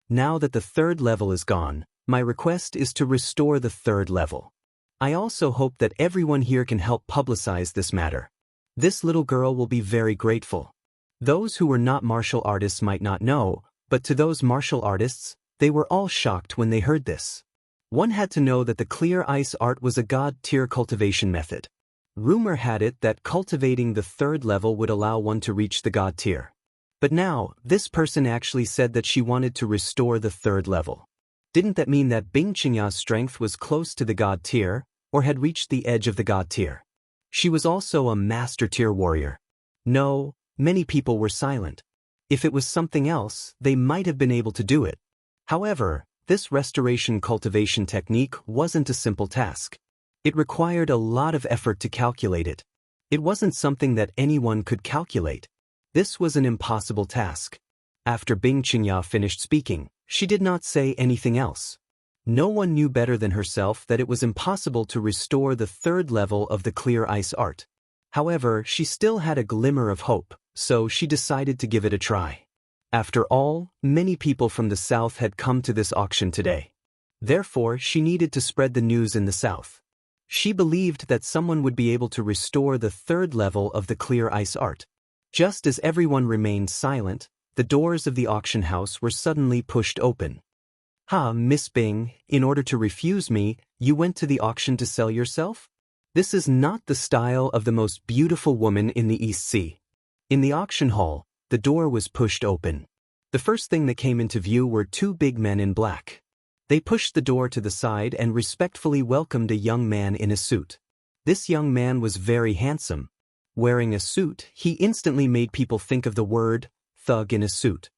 Now that the 3rd level is gone, my request is to restore the 3rd level. I also hope that everyone here can help publicize this matter. This little girl will be very grateful. Those who were not martial artists might not know, but to those martial artists, they were all shocked when they heard this. One had to know that the clear ice art was a god-tier cultivation method. Rumor had it that cultivating the 3rd level would allow one to reach the god tier. But now, this person actually said that she wanted to restore the 3rd level. Didn't that mean that Bing Qingya's strength was close to the god tier, or had reached the edge of the god tier? She was also a master tier warrior. No, many people were silent. If it was something else, they might have been able to do it. However, this restoration cultivation technique wasn't a simple task. It required a lot of effort to calculate it. It wasn't something that anyone could calculate. This was an impossible task. After Bing Qingya finished speaking, she did not say anything else. No one knew better than herself that it was impossible to restore the 3rd level of the clear ice art. However, she still had a glimmer of hope, so she decided to give it a try. After all, many people from the south had come to this auction today. Therefore, she needed to spread the news in the south. She believed that someone would be able to restore the 3rd level of the clear ice art. Just as everyone remained silent, the doors of the auction house were suddenly pushed open. Miss Bing, in order to refuse me, you went to the auction to sell yourself? This is not the style of the most beautiful woman in the East Sea. In the auction hall, the door was pushed open. The first thing that came into view were 2 big men in black. They pushed the door to the side and respectfully welcomed a young man in a suit. This young man was very handsome. Wearing a suit, he instantly made people think of the word, thug in a suit.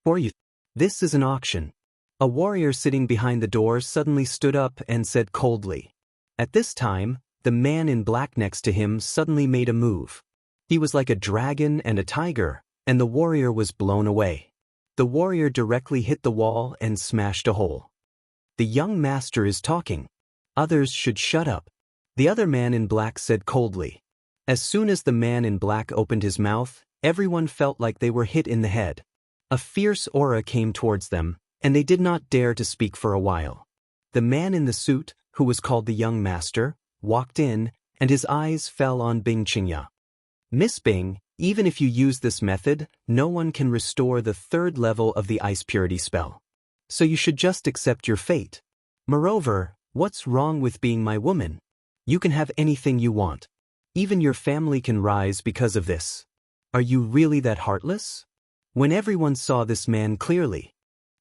For you, this is an auction. A warrior sitting behind the door suddenly stood up and said coldly. At this time, the man in black next to him suddenly made a move. He was like a dragon and a tiger, and the warrior was blown away. The warrior directly hit the wall and smashed a hole. The young master is talking. Others should shut up. The other man in black said coldly. As soon as the man in black opened his mouth, everyone felt like they were hit in the head. A fierce aura came towards them, and they did not dare to speak for a while. The man in the suit, who was called the young master, walked in, and his eyes fell on Bing Qingya. Miss Bing, even if you use this method, no one can restore the third level of the ice purity spell. So you should just accept your fate. Moreover, what's wrong with being my woman? You can have anything you want. Even your family can rise because of this. Are you really that heartless? When everyone saw this man clearly,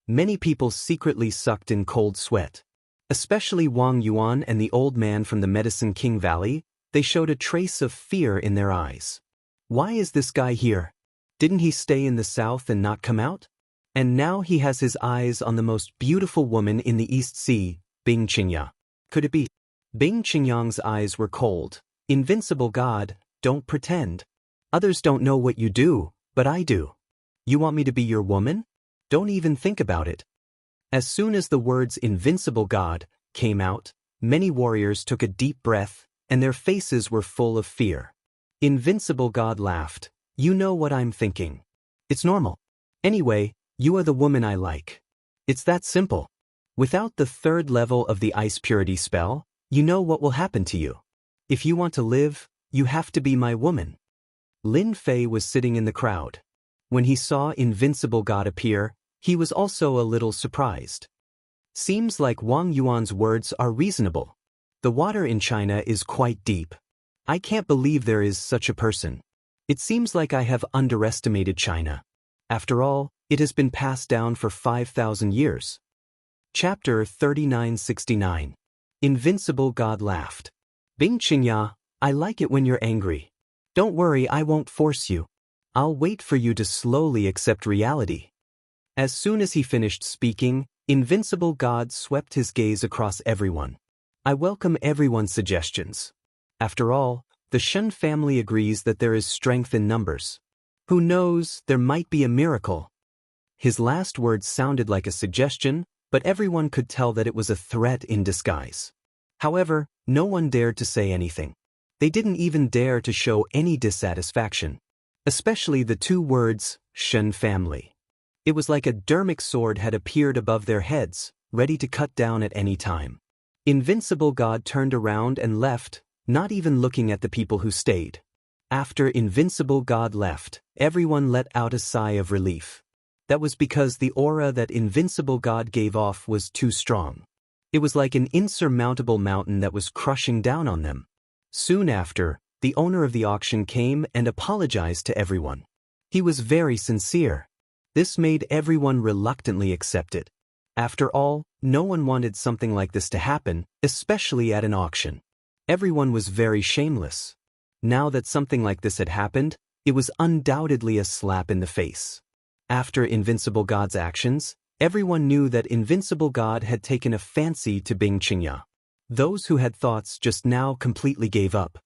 many people secretly sucked in cold sweat. Especially Wang Yuan and the old man from the Medicine King Valley, they showed a trace of fear in their eyes. Why is this guy here? Didn't he stay in the south and not come out? And now he has his eyes on the most beautiful woman in the East Sea, Bing Qingya. Could it be? Bing Qingyang's eyes were cold. Invincible God, don't pretend. Others don't know what you do, but I do. You want me to be your woman? Don't even think about it. As soon as the words Invincible God came out, many warriors took a deep breath, and their faces were full of fear. Invincible God laughed. You know what I'm thinking. It's normal. Anyway, you are the woman I like. It's that simple. Without the third level of the ice purity spell, you know what will happen to you. If you want to live, you have to be my woman. Lin Fei was sitting in the crowd. When he saw Invincible God appear, he was also a little surprised. Seems like Wang Yuan's words are reasonable. The water in China is quite deep. I can't believe there is such a person. It seems like I have underestimated China. After all, it has been passed down for 5,000 years. Chapter 3969. Invincible God laughed. Bing Qingya, I like it when you're angry. Don't worry, I won't force you. I'll wait for you to slowly accept reality. As soon as he finished speaking, Invincible God swept his gaze across everyone. I welcome everyone's suggestions. After all, the Shen family agrees that there is strength in numbers. Who knows, there might be a miracle. His last words sounded like a suggestion, but everyone could tell that it was a threat in disguise. However, no one dared to say anything. They didn't even dare to show any dissatisfaction. Especially the two words, Shen family. It was like a dermic sword had appeared above their heads, ready to cut down at any time. Invincible God turned around and left, not even looking at the people who stayed. After Invincible God left, everyone let out a sigh of relief. That was because the aura that Invincible God gave off was too strong. It was like an insurmountable mountain that was crushing down on them. Soon after, the owner of the auction came and apologized to everyone. He was very sincere. This made everyone reluctantly accept it. After all, no one wanted something like this to happen, especially at an auction. Everyone was very shameless. Now that something like this had happened, it was undoubtedly a slap in the face. After Invincible God's actions, everyone knew that Invincible God had taken a fancy to Bing Qingya. Those who had thoughts just now completely gave up.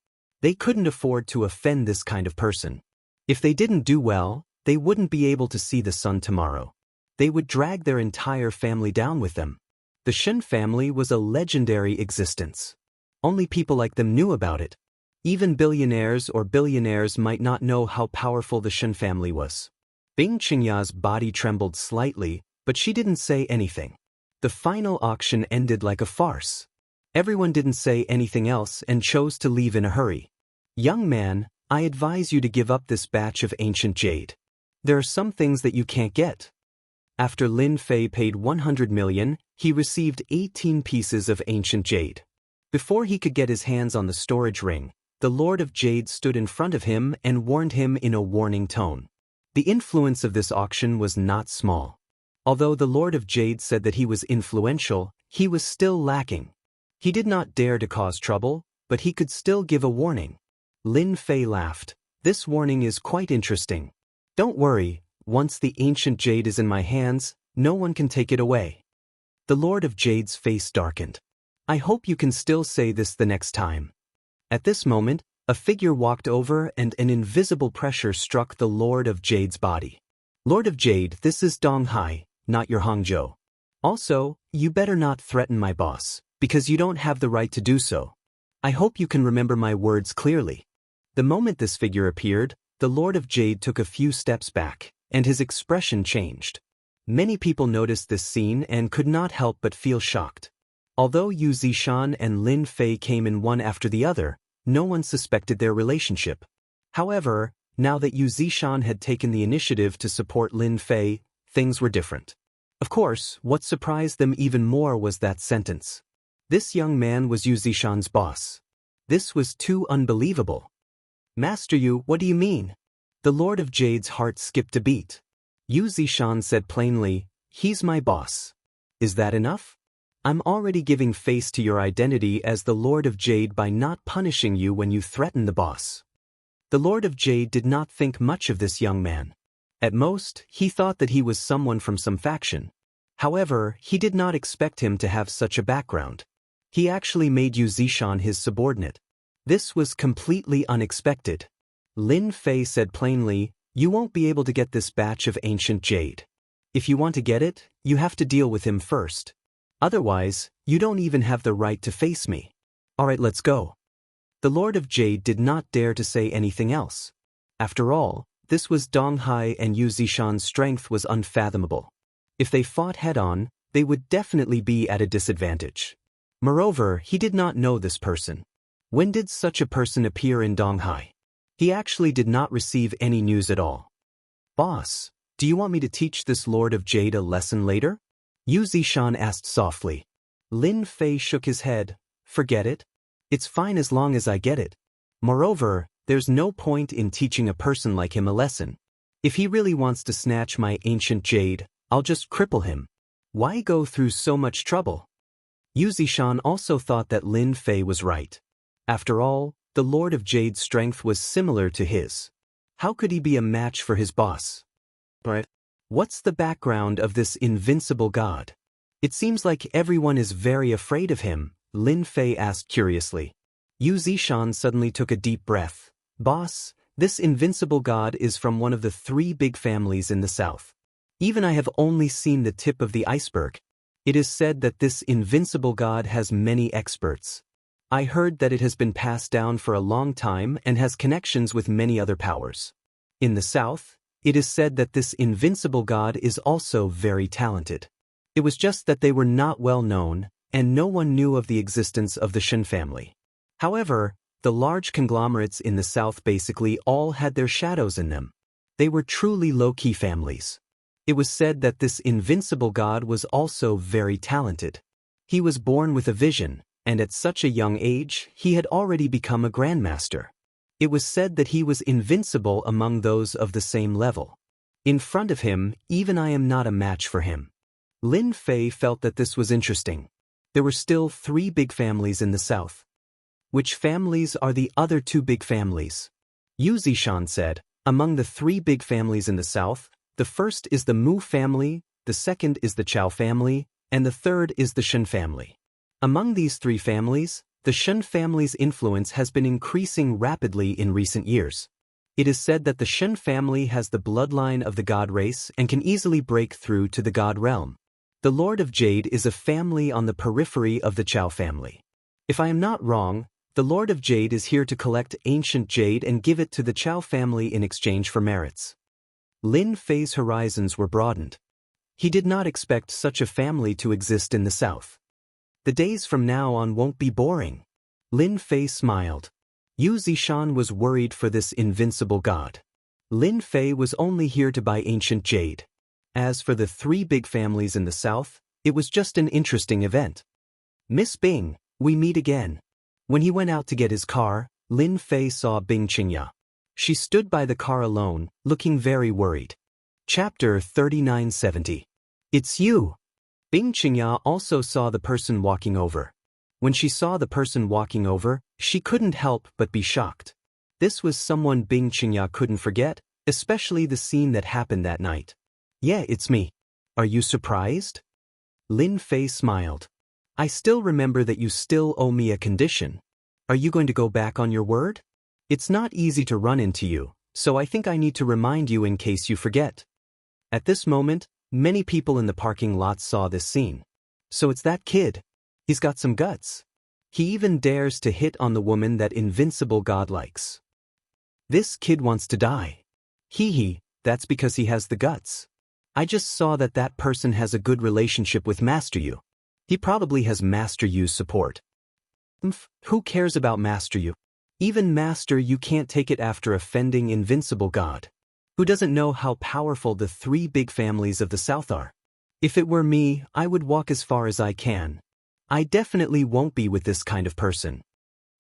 They couldn't afford to offend this kind of person. If they didn't do well, they wouldn't be able to see the sun tomorrow. They would drag their entire family down with them. The Shen family was a legendary existence. Only people like them knew about it. Even billionaires or billionaires might not know how powerful the Shen family was. Bing Qingya's body trembled slightly, but she didn't say anything. The final auction ended like a farce. Everyone didn't say anything else and chose to leave in a hurry. Young man, I advise you to give up this batch of ancient jade. There are some things that you can't get. After Lin Fei paid 100 million, he received 18 pieces of ancient jade. Before he could get his hands on the storage ring, the Lord of Jade stood in front of him and warned him in a warning tone. The influence of this auction was not small. Although the Lord of Jade said that he was influential, he was still lacking. He did not dare to cause trouble, but he could still give a warning. Lin Fei laughed. This warning is quite interesting. Don't worry, once the ancient jade is in my hands, no one can take it away. The Lord of Jade's face darkened. I hope you can still say this the next time. At this moment, a figure walked over and an invisible pressure struck the Lord of Jade's body. Lord of Jade, this is Dong Hai, not your Hangzhou. Also, you better not threaten my boss, because you don't have the right to do so. I hope you can remember my words clearly. The moment this figure appeared, the Lord of Jade took a few steps back, and his expression changed. Many people noticed this scene and could not help but feel shocked. Although Yu Zishan and Lin Fei came in one after the other, no one suspected their relationship. However, now that Yu Zishan had taken the initiative to support Lin Fei, things were different. Of course, what surprised them even more was that sentence. This young man was Yu Zishan's boss. This was too unbelievable. Master Yu, what do you mean? The Lord of Jade's heart skipped a beat. Yu Zishan said plainly, he's my boss. Is that enough? I'm already giving face to your identity as the Lord of Jade by not punishing you when you threaten the boss. The Lord of Jade did not think much of this young man. At most, he thought that he was someone from some faction. However, he did not expect him to have such a background. He actually made Yu Zishan his subordinate. This was completely unexpected. Lin Fei said plainly, you won't be able to get this batch of ancient jade. If you want to get it, you have to deal with him first. Otherwise, you don't even have the right to face me. Alright, let's go. The Lord of Jade did not dare to say anything else. After all, this was Donghai and Yu Zishan's strength was unfathomable. If they fought head-on, they would definitely be at a disadvantage. Moreover, he did not know this person. When did such a person appear in Donghai? He actually did not receive any news at all. Boss, do you want me to teach this Lord of Jade a lesson later? Yu Zishan asked softly. Lin Fei shook his head. Forget it. It's fine as long as I get it. Moreover, there's no point in teaching a person like him a lesson. If he really wants to snatch my ancient jade, I'll just cripple him. Why go through so much trouble? Yu Zishan also thought that Lin Fei was right. After all, the Lord of Jade's strength was similar to his. How could he be a match for his boss? But what's the background of this invincible god? It seems like everyone is very afraid of him, Lin Fei asked curiously. Yu Zishan suddenly took a deep breath. Boss, this invincible god is from one of the 3 big families in the south. Even I have only seen the tip of the iceberg. It is said that this invincible god has many experts. I heard that it has been passed down for a long time and has connections with many other powers. In the south, it is said that this invincible god is also very talented. It was just that they were not well known, and no one knew of the existence of the Shen family. However, the large conglomerates in the south basically all had their shadows in them. They were truly low-key families. It was said that this invincible god was also very talented. He was born with a vision, and at such a young age, he had already become a grandmaster. It was said that he was invincible among those of the same level. In front of him, even I am not a match for him. Lin Fei felt that this was interesting. There were still 3 big families in the south. Which families are the other 2 big families? Yu Zishan said, among the 3 big families in the south, the first is the Mu family, the second is the Chao family, and the third is the Shen family. Among these 3 families, the Shen family's influence has been increasing rapidly in recent years. It is said that the Shen family has the bloodline of the god race and can easily break through to the god realm. The Lord of Jade is a family on the periphery of the Chao family. If I am not wrong, the Lord of Jade is here to collect ancient jade and give it to the Chao family in exchange for merits. Lin Fei's horizons were broadened. He did not expect such a family to exist in the south. The days from now on won't be boring. Lin Fei smiled. Yu Zishan was worried for this invincible god. Lin Fei was only here to buy ancient jade. As for the 3 big families in the south, it was just an interesting event. Miss Bing, we meet again. When he went out to get his car, Lin Fei saw Bing Qingya. She stood by the car alone, looking very worried. Chapter 3970. It's you. Bing Qingya also saw the person walking over. When she saw the person walking over, she couldn't help but be shocked. This was someone Bing Qingya couldn't forget, especially the scene that happened that night. Yeah, it's me. Are you surprised? Lin Fei smiled. I still remember that you still owe me a condition. Are you going to go back on your word? It's not easy to run into you, so I think I need to remind you in case you forget. At this moment, many people in the parking lot saw this scene. So it's that kid. He's got some guts. He even dares to hit on the woman that invincible god likes. This kid wants to die. Hee, that's because he has the guts. I just saw that that person has a good relationship with Master Yu. He probably has Master Yu's support. Who cares about Master Yu? Even Master Yu can't take it after offending Invincible God. Who doesn't know how powerful the three big families of the South are? If it were me, I would walk as far as I can. I definitely won't be with this kind of person.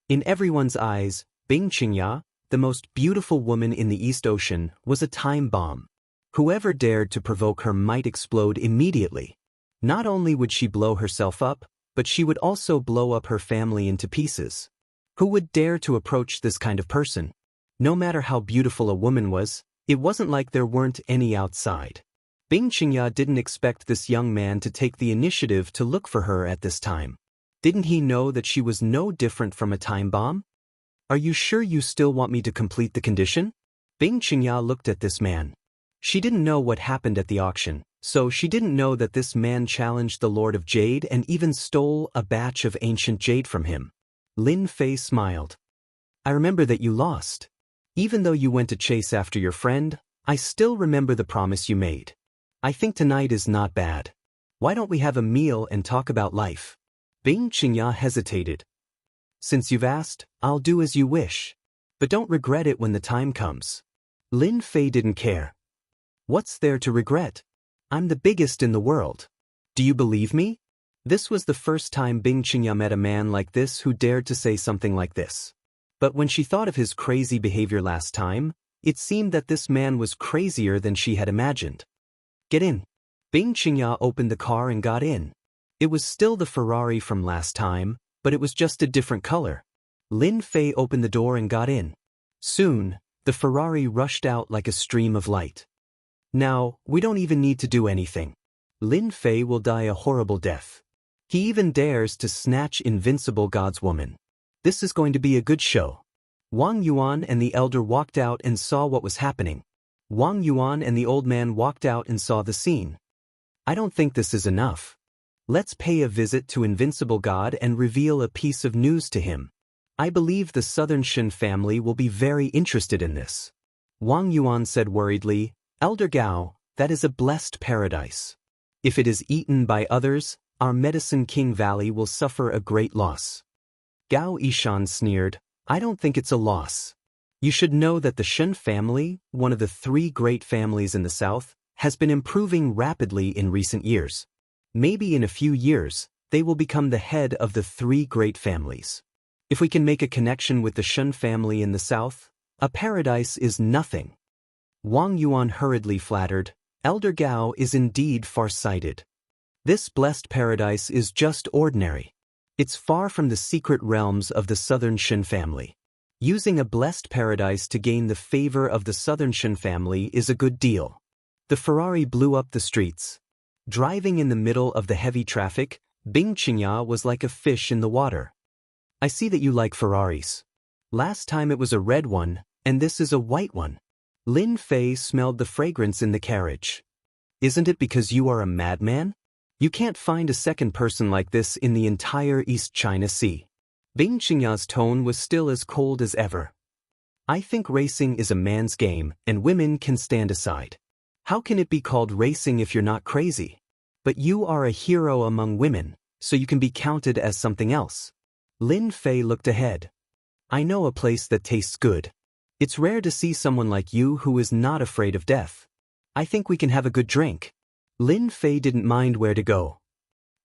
In everyone's eyes, Bing Qingya, the most beautiful woman in the East Ocean, was a time bomb. Whoever dared to provoke her might explode immediately. Not only would she blow herself up, but she would also blow up her family into pieces. Who would dare to approach this kind of person? No matter how beautiful a woman was, it wasn't like there weren't any outside. Bing Qingya didn't expect this young man to take the initiative to look for her at this time. Didn't he know that she was no different from a time bomb? Are you sure you still want me to complete the condition? Bing Qingya looked at this man. She didn't know what happened at the auction, so she didn't know that this man challenged the Lord of Jade and even stole a batch of ancient jade from him. Lin Fei smiled. I remember that you lost. Even though you went to chase after your friend, I still remember the promise you made. I think tonight is not bad. Why don't we have a meal and talk about life? Bing Qingya hesitated. Since you've asked, I'll do as you wish. But don't regret it when the time comes. Lin Fei didn't care. What's there to regret? I'm the biggest in the world. Do you believe me? This was the first time Bing Qingya met a man like this who dared to say something like this. But when she thought of his crazy behavior last time, it seemed that this man was crazier than she had imagined. Get in. Bing Qingya opened the car and got in. It was still the Ferrari from last time, but it was just a different color. Lin Fei opened the door and got in. Soon, the Ferrari rushed out like a stream of light. Now, we don't even need to do anything. Lin Fei will die a horrible death. He even dares to snatch Invincible God's woman. This is going to be a good show. Wang Yuan and the elder walked out and saw what was happening. Wang Yuan and the old man walked out and saw the scene. I don't think this is enough. Let's pay a visit to Invincible God and reveal a piece of news to him. I believe the Southern Shen family will be very interested in this. Wang Yuan said worriedly, Elder Gao, that is a blessed paradise. If it is eaten by others, our Medicine King Valley will suffer a great loss. Gao Yishan sneered, I don't think it's a loss. You should know that the Shen family, one of the three great families in the south, has been improving rapidly in recent years. Maybe in a few years, they will become the head of the three great families. If we can make a connection with the Shen family in the south, a paradise is nothing. Wang Yuan hurriedly flattered, Elder Gao is indeed far-sighted. This blessed paradise is just ordinary. It's far from the secret realms of the Southern Shen family. Using a blessed paradise to gain the favor of the Southern Shen family is a good deal. The Ferrari blew up the streets. Driving in the middle of the heavy traffic, Bing Qingya was like a fish in the water. I see that you like Ferraris. Last time it was a red one, and this is a white one. Lin Fei smelled the fragrance in the carriage. Isn't it because you are a madman? You can't find a second person like this in the entire East China Sea. Bing Qingya's tone was still as cold as ever. I think racing is a man's game, and women can stand aside. How can it be called racing if you're not crazy? But you are a hero among women, so you can be counted as something else. Lin Fei looked ahead. I know a place that tastes good. It's rare to see someone like you who is not afraid of death. I think we can have a good drink. Lin Fei didn't mind where to go.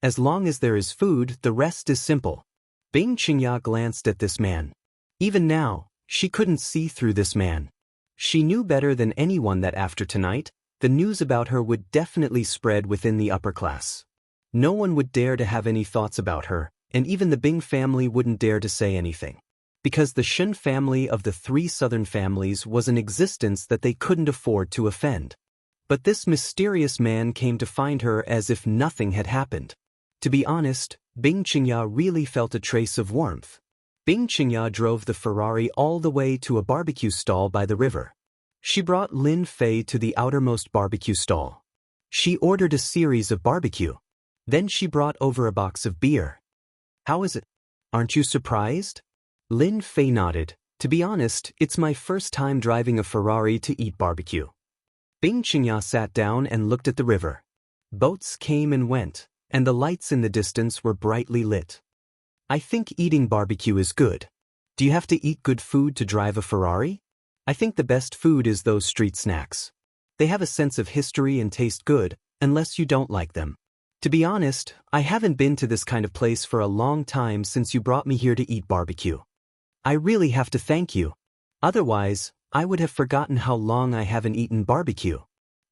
As long as there is food, the rest is simple. Bing Qingya glanced at this man. Even now, she couldn't see through this man. She knew better than anyone that after tonight, the news about her would definitely spread within the upper class. No one would dare to have any thoughts about her, and even the Bing family wouldn't dare to say anything. Because the Shen family of the three southern families was an existence that they couldn't afford to offend. But this mysterious man came to find her as if nothing had happened. To be honest, Bing Qingya really felt a trace of warmth. Bing Qingya drove the Ferrari all the way to a barbecue stall by the river. She brought Lin Fei to the outermost barbecue stall. She ordered a series of barbecue. Then she brought over a box of beer. How is it? Aren't you surprised? Lin Fei nodded. To be honest, it's my first time driving a Ferrari to eat barbecue. Bing Qingya sat down and looked at the river. Boats came and went. and the lights in the distance were brightly lit. I think eating barbecue is good. Do you have to eat good food to drive a Ferrari? I think the best food is those street snacks. They have a sense of history and taste good, unless you don't like them. To be honest, I haven't been to this kind of place for a long time since you brought me here to eat barbecue. I really have to thank you. Otherwise, I would have forgotten how long I haven't eaten barbecue.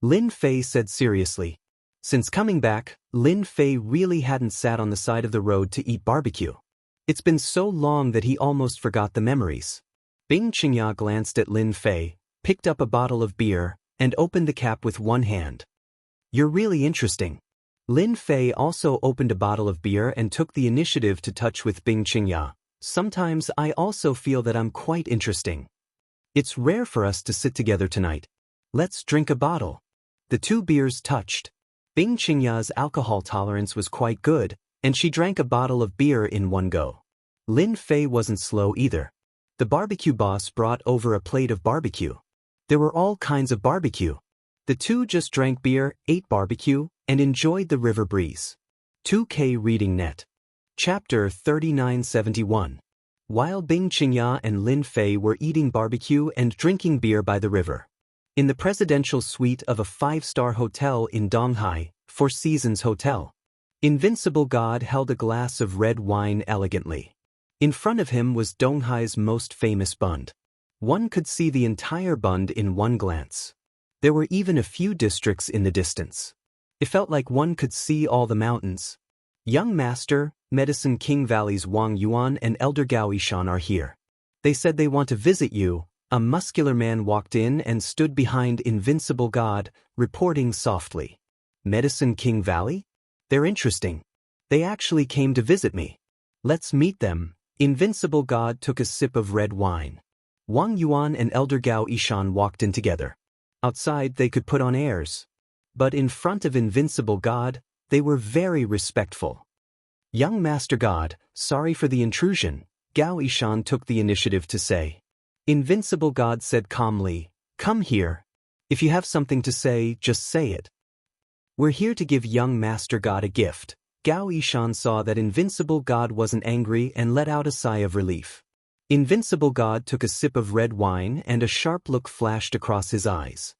Lin Fei said seriously. Since coming back, Lin Fei really hadn't sat on the side of the road to eat barbecue. It's been so long that he almost forgot the memories. Bing Qingya glanced at Lin Fei, picked up a bottle of beer, and opened the cap with one hand. You're really interesting. Lin Fei also opened a bottle of beer and took the initiative to touch with Bing Qingya. Sometimes I also feel that I'm quite interesting. It's rare for us to sit together tonight. Let's drink a bottle. The two beers touched. Bing Qingya's alcohol tolerance was quite good, and she drank a bottle of beer in one go. Lin Fei wasn't slow either. The barbecue boss brought over a plate of barbecue. There were all kinds of barbecue. The two just drank beer, ate barbecue, and enjoyed the river breeze. 2K Reading Net. Chapter 3971. While Bing Qingya and Lin Fei were eating barbecue and drinking beer by the river. In the presidential suite of a 5-star hotel in Donghai, Four Seasons Hotel. Invincible God held a glass of red wine elegantly. In front of him was Donghai's most famous bund. One could see the entire bund in one glance. There were even a few districts in the distance. It felt like one could see all the mountains. Young Master, Medicine King Valley's Wang Yuan and Elder Gao Yishan are here. They said they want to visit you. A muscular man walked in and stood behind Invincible God, reporting softly. Medicine King Valley? They're interesting. They actually came to visit me. Let's meet them. Invincible God took a sip of red wine. Wang Yuan and Elder Gao Yishan walked in together. Outside they could put on airs. But in front of Invincible God, they were very respectful. Young Master God, sorry for the intrusion, Gao Yishan took the initiative to say. Invincible God said calmly, come here. If you have something to say, just say it. We're here to give young Master God a gift. Gao Yishan saw that Invincible God wasn't angry and let out a sigh of relief. Invincible God took a sip of red wine and a sharp look flashed across his eyes.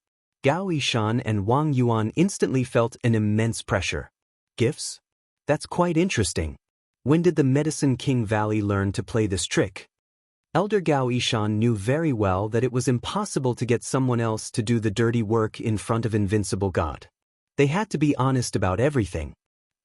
Gao Yishan and Wang Yuan instantly felt an immense pressure. Gifts? That's quite interesting. When did the Medicine King Valley learn to play this trick? Elder Gao Yishan knew very well that it was impossible to get someone else to do the dirty work in front of Invincible God. They had to be honest about everything.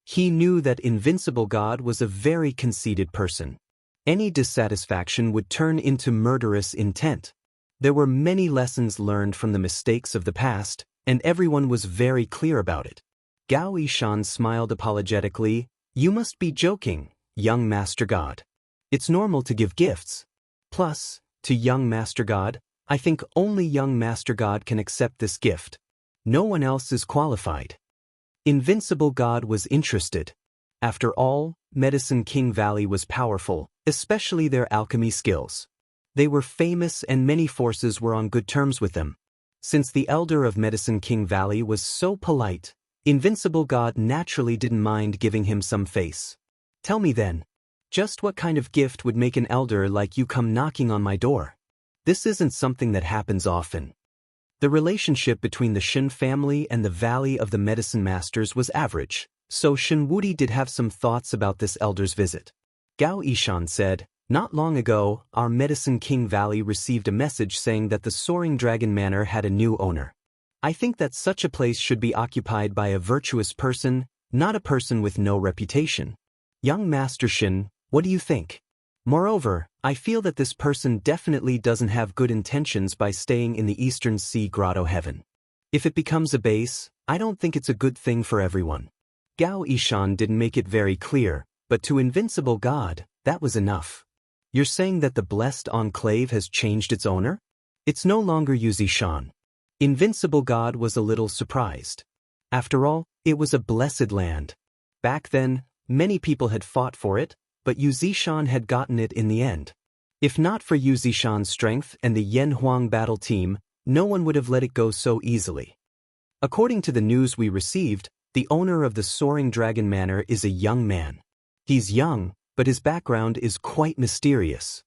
He knew that Invincible God was a very conceited person. Any dissatisfaction would turn into murderous intent. There were many lessons learned from the mistakes of the past, and everyone was very clear about it. Gao Yishan smiled apologetically. You must be joking, young Master God. It's normal to give gifts. Plus, to young Master God, I think only young Master God can accept this gift. No one else is qualified. Invincible God was interested. After all, Medicine King Valley was powerful, especially their alchemy skills. They were famous and many forces were on good terms with them. Since the elder of Medicine King Valley was so polite, Invincible God naturally didn't mind giving him some face. Tell me then, just what kind of gift would make an elder like you come knocking on my door? This isn't something that happens often. The relationship between the Shen family and the Valley of the Medicine Masters was average, so Shen Wudi did have some thoughts about this elder's visit. Gao Yishan said, not long ago, our Medicine King Valley received a message saying that the Soaring Dragon Manor had a new owner. I think that such a place should be occupied by a virtuous person, not a person with no reputation. Young Master Shen, what do you think? Moreover, I feel that this person definitely doesn't have good intentions by staying in the Eastern Sea Grotto Heaven. If it becomes a base, I don't think it's a good thing for everyone. Gao Yishan didn't make it very clear, but to Invincible God, that was enough. You're saying that the Blessed Enclave has changed its owner? It's no longer Yuzishan. Invincible God was a little surprised. After all, it was a blessed land. Back then, many people had fought for it, but Yuzishan had gotten it in the end. If not for Yuzishan's strength and the Yen Huang battle team, no one would have let it go so easily. According to the news we received, The owner of the Soaring Dragon Manor is a young man. He's young, but his background is quite mysterious.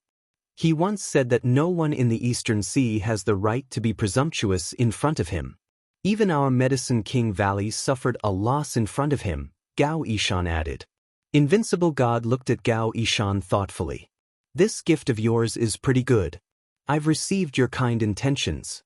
He once said that no one in the Eastern Sea has the right to be presumptuous in front of him. Even our Medicine King Valley suffered a loss in front of him, Gao Yishan added. Invincible God looked at Gao Yishan thoughtfully. This gift of yours is pretty good. I've received your kind intentions.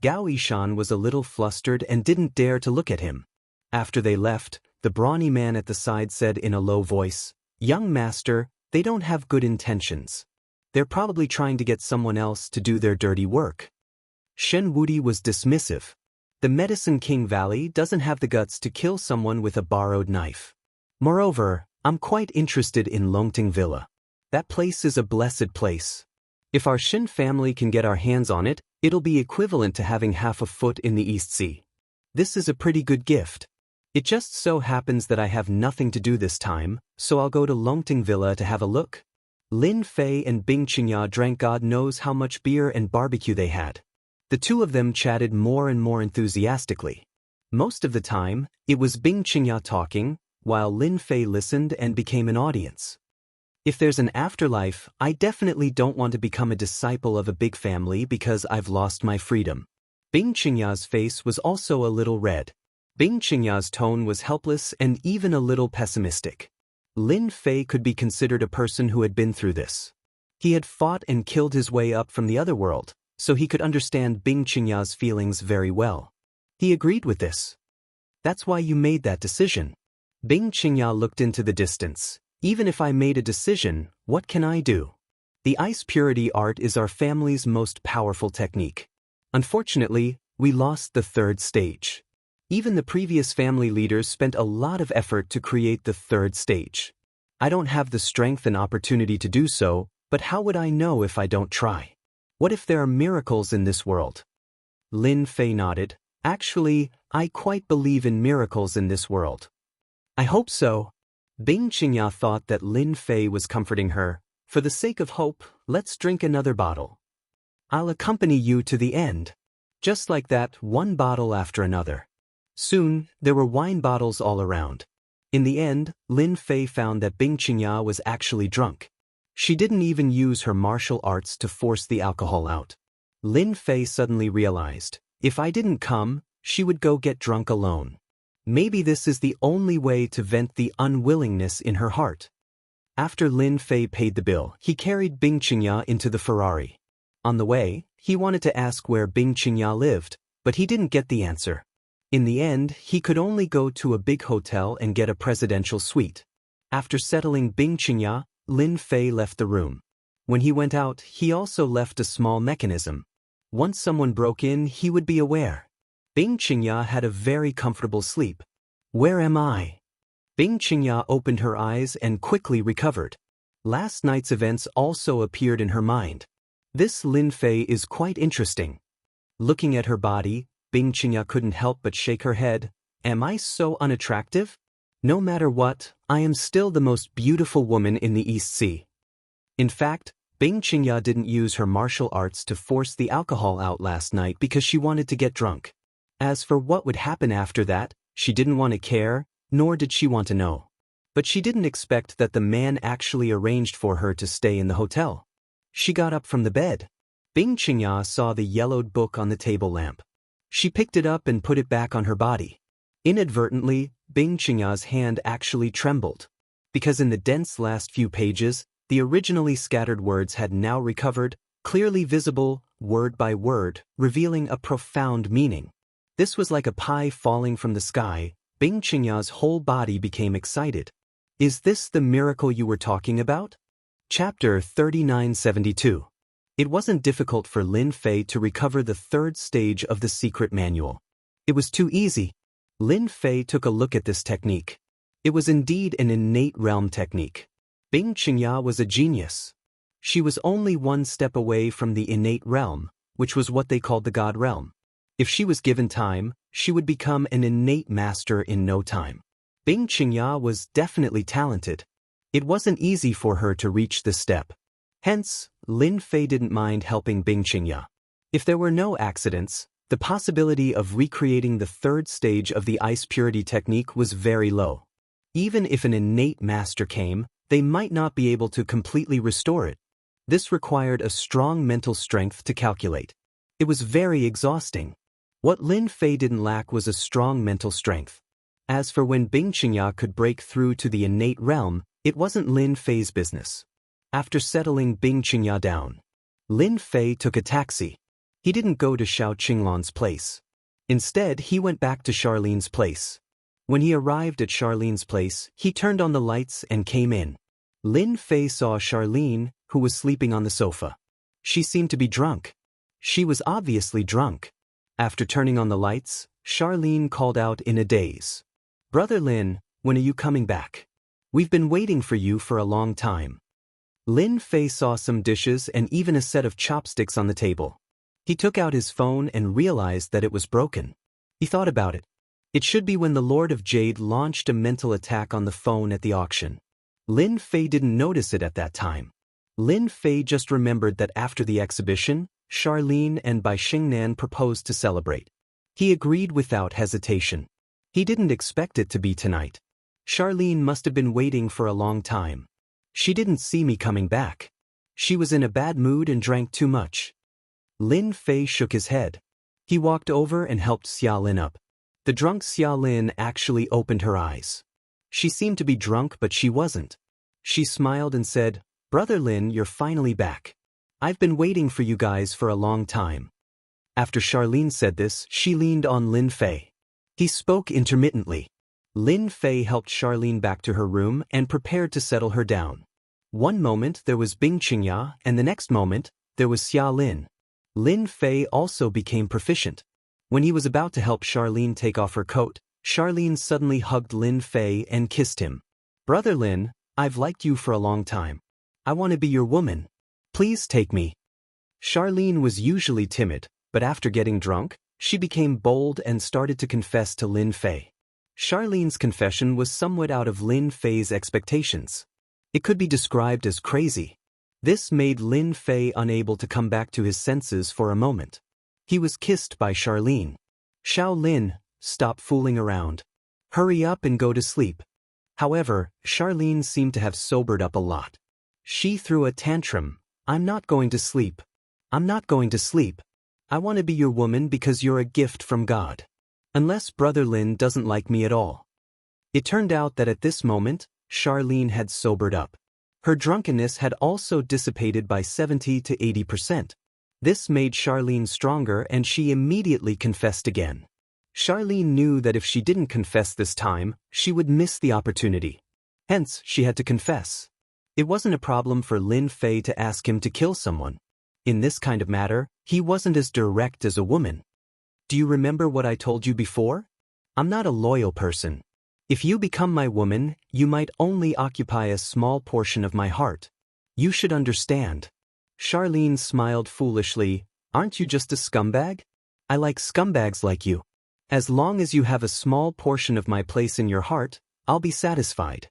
Gao Yishan was a little flustered and didn't dare to look at him. After they left, the brawny man at the side said in a low voice, Young master, they don't have good intentions. They're probably trying to get someone else to do their dirty work. Shen Wudi was dismissive. The Medicine King Valley doesn't have the guts to kill someone with a borrowed knife. Moreover, I'm quite interested in Longting Villa. That place is a blessed place. If our Shen family can get our hands on it, it'll be equivalent to having half a foot in the East Sea. This is a pretty good gift. It just so happens that I have nothing to do this time, so I'll go to Longting Villa to have a look. Lin Fei and Bing Qingya drank God knows how much beer and barbecue they had. The two of them chatted more and more enthusiastically. Most of the time, it was Bing Qingya talking, while Lin Fei listened and became an audience. If there's an afterlife, I definitely don't want to become a disciple of a big family because I've lost my freedom. Bing Qingya's face was also a little red. Bing Qingya's tone was helpless and even a little pessimistic. Lin Fei could be considered a person who had been through this. He had fought and killed his way up from the other world, so he could understand Bing Qingya's feelings very well. He agreed with this. That's why you made that decision. Bing Qingya looked into the distance. Even if I made a decision, what can I do? The ice purity art is our family's most powerful technique. Unfortunately, we lost the third stage. Even the previous family leaders spent a lot of effort to create the third stage. I don't have the strength and opportunity to do so, but how would I know if I don't try? What if there are miracles in this world? Lin Fei nodded. Actually, I quite believe in miracles in this world. I hope so. Bing Qingya thought that Lin Fei was comforting her. For the sake of hope, let's drink another bottle. I'll accompany you to the end. Just like that, one bottle after another. Soon, there were wine bottles all around. In the end, Lin Fei found that Bing Qingya was actually drunk. She didn't even use her martial arts to force the alcohol out. Lin Fei suddenly realized, if I didn't come, she would go get drunk alone. Maybe this is the only way to vent the unwillingness in her heart. After Lin Fei paid the bill, he carried Bing Qingya into the Ferrari. On the way, he wanted to ask where Bing Qingya lived, but he didn't get the answer. In the end, he could only go to a big hotel and get a presidential suite. After settling Bing Qingya, Lin Fei left the room. When he went out, he also left a small mechanism. Once someone broke in, he would be aware. Bing Qingya had a very comfortable sleep. Where am I? Bing Qingya opened her eyes and quickly recovered. Last night's events also appeared in her mind. This Lin Fei is quite interesting. Looking at her body, Bing Qingya couldn't help but shake her head. Am I so unattractive? No matter what, I am still the most beautiful woman in the East Sea. In fact, Bing Qingya didn't use her martial arts to force the alcohol out last night because she wanted to get drunk. As for what would happen after that, she didn't want to care, nor did she want to know. But she didn't expect that the man actually arranged for her to stay in the hotel. She got up from the bed. Bing Qingya saw the yellowed book on the table lamp. She picked it up and put it back on her body. Inadvertently, Bing Qingya's hand actually trembled. Because in the dense last few pages, the originally scattered words had now recovered, clearly visible, word by word, revealing a profound meaning. This was like a pie falling from the sky. Bing Qingya's whole body became excited. Is this the miracle you were talking about? Chapter 3972. It wasn't difficult for Lin Fei to recover the third stage of the secret manual. It was too easy. Lin Fei took a look at this technique. It was indeed an innate realm technique. Bing Qingya was a genius. She was only one step away from the innate realm, which was what they called the God realm. If she was given time, she would become an innate master in no time. Bing Qingya was definitely talented. It wasn't easy for her to reach this step. Hence, Lin Fei didn't mind helping Bing Qingya. If there were no accidents, The possibility of recreating the third stage of the ice purity technique was very low. Even if an innate master came, they might not be able to completely restore it. This required a strong mental strength to calculate. It was very exhausting. What Lin Fei didn't lack was a strong mental strength. As for when Bing Qingya could break through to the innate realm, it wasn't Lin Fei's business. After settling Bing Qingya down, Lin Fei took a taxi. He didn't go to Xiao Qinglan's place. Instead, he went back to Charlene's place. When he arrived at Charlene's place, he turned on the lights and came in. Lin Fei saw Charlene, who was sleeping on the sofa. She seemed to be drunk. She was obviously drunk. After turning on the lights, Charlene called out in a daze. "Brother Lin, when are you coming back? We've been waiting for you for a long time." Lin Fei saw some dishes and even a set of chopsticks on the table. He took out his phone and realized that it was broken. He thought about it. It should be when the Lord of Jade launched a mental attack on the phone at the auction. Lin Fei didn't notice it at that time. Lin Fei just remembered that after the exhibition, Charlene and Bai Xingnan proposed to celebrate. He agreed without hesitation. He didn't expect it to be tonight. Charlene must have been waiting for a long time. She didn't see me coming back. She was in a bad mood and drank too much. Lin Fei shook his head. He walked over and helped Xia Lin up. The drunk Xia Lin actually opened her eyes. She seemed to be drunk, but she wasn't. She smiled and said, "Brother Lin, you're finally back. I've been waiting for you guys for a long time." After Charlene said this, she leaned on Lin Fei. He spoke intermittently. Lin Fei helped Charlene back to her room and prepared to settle her down. One moment there was Bing Qingya, and the next moment, there was Xia Lin. Lin Fei also became proficient. When he was about to help Charlene take off her coat, Charlene suddenly hugged Lin Fei and kissed him. "Brother Lin, I've liked you for a long time. I want to be your woman. Please take me." Charlene was usually timid, but after getting drunk, she became bold and started to confess to Lin Fei. Charlene's confession was somewhat out of Lin Fei's expectations. It could be described as crazy. This made Lin Fei unable to come back to his senses for a moment. He was kissed by Charlene. "Xiao Lin, stop fooling around. Hurry up and go to sleep." However, Charlene seemed to have sobered up a lot. She threw a tantrum. "I'm not going to sleep. I'm not going to sleep. I want to be your woman because you're a gift from God. Unless Brother Lin doesn't like me at all." It turned out that at this moment, Charlene had sobered up. Her drunkenness had also dissipated by 70 to 80%. This made Charlene stronger and she immediately confessed again. Charlene knew that if she didn't confess this time, she would miss the opportunity. Hence, she had to confess. It wasn't a problem for Lin Fei to ask him to kill someone. In this kind of matter, he wasn't as direct as a woman. "Do you remember what I told you before? I'm not a loyal person. If you become my woman, you might only occupy a small portion of my heart. You should understand." Charlene smiled foolishly. "Aren't you just a scumbag? I like scumbags like you. As long as you have a small portion of my place in your heart, I'll be satisfied."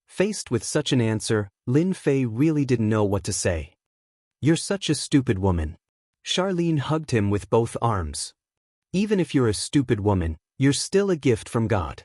Faced with such an answer, Lin Fei really didn't know what to say. "You're such a stupid woman." Charlene hugged him with both arms. "Even if you're a stupid woman, you're still a gift from God.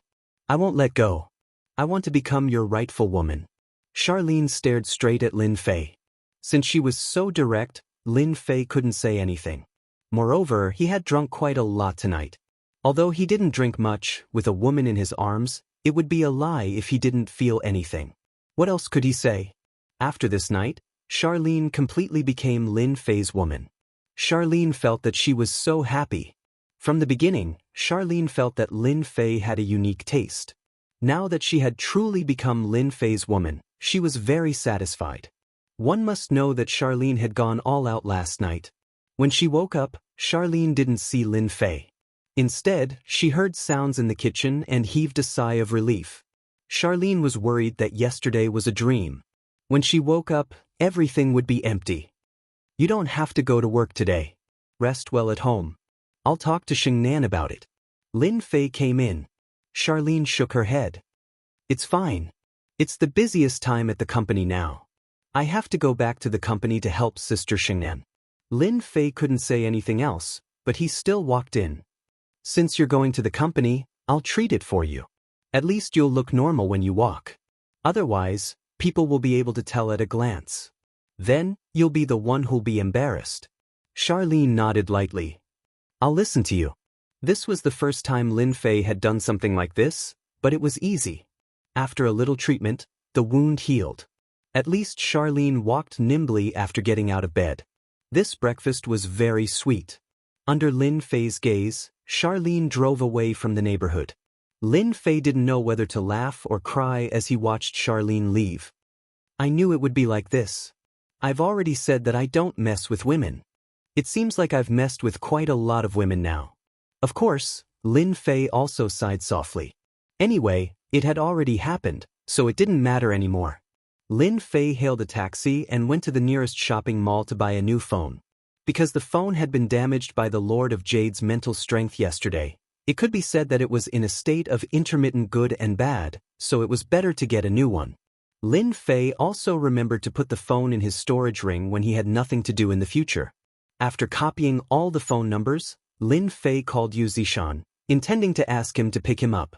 I won't let go. I want to become your rightful woman." Charlene stared straight at Lin Fei. Since she was so direct, Lin Fei couldn't say anything. Moreover, he had drunk quite a lot tonight. Although he didn't drink much, with a woman in his arms, it would be a lie if he didn't feel anything. What else could he say? After this night, Charlene completely became Lin Fei's woman. Charlene felt that she was so happy. From the beginning, Charlene felt that Lin Fei had a unique taste. Now that she had truly become Lin Fei's woman, she was very satisfied. One must know that Charlene had gone all out last night. When she woke up, Charlene didn't see Lin Fei. Instead, she heard sounds in the kitchen and heaved a sigh of relief. Charlene was worried that yesterday was a dream. When she woke up, everything would be empty. "You don't have to go to work today. Rest well at home. I'll talk to Xingnan about it." Lin Fei came in. Charlene shook her head. "It's fine. It's the busiest time at the company now. I have to go back to the company to help Sister Xingnan." Lin Fei couldn't say anything else, but he still walked in. Since you're going to the company, I'll treat it for you. At least you'll look normal when you walk. Otherwise, people will be able to tell at a glance. Then, you'll be the one who'll be embarrassed. Charlene nodded lightly. I'll listen to you. This was the first time Lin Fei had done something like this, but it was easy. After a little treatment, the wound healed. At least Charlene walked nimbly after getting out of bed. This breakfast was very sweet. Under Lin Fei's gaze, Charlene drove away from the neighborhood. Lin Fei didn't know whether to laugh or cry as he watched Charlene leave. I knew it would be like this. I've already said that I don't mess with women. It seems like I've messed with quite a lot of women now. Of course, Lin Fei also sighed softly. Anyway, it had already happened, so it didn't matter anymore. Lin Fei hailed a taxi and went to the nearest shopping mall to buy a new phone. Because the phone had been damaged by the Lord of Jade's mental strength yesterday, it could be said that it was in a state of intermittent good and bad, so it was better to get a new one. Lin Fei also remembered to put the phone in his storage ring when he had nothing to do in the future. After copying all the phone numbers, Lin Fei called Yu Zishan, intending to ask him to pick him up.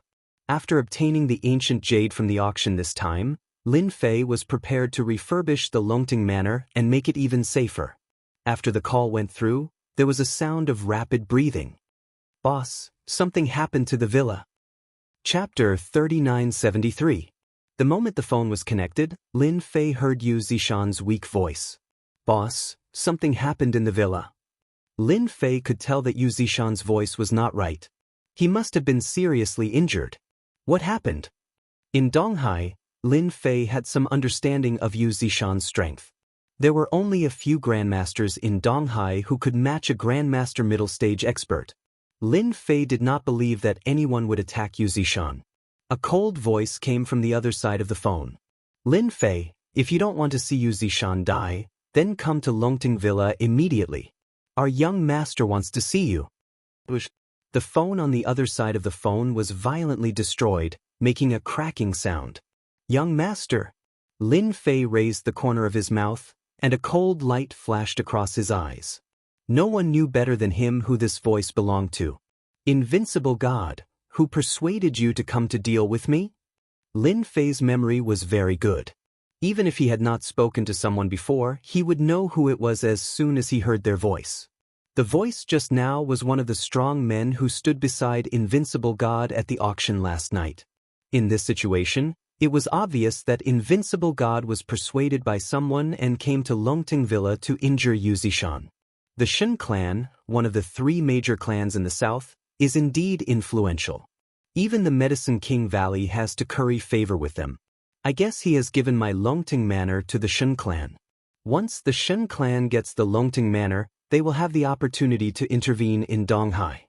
After obtaining the ancient jade from the auction this time, Lin Fei was prepared to refurbish the Longting Manor and make it even safer. After the call went through, there was a sound of rapid breathing. Boss, something happened to the villa. Chapter 3973. The moment the phone was connected, Lin Fei heard Yu Zishan's weak voice. Boss, something happened in the villa. Lin Fei could tell that Yu Zishan's voice was not right. He must have been seriously injured. What happened? In Donghai, Lin Fei had some understanding of Yu Zishan's strength. There were only a few grandmasters in Donghai who could match a grandmaster middle stage expert. Lin Fei did not believe that anyone would attack Yu Zishan. A cold voice came from the other side of the phone. Lin Fei, if you don't want to see Yu Zishan die, then come to Longting Villa immediately. Our young master wants to see you. The phone on the other side of the phone was violently destroyed, making a cracking sound. Young master. Lin Fei raised the corner of his mouth, and a cold light flashed across his eyes. No one knew better than him who this voice belonged to. Invincible God, who persuaded you to come to deal with me? Lin Fei's memory was very good. Even if he had not spoken to someone before, he would know who it was as soon as he heard their voice. The voice just now was one of the strong men who stood beside Invincible God at the auction last night. In this situation, it was obvious that Invincible God was persuaded by someone and came to Longting Villa to injure Yu Zishan. The Shen clan, one of the 3 major clans in the south, is indeed influential. Even the Medicine King Valley has to curry favor with them. I guess he has given my Longting Manor to the Shen clan. Once the Shen clan gets the Longting Manor, they will have the opportunity to intervene in Donghai.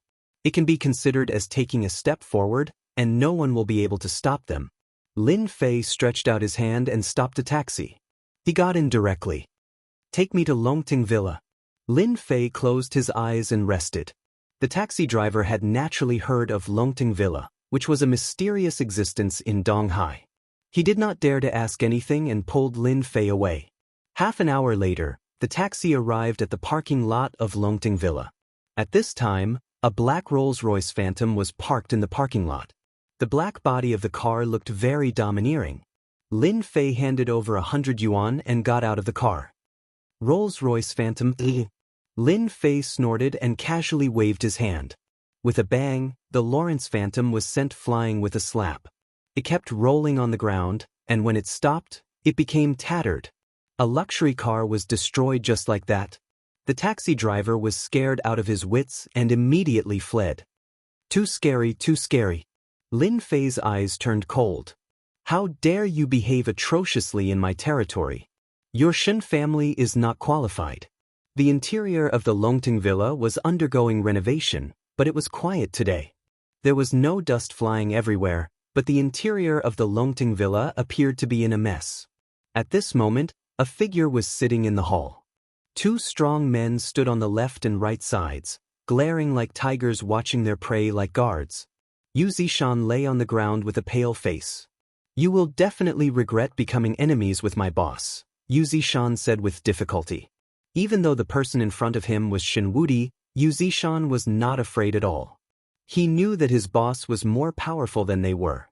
It can be considered as taking a step forward, and no one will be able to stop them. Lin Fei stretched out his hand and stopped a taxi. He got in directly. Take me to Longting Villa. Lin Fei closed his eyes and rested. The taxi driver had naturally heard of Longting Villa, which was a mysterious existence in Donghai. He did not dare to ask anything and pulled Lin Fei away. Half an hour later, the taxi arrived at the parking lot of Longting Villa. At this time, a black Rolls-Royce Phantom was parked in the parking lot. The black body of the car looked very domineering. Lin Fei handed over 100 yuan and got out of the car. Rolls-Royce Phantom. Lin Fei snorted and casually waved his hand. With a bang, the Lawrence Phantom was sent flying with a slap. It kept rolling on the ground, and when it stopped, it became tattered. A luxury car was destroyed just like that. The taxi driver was scared out of his wits and immediately fled. Too scary, too scary. Lin Fei's eyes turned cold. How dare you behave atrociously in my territory? Your Shen family is not qualified. The interior of the Longting Villa was undergoing renovation, but it was quiet today. There was no dust flying everywhere, but the interior of the Longting Villa appeared to be in a mess. At this moment, a figure was sitting in the hall. 2 strong men stood on the left and right sides, glaring like tigers watching their prey like guards. Yu Zishan lay on the ground with a pale face. You will definitely regret becoming enemies with my boss, Yu Zishan said with difficulty. Even though the person in front of him was Shen Wudi, Yu Zishan was not afraid at all. He knew that his boss was more powerful than they were.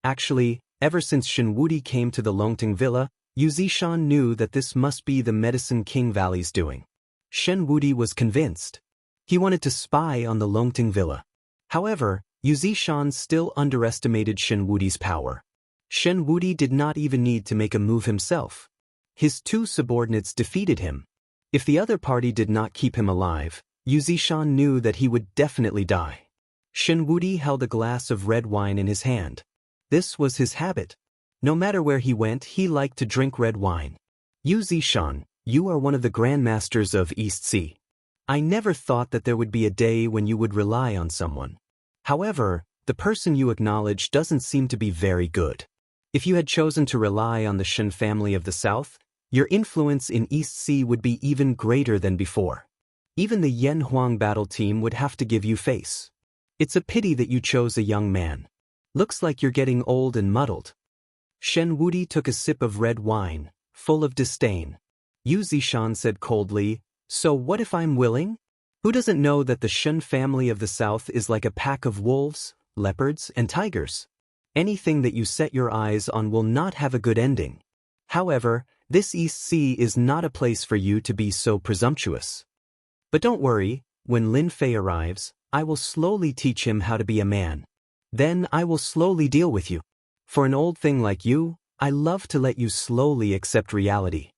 Actually, ever since Shen Wudi came to the Longting Villa, Yu Zishan knew that this must be the Medicine King Valley's doing. Shen Wudi was convinced. He wanted to spy on the Longting Villa. However, Yu Zishan still underestimated Shen Wudi's power. Shen Wudi did not even need to make a move himself. His two subordinates defeated him. If the other party did not keep him alive, Yu Zishan knew that he would definitely die. Shen Wudi held a glass of red wine in his hand. This was his habit. No matter where he went, he liked to drink red wine. Yu Zishan, you are one of the grandmasters of East Sea. I never thought that there would be a day when you would rely on someone. However, the person you acknowledge doesn't seem to be very good. If you had chosen to rely on the Shen family of the South, your influence in East Sea would be even greater than before. Even the Yan Huang battle team would have to give you face. It's a pity that you chose a young man. Looks like you're getting old and muddled. Shen Wudi took a sip of red wine, full of disdain. Yu Zishan said coldly, so what if I'm willing? Who doesn't know that the Shen family of the South is like a pack of wolves, leopards, and tigers? Anything that you set your eyes on will not have a good ending. However, this East Sea is not a place for you to be so presumptuous. But don't worry, when Lin Fei arrives, I will slowly teach him how to be a man. Then I will slowly deal with you. For an old thing like you, I love to let you slowly accept reality.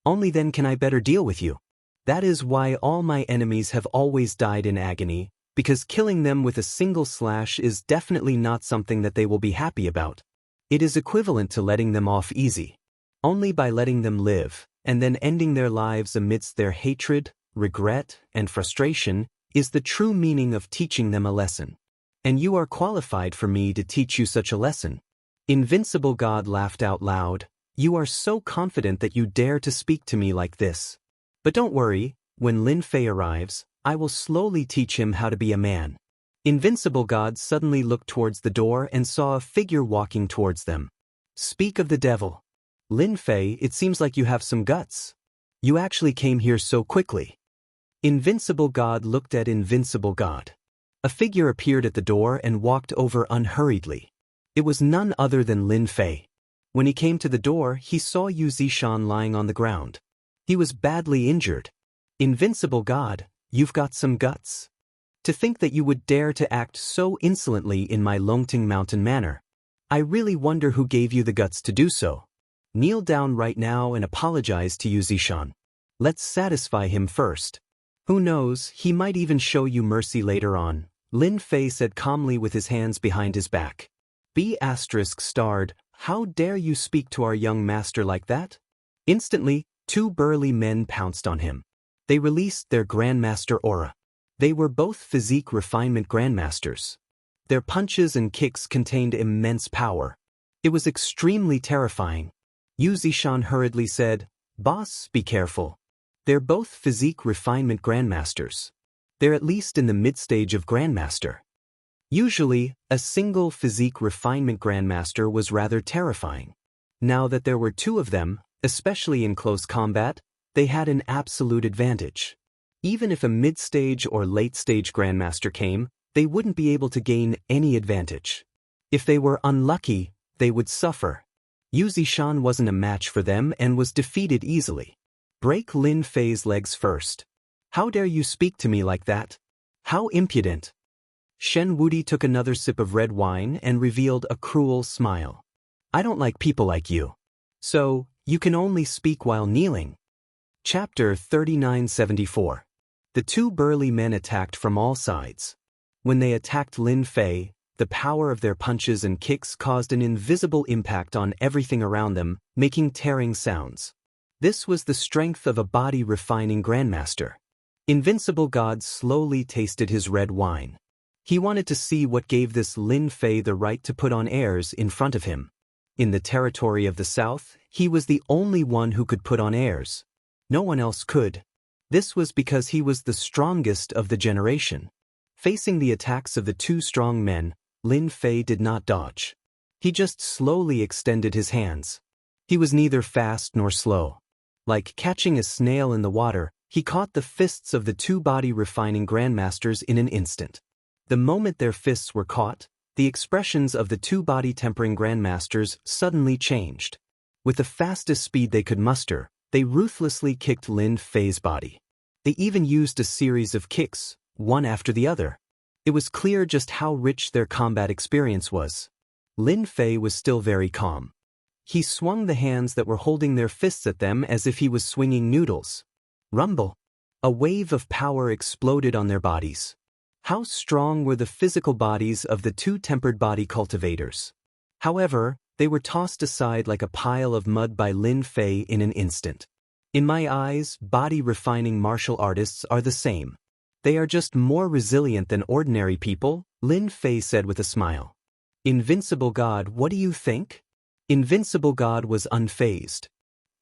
Only then can I better deal with you. That is why all my enemies have always died in agony, because killing them with a single slash is definitely not something that they will be happy about. It is equivalent to letting them off easy. Only by letting them live, and then ending their lives amidst their hatred, regret, and frustration, is the true meaning of teaching them a lesson. And you are qualified for me to teach you such a lesson. Invincible God laughed out loud. You are so confident that you dare to speak to me like this. But don't worry, when Lin Fei arrives, I will slowly teach him how to be a man. Invincible God suddenly looked towards the door and saw a figure walking towards them. Speak of the devil. Lin Fei, it seems like you have some guts. You actually came here so quickly. Invincible God looked at Invincible God. A figure appeared at the door and walked over unhurriedly. It was none other than Lin Fei. When he came to the door, he saw Yu Zishan lying on the ground. He was badly injured. Invincible God, you've got some guts. To think that you would dare to act so insolently in my Longting Mountain manor. I really wonder who gave you the guts to do so. Kneel down right now and apologize to Yu Zishan. Let's satisfy him first. Who knows, he might even show you mercy later on, Lin Fei said calmly with his hands behind his back. B** starred, how dare you speak to our young master like that? Instantly, two burly men pounced on him. They released their grandmaster aura. They were both physique refinement grandmasters. Their punches and kicks contained immense power. It was extremely terrifying. Yu Zishan hurriedly said, Boss, be careful. They're both physique refinement grandmasters. They're at least in the mid-stage of grandmaster. Usually, a single physique refinement grandmaster was rather terrifying. Now that there were two of them, especially in close combat, they had an absolute advantage. Even if a mid-stage or late-stage grandmaster came, they wouldn't be able to gain any advantage. If they were unlucky, they would suffer. Yu Zishan wasn't a match for them and was defeated easily. Break Lin Fei's legs first. How dare you speak to me like that? How impudent. Shen Wudi took another sip of red wine and revealed a cruel smile. I don't like people like you. So, you can only speak while kneeling. Chapter 3974. The two burly men attacked from all sides. When they attacked Lin Fei, the power of their punches and kicks caused an invisible impact on everything around them, making tearing sounds. This was the strength of a body-refining grandmaster. Invincible God slowly tasted his red wine. He wanted to see what gave this Lin Fei the right to put on airs in front of him. In the territory of the South, he was the only one who could put on airs. No one else could. This was because he was the strongest of the generation. Facing the attacks of the two strong men, Lin Fei did not dodge. He just slowly extended his hands. He was neither fast nor slow. Like catching a snail in the water, He caught the fists of the two body-refining grandmasters in an instant. The moment their fists were caught, the expressions of the two body-tempering grandmasters suddenly changed. With the fastest speed they could muster, they ruthlessly kicked Lin Fei's body. They even used a series of kicks, one after the other. It was clear just how rich their combat experience was. Lin Fei was still very calm. He swung the hands that were holding their fists at them as if he was swinging noodles. Rumble! A wave of power exploded on their bodies. How strong were the physical bodies of the two tempered body cultivators? However, they were tossed aside like a pile of mud by Lin Fei in an instant. In my eyes, body-refining martial artists are the same. They are just more resilient than ordinary people, Lin Fei said with a smile. Invincible God, what do you think? Invincible God was unfazed.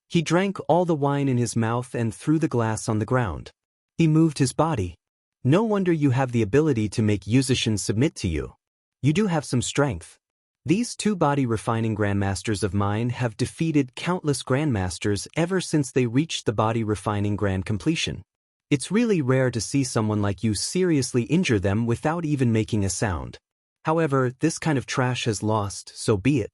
He drank all the wine in his mouth and threw the glass on the ground. He moved his body. No wonder you have the ability to make musicians submit to you. You do have some strength. These two body-refining grandmasters of mine have defeated countless grandmasters ever since they reached the body-refining grand completion. It's really rare to see someone like you seriously injure them without even making a sound. However, this kind of trash has lost, so be it.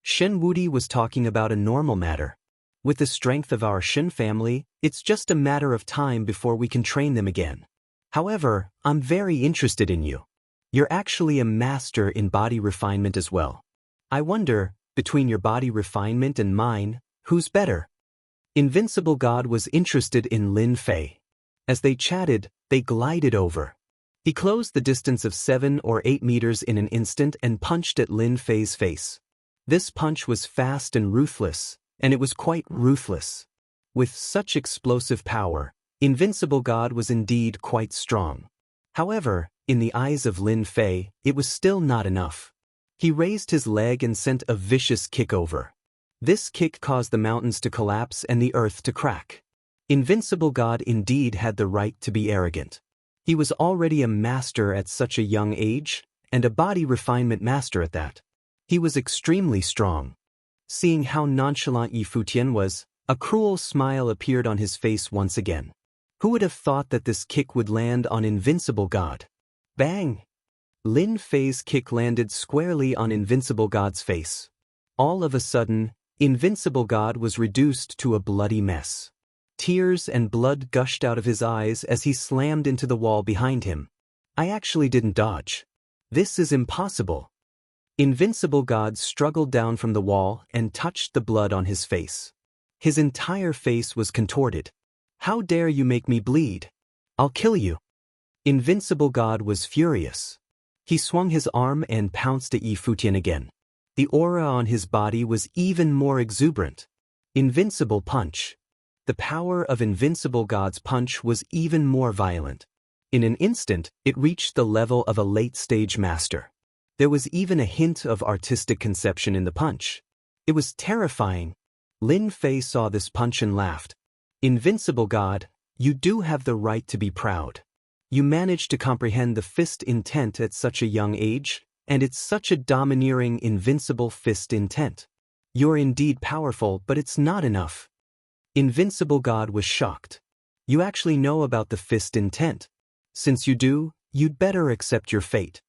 Shen Wudi was talking about a normal matter. With the strength of our Shen family, it's just a matter of time before we can train them again. However, I'm very interested in you. You're actually a master in body refinement as well. I wonder, between your body refinement and mine, who's better? Invincible God was interested in Lin Fei. As they chatted, they glided over. He closed the distance of 7 or 8 meters in an instant and punched at Lin Fei's face. This punch was fast and ruthless, and it was quite ruthless. With such explosive power, Invincible God was indeed quite strong. However, in the eyes of Lin Fei, it was still not enough. He raised his leg and sent a vicious kick over. This kick caused the mountains to collapse and the earth to crack. Invincible God indeed had the right to be arrogant. He was already a master at such a young age, and a body refinement master at that. He was extremely strong. Seeing how nonchalant Yi Futian was, a cruel smile appeared on his face once again. Who would have thought that this kick would land on Invincible God? Bang! Lin Fei's kick landed squarely on Invincible God's face. All of a sudden, Invincible God was reduced to a bloody mess. Tears and blood gushed out of his eyes as he slammed into the wall behind him. I actually didn't dodge. This is impossible. Invincible God struggled down from the wall and touched the blood on his face. His entire face was contorted. How dare you make me bleed? I'll kill you. Invincible God was furious. He swung his arm and pounced at Yi Futian again. The aura on his body was even more exuberant. Invincible punch. The power of Invincible God's punch was even more violent. In an instant, it reached the level of a late-stage master. There was even a hint of artistic conception in the punch. It was terrifying. Lin Fei saw this punch and laughed. Invincible God, you do have the right to be proud. You managed to comprehend the fist intent at such a young age, and it's such a domineering, invincible fist intent. You're indeed powerful, but it's not enough. Invincible God was shocked. You actually know about the fist intent. Since you do, you'd better accept your fate.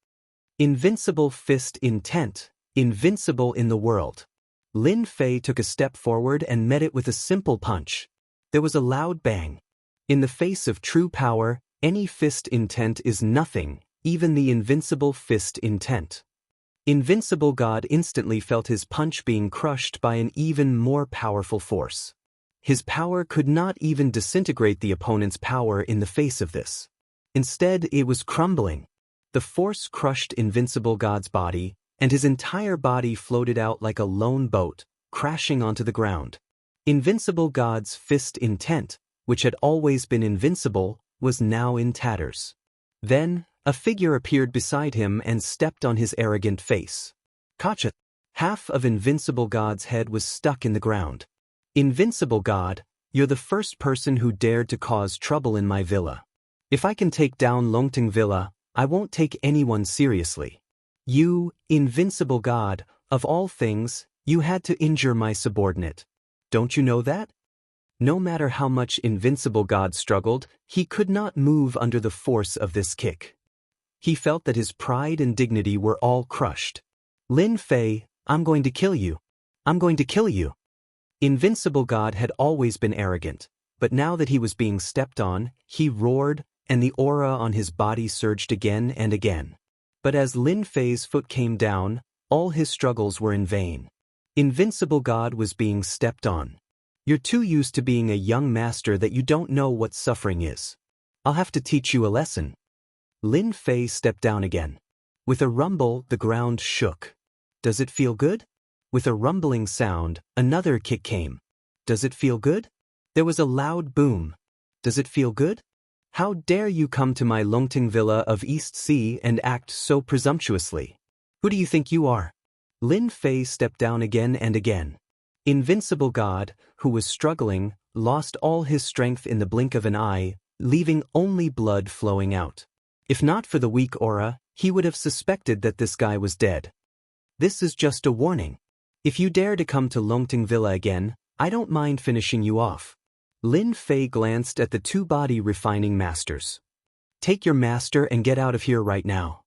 Invincible fist intent, invincible in the world. Lin Fei took a step forward and met it with a simple punch. There was a loud bang. In the face of true power, any fist intent is nothing, even the invincible fist intent. Invincible God instantly felt his punch being crushed by an even more powerful force. His power could not even disintegrate the opponent's power in the face of this. Instead, it was crumbling. The force crushed Invincible God's body, and his entire body floated out like a lone boat, crashing onto the ground. Invincible God's fist intent, which had always been invincible, was now in tatters. Then, a figure appeared beside him and stepped on his arrogant face. Kacha! Half of Invincible God's head was stuck in the ground. Invincible God, you're the first person who dared to cause trouble in my villa. If I can take down Longting Villa, I won't take anyone seriously. You, Invincible God, of all things, you had to injure my subordinate. Don't you know that? No matter how much Invincible God struggled, he could not move under the force of this kick. He felt that his pride and dignity were all crushed. Lin Fei, I'm going to kill you. I'm going to kill you. Invincible God had always been arrogant, but now that he was being stepped on, he roared, and the aura on his body surged again and again. But as Lin Fei's foot came down, all his struggles were in vain. Invincible God was being stepped on. You're too used to being a young master that you don't know what suffering is. I'll have to teach you a lesson. Lin Fei stepped down again. With a rumble, the ground shook. Does it feel good? With a rumbling sound, another kick came. Does it feel good? There was a loud boom. Does it feel good? How dare you come to my Longting Villa of East Sea and act so presumptuously? Who do you think you are? Lin Fei stepped down again and again. Invincible God, who was struggling, lost all his strength in the blink of an eye, leaving only blood flowing out. If not for the weak aura, he would have suspected that this guy was dead. This is just a warning. If you dare to come to Longting Villa again, I don't mind finishing you off. Lin Fei glanced at the two body refining masters. Take your master and get out of here right now.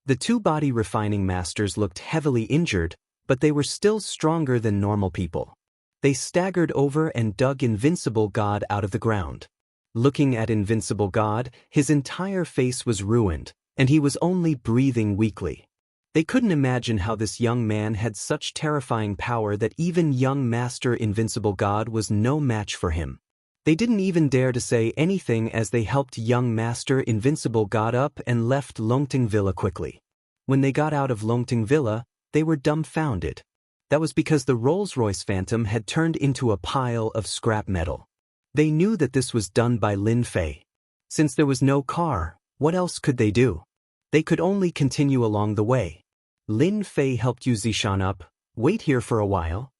The two body refining masters looked heavily injured, but they were still stronger than normal people. They staggered over and dug Invincible God out of the ground. Looking at Invincible God, his entire face was ruined, and he was only breathing weakly. They couldn't imagine how this young man had such terrifying power that even young Master Invincible God was no match for him. They didn't even dare to say anything as they helped young Master Invincible God up and left Longting Villa quickly. When they got out of Longting Villa, they were dumbfounded. That was because the Rolls-Royce Phantom had turned into a pile of scrap metal. They knew that this was done by Lin Fei. Since there was no car, what else could they do? They could only continue along the way. Lin Fei helped Yu Zishan up. Wait here for a while.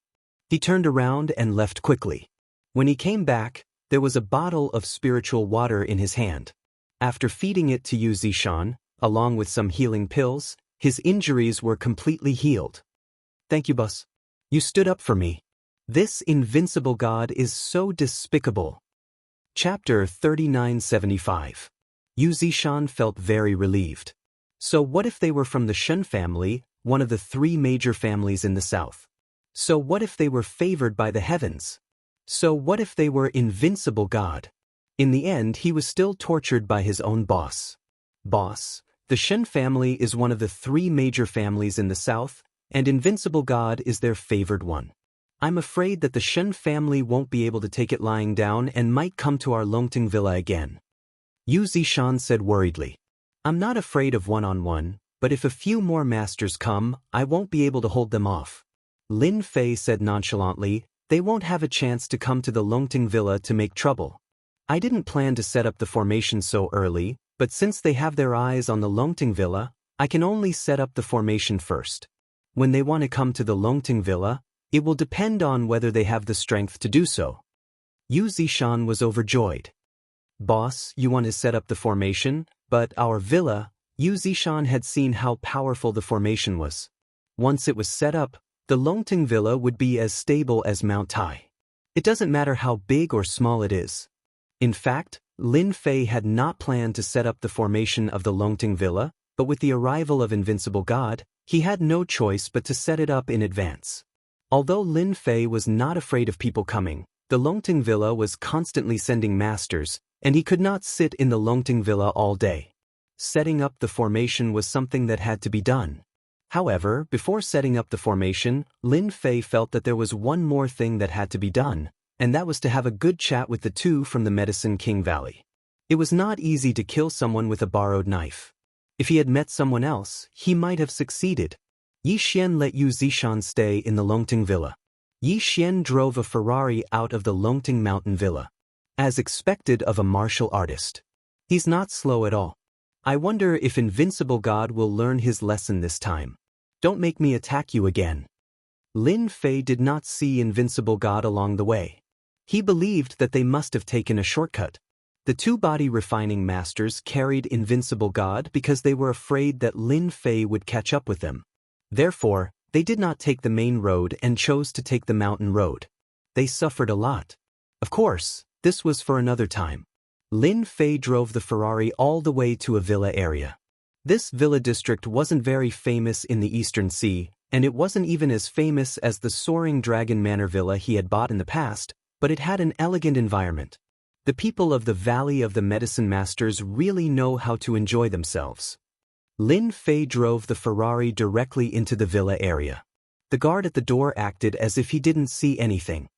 He turned around and left quickly. When he came back, there was a bottle of spiritual water in his hand. After feeding it to Yu Zishan, along with some healing pills, his injuries were completely healed. Thank you, boss. You stood up for me. This Invincible God is so despicable. Chapter 3975. Yu Zishan felt very relieved. So what if they were from the Shen family, one of the three major families in the south? So what if they were favored by the heavens? So what if they were Invincible God? In the end, he was still tortured by his own boss. Boss, the Shen family is one of the three major families in the south, and Invincible God is their favored one. I'm afraid that the Shen family won't be able to take it lying down and might come to our Longting Villa again. Yu Zishan said worriedly. I'm not afraid of one-on-one, but if a few more masters come, I won't be able to hold them off. Lin Fei said nonchalantly, they won't have a chance to come to the Longting Villa to make trouble. I didn't plan to set up the formation so early, but since they have their eyes on the Longting Villa, I can only set up the formation first. When they want to come to the Longting Villa, it will depend on whether they have the strength to do so. Yu Zishan was overjoyed. Boss, you want to set up the formation, but our villa, Yu Zishan had seen how powerful the formation was. Once it was set up, the Longting Villa would be as stable as Mount Tai. It doesn't matter how big or small it is. In fact, Lin Fei had not planned to set up the formation of the Longting Villa, but with the arrival of Invincible God, he had no choice but to set it up in advance. Although Lin Fei was not afraid of people coming, the Longting Villa was constantly sending masters, and he could not sit in the Longting Villa all day. Setting up the formation was something that had to be done. However, before setting up the formation, Lin Fei felt that there was one more thing that had to be done, and that was to have a good chat with the two from the Medicine King Valley. It was not easy to kill someone with a borrowed knife. If he had met someone else, he might have succeeded. Yi Xian let Yu Zishan stay in the Longting Villa. Yi Xian drove a Ferrari out of the Longting Mountain Villa. As expected of a martial artist. He's not slow at all. I wonder if Invincible God will learn his lesson this time. Don't make me attack you again. Lin Fei did not see Invincible God along the way. He believed that they must have taken a shortcut. The two body refining masters carried Invincible God because they were afraid that Lin Fei would catch up with them. Therefore, they did not take the main road and chose to take the mountain road. They suffered a lot. A Of course, this was for another time. Lin Fei drove the Ferrari all the way to a villa area. This villa district wasn't very famous in the Eastern Sea, and it wasn't even as famous as the Soaring Dragon Manor villa he had bought in the past, but it had an elegant environment. The people of the Valley of the Medicine Masters really know how to enjoy themselves. Lin Fei drove the Ferrari directly into the villa area. The guard at the door acted as if he didn't see anything.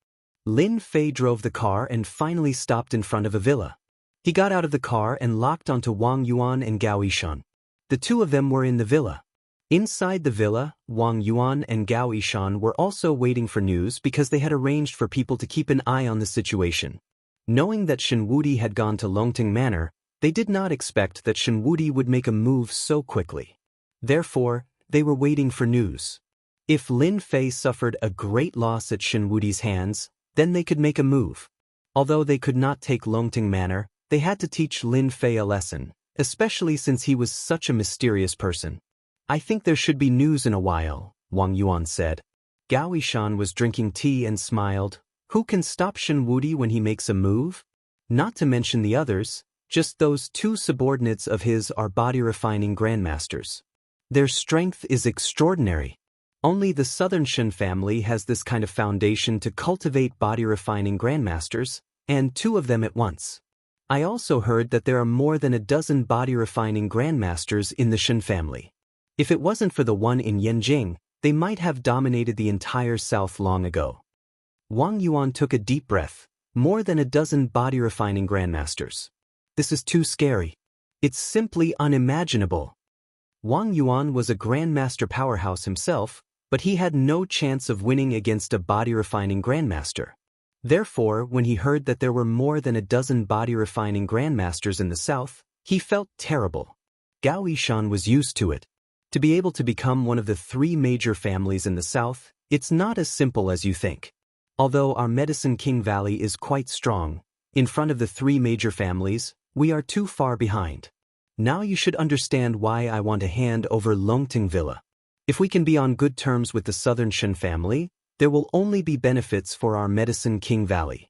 Lin Fei drove the car and finally stopped in front of a villa. He got out of the car and locked onto Wang Yuan and Gao Yishan. The two of them were in the villa. Inside the villa, Wang Yuan and Gao Yishan were also waiting for news because they had arranged for people to keep an eye on the situation. Knowing that Shen Wudi had gone to Longting Manor, they did not expect that Shen Wudi would make a move so quickly. Therefore, they were waiting for news. If Lin Fei suffered a great loss at Shen Wudi's hands, then they could make a move. Although they could not take Longting Manor, they had to teach Lin Fei a lesson, especially since he was such a mysterious person. I think there should be news in a while, Wang Yuan said. Gao Yishan was drinking tea and smiled. Who can stop Shen Wudi when he makes a move? Not to mention the others, just those two subordinates of his are body-refining grandmasters. Their strength is extraordinary. Only the Southern Shen family has this kind of foundation to cultivate body-refining grandmasters, and two of them at once. I also heard that there are more than a dozen body-refining grandmasters in the Shen family. If it wasn't for the one in Yanjing, they might have dominated the entire South long ago. Wang Yuan took a deep breath. More than a dozen body-refining grandmasters. This is too scary. It's simply unimaginable. Wang Yuan was a grandmaster powerhouse himself, but he had no chance of winning against a body-refining grandmaster. Therefore, when he heard that there were more than a dozen body-refining grandmasters in the south, he felt terrible. Gao Yishan was used to it. To be able to become one of the three major families in the south, it's not as simple as you think. Although our Medicine King Valley is quite strong, in front of the three major families, we are too far behind. Now you should understand why I want to hand over Longting Villa. If we can be on good terms with the Southern Shen family, there will only be benefits for our Medicine King Valley.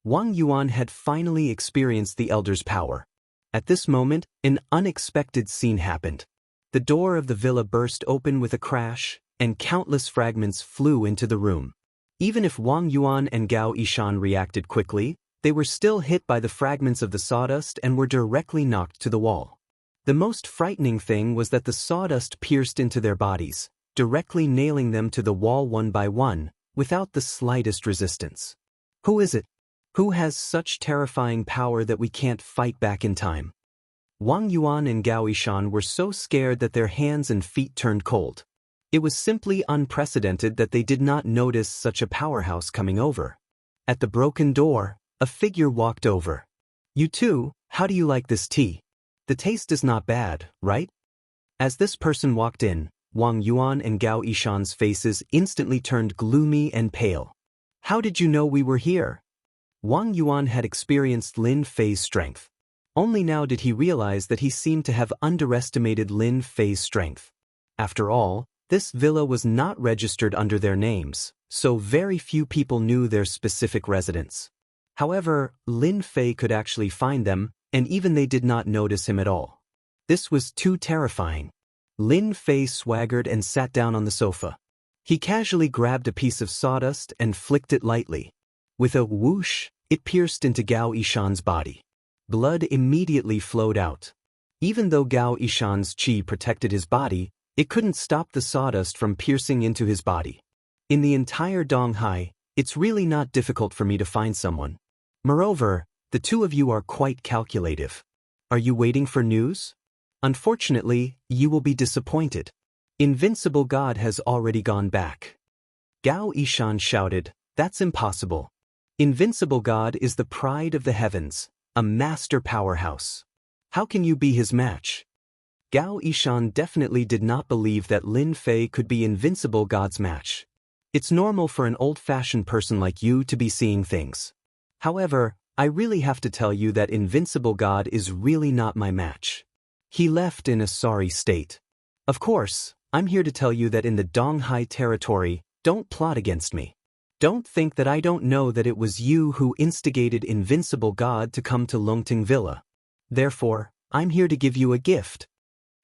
Wang Yuan had finally experienced the Elder's power. At this moment, an unexpected scene happened. The door of the villa burst open with a crash, and countless fragments flew into the room. Even if Wang Yuan and Gao Yishan reacted quickly, they were still hit by the fragments of the sawdust and were directly knocked to the wall. The most frightening thing was that the sawdust pierced into their bodies, directly nailing them to the wall one by one, without the slightest resistance. Who is it? Who has such terrifying power that we can't fight back in time? Wang Yuan and Gao Yishan were so scared that their hands and feet turned cold. It was simply unprecedented that they did not notice such a powerhouse coming over. At the broken door, a figure walked over. You two, how do you like this tea? The taste is not bad, right? As this person walked in, Wang Yuan and Gao Yishan's faces instantly turned gloomy and pale. How did you know we were here? Wang Yuan had experienced Lin Fei's strength. Only now did he realize that he seemed to have underestimated Lin Fei's strength. After all, this villa was not registered under their names, so very few people knew their specific residence. However, Lin Fei could actually find them, and even they did not notice him at all. This was too terrifying. Lin Fei swaggered and sat down on the sofa. He casually grabbed a piece of sawdust and flicked it lightly. With a whoosh, it pierced into Gao Yishan's body. Blood immediately flowed out. Even though Gao Yishan's qi protected his body, it couldn't stop the sawdust from piercing into his body. In the entire Donghai, it's really not difficult for me to find someone. Moreover, the two of you are quite calculative. Are you waiting for news? Unfortunately, you will be disappointed. Invincible God has already gone back. Gao Yishan shouted, "That's impossible. Invincible God is the pride of the heavens, a master powerhouse. How can you be his match?" Gao Yishan definitely did not believe that Lin Fei could be Invincible God's match. It's normal for an old-fashioned person like you to be seeing things. However, I really have to tell you that Invincible God is really not my match. He left in a sorry state. Of course, I'm here to tell you that in the Donghai territory, don't plot against me. Don't think that I don't know that it was you who instigated Invincible God to come to Longting Villa. Therefore, I'm here to give you a gift.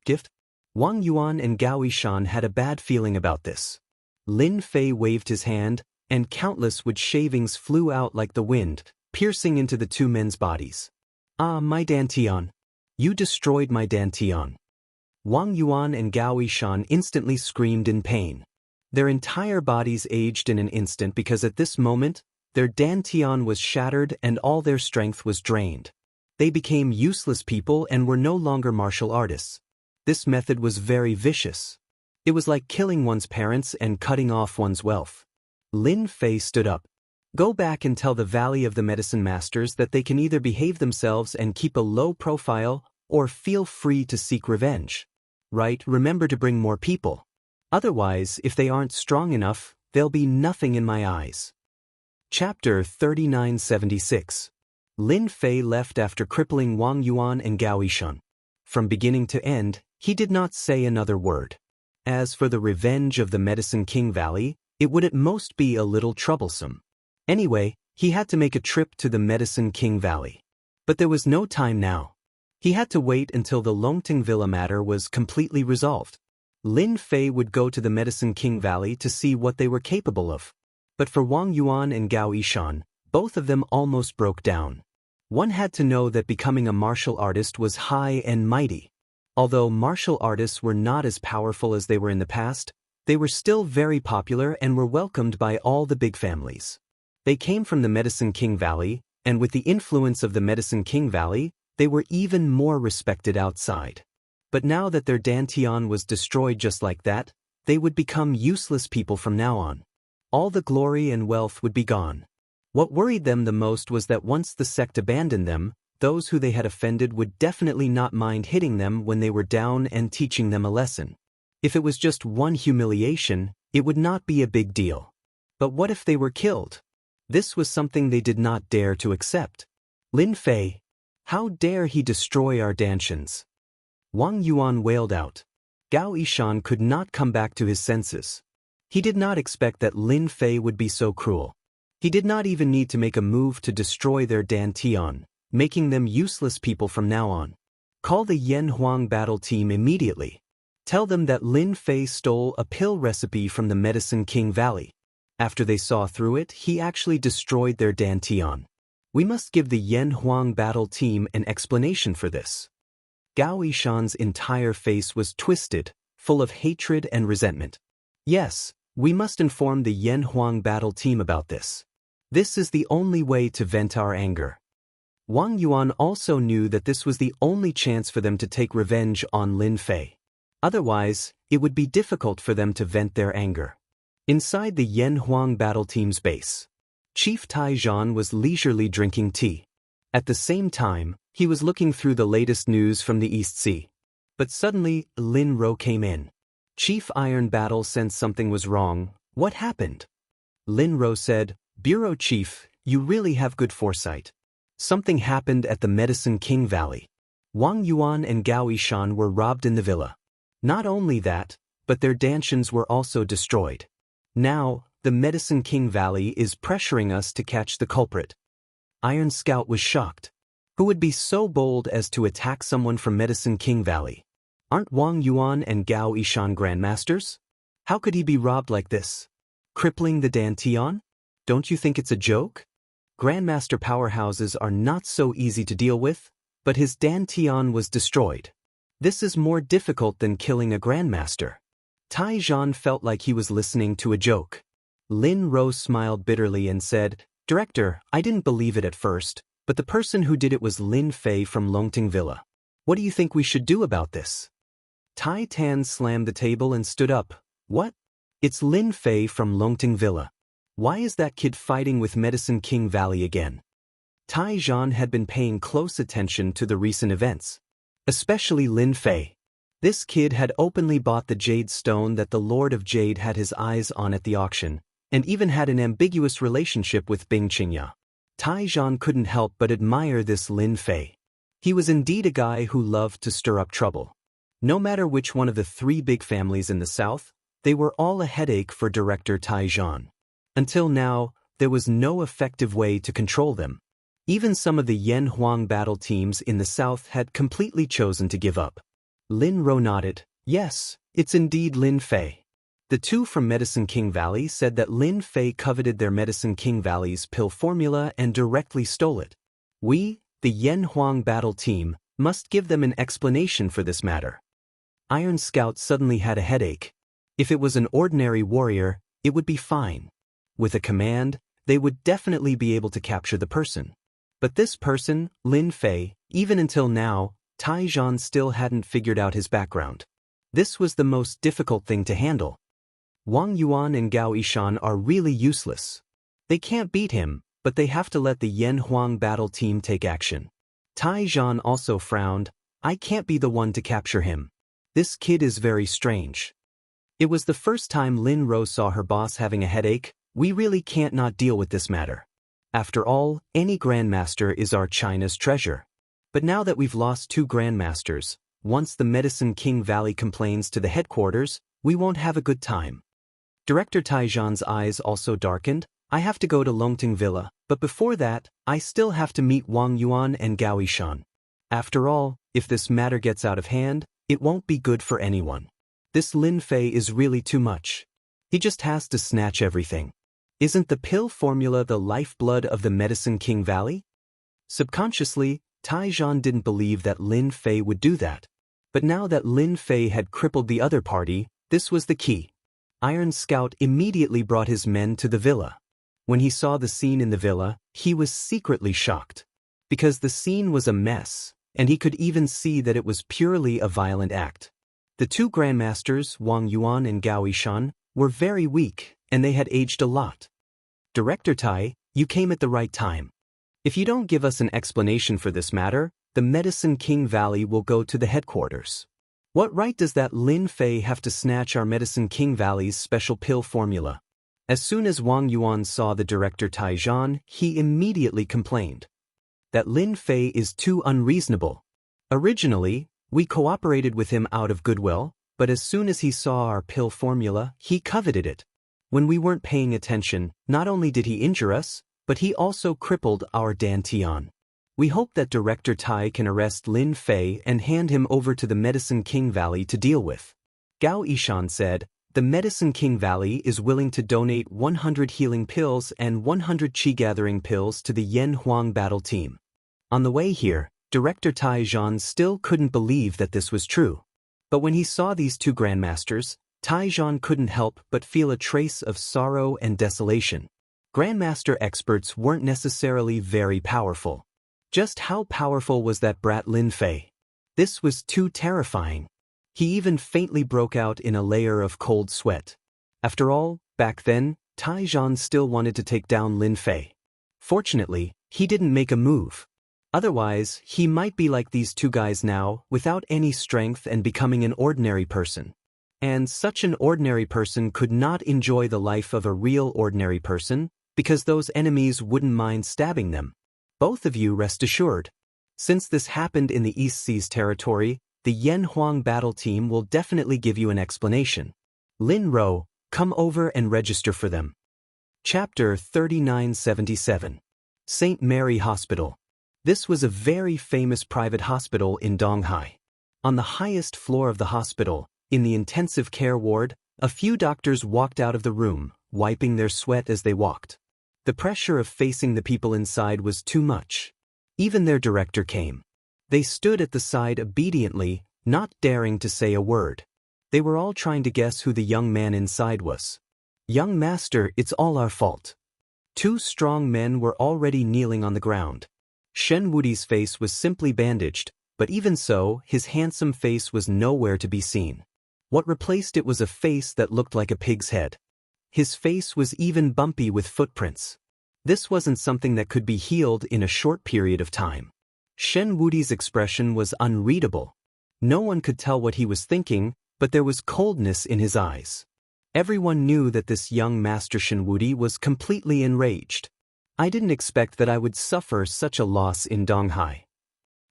Gift? Wang Yuan and Gao Yishan had a bad feeling about this. Lin Fei waved his hand, and countless wood shavings flew out like the wind, piercing into the two men's bodies. Ah, my Dantian. You destroyed my Dantian. Wang Yuan and Gao Yishan instantly screamed in pain. Their entire bodies aged in an instant because at this moment, their Dantian was shattered and all their strength was drained. They became useless people and were no longer martial artists. This method was very vicious. It was like killing one's parents and cutting off one's wealth. Lin Fei stood up. Go back and tell the Valley of the Medicine Masters that they can either behave themselves and keep a low profile, or feel free to seek revenge. Right, remember to bring more people. Otherwise, if they aren't strong enough, they'll be nothing in my eyes. Chapter 3976. Lin Fei left after crippling Wang Yuan and Gao Yishan. From beginning to end, he did not say another word. As for the revenge of the Medicine King Valley, it would at most be a little troublesome. Anyway, he had to make a trip to the Medicine King Valley. But there was no time now. He had to wait until the Longting Villa matter was completely resolved. Lin Fei would go to the Medicine King Valley to see what they were capable of. But for Wang Yuan and Gao Yishan, both of them almost broke down. One had to know that becoming a martial artist was high and mighty. Although martial artists were not as powerful as they were in the past, they were still very popular and were welcomed by all the big families. They came from the Medicine King Valley, and with the influence of the Medicine King Valley, they were even more respected outside. But now that their Dantian was destroyed just like that, they would become useless people from now on. All the glory and wealth would be gone. What worried them the most was that once the sect abandoned them, those who they had offended would definitely not mind hitting them when they were down and teaching them a lesson. If it was just one humiliation, it would not be a big deal. But what if they were killed? This was something they did not dare to accept. Lin Fei, how dare he destroy our Dantians? Wang Yuan wailed out. Gao Yishan could not come back to his senses. He did not expect that Lin Fei would be so cruel. He did not even need to make a move to destroy their Dantian, making them useless people from now on. Call the Yan Huang battle team immediately. Tell them that Lin Fei stole a pill recipe from the Medicine King Valley. After they saw through it, he actually destroyed their Dantian. We must give the Yan Huang battle team an explanation for this. Gao Yishan's entire face was twisted, full of hatred and resentment. Yes, we must inform the Yan Huang battle team about this. This is the only way to vent our anger. Wang Yuan also knew that this was the only chance for them to take revenge on Lin Fei. Otherwise, it would be difficult for them to vent their anger. Inside the Yan Huang battle team's base, Chief Taizhan was leisurely drinking tea. At the same time, he was looking through the latest news from the East Sea. But suddenly, Lin Ro came in. Chief Iron Battle sensed something was wrong. What happened? Lin Ro said, Bureau Chief, you really have good foresight. Something happened at the Medicine King Valley. Wang Yuan and Gao Yishan were robbed in the villa. Not only that, but their Dantians were also destroyed. Now, the Medicine King Valley is pressuring us to catch the culprit. Iron Scout was shocked. Who would be so bold as to attack someone from Medicine King Valley? Aren't Wang Yuan and Gao Yishan grandmasters? How could he be robbed like this? Crippling the Dantian? Don't you think it's a joke? Grandmaster powerhouses are not so easy to deal with, but his Dantian was destroyed. This is more difficult than killing a grandmaster. Taizhan felt like he was listening to a joke. Lin Ro smiled bitterly and said, Director, I didn't believe it at first, but the person who did it was Lin Fei from Longting Villa. What do you think we should do about this? Tai Tan slammed the table and stood up. What? It's Lin Fei from Longting Villa. Why is that kid fighting with Medicine King Valley again? Taizhan had been paying close attention to the recent events. Especially Lin Fei. This kid had openly bought the jade stone that the Lord of Jade had his eyes on at the auction, and even had an ambiguous relationship with Bing Qingya. Taizhan couldn't help but admire this Lin Fei. He was indeed a guy who loved to stir up trouble. No matter which one of the three big families in the south, they were all a headache for Director Taizhan. Until now, there was no effective way to control them. Even some of the Yan Huang battle teams in the south had completely chosen to give up. Lin Ro nodded. Yes, it's indeed Lin Fei. The two from Medicine King Valley said that Lin Fei coveted their Medicine King Valley's pill formula and directly stole it. We, the Yan Huang battle team, must give them an explanation for this matter. Iron Scout suddenly had a headache. If it was an ordinary warrior, it would be fine. With a command, they would definitely be able to capture the person. But this person, Lin Fei, even until now, Taizhan still hadn't figured out his background. This was the most difficult thing to handle. Wang Yuan and Gao Yishan are really useless. They can't beat him, but they have to let the Yan Huang battle team take action. Taizhan also frowned. I can't be the one to capture him. This kid is very strange. It was the first time Lin Ro saw her boss having a headache. We really can't not deal with this matter. After all, any grandmaster is our China's treasure. But now that we've lost 2 grandmasters, once the Medicine King Valley complains to the headquarters, we won't have a good time. Director Taizhan's eyes also darkened. I have to go to Longting Villa, but before that, I still have to meet Wang Yuan and Gao Yishan. After all, if this matter gets out of hand, it won't be good for anyone. This Lin Fei is really too much. He just has to snatch everything. Isn't the pill formula the lifeblood of the Medicine King Valley? Subconsciously, Taizhan didn't believe that Lin Fei would do that. But now that Lin Fei had crippled the other party, this was the key. Iron Scout immediately brought his men to the villa. When he saw the scene in the villa, he was secretly shocked. Because the scene was a mess, and he could even see that it was purely a violent act. The 2 grandmasters, Wang Yuan and Gao Yishan, were very weak, and they had aged a lot. Director Tai, you came at the right time. If you don't give us an explanation for this matter, the Medicine King Valley will go to the headquarters. What right does that Lin Fei have to snatch our Medicine King Valley's special pill formula? As soon as Wang Yuan saw the director Taizhan, he immediately complained. That Lin Fei is too unreasonable. Originally, we cooperated with him out of goodwill, but as soon as he saw our pill formula, he coveted it. When we weren't paying attention, not only did he injure us, but he also crippled our Dantian. We hope that Director Tai can arrest Lin Fei and hand him over to the Medicine King Valley to deal with. Gao Yishan said, the Medicine King Valley is willing to donate 100 healing pills and 100 chi-gathering pills to the Yan Huang battle team. On the way here, Director Taizhan still couldn't believe that this was true. But when he saw these 2 grandmasters, Taizhan couldn't help but feel a trace of sorrow and desolation. Grandmaster experts weren't necessarily very powerful. Just how powerful was that brat Lin Fei? This was too terrifying. He even faintly broke out in a layer of cold sweat. After all, back then, Taizhan still wanted to take down Lin Fei. Fortunately, he didn't make a move. Otherwise, he might be like these 2 guys now, without any strength and becoming an ordinary person. And such an ordinary person could not enjoy the life of a real ordinary person, because those enemies wouldn't mind stabbing them. Both of you rest assured. Since this happened in the East Seas territory, the Yan Huang battle team will definitely give you an explanation. Lin Ro, come over and register for them. Chapter 3977. St. Mary Hospital. This was a very famous private hospital in Donghai. On the highest floor of the hospital, in the intensive care ward, a few doctors walked out of the room, wiping their sweat as they walked. The pressure of facing the people inside was too much. Even their director came. They stood at the side obediently, not daring to say a word. They were all trying to guess who the young man inside was. Young master, it's all our fault. 2 strong men were already kneeling on the ground. Shen Wudi's face was simply bandaged, but even so, his handsome face was nowhere to be seen. What replaced it was a face that looked like a pig's head. His face was even bumpy with footprints. This wasn't something that could be healed in a short period of time. Shen Wudi's expression was unreadable. No one could tell what he was thinking, but there was coldness in his eyes. Everyone knew that this young Master Shen Wudi was completely enraged. I didn't expect that I would suffer such a loss in Donghai.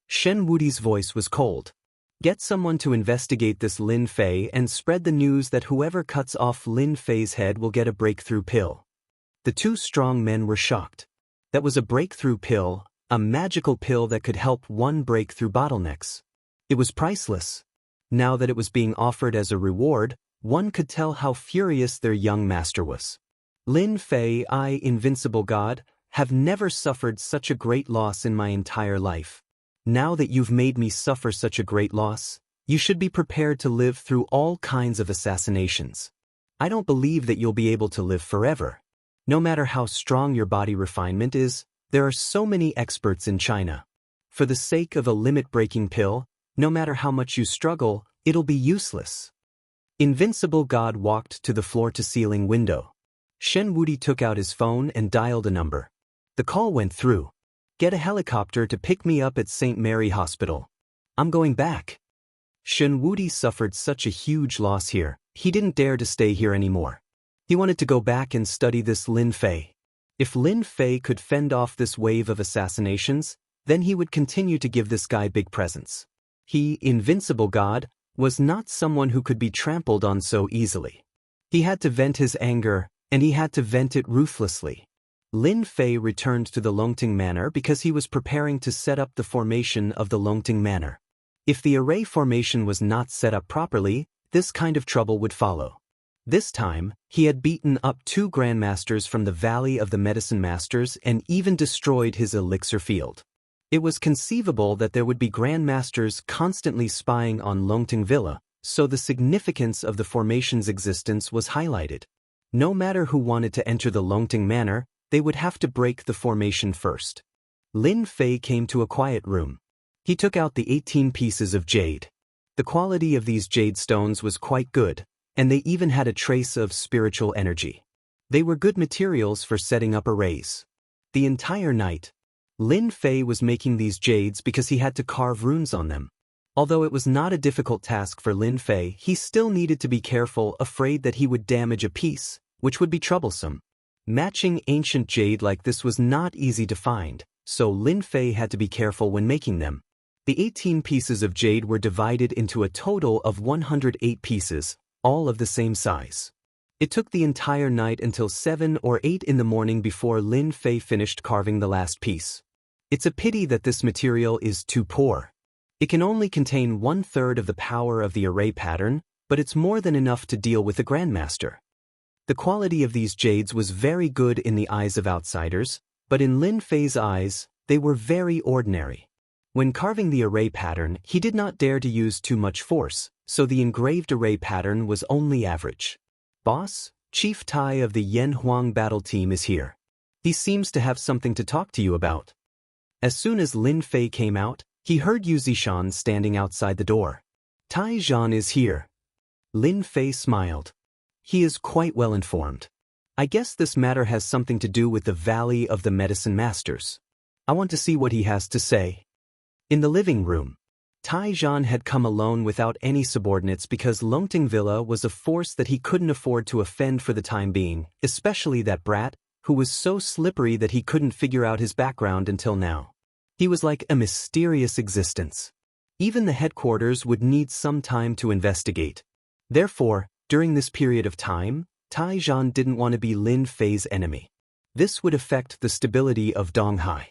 Shen Wudi's voice was cold. Get someone to investigate this Lin Fei and spread the news that whoever cuts off Lin Fei's head will get a breakthrough pill. The two strong men were shocked. That was a breakthrough pill, a magical pill that could help one break through bottlenecks. It was priceless. Now that it was being offered as a reward, one could tell how furious their young master was. Lin Fei, I, invincible god, have never suffered such a great loss in my entire life. Now that you've made me suffer such a great loss, you should be prepared to live through all kinds of assassinations. I don't believe that you'll be able to live forever. No matter how strong your body refinement is, there are so many experts in China. For the sake of a limit-breaking pill, no matter how much you struggle, it'll be useless. Invincible God walked to the floor-to-ceiling window. Shen Wudi took out his phone and dialed a number. The call went through. Get a helicopter to pick me up at St. Mary Hospital. I'm going back. Shen Wudi suffered such a huge loss here, he didn't dare to stay here anymore. He wanted to go back and study this Lin Fei. If Lin Fei could fend off this wave of assassinations, then he would continue to give this guy big presents. He, invincible god, was not someone who could be trampled on so easily. He had to vent his anger, and he had to vent it ruthlessly. Lin Fei returned to the Longting Manor because he was preparing to set up the formation of the Longting Manor. If the array formation was not set up properly, this kind of trouble would follow. This time, he had beaten up 2 grandmasters from the Valley of the Medicine Masters and even destroyed his elixir field. It was conceivable that there would be grandmasters constantly spying on Longting Villa, so the significance of the formation's existence was highlighted. No matter who wanted to enter the Longting Manor, they would have to break the formation first. Lin Fei came to a quiet room. He took out the 18 pieces of jade. The quality of these jade stones was quite good, and they even had a trace of spiritual energy. They were good materials for setting up arrays. The entire night, Lin Fei was making these jades because he had to carve runes on them. Although it was not a difficult task for Lin Fei, he still needed to be careful, afraid that he would damage a piece, which would be troublesome. Matching ancient jade like this was not easy to find, so Lin Fei had to be careful when making them. The 18 pieces of jade were divided into a total of 108 pieces, all of the same size. It took the entire night until 7 or 8 in the morning before Lin Fei finished carving the last piece. It's a pity that this material is too poor. It can only contain 1/3 of the power of the array pattern, but it's more than enough to deal with the Grandmaster. The quality of these jades was very good in the eyes of outsiders, but in Lin Fei's eyes, they were very ordinary. When carving the array pattern, he did not dare to use too much force, so the engraved array pattern was only average. Boss, Chief Tai of the Yan Huang battle team is here. He seems to have something to talk to you about. As soon as Lin Fei came out, he heard Yu Zishan standing outside the door. Tai Zhan is here. Lin Fei smiled. He is quite well informed. I guess this matter has something to do with the Valley of the Medicine Masters. I want to see what he has to say. In the living room, Tai Zhan had come alone without any subordinates because Longting Villa was a force that he couldn't afford to offend for the time being, especially that brat, who was so slippery that he couldn't figure out his background until now. He was like a mysterious existence. Even the headquarters would need some time to investigate. Therefore, during this period of time, Tai Zhan didn't want to be Lin Fei's enemy. This would affect the stability of Donghai.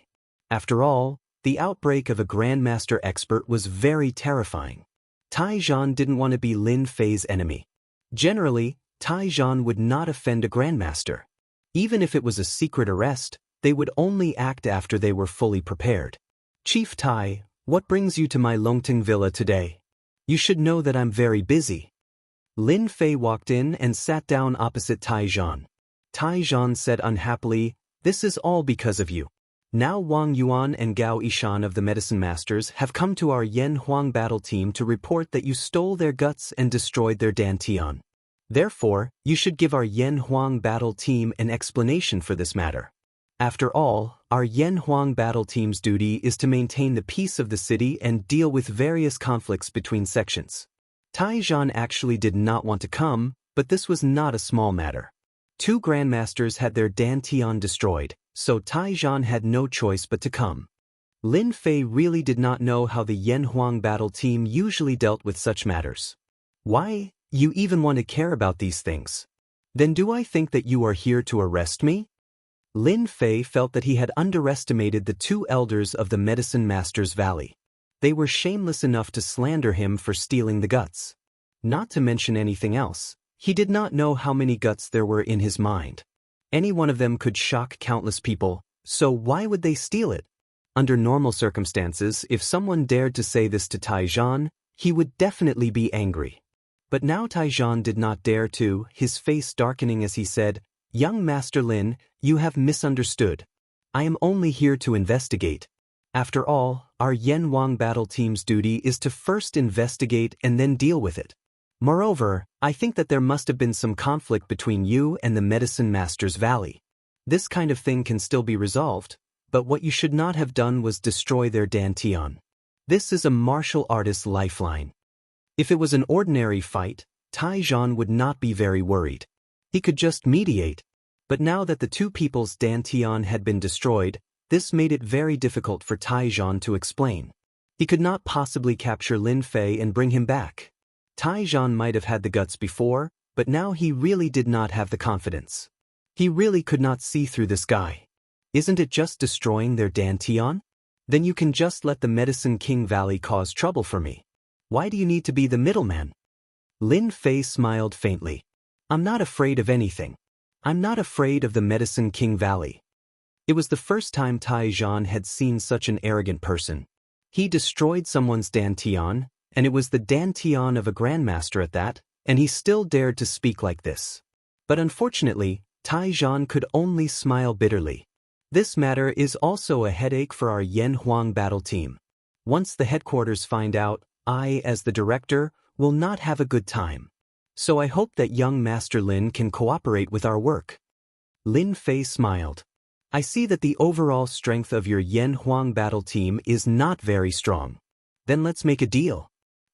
After all, the outbreak of a Grandmaster expert was very terrifying. Tai Zhan didn't want to be Lin Fei's enemy. Generally, Tai Zhan would not offend a Grandmaster. Even if it was a secret arrest, they would only act after they were fully prepared. Chief Tai, what brings you to my Longting Villa today? You should know that I'm very busy. Lin Fei walked in and sat down opposite Tai Zhan. Tai Zhan said unhappily, "This is all because of you. Now Wang Yuan and Gao Ishan of the Medicine Masters have come to our Yan Huang battle team to report that you stole their guts and destroyed their Dantian. Therefore, you should give our Yan Huang battle team an explanation for this matter. After all, our Yan Huang battle team's duty is to maintain the peace of the city and deal with various conflicts between sections." Tai Zhan actually did not want to come, but this was not a small matter. 2 Grandmasters had their Dantian destroyed, so Tai Zhan had no choice but to come. Lin Fei really did not know how the Yan Huang battle team usually dealt with such matters. Why, you even want to care about these things? Then do I think that you are here to arrest me? Lin Fei felt that he had underestimated the two elders of the Medicine Master's Valley. They were shameless enough to slander him for stealing the guts. Not to mention anything else, he did not know how many guts there were in his mind. Any one of them could shock countless people, so why would they steal it? Under normal circumstances, if someone dared to say this to Taizhan, he would definitely be angry. But now Taizhan did not dare to, his face darkening as he said, "Young Master Lin, you have misunderstood. I am only here to investigate. After all, our Yen Huang battle team's duty is to first investigate and then deal with it. Moreover, I think that there must have been some conflict between you and the Medicine Master's Valley. This kind of thing can still be resolved, but what you should not have done was destroy their dantian. This is a martial artist's lifeline. If it was an ordinary fight, Taizhan would not be very worried. He could just mediate. But now that the two people's dantian had been destroyed, this made it very difficult for Taizhan to explain. He could not possibly capture Lin Fei and bring him back. Taizhan might have had the guts before, but now he really did not have the confidence. He really could not see through this guy. Isn't it just destroying their dantian? Then you can just let the Medicine King Valley cause trouble for me. Why do you need to be the middleman? Lin Fei smiled faintly. I'm not afraid of anything. I'm not afraid of the Medicine King Valley. It was the first time Taizhan had seen such an arrogant person. He destroyed someone's dantian, and it was the dantian of a grandmaster at that, and he still dared to speak like this. But unfortunately, Taizhan could only smile bitterly. This matter is also a headache for our Yen Huang battle team. Once the headquarters find out, I, as the director, will not have a good time. So I hope that young Master Lin can cooperate with our work. Lin Fei smiled. I see that the overall strength of your Yen Huang battle team is not very strong. Then let's make a deal.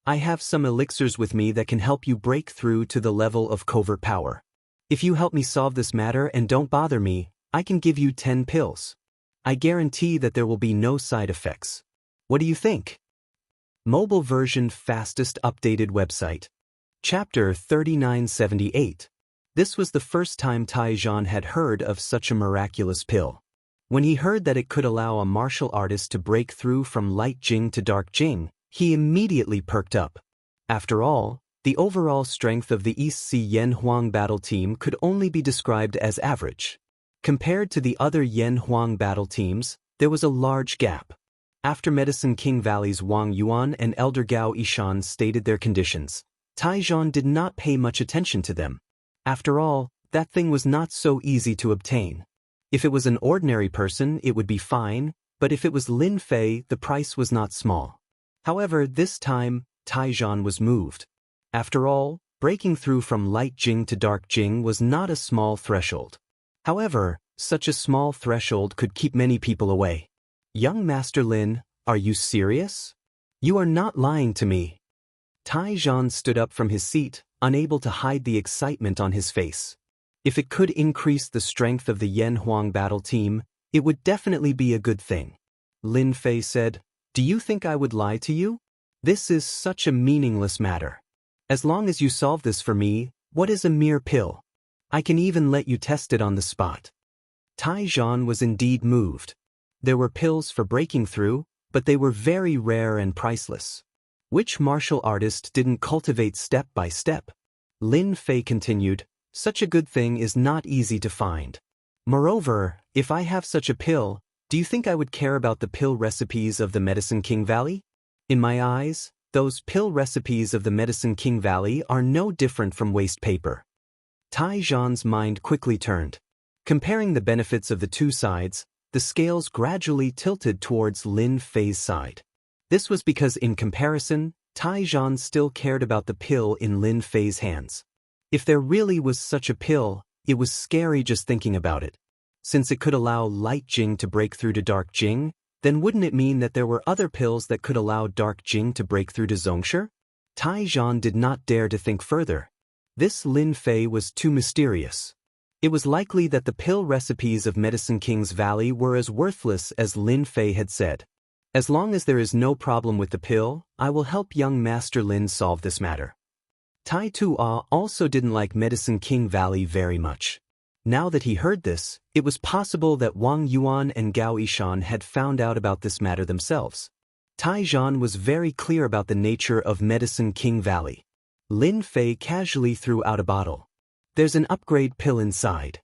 I have some elixirs with me that can help you break through to the level of covert power. If you help me solve this matter and don't bother me, I can give you 10 pills. I guarantee that there will be no side effects. What do you think? Mobile version fastest updated website. Chapter 3978. This was the first time Taizhan had heard of such a miraculous pill. When he heard that it could allow a martial artist to break through from light Jing to dark Jing, he immediately perked up. After all, the overall strength of the East Sea Yen Huang battle team could only be described as average. Compared to the other Yen Huang battle teams, there was a large gap. After Medicine King Valley's Wang Yuan and Elder Gao Yishan stated their conditions, Taizhan did not pay much attention to them. After all, that thing was not so easy to obtain. If it was an ordinary person, it would be fine, but if it was Lin Fei, the price was not small. However, this time, Taizhan was moved. After all, breaking through from light Jing to dark Jing was not a small threshold. However, such a small threshold could keep many people away. Young Master Lin, are you serious? You are not lying to me. Taizhan stood up from his seat, unable to hide the excitement on his face. If it could increase the strength of the Yen Huang battle team, it would definitely be a good thing. Lin Fei said, "Do you think I would lie to you? This is such a meaningless matter. As long as you solve this for me, what is a mere pill? I can even let you test it on the spot." Taizhan was indeed moved. There were pills for breaking through, but they were very rare and priceless. Which martial artist didn't cultivate step by step? Lin Fei continued, "Such a good thing is not easy to find. Moreover, if I have such a pill, do you think I would care about the pill recipes of the Medicine King Valley? In my eyes, those pill recipes of the Medicine King Valley are no different from waste paper." Taizhan's mind quickly turned. Comparing the benefits of the two sides, the scales gradually tilted towards Lin Fei's side. This was because in comparison, Taizhan still cared about the pill in Lin Fei's hands. If there really was such a pill, it was scary just thinking about it. Since it could allow light Jing to break through to dark Jing, then wouldn't it mean that there were other pills that could allow dark Jing to break through to Zongshi? Taizhan did not dare to think further. This Lin Fei was too mysterious. It was likely that the pill recipes of Medicine King's Valley were as worthless as Lin Fei had said. As long as there is no problem with the pill, I will help young Master Lin solve this matter. Tai Tua also didn't like Medicine King Valley very much. Now that he heard this, it was possible that Wang Yuan and Gao Yishan had found out about this matter themselves. Tai Zhan was very clear about the nature of Medicine King Valley. Lin Fei casually threw out a bottle. There's an upgrade pill inside.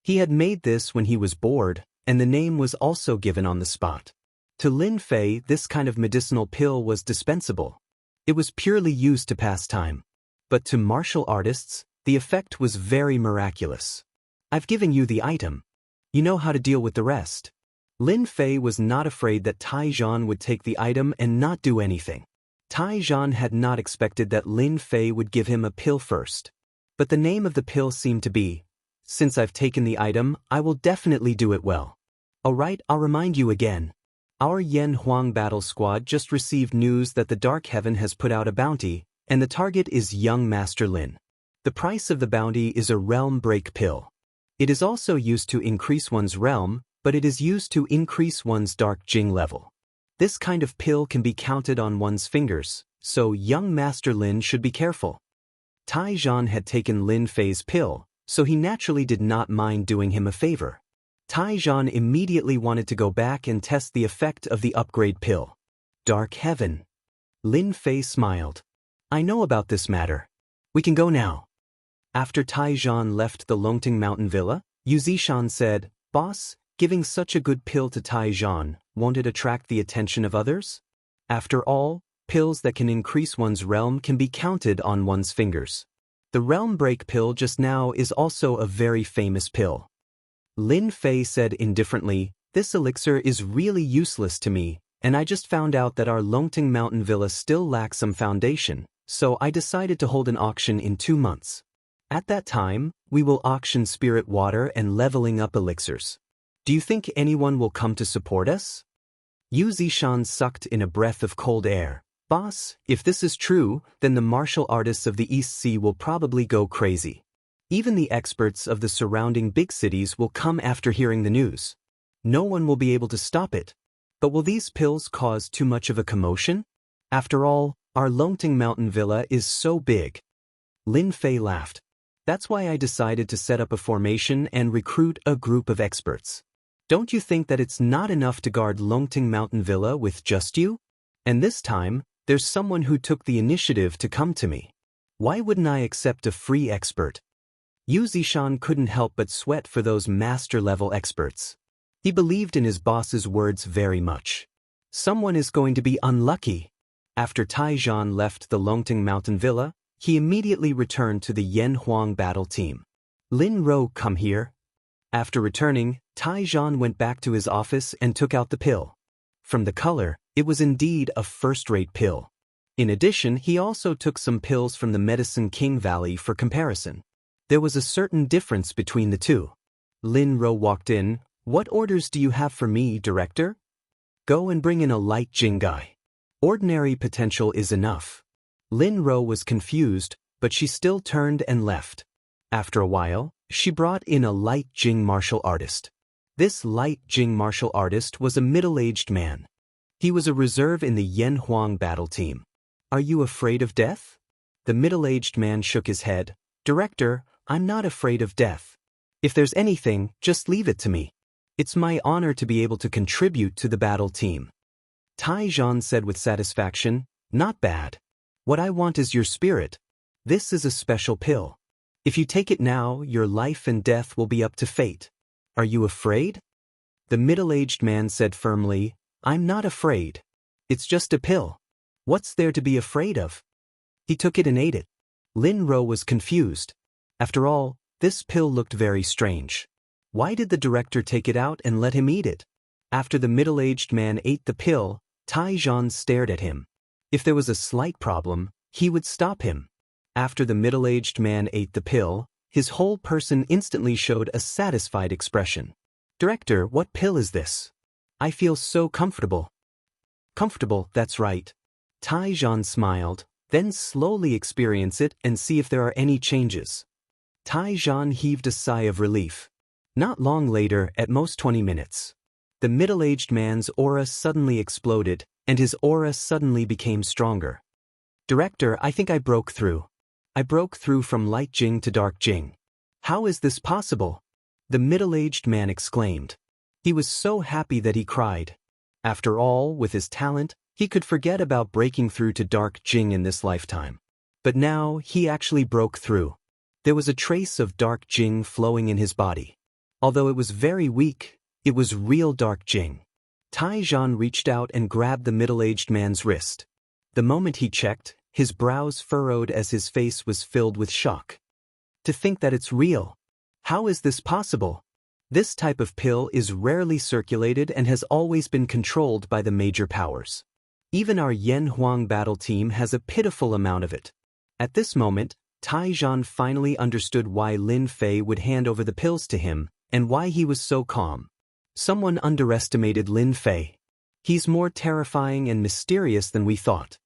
He had made this when he was bored, and the name was also given on the spot. To Lin Fei, this kind of medicinal pill was dispensable. It was purely used to pass time. But to martial artists, the effect was very miraculous. I've given you the item. You know how to deal with the rest. Lin Fei was not afraid that Tai Zhan would take the item and not do anything. Tai Zhan had not expected that Lin Fei would give him a pill first. But the name of the pill seemed to be, since I've taken the item, I will definitely do it well. Alright, I'll remind you again. Our Yan Huang battle squad just received news that the Dark Heaven has put out a bounty, and the target is young Master Lin. The price of the bounty is a realm break pill. It is also used to increase one's realm, but it is used to increase one's Dark Jing level. This kind of pill can be counted on one's fingers, so young Master Lin should be careful. Tai Zhan had taken Lin Fei's pill, so he naturally did not mind doing him a favor. Tai Zhan immediately wanted to go back and test the effect of the upgrade pill. Dark Heaven. Lin Fei smiled. I know about this matter. We can go now. After Tai Zhan left the Longting Mountain Villa, Yu Zishan said, Boss, giving such a good pill to Tai Zhan, won't it attract the attention of others? After all, pills that can increase one's realm can be counted on one's fingers. The realm break pill just now is also a very famous pill. Lin Fei said indifferently, this elixir is really useless to me, and I just found out that our Longting Mountain Villa still lacks some foundation, so I decided to hold an auction in 2 months. At that time, we will auction spirit water and leveling up elixirs. Do you think anyone will come to support us? Yu Zishan sucked in a breath of cold air. Boss, if this is true, then the martial artists of the East Sea will probably go crazy. Even the experts of the surrounding big cities will come after hearing the news. No one will be able to stop it. But will these pills cause too much of a commotion? After all, our Longting Mountain Villa is so big. Lin Fei laughed. That's why I decided to set up a formation and recruit a group of experts. Don't you think that it's not enough to guard Longting Mountain Villa with just you? And this time, there's someone who took the initiative to come to me. Why wouldn't I accept a free expert? Yu Zishan couldn't help but sweat for those master-level experts. He believed in his boss's words very much. Someone is going to be unlucky. After Tai Zhan left the Longting Mountain Villa, he immediately returned to the Yan Huang battle team. Lin Ro, come here. After returning, Tai Zhan went back to his office and took out the pill. From the color, it was indeed a first-rate pill. In addition, he also took some pills from the Medicine King Valley for comparison. There was a certain difference between the two. Lin Ro walked in. What orders do you have for me, Director? Go and bring in a light Jing guy. Ordinary potential is enough. Lin Ro was confused, but she still turned and left. After a while, she brought in a light Jing martial artist. This light Jing martial artist was a middle-aged man. He was a reserve in the Yan Huang battle team. Are you afraid of death? The middle-aged man shook his head. Director, I'm not afraid of death. If there's anything, just leave it to me. It's my honor to be able to contribute to the battle team. Tai Zhan said with satisfaction, not bad. What I want is your spirit. This is a special pill. If you take it now, your life and death will be up to fate. Are you afraid? The middle-aged man said firmly, I'm not afraid. It's just a pill. What's there to be afraid of? He took it and ate it. Lin Ro was confused. After all, this pill looked very strange. Why did the director take it out and let him eat it? After the middle-aged man ate the pill, Tai Zhan stared at him. If there was a slight problem, he would stop him. After the middle-aged man ate the pill, his whole person instantly showed a satisfied expression. Director, what pill is this? I feel so comfortable. Comfortable, that's right. Tai Zhan smiled, then slowly experience it and see if there are any changes. Tai Zhan heaved a sigh of relief. Not long later, at most 20 minutes. The middle-aged man's aura suddenly exploded, and his aura suddenly became stronger. Director, I think I broke through. I broke through from light Jing to dark Jing. How is this possible? the middle-aged man exclaimed. He was so happy that he cried. After all, with his talent, he could forget about breaking through to Dark Jing in this lifetime. But now, he actually broke through. There was a trace of Dark Jing flowing in his body. Although it was very weak, it was real Dark Jing. Taizhan reached out and grabbed the middle-aged man's wrist. The moment he checked, his brows furrowed as his face was filled with shock. To think that it's real. How is this possible? This type of pill is rarely circulated and has always been controlled by the major powers. Even our Yan Huang battle team has a pitiful amount of it. At this moment, Taizhan finally understood why Lin Fei would hand over the pills to him, and why he was so calm. Someone underestimated Lin Fei. He's more terrifying and mysterious than we thought.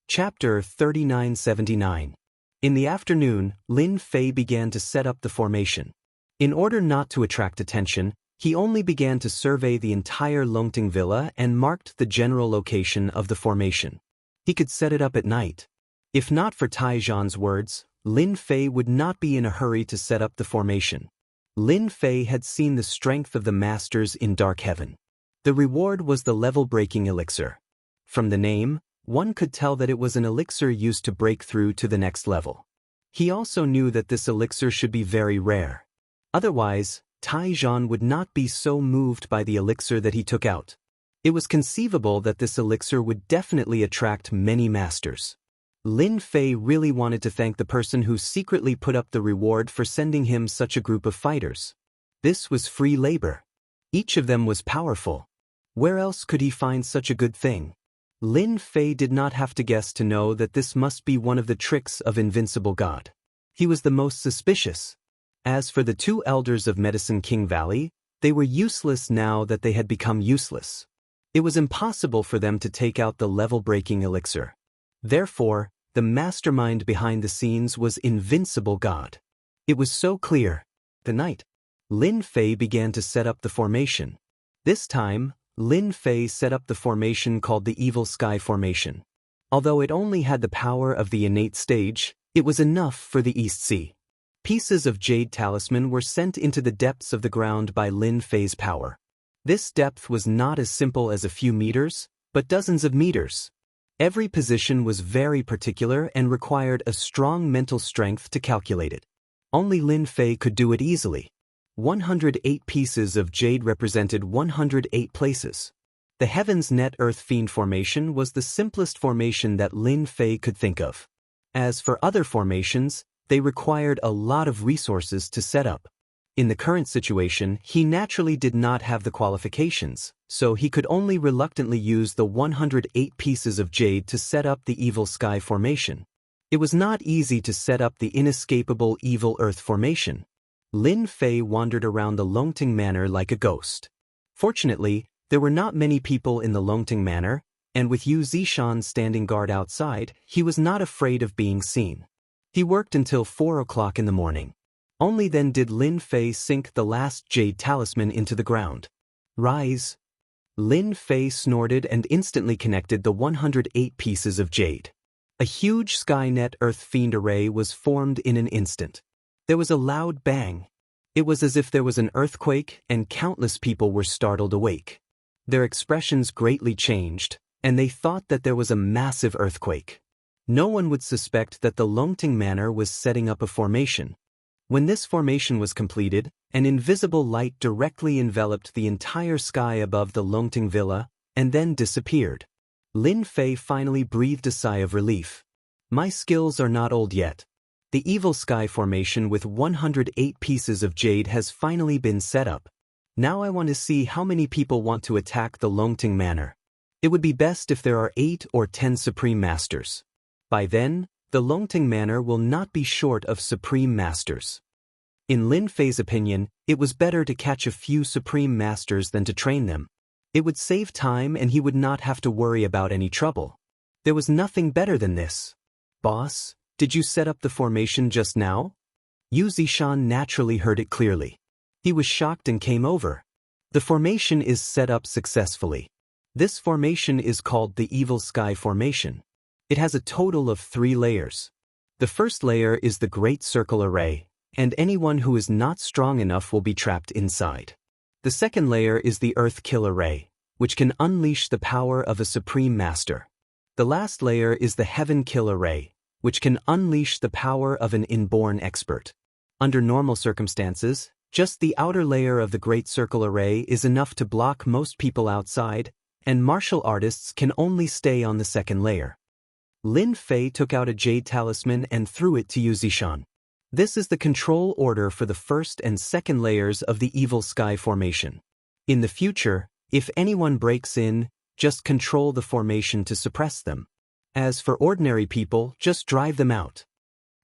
Chapter 3979. In the afternoon, Lin Fei began to set up the formation. In order not to attract attention, he only began to survey the entire Longting villa and marked the general location of the formation. He could set it up at night. If not for Taizhan's words, Lin Fei would not be in a hurry to set up the formation. Lin Fei had seen the strength of the masters in Dark Heaven. The reward was the level-breaking elixir. From the name, one could tell that it was an elixir used to break through to the next level. He also knew that this elixir should be very rare. Otherwise, Taizhan would not be so moved by the elixir that he took out. It was conceivable that this elixir would definitely attract many masters. Lin Fei really wanted to thank the person who secretly put up the reward for sending him such a group of fighters. This was free labor. Each of them was powerful. Where else could he find such a good thing? Lin Fei did not have to guess to know that this must be one of the tricks of Invincible God. He was the most suspicious. As for the two elders of Medicine King Valley, they were useless now that they had become useless. It was impossible for them to take out the level-breaking elixir. Therefore, the mastermind behind the scenes was Invincible God. It was so clear. The night, Lin Fei began to set up the formation. This time, Lin Fei set up the formation called the Evil Sky Formation. Although it only had the power of the innate stage, it was enough for the East Sea. Pieces of jade talisman were sent into the depths of the ground by Lin Fei's power. This depth was not as simple as a few meters, but dozens of meters. Every position was very particular and required a strong mental strength to calculate it. Only Lin Fei could do it easily. 108 pieces of jade represented 108 places. The Heaven's Net Earth Fiend formation was the simplest formation that Lin Fei could think of. As for other formations, they required a lot of resources to set up. In the current situation, he naturally did not have the qualifications, so he could only reluctantly use the 108 pieces of jade to set up the Evil Sky formation. It was not easy to set up the inescapable Evil Earth formation. Lin Fei wandered around the Longting Manor like a ghost. Fortunately, there were not many people in the Longting Manor, and with Yu Zishan standing guard outside, he was not afraid of being seen. He worked until 4 o'clock in the morning. Only then did Lin Fei sink the last jade talisman into the ground. Rise! Lin Fei snorted and instantly connected the 108 pieces of jade. A huge Skynet Earth Fiend array was formed in an instant. There was a loud bang. It was as if there was an earthquake and countless people were startled awake. Their expressions greatly changed, and they thought that there was a massive earthquake. No one would suspect that the Longting Manor was setting up a formation. When this formation was completed, an invisible light directly enveloped the entire sky above the Longting Villa, and then disappeared. Lin Fei finally breathed a sigh of relief. My skills are not old yet. The Evil Sky formation with 108 pieces of jade has finally been set up. Now I want to see how many people want to attack the Longting Manor. It would be best if there are 8 or 10 Supreme Masters. By then, the Longting Manor will not be short of Supreme Masters. In Lin Fei's opinion, it was better to catch a few Supreme Masters than to train them. It would save time and he would not have to worry about any trouble. There was nothing better than this. Boss, did you set up the formation just now? Yu Zishan naturally heard it clearly. He was shocked and came over. The formation is set up successfully. This formation is called the Evil Sky Formation. It has a total of 3 layers. The first layer is the Great Circle Array, and anyone who is not strong enough will be trapped inside. The second layer is the Earth Killer Ray, which can unleash the power of a Supreme Master. The last layer is the Heaven Killer Ray, which can unleash the power of an inborn expert. Under normal circumstances, just the outer layer of the Great Circle Array is enough to block most people outside, and martial artists can only stay on the second layer. Lin Fei took out a jade talisman and threw it to Yu Zishan. This is the control order for the first and second layers of the Evil Sky Formation. In the future, if anyone breaks in, just control the formation to suppress them. As for ordinary people, just drive them out.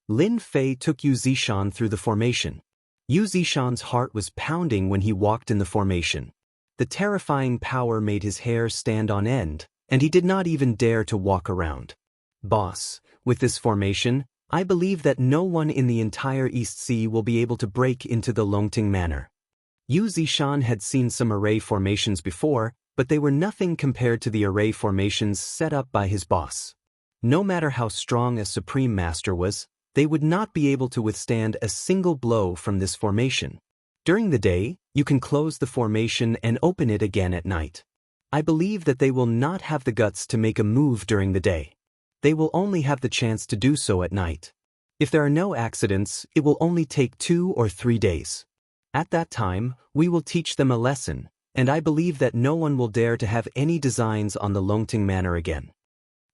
Lin Fei took Yu Zishan through the formation. Yu Zishan's heart was pounding when he walked in the formation. The terrifying power made his hair stand on end, and he did not even dare to walk around. Boss, with this formation, I believe that no one in the entire East Sea will be able to break into the Longting Manor. Yu Zishan had seen some array formations before, but they were nothing compared to the array formations set up by his boss. No matter how strong a Supreme Master was, they would not be able to withstand a single blow from this formation. During the day, you can close the formation and open it again at night. I believe that they will not have the guts to make a move during the day. They will only have the chance to do so at night. If there are no accidents, it will only take 2 or 3 days. At that time, we will teach them a lesson, and I believe that no one will dare to have any designs on the Longting Manor again.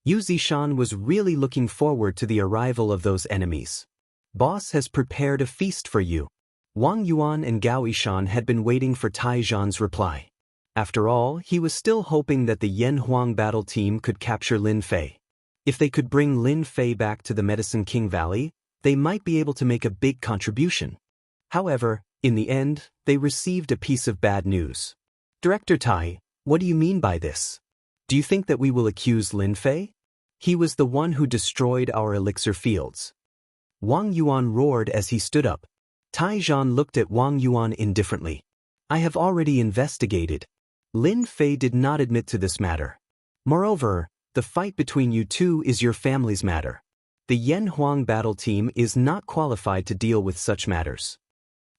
Yu Zishan was really looking forward to the arrival of those enemies. Boss has prepared a feast for you. Wang Yuan and Gao Yishan had been waiting for Tai Zhan's reply. After all, he was still hoping that the Yan Huang battle team could capture Lin Fei. If they could bring Lin Fei back to the Medicine King Valley, they might be able to make a big contribution. However, in the end, they received a piece of bad news. Director Tai, what do you mean by this? Do you think that we will accuse Lin Fei? He was the one who destroyed our elixir fields. Wang Yuan roared as he stood up. Tai Zhan looked at Wang Yuan indifferently. I have already investigated. Lin Fei did not admit to this matter. Moreover, the fight between you two is your family's matter. The Yan Huang battle team is not qualified to deal with such matters.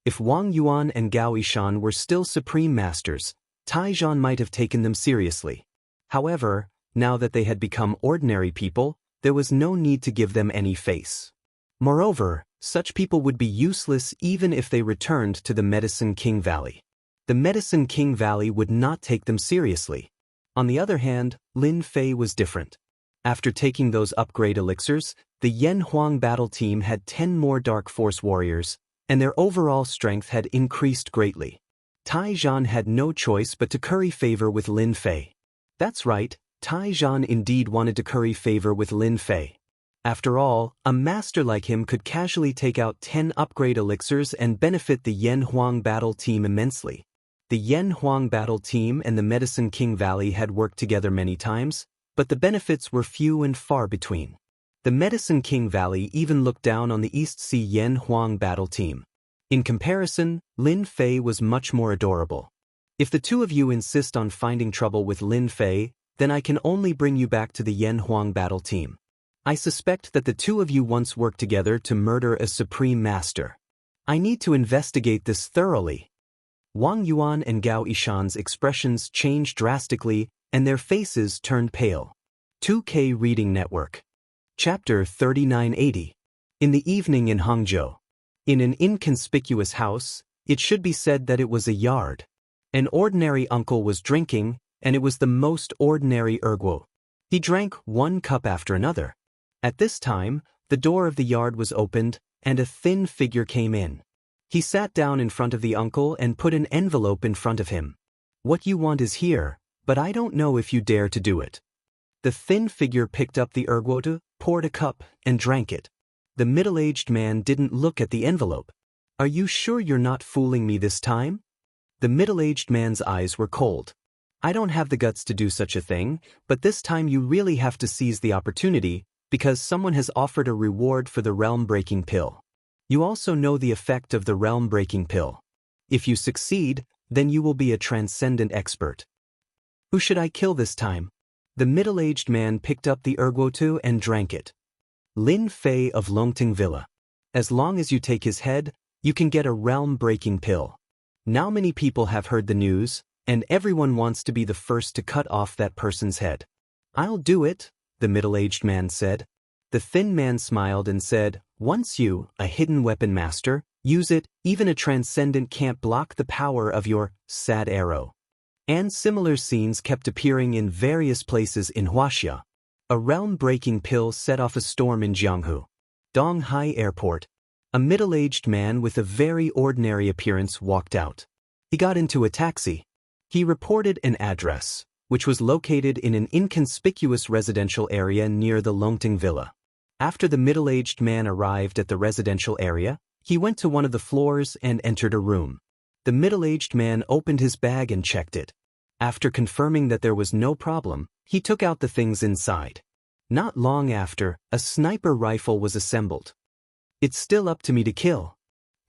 If Wang Yuan and Gao Yishan were still Supreme Masters, Tai Zhan might have taken them seriously. However, now that they had become ordinary people, there was no need to give them any face. Moreover, such people would be useless even if they returned to the Medicine King Valley. The Medicine King Valley would not take them seriously. On the other hand, Lin Fei was different. After taking those upgrade elixirs, the Yan Huang battle team had 10 more Dark Force warriors, and their overall strength had increased greatly. Tai Zhan had no choice but to curry favor with Lin Fei. That's right, Tai Zhan indeed wanted to curry favor with Lin Fei. After all, a master like him could casually take out 10 upgrade elixirs and benefit the Yan Huang battle team immensely. The Yan Huang battle team and the Medicine King Valley had worked together many times, but the benefits were few and far between. The Medicine King Valley even looked down on the East Sea Yan Huang battle team. In comparison, Lin Fei was much more adorable. If the two of you insist on finding trouble with Lin Fei, then I can only bring you back to the Yan Huang battle team. I suspect that the two of you once worked together to murder a Supreme Master. I need to investigate this thoroughly. Wang Yuan and Gao Yishan's expressions changed drastically, and their faces turned pale. 2K Reading Network. Chapter 3980. In the evening in Hangzhou. In an inconspicuous house, it should be said that it was a yard. An ordinary uncle was drinking, and it was the most ordinary erguo. He drank one cup after another. At this time, the door of the yard was opened, and a thin figure came in. He sat down in front of the uncle and put an envelope in front of him. What you want is here, but I don't know if you dare to do it. The thin figure picked up the erguo, poured a cup, and drank it. The middle-aged man didn't look at the envelope. Are you sure you're not fooling me this time? The middle-aged man's eyes were cold. I don't have the guts to do such a thing, but this time you really have to seize the opportunity, because someone has offered a reward for the realm-breaking pill. You also know the effect of the realm-breaking pill. If you succeed, then you will be a transcendent expert. Who should I kill this time? The middle-aged man picked up the erguo and drank it. Lin Fei of Longting Villa. As long as you take his head, You can get a realm-breaking pill. Now many people have heard the news, and everyone wants to be the first to cut off that person's head. I'll do it, the middle-aged man said. The thin man smiled and said, once you, a hidden weapon master, use it, even a transcendent can't block the power of your sad arrow. And similar scenes kept appearing in various places in Wuxia. A realm-breaking pill set off a storm in Jianghu, Donghai Airport. A middle-aged man with a very ordinary appearance walked out. He got into a taxi. He reported an address, which was located in an inconspicuous residential area near the Longting Villa. After the middle-aged man arrived at the residential area, he went to one of the floors and entered a room. The middle-aged man opened his bag and checked it. After confirming that there was no problem, he took out the things inside. Not long after, a sniper rifle was assembled. It's still up to me to kill.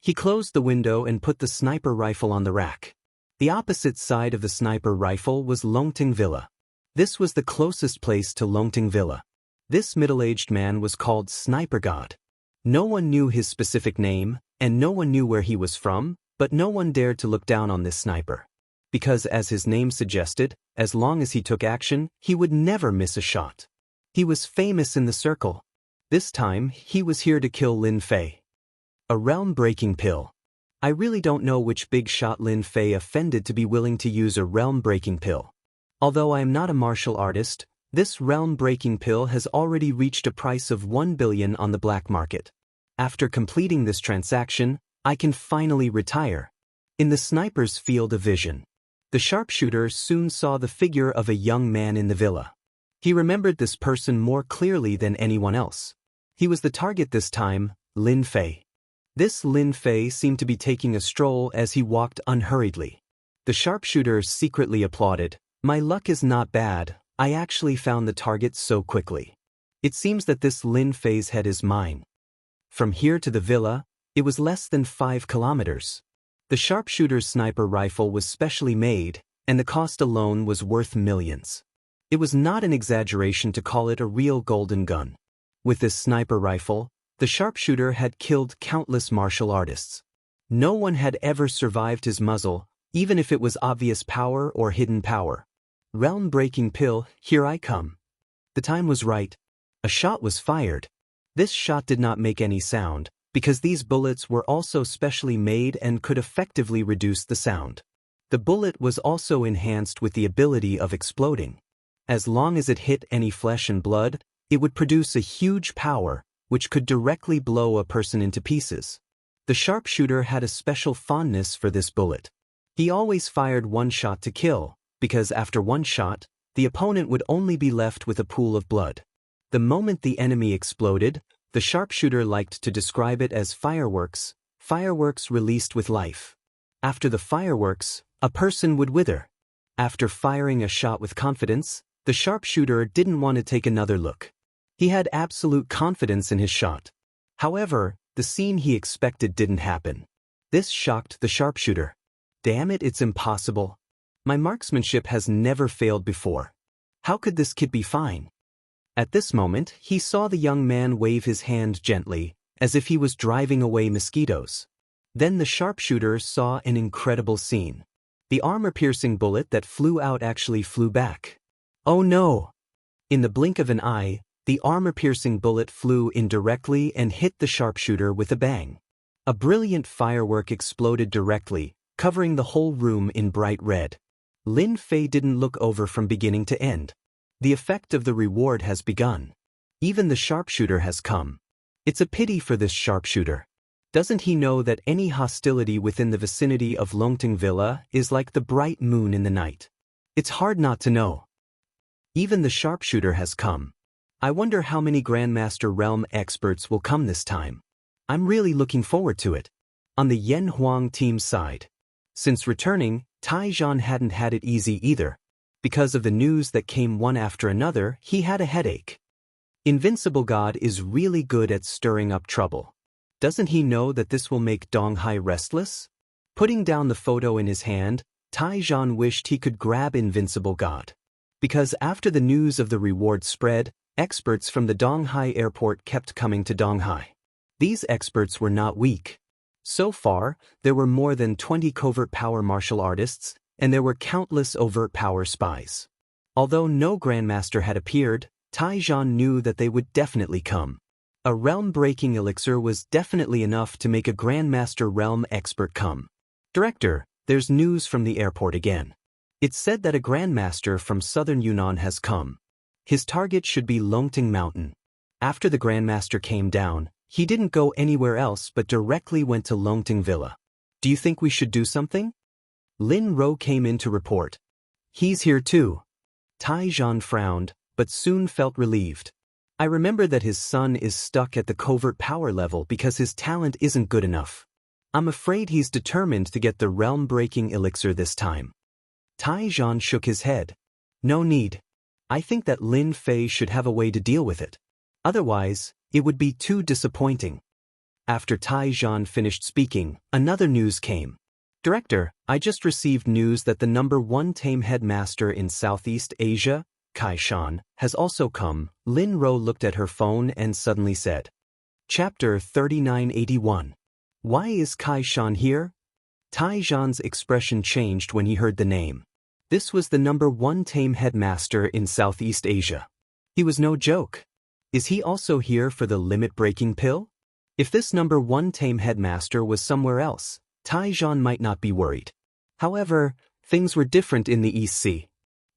He closed the window and put the sniper rifle on the rack. The opposite side of the sniper rifle was Longting Villa. This was the closest place to Longting Villa. This middle-aged man was called Sniper God. No one knew his specific name, and no one knew where he was from, but no one dared to look down on this sniper. Because as his name suggested, as long as he took action, he would never miss a shot. He was famous in the circle. This time, he was here to kill Lin Fei. A realm-breaking pill. I really don't know which big shot Lin Fei offended to be willing to use a realm-breaking pill. Although I am not a martial artist, this realm-breaking pill has already reached a price of 1 billion on the black market. After completing this transaction, I can finally retire. In the sniper's field of vision, the sharpshooter soon saw the figure of a young man in the villa. He remembered this person more clearly than anyone else. He was the target this time, Lin Fei. This Lin Fei seemed to be taking a stroll as he walked unhurriedly. The sharpshooter secretly applauded. My luck is not bad, I actually found the target so quickly. It seems that this Lin Fei's head is mine. From here to the villa, it was less than 5 kilometers. The sharpshooter's sniper rifle was specially made, and the cost alone was worth millions. It was not an exaggeration to call it a real golden gun. With this sniper rifle, the sharpshooter had killed countless martial artists. No one had ever survived his muzzle, even if it was obvious power or hidden power. Realm-breaking pill, here I come. The time was right. A shot was fired. This shot did not make any sound, because these bullets were also specially made and could effectively reduce the sound. The bullet was also enhanced with the ability of exploding. As long as it hit any flesh and blood, it would produce a huge power, which could directly blow a person into pieces. The sharpshooter had a special fondness for this bullet. He always fired one shot to kill, because after one shot, the opponent would only be left with a pool of blood. The moment the enemy exploded, the sharpshooter liked to describe it as fireworks released with life. After the fireworks, a person would wither. After firing a shot with confidence, the sharpshooter didn't want to take another look. He had absolute confidence in his shot. However, the scene he expected didn't happen. This shocked the sharpshooter. Damn it, it's impossible. My marksmanship has never failed before. How could this kid be fine? At this moment, he saw the young man wave his hand gently, as if he was driving away mosquitoes. Then the sharpshooter saw an incredible scene. The armor-piercing bullet that flew out actually flew back. Oh no! In the blink of an eye, the armor-piercing bullet flew in directly and hit the sharpshooter with a bang. A brilliant firework exploded directly, covering the whole room in bright red. Lin Fei didn't look over from beginning to end. The effect of the reward has begun. Even the sharpshooter has come. It's a pity for this sharpshooter. Doesn't he know that any hostility within the vicinity of Longting Villa is like the bright moon in the night? It's hard not to know. Even the sharpshooter has come. I wonder how many Grandmaster Realm experts will come this time. I'm really looking forward to it. On the Yan Huang team's side. Since returning, Taizhan hadn't had it easy either. Because of the news that came one after another, he had a headache. Invincible God is really good at stirring up trouble. Doesn't he know that this will make Donghai restless? Putting down the photo in his hand, Taizhan wished he could grab Invincible God. Because after the news of the reward spread, experts from the Donghai airport kept coming to Donghai. These experts were not weak. So far, there were more than 20 covert power martial artists, and there were countless overt power spies. Although no grandmaster had appeared, Taizhan knew that they would definitely come. A realm-breaking elixir was definitely enough to make a grandmaster realm expert come. Director, there's news from the airport again. It's said that a grandmaster from southern Yunnan has come. His target should be Longting Mountain. After the grandmaster came down, he didn't go anywhere else but directly went to Longting Villa. Do you think we should do something? Lin Ro came in to report. He's here too. Taizhan frowned, but soon felt relieved. I remember that his son is stuck at the covert power level because his talent isn't good enough. I'm afraid he's determined to get the realm-breaking elixir this time. Taizhan shook his head. No need. I think that Lin Fei should have a way to deal with it. Otherwise, it would be too disappointing. After Taizhan finished speaking, another news came. Director, I just received news that the #1 tame headmaster in Southeast Asia, Kai Shan, has also come. Lin Ro looked at her phone and suddenly said. Chapter 3981. Why is Kai Shan here? Taizhan's expression changed when he heard the name. This was the #1 tame headmaster in Southeast Asia. He was no joke. Is he also here for the limit-breaking pill? If this #1 tame headmaster was somewhere else, Taizhan might not be worried. However, things were different in the East Sea.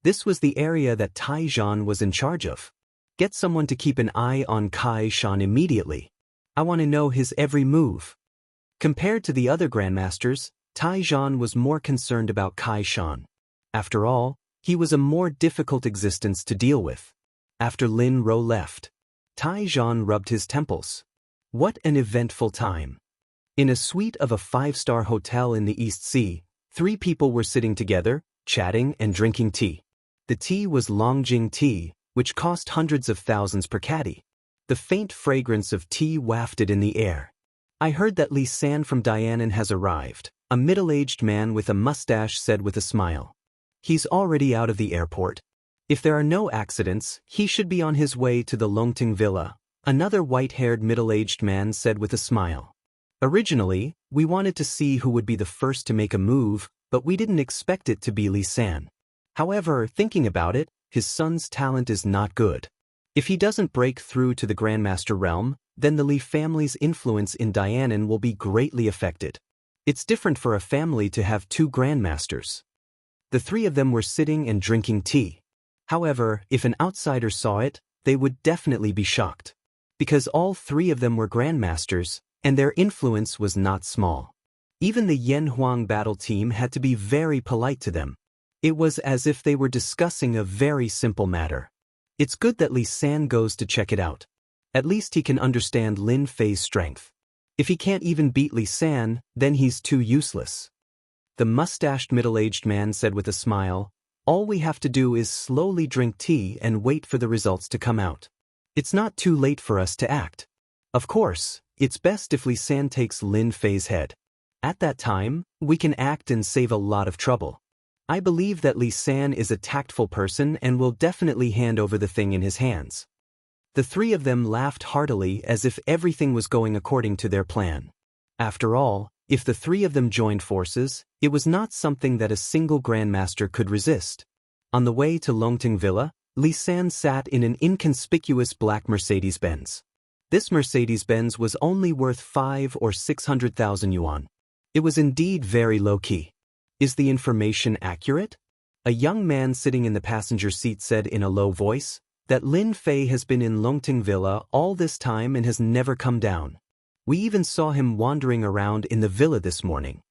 This was the area that Taizhan was in charge of. Get someone to keep an eye on Kai Shan immediately. I want to know his every move. Compared to the other grandmasters, Taizhan was more concerned about Kai Shan. After all, he was a more difficult existence to deal with. After Lin Ro left, Taizhan rubbed his temples. What an eventful time. In a suite of a 5-star hotel in the East Sea, 3 people were sitting together, chatting and drinking tea. The tea was Longjing tea, which cost hundreds of thousands per caddy. The faint fragrance of tea wafted in the air. I heard that Li San from Dianan has arrived, a middle-aged man with a mustache said with a smile. He's already out of the airport. If there are no accidents, he should be on his way to the Longting Villa, another white-haired middle-aged man said with a smile. Originally, we wanted to see who would be the first to make a move, but we didn't expect it to be Li San. However, thinking about it, his son's talent is not good. If he doesn't break through to the Grandmaster realm, then the Li family's influence in Dianan will be greatly affected. It's different for a family to have 2 Grandmasters. The 3 of them were sitting and drinking tea. However, if an outsider saw it, they would definitely be shocked. Because all 3 of them were Grandmasters, and their influence was not small. Even the Yen Huang battle team had to be very polite to them. It was as if they were discussing a very simple matter. It's good that Li San goes to check it out. At least he can understand Lin Fei's strength. If he can't even beat Li San, then he's too useless. The mustached middle-aged man said with a smile, all we have to do is slowly drink tea and wait for the results to come out. It's not too late for us to act. Of course, it's best if Li San takes Lin Fei's head. At that time, we can act and save a lot of trouble. I believe that Li San is a tactful person and will definitely hand over the thing in his hands. The 3 of them laughed heartily as if everything was going according to their plan. After all, if the 3 of them joined forces, it was not something that a single Grandmaster could resist. On the way to Longting Villa, Li San sat in an inconspicuous black Mercedes-Benz. This Mercedes-Benz was only worth 5 or 600,000 yuan. It was indeed very low-key. Is the information accurate? A young man sitting in the passenger seat said in a low voice that Lin Fei has been in Longting Villa all this time and has never come down. We even saw him wandering around in the villa this morning.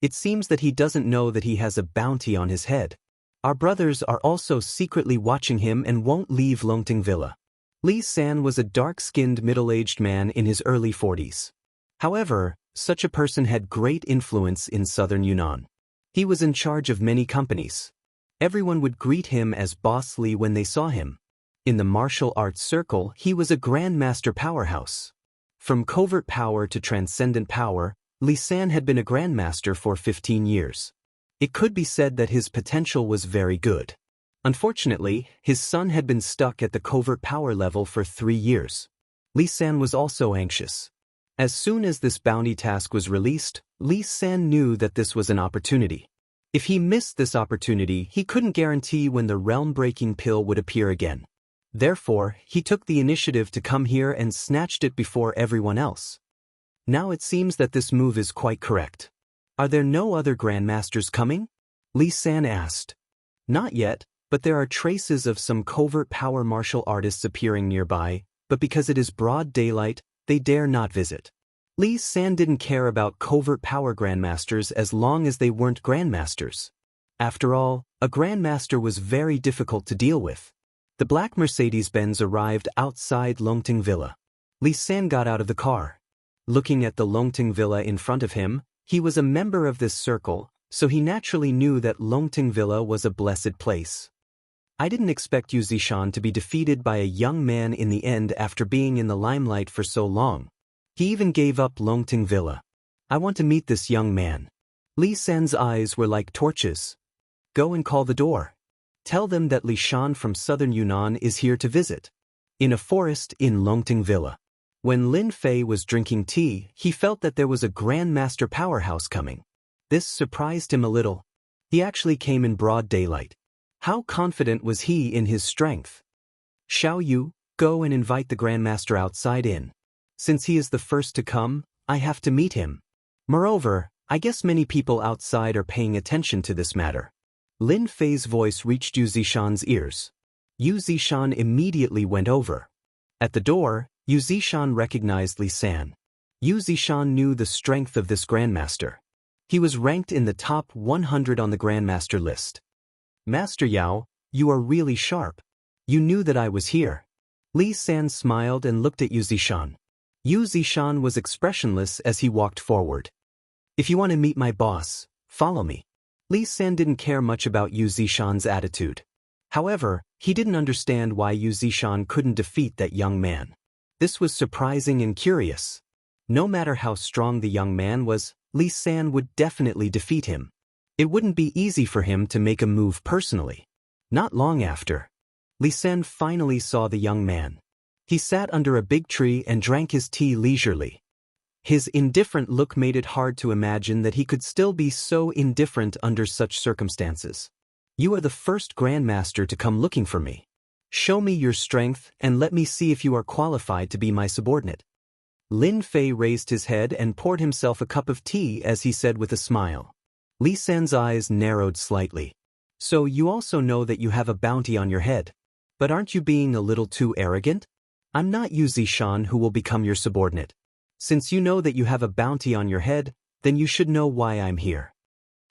It seems that he doesn't know that he has a bounty on his head. Our brothers are also secretly watching him and won't leave Longting Villa. Li San was a dark-skinned middle-aged man in his early 40s. However, such a person had great influence in southern Yunnan. He was in charge of many companies. Everyone would greet him as Boss Li when they saw him. In the martial arts circle, he was a grandmaster powerhouse. From covert power to transcendent power, Li San had been a grandmaster for 15 years. It could be said that his potential was very good. Unfortunately, his son had been stuck at the covert power level for 3 years. Li San was also anxious. As soon as this bounty task was released, Li San knew that this was an opportunity. If he missed this opportunity, he couldn't guarantee when the realm-breaking pill would appear again. Therefore, he took the initiative to come here and snatched it before everyone else. Now it seems that this move is quite correct. Are there no other grandmasters coming? Li San asked. Not yet, but there are traces of some covert power martial artists appearing nearby, but because it is broad daylight, they dare not visit. Li San didn't care about covert power grandmasters as long as they weren't grandmasters. After all, a grandmaster was very difficult to deal with. The black Mercedes-Benz arrived outside Longting Villa. Li San got out of the car. Looking at the Longting Villa in front of him, he was a member of this circle, so he naturally knew that Longting Villa was a blessed place. I didn't expect Yu Zishan to be defeated by a young man in the end after being in the limelight for so long. He even gave up Longting Villa. I want to meet this young man. Li San's eyes were like torches. Go and call the door. Tell them that Li Shan from southern Yunnan is here to visit. In a forest in Longting Villa. When Lin Fei was drinking tea, he felt that there was a grandmaster powerhouse coming. This surprised him a little. He actually came in broad daylight. How confident was he in his strength? Xiao Yu, go and invite the grandmaster outside in. Since he is the first to come, I have to meet him. Moreover, I guess many people outside are paying attention to this matter. Lin Fei's voice reached Yu Zishan's ears. Yu Zishan immediately went over. At the door, Yu Zishan recognized Li San. Yu Zishan knew the strength of this grandmaster. He was ranked in the top 100 on the grandmaster list. Master Yao, you are really sharp. You knew that I was here. Li San smiled and looked at Yu Zishan. Yu Zishan was expressionless as he walked forward. If you want to meet my boss, follow me. Li San didn't care much about Yu Zishan's attitude. However, he didn't understand why Yu Zishan couldn't defeat that young man. This was surprising and curious. No matter how strong the young man was, Li San would definitely defeat him. It wouldn't be easy for him to make a move personally. Not long after, Li San finally saw the young man. He sat under a big tree and drank his tea leisurely. His indifferent look made it hard to imagine that he could still be so indifferent under such circumstances. You are the first grandmaster to come looking for me. Show me your strength and let me see if you are qualified to be my subordinate. Lin Fei raised his head and poured himself a cup of tea as he said with a smile. Li San's eyes narrowed slightly. So you also know that you have a bounty on your head. But aren't you being a little too arrogant? I'm not Yu Zishan who will become your subordinate. Since you know that you have a bounty on your head, then you should know why I'm here.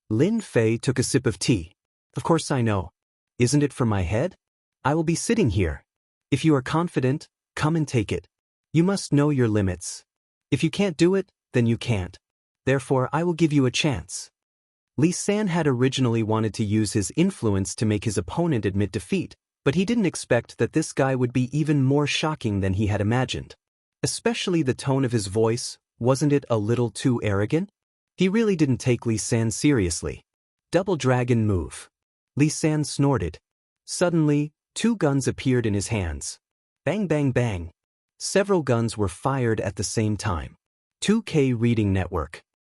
Lin Fei took a sip of tea. Of course I know. Isn't it for my head? I will be sitting here. If you are confident, come and take it. You must know your limits. If you can't do it, then you can't. Therefore I will give you a chance. Li San had originally wanted to use his influence to make his opponent admit defeat, but he didn't expect that this guy would be even more shocking than he had imagined. Especially the tone of his voice, wasn't it a little too arrogant? He really didn't take Li San seriously. Double dragon move. Li San snorted. Suddenly, 2 guns appeared in his hands. Bang bang bang. Several guns were fired at the same time. 2K reading network.